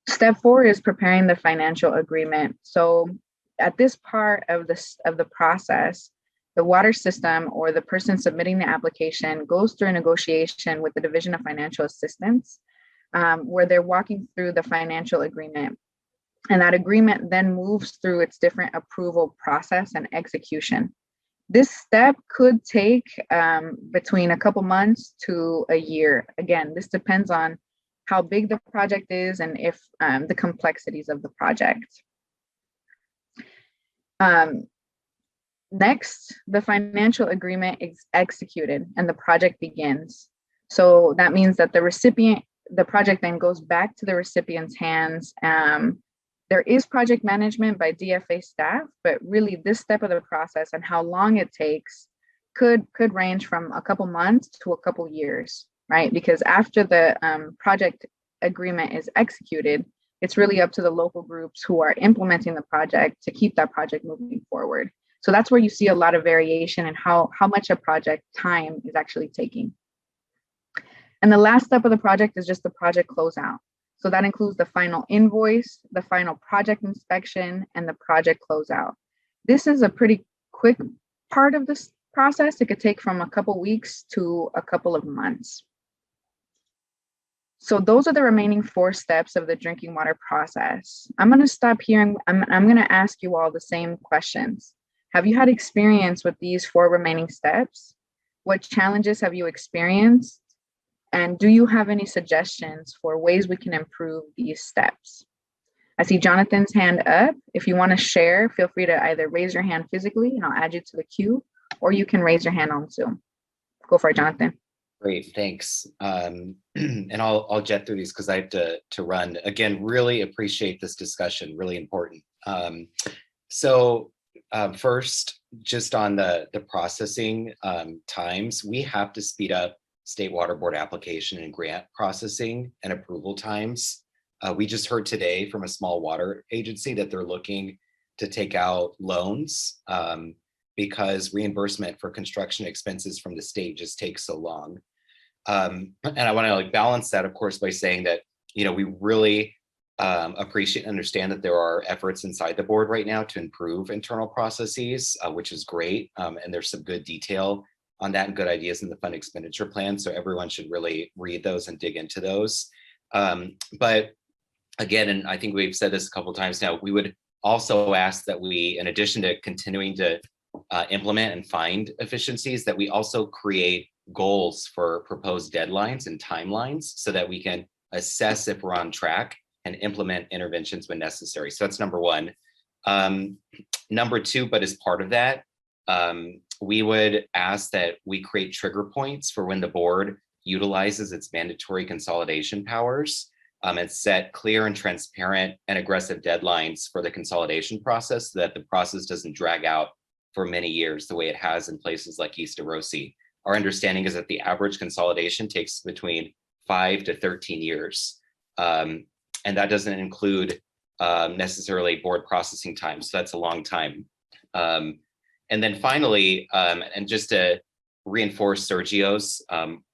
E: Step 4 is preparing the financial agreement. So at this part of the process, the water system or the person submitting the application goes through a negotiation with the Division of Financial Assistance, where they're walking through the financial agreement. And that agreement then moves through its different approval process and execution. This step could take between a couple months to a year. Again, this depends on how big the project is and if the complexities of the project. Next, the financial agreement is executed and the project begins. So that means that the project then goes back to the recipient's hands. There is project management by DFA staff, but really this step of the process and how long it takes could range from a couple months to a couple years, right? Because after the project agreement is executed, it's really up to the local groups who are implementing the project to keep that project moving forward. So that's where you see a lot of variation in how much a project time is actually taking. And the last step of the project is just the project closeout. So that includes the final invoice, the final project inspection, and the project closeout. This is a pretty quick part of this process. It could take from a couple weeks to a couple of months. So those are the remaining 4 steps of the drinking water process. I'm going to stop here and I'm going to ask you all the same questions. Have you had experience with these 4 remaining steps? What challenges have you experienced? And do you have any suggestions for ways we can improve these steps? I see Jonathan's hand up. If you want to share, feel free to either raise your hand physically and I'll add you to the queue, or you can raise your hand on Zoom. Go for it, Jonathan.
H: Great, thanks. And I'll jet through these because I have to run. Again, really appreciate this discussion, really important. First, just on the processing times, we have to speed up state water board application and grant processing and approval times. We just heard today from a small water agency that they're looking to take out loans because reimbursement for construction expenses from the state just takes so long. And I want to balance that, of course, by saying that, we really appreciate and understand that there are efforts inside the board right now to improve internal processes, which is great. And there's some good detail on that and good ideas in the fund expenditure plan. So everyone should really read those and dig into those. But again, and I think we've said this a couple of times now, we would also ask that we, in addition to continuing to implement and find efficiencies, that we also create goals for proposed deadlines and timelines so that we can assess if we're on track and implement interventions when necessary. So that's number 1. Number 2, but as part of that, we would ask that we create trigger points for when the board utilizes its mandatory consolidation powers and set clear and transparent and aggressive deadlines for the consolidation process so that the process doesn't drag out for many years the way it has in places like East Arosi. Our understanding is that the average consolidation takes between 5 to 13 years. And that doesn't include necessarily board processing time. So that's a long time. And then finally, and just to reinforce Sergio's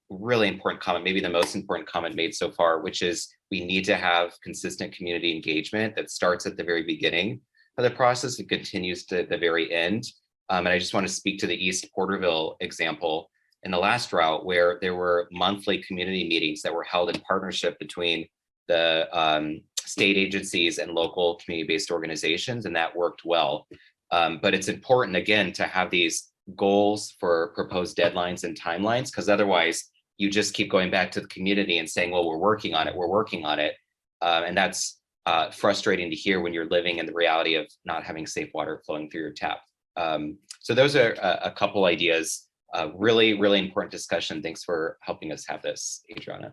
H: really important comment, maybe the most important comment made so far, which is we need to have consistent community engagement that starts at the very beginning of the process and continues to the very end. And I just want to speak to the East Porterville example in the last drought, where there were monthly community meetings that were held in partnership between the state agencies and local community-based organizations, and that worked well. But it's important, again, to have these goals for proposed deadlines and timelines, because otherwise you just keep going back to the community and saying, well, we're working on it. And that's frustrating to hear when you're living in the reality of not having safe water flowing through your tap. So those are a couple ideas. Really, really important discussion. Thanks for helping us have this, Adriana.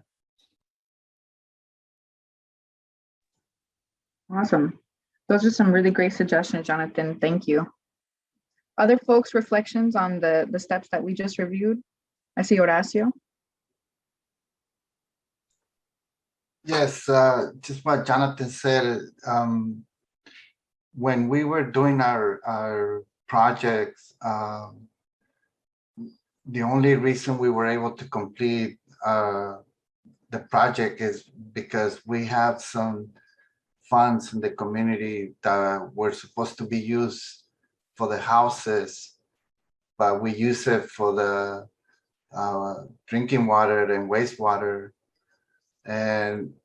E: Awesome. Those are some really great suggestions, Jonathan. Thank you. Other folks' reflections on the steps that we just reviewed? I see Horacio.
G: Yes, just what Jonathan said. When we were doing our projects, the only reason we were able to complete the project is because we have some funds in the community that were supposed to be used for the houses, but we use it for the drinking water and wastewater. And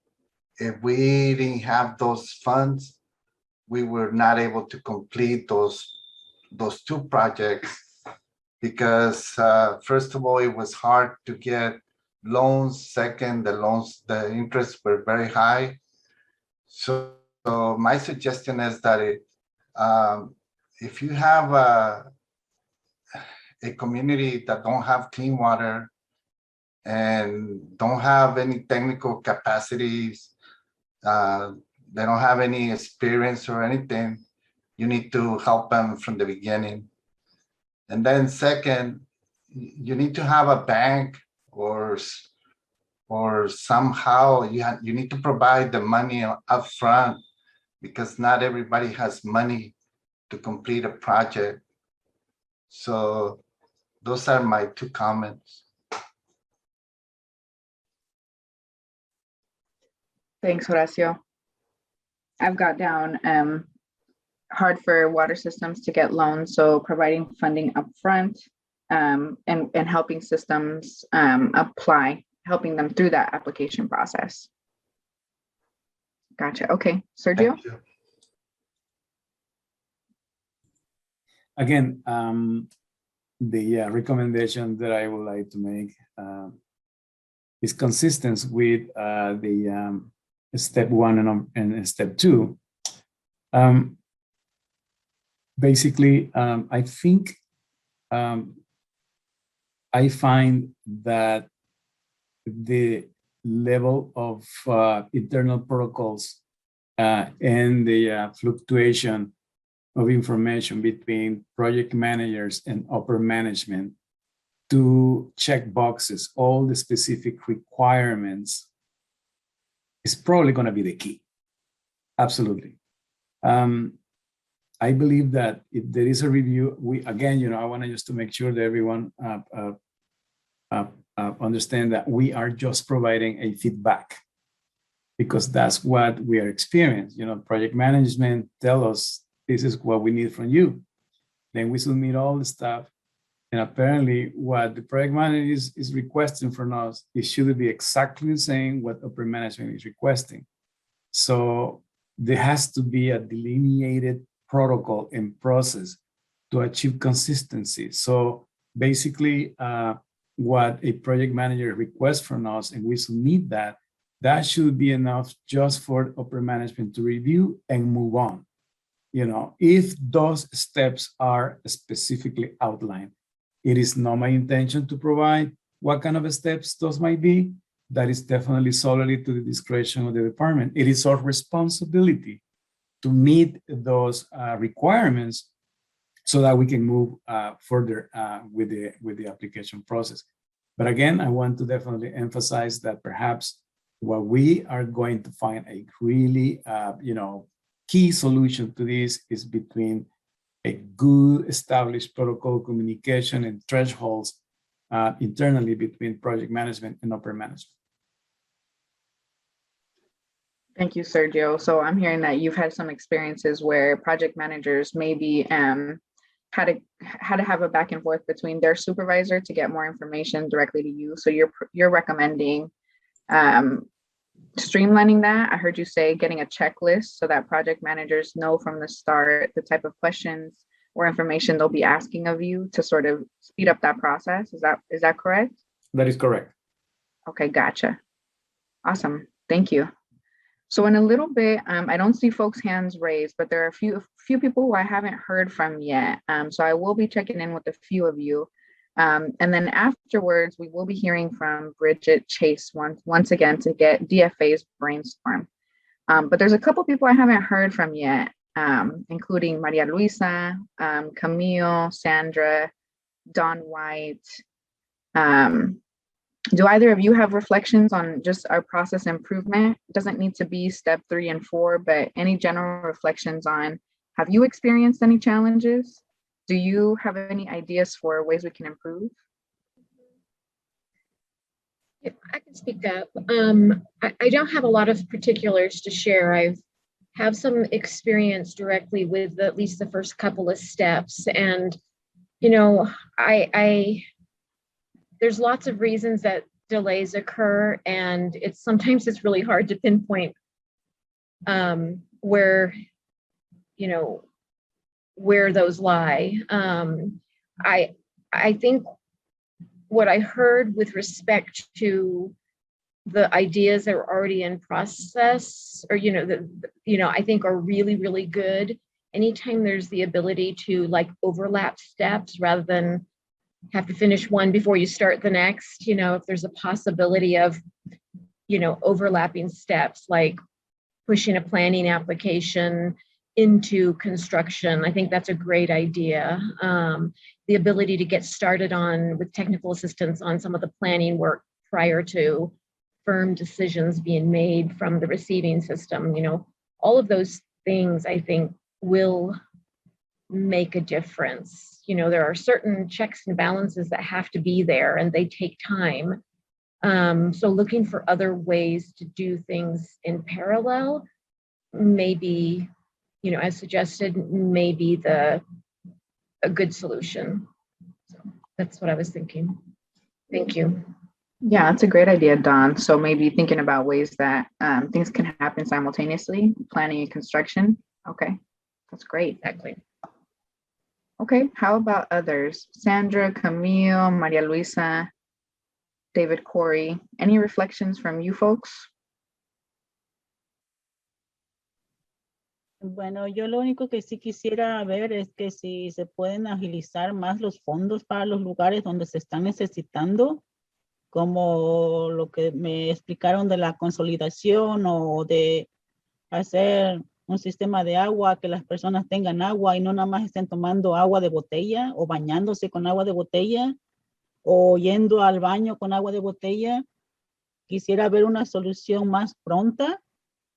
G: if we didn't have those funds, we were not able to complete those 2 projects because first of all, it was hard to get loans. Second, the interests were very high. So my suggestion is that if you have a community that don't have clean water and don't have any technical capacities, they don't have any experience or anything, you need to help them from the beginning. And then second, you need to have a bank or somehow you need to provide the money up front because not everybody has money to complete a project. So those are my 2 comments.
E: Thanks, Horacio. I've got down hard for water systems to get loans, so providing funding upfront, and helping systems apply, helping them through that application process. Gotcha. Okay, Sergio.
D: Again, the recommendation that I would like to make is consistent with the step 1 and step 2. Basically, I think I find that the level of internal protocols and the fluctuation of information between project managers and upper management to check boxes, all the specific requirements, is probably going to be the key. Absolutely. I believe that if there is a review, again, I want to just to make sure that everyone understand that we are just providing a feedback, because that's what we are experiencing. Project management tell us this is what we need from you. Then we submit all the stuff, and apparently what the project manager is requesting from us, it should be exactly the same what upper management is requesting. So there has to be a delineated protocol and process to achieve consistency. So basically, what a project manager requests from us and we submit that should be enough just for upper management to review and move on. If those steps are specifically outlined, it is not my intention to provide what kind of steps those might be. That is definitely solely to the discretion of the department. It is our responsibility to meet those requirements so that we can move further with the application process. But again, I want to definitely emphasize that perhaps what we are going to find a really key solution to this is between a good established protocol communication and thresholds internally between project management and upper management.
E: Thank you, Sergio. So I'm hearing that you've had some experiences where project managers maybe had to have a back and forth between their supervisor to get more information directly to you. So you're recommending streamlining that. I heard you say getting a checklist so that project managers know from the start the type of questions or information they'll be asking of you to sort of speed up that process. Is that correct?
D: That is correct.
E: Okay, gotcha. Awesome. Thank you. So in a little bit, I don't see folks' hands raised, but there are a few people who I haven't heard from yet. So I will be checking in with a few of you. And then afterwards, we will be hearing from Bridget Chase once again to get DFA's brainstorm. But there's a couple people I haven't heard from yet, including Maria Luisa, Camille, Sandra, Don White. Do either of you have reflections on just our process improvement? It doesn't need to be step 3 and 4, but any general reflections on, have you experienced any challenges? Do you have any ideas for ways we can improve?
J: If I can speak up. I don't have a lot of particulars to share. I have some experience directly with at least the first couple of steps. And, there's lots of reasons that delays occur, and sometimes it's really hard to pinpoint where those lie. I think what I heard with respect to the ideas that are already in process, or I think are really, really good. Anytime there's the ability to overlap steps rather than have to finish one before you start the next, if there's a possibility of, overlapping steps, like pushing a planning application into construction, I think that's a great idea. The ability to get started with technical assistance on some of the planning work prior to firm decisions being made from the receiving system, all of those things I think will make a difference. There are certain checks and balances that have to be there, and they take time. So looking for other ways to do things in parallel may be you know, as suggested, may be a good solution. So that's what I was thinking. Thank you.
E: Yeah, that's a great idea, Don. So maybe thinking about ways that things can happen simultaneously, planning and construction. Okay, that's great.
J: Exactly.
E: Okay, how about others? Sandra, Camille, Maria Luisa, David, Corey. Any reflections from you folks?
A: Bueno, yo lo único que sí quisiera ver es que si se pueden agilizar más los fondos para los lugares donde se están necesitando, como lo que me explicaron de la consolidación o de hacer un sistema de agua, que las personas tengan agua y no nada más estén tomando agua de botella o bañándose con agua de botella o yendo al baño con agua de botella. Quisiera ver una solución más pronta,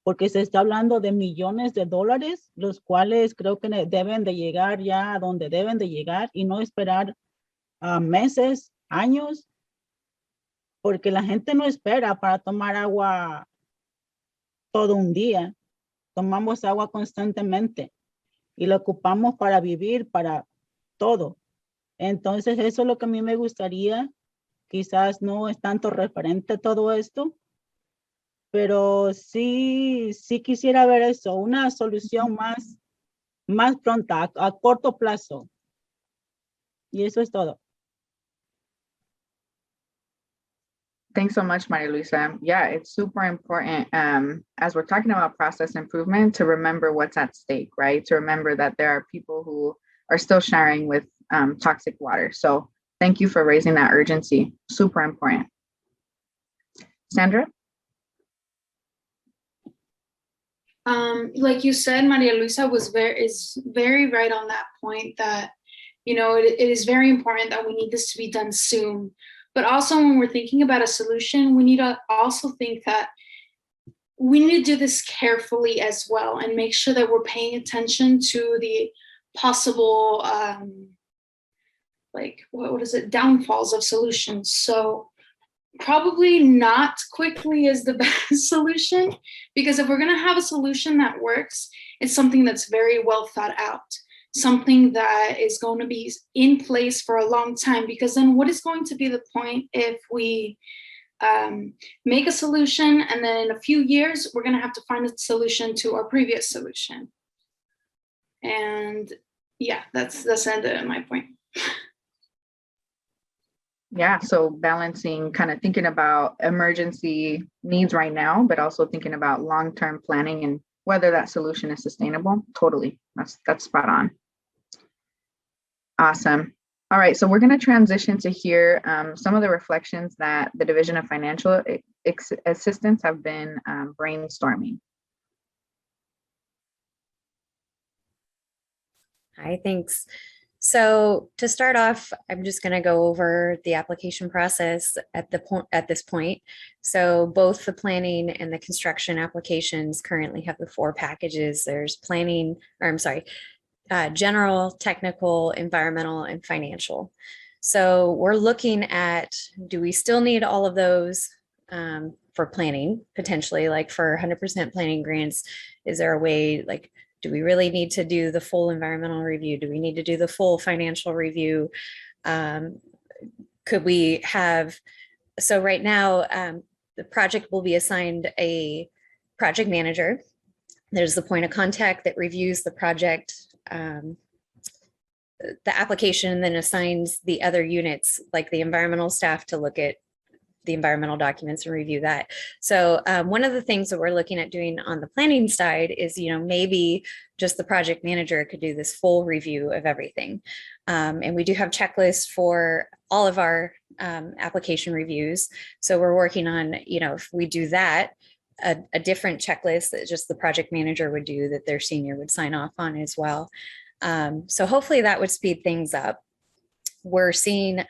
A: porque se está hablando de millones de dólares, los cuales creo que deben de llegar ya a donde deben de llegar y no esperar meses, años, porque la gente no espera para tomar agua todo un día. Tomamos agua constantemente y la ocupamos para vivir, para todo. Entonces, eso es lo que a mí me gustaría. Quizás no es tanto referente a todo esto, pero sí quisiera ver eso, una solución más pronta, a corto plazo. Y eso es todo.
E: Thanks so much, Maria Luisa. Yeah, it's super important as we're talking about process improvement to remember what's at stake, right? To remember that there are people who are still sharing with toxic water. So thank you for raising that urgency. Super important. Sandra?
Q: Like you said, Maria Luisa is very right on that point that, you know, it is very important that we need this to be done soon. But also when we're thinking about a solution, we need to also think that we need to do this carefully as well and make sure that we're paying attention to the possible, like, what is it, downfalls of solutions. So probably not quickly is the best solution, because if we're going to have a solution that works, it's something that's very well thought out, something that is going to be in place for a long time, because then what is going to be the point if we make a solution and then in a few years we're going to have to find a solution to our previous solution? And yeah, that's the end of my point.
E: Yeah, so balancing, kind of thinking about emergency needs right now, but also thinking about long-term planning and whether that solution is sustainable. Totally, that's spot on. Awesome. All right, so we're going to transition to hear some of the reflections that the Division of Financial Assistance have been brainstorming.
S: Hi, thanks. So to start off, I'm just going to go over the application process at this point. So both the planning and the construction applications currently have the 4 packages. There's planning, or I'm sorry, general, technical, environmental, and financial. So we're looking at, do we still need all of those for planning, potentially, like for 100% planning grants? Is there a way, like, do we really need to do the full environmental review? Do we need to do the full financial review? Could we have, so right now, the project will be assigned a project manager. There's the point of contact that reviews the project, the application, then assigns the other units, like the environmental staff, to look at the environmental documents and review that. So one of the things that we're looking at doing on the planning side is, you know, maybe just the project manager could do this full review of everything. And we do have checklists for all of our application reviews. So we're working on, you know, if we do that, a different checklist that just the project manager would do, that their senior would sign off on as well. So hopefully that would speed things up. We're seeing,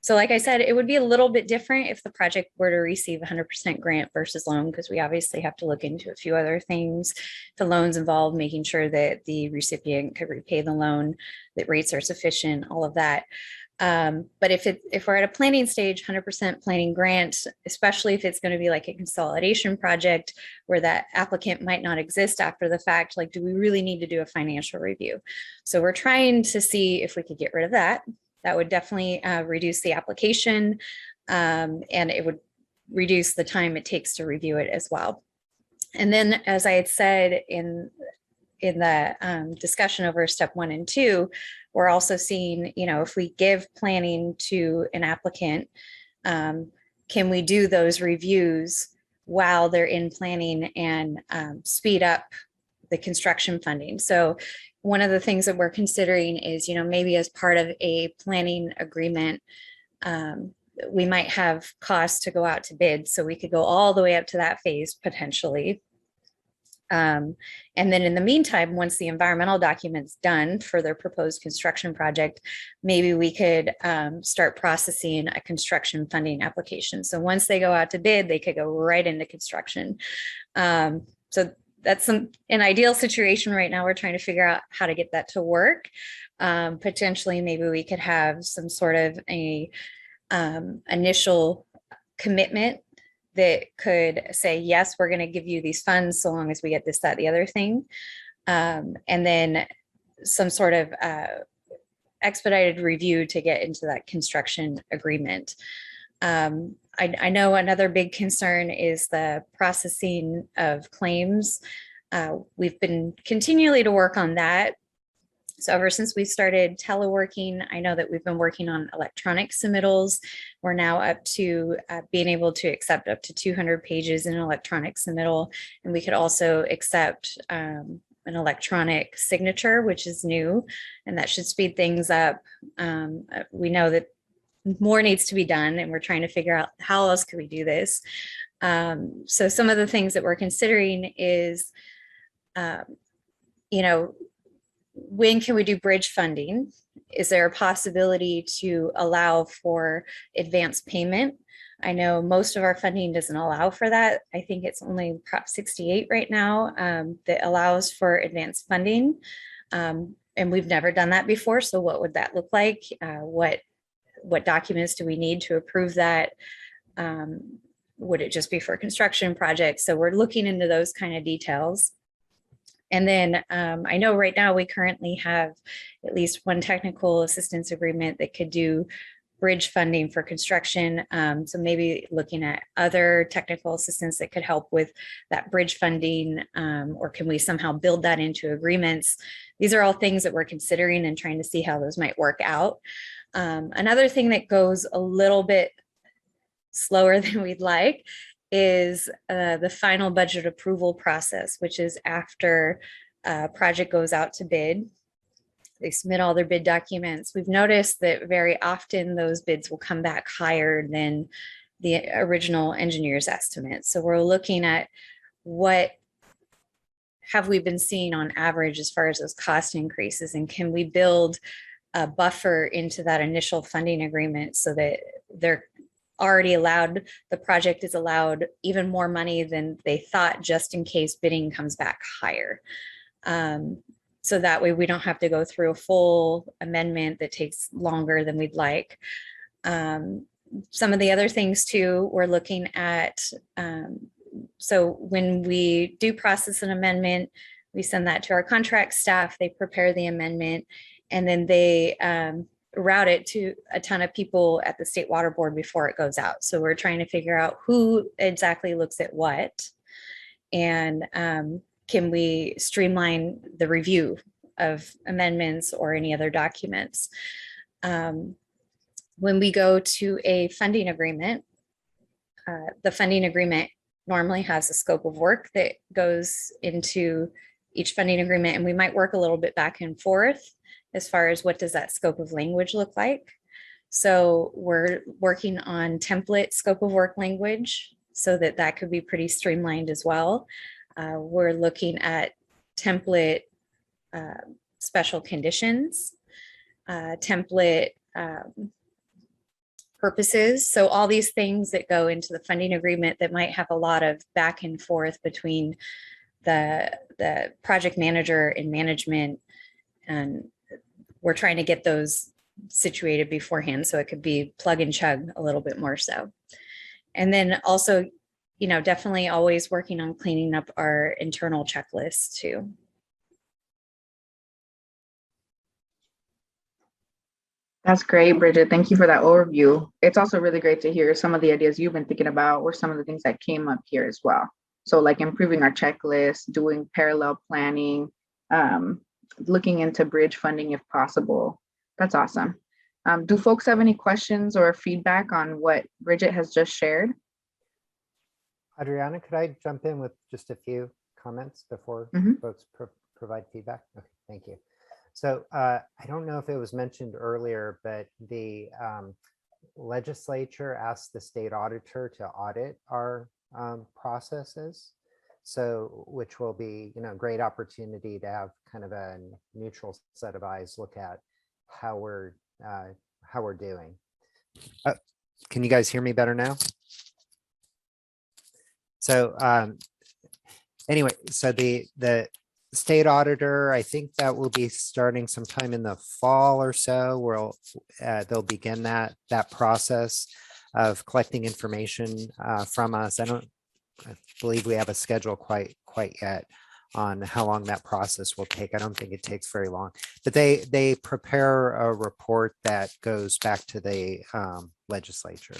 S: so like I said, it would be a little bit different if the project were to receive 100% grant versus loan, because we obviously have to look into a few other things. The loans involved making sure that the recipient could repay the loan, that rates are sufficient, all of that. But if we're at a planning stage, 100% planning grant, especially if it's going to be like a consolidation project where that applicant might not exist after the fact, like, do we really need to do a financial review? So we're trying to see if we could get rid of that. That would definitely reduce the application, and it would reduce the time it takes to review it as well. And then, as I had said in the discussion over step 1 and 2, we're also seeing, if we give planning to an applicant, can we do those reviews while they're in planning and speed up the construction funding? So one of the things that we're considering is, maybe as part of a planning agreement, we might have costs to go out to bid. So we could go all the way up to that phase potentially. And then in the meantime, once the environmental document's done for their proposed construction project, maybe we could start processing a construction funding application. So once they go out to bid, they could go right into construction. So that's an ideal situation right now. We're trying to figure out how to get that to work. Potentially, maybe we could have some sort of a initial commitment that could say, yes, we're going to give you these funds so long as we get this, that, the other thing. And then some sort of expedited review to get into that construction agreement. I know another big concern is the processing of claims. We've been continually to work on that. So ever since we started teleworking, I know that we've been working on electronic submittals. We're now up to being able to accept up to 200 pages in electronic submittal. And we could also accept an electronic signature, which is new, and that should speed things up. We know that more needs to be done, and we're trying to figure out how else could we do this. So some of the things that we're considering is, when can we do bridge funding? Is there a possibility to allow for advance payment? I know most of our funding doesn't allow for that. I think it's only Prop 68 right now that allows for advance funding. And we've never done that before. So what would that look like? What documents do we need to approve that? Would it just be for construction projects? So we're looking into those kind of details. And then I know right now we currently have at least one technical assistance agreement that could do bridge funding for construction. So maybe looking at other technical assistance that could help with that bridge funding, or can we somehow build that into agreements? These are all things that we're considering and trying to see how those might work out. Another thing that goes a little bit slower than we'd like is the final budget approval process, which is after a project goes out to bid. They submit all their bid documents. We've noticed that very often those bids will come back higher than the original engineer's estimate. So we're looking at what have we been seeing on average as far as those cost increases, and can we build a buffer into that initial funding agreement so that they're already allowed, the project is allowed even more money than they thought, just in case bidding comes back higher. So that way we don't have to go through a full amendment that takes longer than we'd like. Some of the other things too, we're looking at, so when we do process an amendment, we send that to our contract staff, they prepare the amendment, and then they route it to a ton of people at the State Water Board before it goes out. So we're trying to figure out who exactly looks at what, and can we streamline the review of amendments or any other documents. When we go to a funding agreement, the funding agreement normally has a scope of work that goes into each funding agreement, and we might work a little bit back and forth as far as what does that scope of language look like. So we're working on template scope of work language so that that could be pretty streamlined as well. We're looking at template special conditions, template purposes. So all these things that go into the funding agreement that might have a lot of back and forth between the project manager and management, and we're trying to get those situated beforehand, so it could be plug and chug a little bit more so. And then also, you know, definitely always working on cleaning up our internal checklists too.
E: That's great, Bridget. Thank you for that overview. It's also really great to hear some of the ideas you've been thinking about or some of the things that came up here as well. So like improving our checklist, doing parallel planning, looking into bridge funding if possible. That's awesome. Do folks have any questions or feedback on what Bridget has just shared?
F: Adriana, could I jump in with just a few comments before folks provide feedback? Okay, thank you. So I don't know if it was mentioned earlier, but the legislature asked the state auditor to audit our processes. So which will be, you know, a great opportunity to have kind of a neutral set of eyes look at how we're doing. Can you guys hear me better now? So anyway, so the state auditor, I think that will be starting sometime in the fall or so, where they'll begin that process of collecting information from us. I believe we have a schedule quite yet on how long that process will take. I don't think it takes very long, but they prepare a report that goes back to the legislature.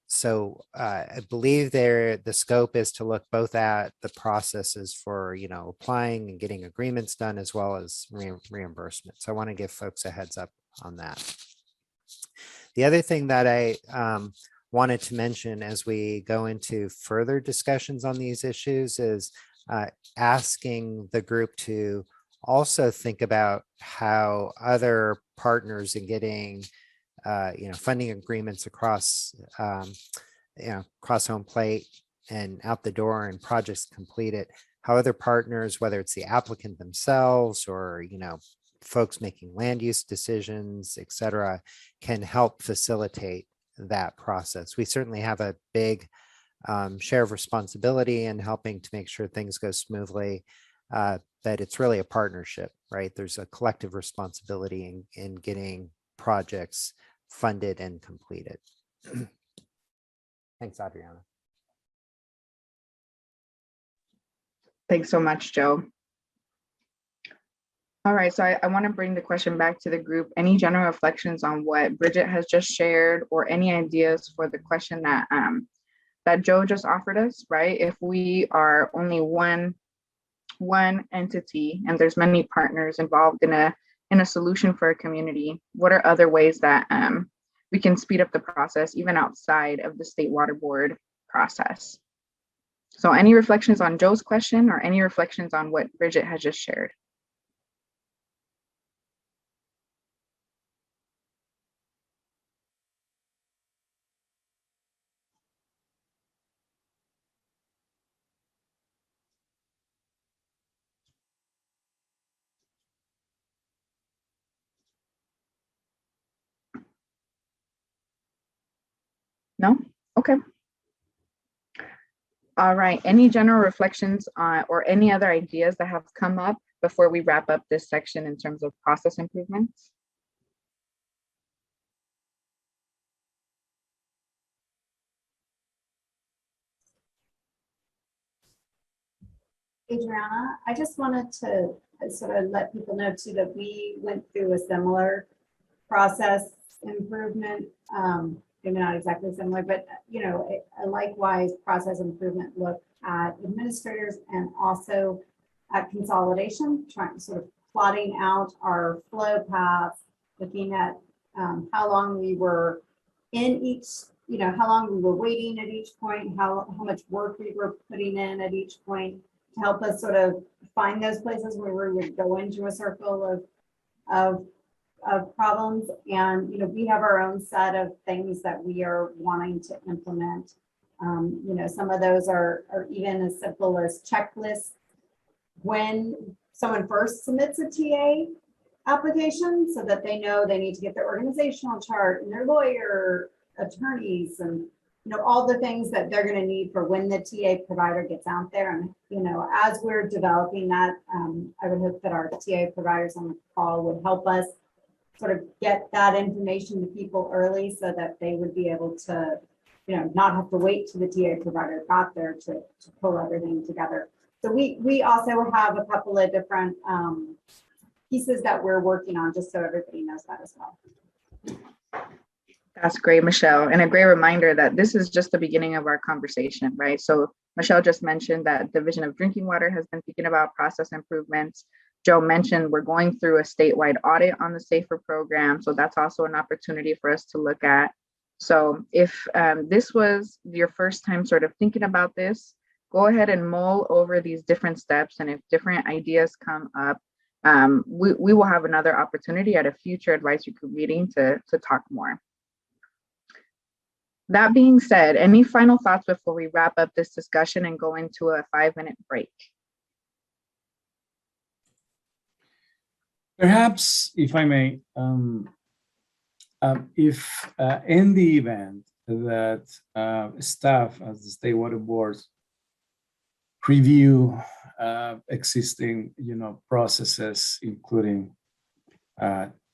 F: So I believe the scope is to look both at the processes for, you know, applying and getting agreements done, as well as reimbursement. So I want to give folks a heads up on that. The other thing that I wanted to mention as we go into further discussions on these issues is asking the group to also think about how other partners in getting you know, funding agreements across, you know, across home plate and out the door and projects completed, how other partners, whether it's the applicant themselves or, you know, folks making land use decisions, et cetera, can help facilitate that process. We certainly have a big share of responsibility in helping to make sure things go smoothly, but it's really a partnership, right? There's a collective responsibility in getting projects funded and completed. Thanks, Adriana.
E: Thanks so much, Joe. All right, so I want to bring the question back to the group. Any general reflections on what Bridget has just shared, or any ideas for the question that that Joe just offered us, right? If we are only one entity and there's many partners involved in a solution for a community, what are other ways that we can speed up the process even outside of the State Water Board process? So any reflections on Joe's question, or any reflections on what Bridget has just shared? No? Okay. All right, any general reflections on, or any other ideas that have come up before we wrap up this section in terms of process improvements?
U: Adriana, I just wanted to sort of let people know too that we went through a similar process improvement, maybe not exactly similar, but you know, a likewise process improvement look at administrators and also at consolidation, trying sort of plotting out our flow paths, looking at how long we were in each, you know, how long we were waiting at each point, how much work we were putting in at each point, to help us sort of find those places where we would go into a circle of problems. And, you know, we have our own set of things that we are wanting to implement. You know, some of those are even as simple as checklists when someone first submits a TA application, so that they know they need to get their organizational chart and their lawyer, attorneys, and you know, all the things that they're going to need for when the TA provider gets out there. And, you know, as we're developing that, I would hope that our TA providers on the call would help us sort of get that information to people early so that they would be able to, not have to wait till the TA provider got there to pull everything together. So we also have a couple of different pieces that we're working on, just so everybody knows that as well.
E: That's great, Michelle. And a great reminder that this is just the beginning of our conversation, right? So Michelle just mentioned that Division of Drinking Water has been thinking about process improvements. Joe mentioned we're going through a statewide audit on the SAFER program. So that's also an opportunity for us to look at. So if this was your first time sort of thinking about this, go ahead and mull over these different steps. And if different ideas come up, we will have another opportunity at a future advisory group meeting to talk more. That being said, any final thoughts before we wrap up this discussion and go into a 5-minute break?
D: Perhaps, if I may, if in the event that staff as the state water boards review existing, processes, including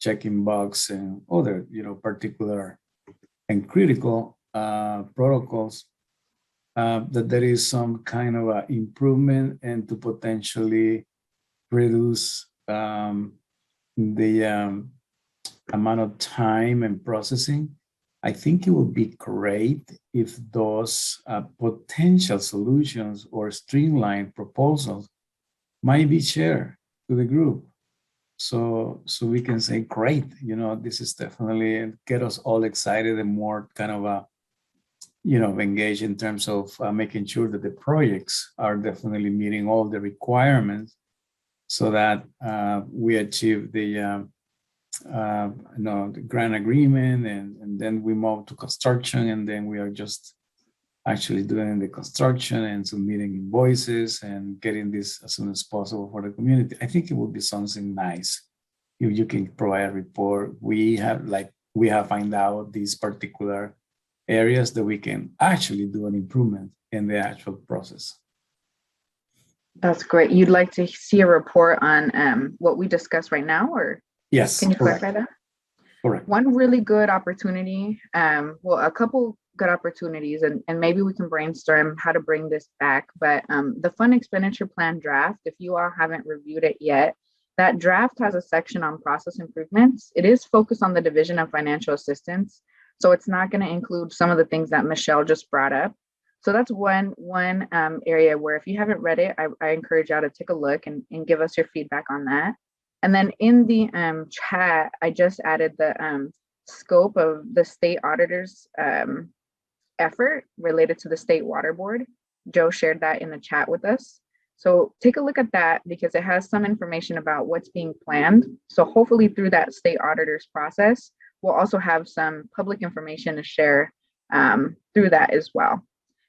D: checking bugs and other, particular and critical protocols, that there is some kind of improvement and to potentially reduce the amount of time and processing. I think it would be great if those potential solutions or streamlined proposals might be shared to the group. So we can say, great, this is definitely get us all excited and more kind of engaged in terms of making sure that the projects are definitely meeting all the requirements so that we achieve the grant agreement and then we move to construction, and then we are just actually doing the construction and submitting invoices and getting this as soon as possible for the community. I think it would be something nice if you can provide a report. We have find out these particular areas that we can actually do an improvement in the actual process.
E: That's great. You'd like to see a report on what we discussed right now, or?
D: Yes.
E: Can you clarify that?
D: Correct.
E: One really good opportunity, well, a couple good opportunities, and maybe we can brainstorm how to bring this back, but the fund expenditure plan draft, if you all haven't reviewed it yet, that draft has a section on process improvements. It is focused on the Division of Financial Assistance, so it's not going to include some of the things that Michelle just brought up. So that's one area where if you haven't read it, I encourage y'all to take a look and give us your feedback on that. And then in the chat, I just added the scope of the state auditor's effort related to the state water board. Joe shared that in the chat with us. So take a look at that because it has some information about what's being planned. So hopefully through that state auditor's process, we'll also have some public information to share through that as well.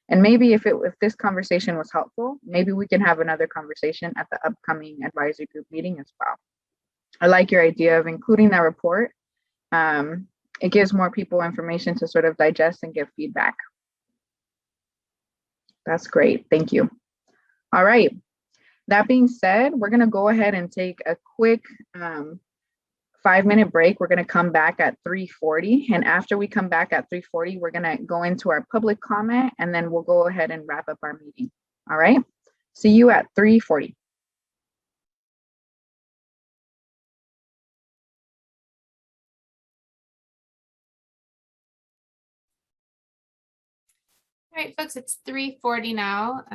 E: And maybe if this conversation was helpful, maybe we can have another conversation at the upcoming advisory group meeting as well. I like your idea of including that report. It gives more people information to sort of digest and give feedback. That's great. Thank you. All right. That being said, we're going to go ahead and take a quick 5-minute break. We're going to come back at 3:40. And after we come back at 3:40, we're going to go into our public comment, and then we'll go ahead and wrap up our meeting. All right. See you at 3:40.
C: All right, folks, it's 3:40 now.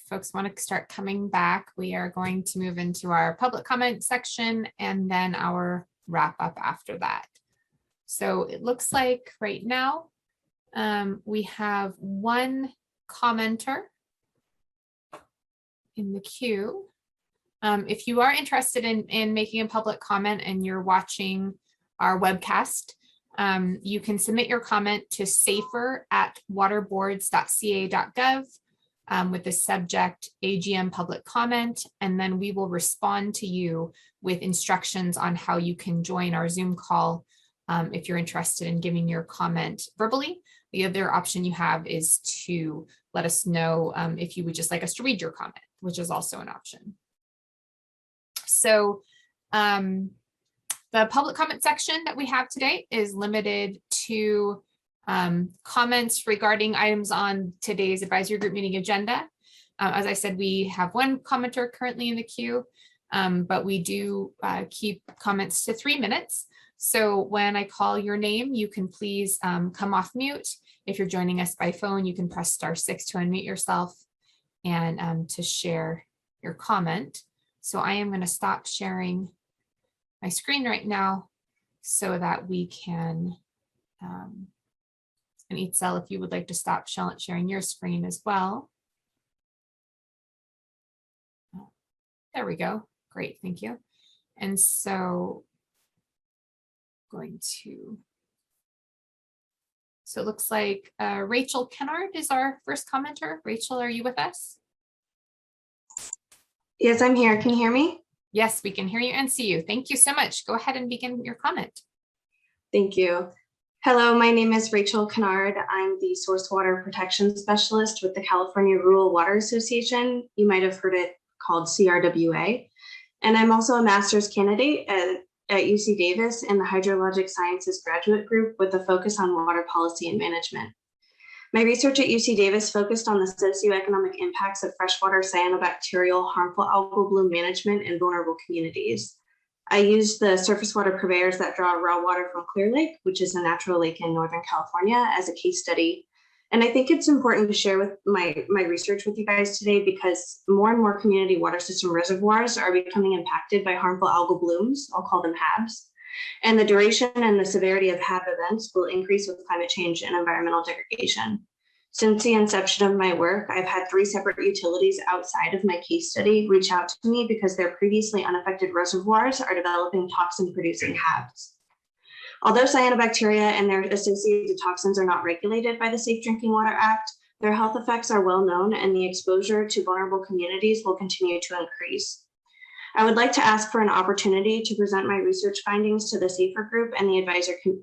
C: Folks want to start coming back. We are going to move into our public comment section and then our wrap up after that. So it looks like right now we have one commenter in the queue. If you are interested in making a public comment and you're watching our webcast, you can submit your comment to safer@waterboards.ca.gov with the subject AGM public comment, and then we will respond to you with instructions on how you can join our Zoom call if you're interested in giving your comment verbally. The other option you have is to let us know if you would just like us to read your comment, which is also an option. So The public comment section that we have today is limited to comments regarding items on today's advisory group meeting agenda. As I said, we have one commenter currently in the queue, but we do keep comments to 3 minutes. So when I call your name, you can please come off mute. If you're joining us by phone, you can press *6 to unmute yourself and to share your comment. So I am going to stop sharing my screen right now so that we can, and Itzel, if you would like to stop sharing your screen as well. There we go. Great, thank you. And so so it looks like Rachel Kennard is our first commenter. Rachel, are you with us?
P: Yes, I'm here. Can you hear me?
C: Yes, we can hear you and see you. Thank you so much. Go ahead and begin your comment.
P: Thank you. Hello, my name is Rachel Kennard. I'm the Source Water Protection Specialist with the California Rural Water Association. You might have heard it called CRWA. And I'm also a master's candidate at UC Davis in the Hydrologic Sciences graduate group with a focus on water policy and management. My research at UC Davis focused on the socioeconomic impacts of freshwater cyanobacterial harmful algal bloom management in vulnerable communities. I used the surface water purveyors that draw raw water from Clear Lake, which is a natural lake in Northern California, as a case study. And I think it's important to share with my research with you guys today because more and more community water system reservoirs are becoming impacted by harmful algal blooms. I'll call them HABs. And the duration and the severity of HAB events will increase with climate change and environmental degradation. Since the inception of my work, I've had 3 separate utilities outside of my case study reach out to me because their previously unaffected reservoirs are developing toxin-producing HABs. Although cyanobacteria and their associated toxins are not regulated by the Safe Drinking Water Act, their health effects are well known and the exposure to vulnerable communities will continue to increase. I would like to ask for an opportunity to present my research findings to the SAFER group and the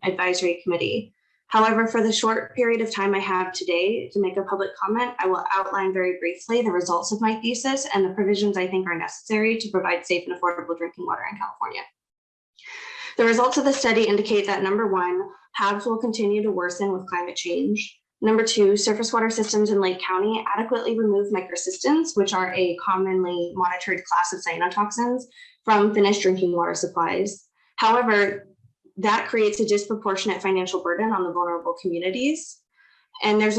P: advisory committee. However, for the short period of time I have today to make a public comment, I will outline very briefly the results of my thesis and the provisions I think are necessary to provide safe and affordable drinking water in California. The results of the study indicate that number 1, HABs will continue to worsen with climate change. Number 2, surface water systems in Lake County adequately remove microcystins, which are a commonly monitored class of cyanotoxins, from finished drinking water supplies. However, that creates a disproportionate financial burden on the vulnerable communities. And there's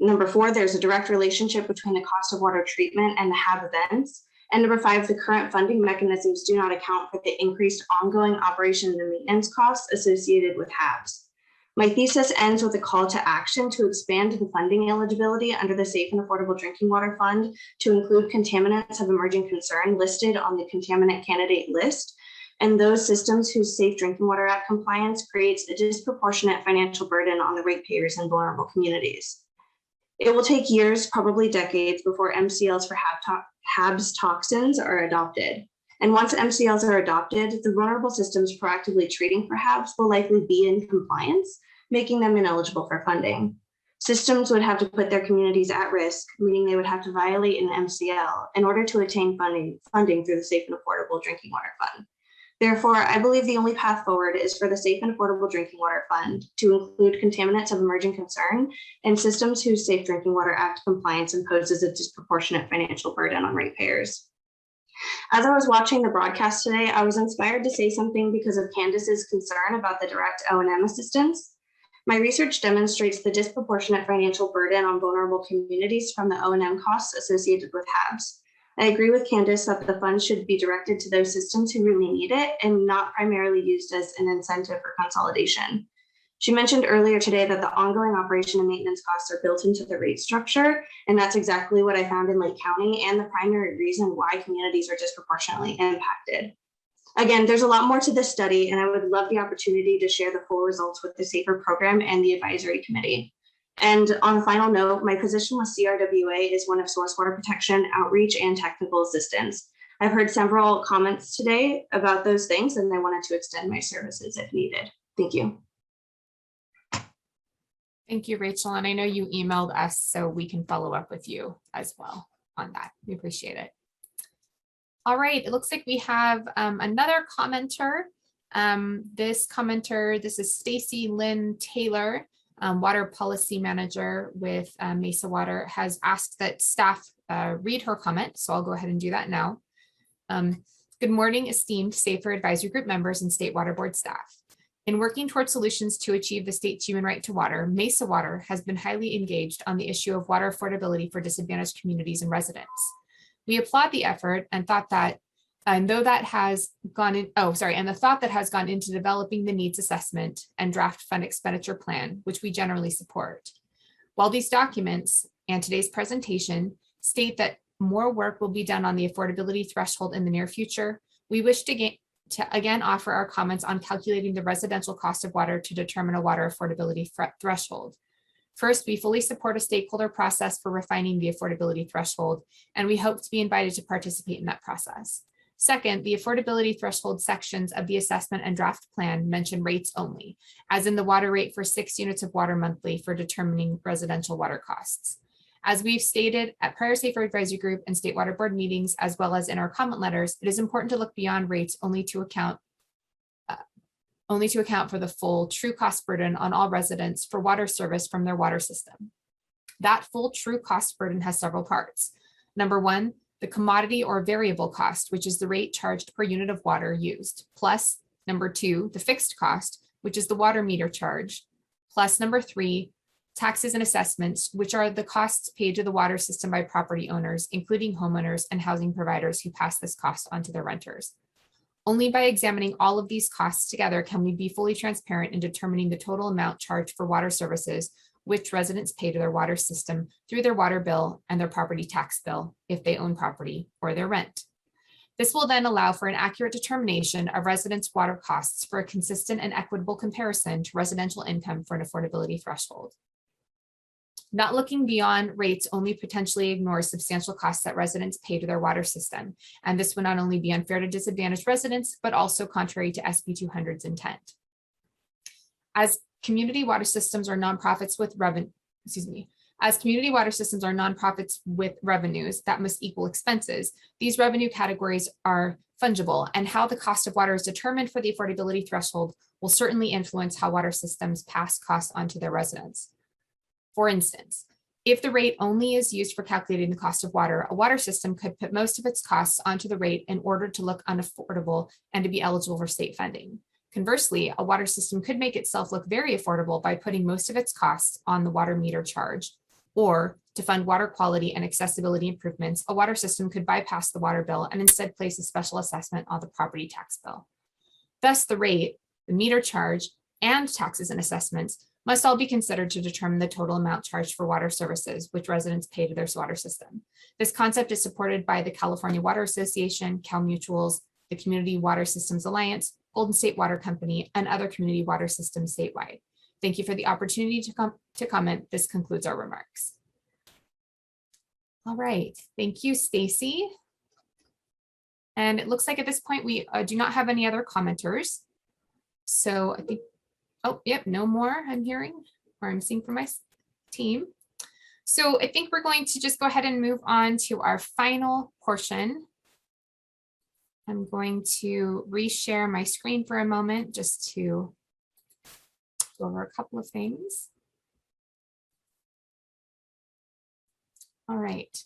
P: number 4, there's a direct relationship between the cost of water treatment and the HAB events. And number 5, the current funding mechanisms do not account for the increased ongoing operations and maintenance costs associated with HABs. My thesis ends with a call to action to expand the funding eligibility under the Safe and Affordable Drinking Water Fund to include contaminants of emerging concern listed on the contaminant candidate list, and those systems whose Safe Drinking Water Act compliance creates a disproportionate financial burden on the ratepayers in vulnerable communities. It will take years, probably decades, before MCLs for HABs toxins are adopted. And once MCLs are adopted, the vulnerable systems proactively treating for HABs will likely be in compliance, making them ineligible for funding. Systems would have to put their communities at risk, meaning they would have to violate an MCL in order to attain funding through the Safe and Affordable Drinking Water Fund. Therefore, I believe the only path forward is for the Safe and Affordable Drinking Water Fund to include contaminants of emerging concern and systems whose Safe Drinking Water Act compliance imposes a disproportionate financial burden on ratepayers. As I was watching the broadcast today, I was inspired to say something because of Candace's concern about the direct O&M assistance. My research demonstrates the disproportionate financial burden on vulnerable communities from the O&M costs associated with HABs. I agree with Candace that the funds should be directed to those systems who really need it and not primarily used as an incentive for consolidation. She mentioned earlier today that the ongoing operation and maintenance costs are built into the rate structure, and that's exactly what I found in Lake County and the primary reason why communities are disproportionately impacted. Again, there's a lot more to this study, and I would love the opportunity to share the full results with the SAFER program and the advisory committee. And on a final note, my position with CRWA is one of source water protection, outreach, and technical assistance. I've heard several comments today about those things, and I wanted to extend my services if needed. Thank you.
C: Thank you, Rachel. And I know you emailed us, so we can follow up with you as well on that. We appreciate it. All right, it looks like we have another commenter. This commenter, this is Stacy Lynn Taylor, Water Policy Manager with Mesa Water, has asked that staff read her comment. So I'll go ahead and do that now. Good morning, esteemed SAFER Advisory Group members and State Water Board staff. In working towards solutions to achieve the state's human right to water, Mesa Water has been highly engaged on the issue of water affordability for disadvantaged communities and residents. We applaud the effort and thought that, and though that has gone in, and the thought that has gone into developing the needs assessment and draft fund expenditure plan, which we generally support. While these documents and today's presentation state that more work will be done on the affordability threshold in the near future, we wish to again offer our comments on calculating the residential cost of water to determine a water affordability threshold. First, we fully support a stakeholder process for refining the affordability threshold, and we hope to be invited to participate in that process. Second, the affordability threshold sections of the assessment and draft plan mention rates only, as in the water rate for 6 units of water monthly for determining residential water costs. As we've stated at prior SAFER Advisory Group and State Water Board meetings, as well as in our comment letters, it is important to look beyond rates only to account for the full true cost burden on all residents for water service from their water system. That full true cost burden has several parts. Number one, the commodity or variable cost, which is the rate charged per unit of water used, plus number two, the fixed cost, which is the water meter charge, plus number three, taxes and assessments, which are the costs paid to the water system by property owners, including homeowners and housing providers who pass this cost on to their renters. Only by examining all of these costs together can we be fully transparent in determining the total amount charged for water services which residents pay to their water system through their water bill and their property tax bill if they own property or their rent. This will then allow for an accurate determination of residents' water costs for a consistent and equitable comparison to residential income for an affordability threshold. Not looking beyond rates only potentially ignores substantial costs that residents pay to their water system, and this would not only be unfair to disadvantaged residents, but also contrary to SB 200's intent. As community water systems are nonprofits with revenues that must equal expenses, these revenue categories are fungible, and how the cost of water is determined for the affordability threshold will certainly influence how water systems pass costs on to their residents. For instance, if the rate only is used for calculating the cost of water, a water system could put most of its costs onto the rate in order to look unaffordable and to be eligible for state funding. Conversely, a water system could make itself look very affordable by putting most of its costs on the water meter charge, or to fund water quality and accessibility improvements, a water system could bypass the water bill and instead place a special assessment on the property tax bill. Thus, the rate, the meter charge, and taxes and assessments must all be considered to determine the total amount charged for water services which residents pay to their water system. This concept is supported by the California Water Association, Cal Mutuals, the Community Water Systems Alliance, Golden State Water Company, and other community water systems statewide. Thank you for the opportunity to comment. This concludes our remarks. All right, thank you, Stacy. And it looks like at this point we do not have any other commenters. So I think, oh, yep, no more I'm hearing, or I'm seeing from my team. So I think we're going to just go ahead and move on to our final portion. I'm going to reshare my screen for a moment just to go over a couple of things. All right.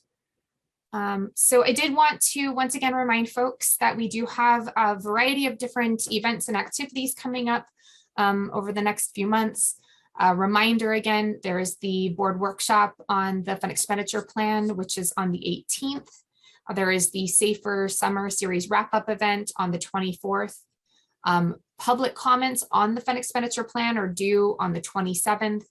C: So I did want to once again remind folks that we do have a variety of different events and activities coming up over the next few months. A reminder again, there is the board workshop on the fund expenditure plan, which is on the 18th. There is the SAFER Summer Series wrap-up event on the 24th. Public comments on the fund expenditure plan are due on the 27th,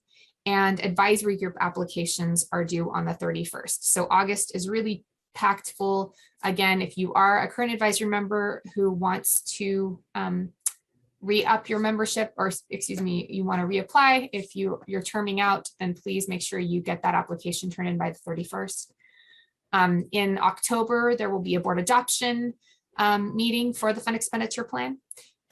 C: and advisory group applications are due on the 31st. So August is really packed full. Again, if you are a current advisory member who wants to re-up your membership, or excuse me, you want to reapply, if you're terming out, then please make sure you get that application turned in by the 31st. In October, there will be a board adoption meeting for the fund expenditure plan.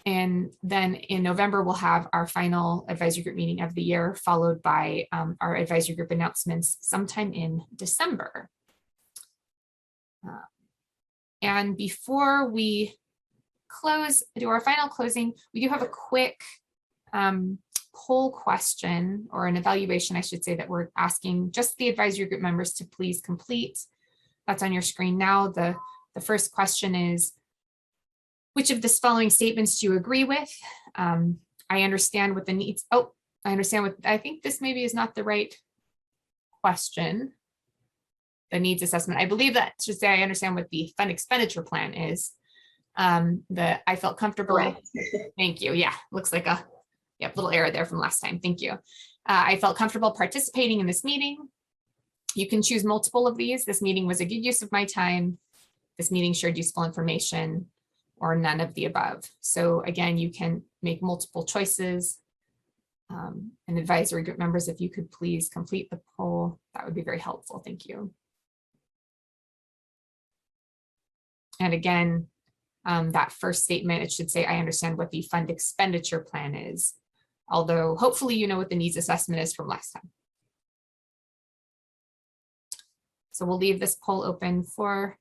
C: And then in November, we'll have our final advisory group meeting of the year, followed by our advisory group announcements sometime in December. And before we do our final closing, we do have a quick poll question, or an evaluation, I should say, that we're asking just the advisory group members to please complete. That's on your screen now. The first question is, which of the following statements do you agree with? I understand what the needs, I understand what, I think this maybe is not the right question. The needs assessment. I believe that should say I understand what the fund expenditure plan is. I felt comfortable. Right. Thank you. Yeah, looks like a little error there from last time. Thank you. I felt comfortable participating in this meeting. You can choose multiple of these. This meeting was a good use of my time. This meeting shared useful information, or none of the above. So again, you can make multiple choices. And advisory group members, if you could please complete the poll, that would be very helpful. Thank you. And again, that first statement, it should say, I understand what the fund expenditure plan is, although hopefully you know what the needs assessment is from last time. So we'll leave this poll open for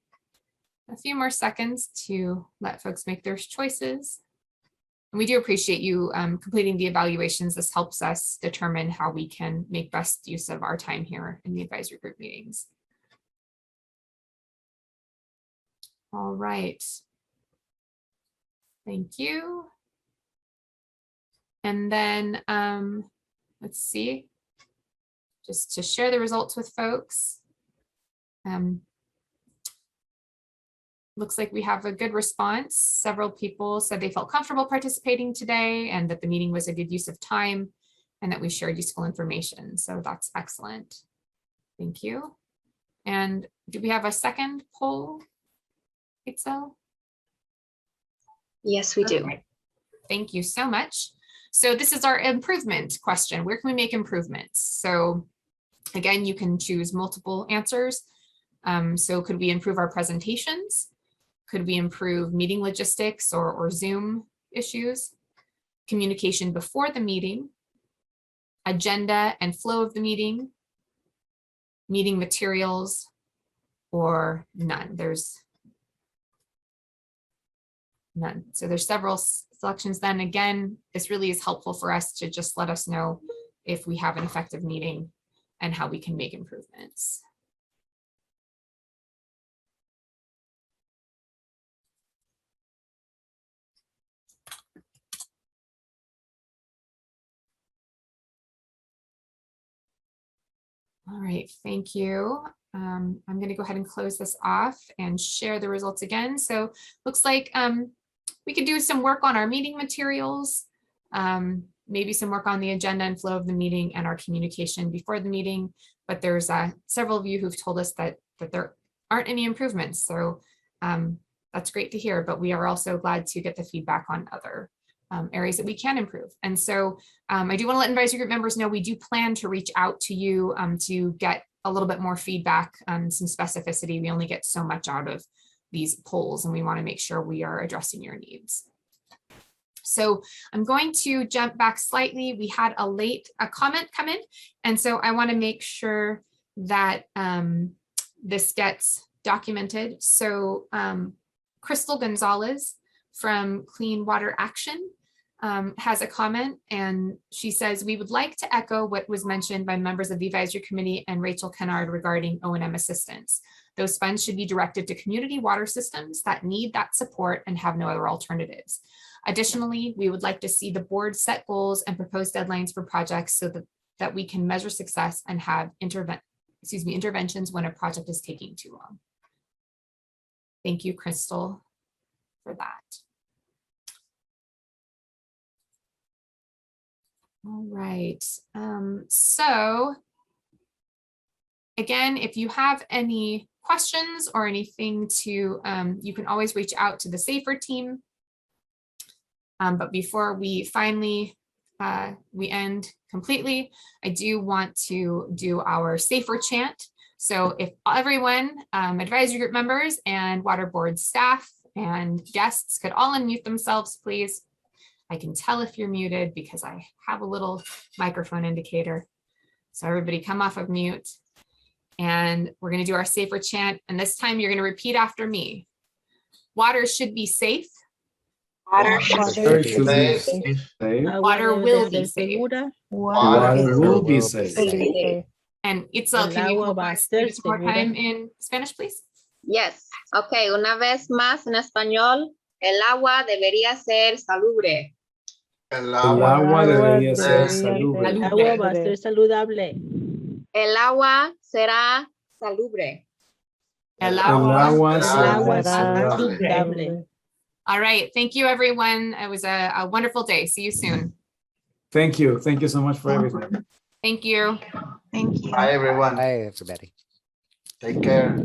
C: a few more seconds to let folks make their choices. And we do appreciate you completing the evaluations. This helps us determine how we can make best use of our time here in the advisory group meetings. All right. Thank you. And then let's see, just to share the results with folks. Looks like we have a good response. Several people said they felt comfortable participating today and that the meeting was a good use of time and that we shared useful information. So that's excellent. Thank you. And do we have a second poll, Excel?
B: Yes, we do.
C: Okay. Thank you so much. So this is our improvement question. Where can we make improvements? So again, you can choose multiple answers. So could we improve our presentations? Could we improve meeting logistics or Zoom issues? Communication before the meeting? Agenda and flow of the meeting? Meeting materials? Or none? There's none. So there's several selections. Then again, this really is helpful for us to just let us know if we have an effective meeting and how we can make improvements. All right, thank you. I'm going to go ahead and close this off and share the results again. So looks like we could do some work on our meeting materials, maybe some work on the agenda and flow of the meeting and our communication before the meeting. But there's several of you who've told us that there aren't any improvements. So that's great to hear, but we are also glad to get the feedback on other areas that we can improve. And so I do want to let advisory group members know we do plan to reach out to you to get a little bit more feedback, some specificity. We only get so much out of these polls and we want to make sure we are addressing your needs. So I'm going to jump back slightly. We had a comment come in. And so I want to make sure that this gets documented. So Crystal Gonzalez from Clean Water Action has a comment, and she says, we would like to echo what was mentioned by members of the advisory committee and Rachel Kennard regarding O&M assistance. Those funds should be directed to community water systems that need that support and have no other alternatives. Additionally, we would like to see the board set goals and propose deadlines for projects so that we can measure success and have interventions when a project is taking too long. Thank you, Crystal, for that. All right, so again, if you have any questions or anything to, you can always reach out to the SAFER team. But before we finally, we end completely, I do want to do our SAFER chant. So if everyone, advisory group members and water board staff and guests could all unmute themselves, please. I can tell if you're muted because I have a little microphone indicator. So everybody come off of mute and we're going to do our SAFER chant. And this time you're going to repeat after me. Water should be safe,
B: Water
D: Water
B: should
D: should be
G: Safe.
D: safe.
C: Water will be safe.
D: Water will be safe.
C: And Itzel, can you help us say this more time in Spanish, please?
B: Yes. Okay, una vez más en español, el agua debería ser salubre.
G: El
D: El agua debería ser salubre.
A: El agua va a ser saludable.
B: El agua será salubre.
C: El
D: El
C: agua.
D: agua
A: El
D: será
A: agua será
D: saludable.
A: saludable.
C: All right. Thank you, everyone. It was a wonderful day. See you soon.
D: Thank you. Thank you so much for everything.
C: Thank you.
O: Thank you.
G: Bye, everyone.
F: Bye, everybody.
G: Take care.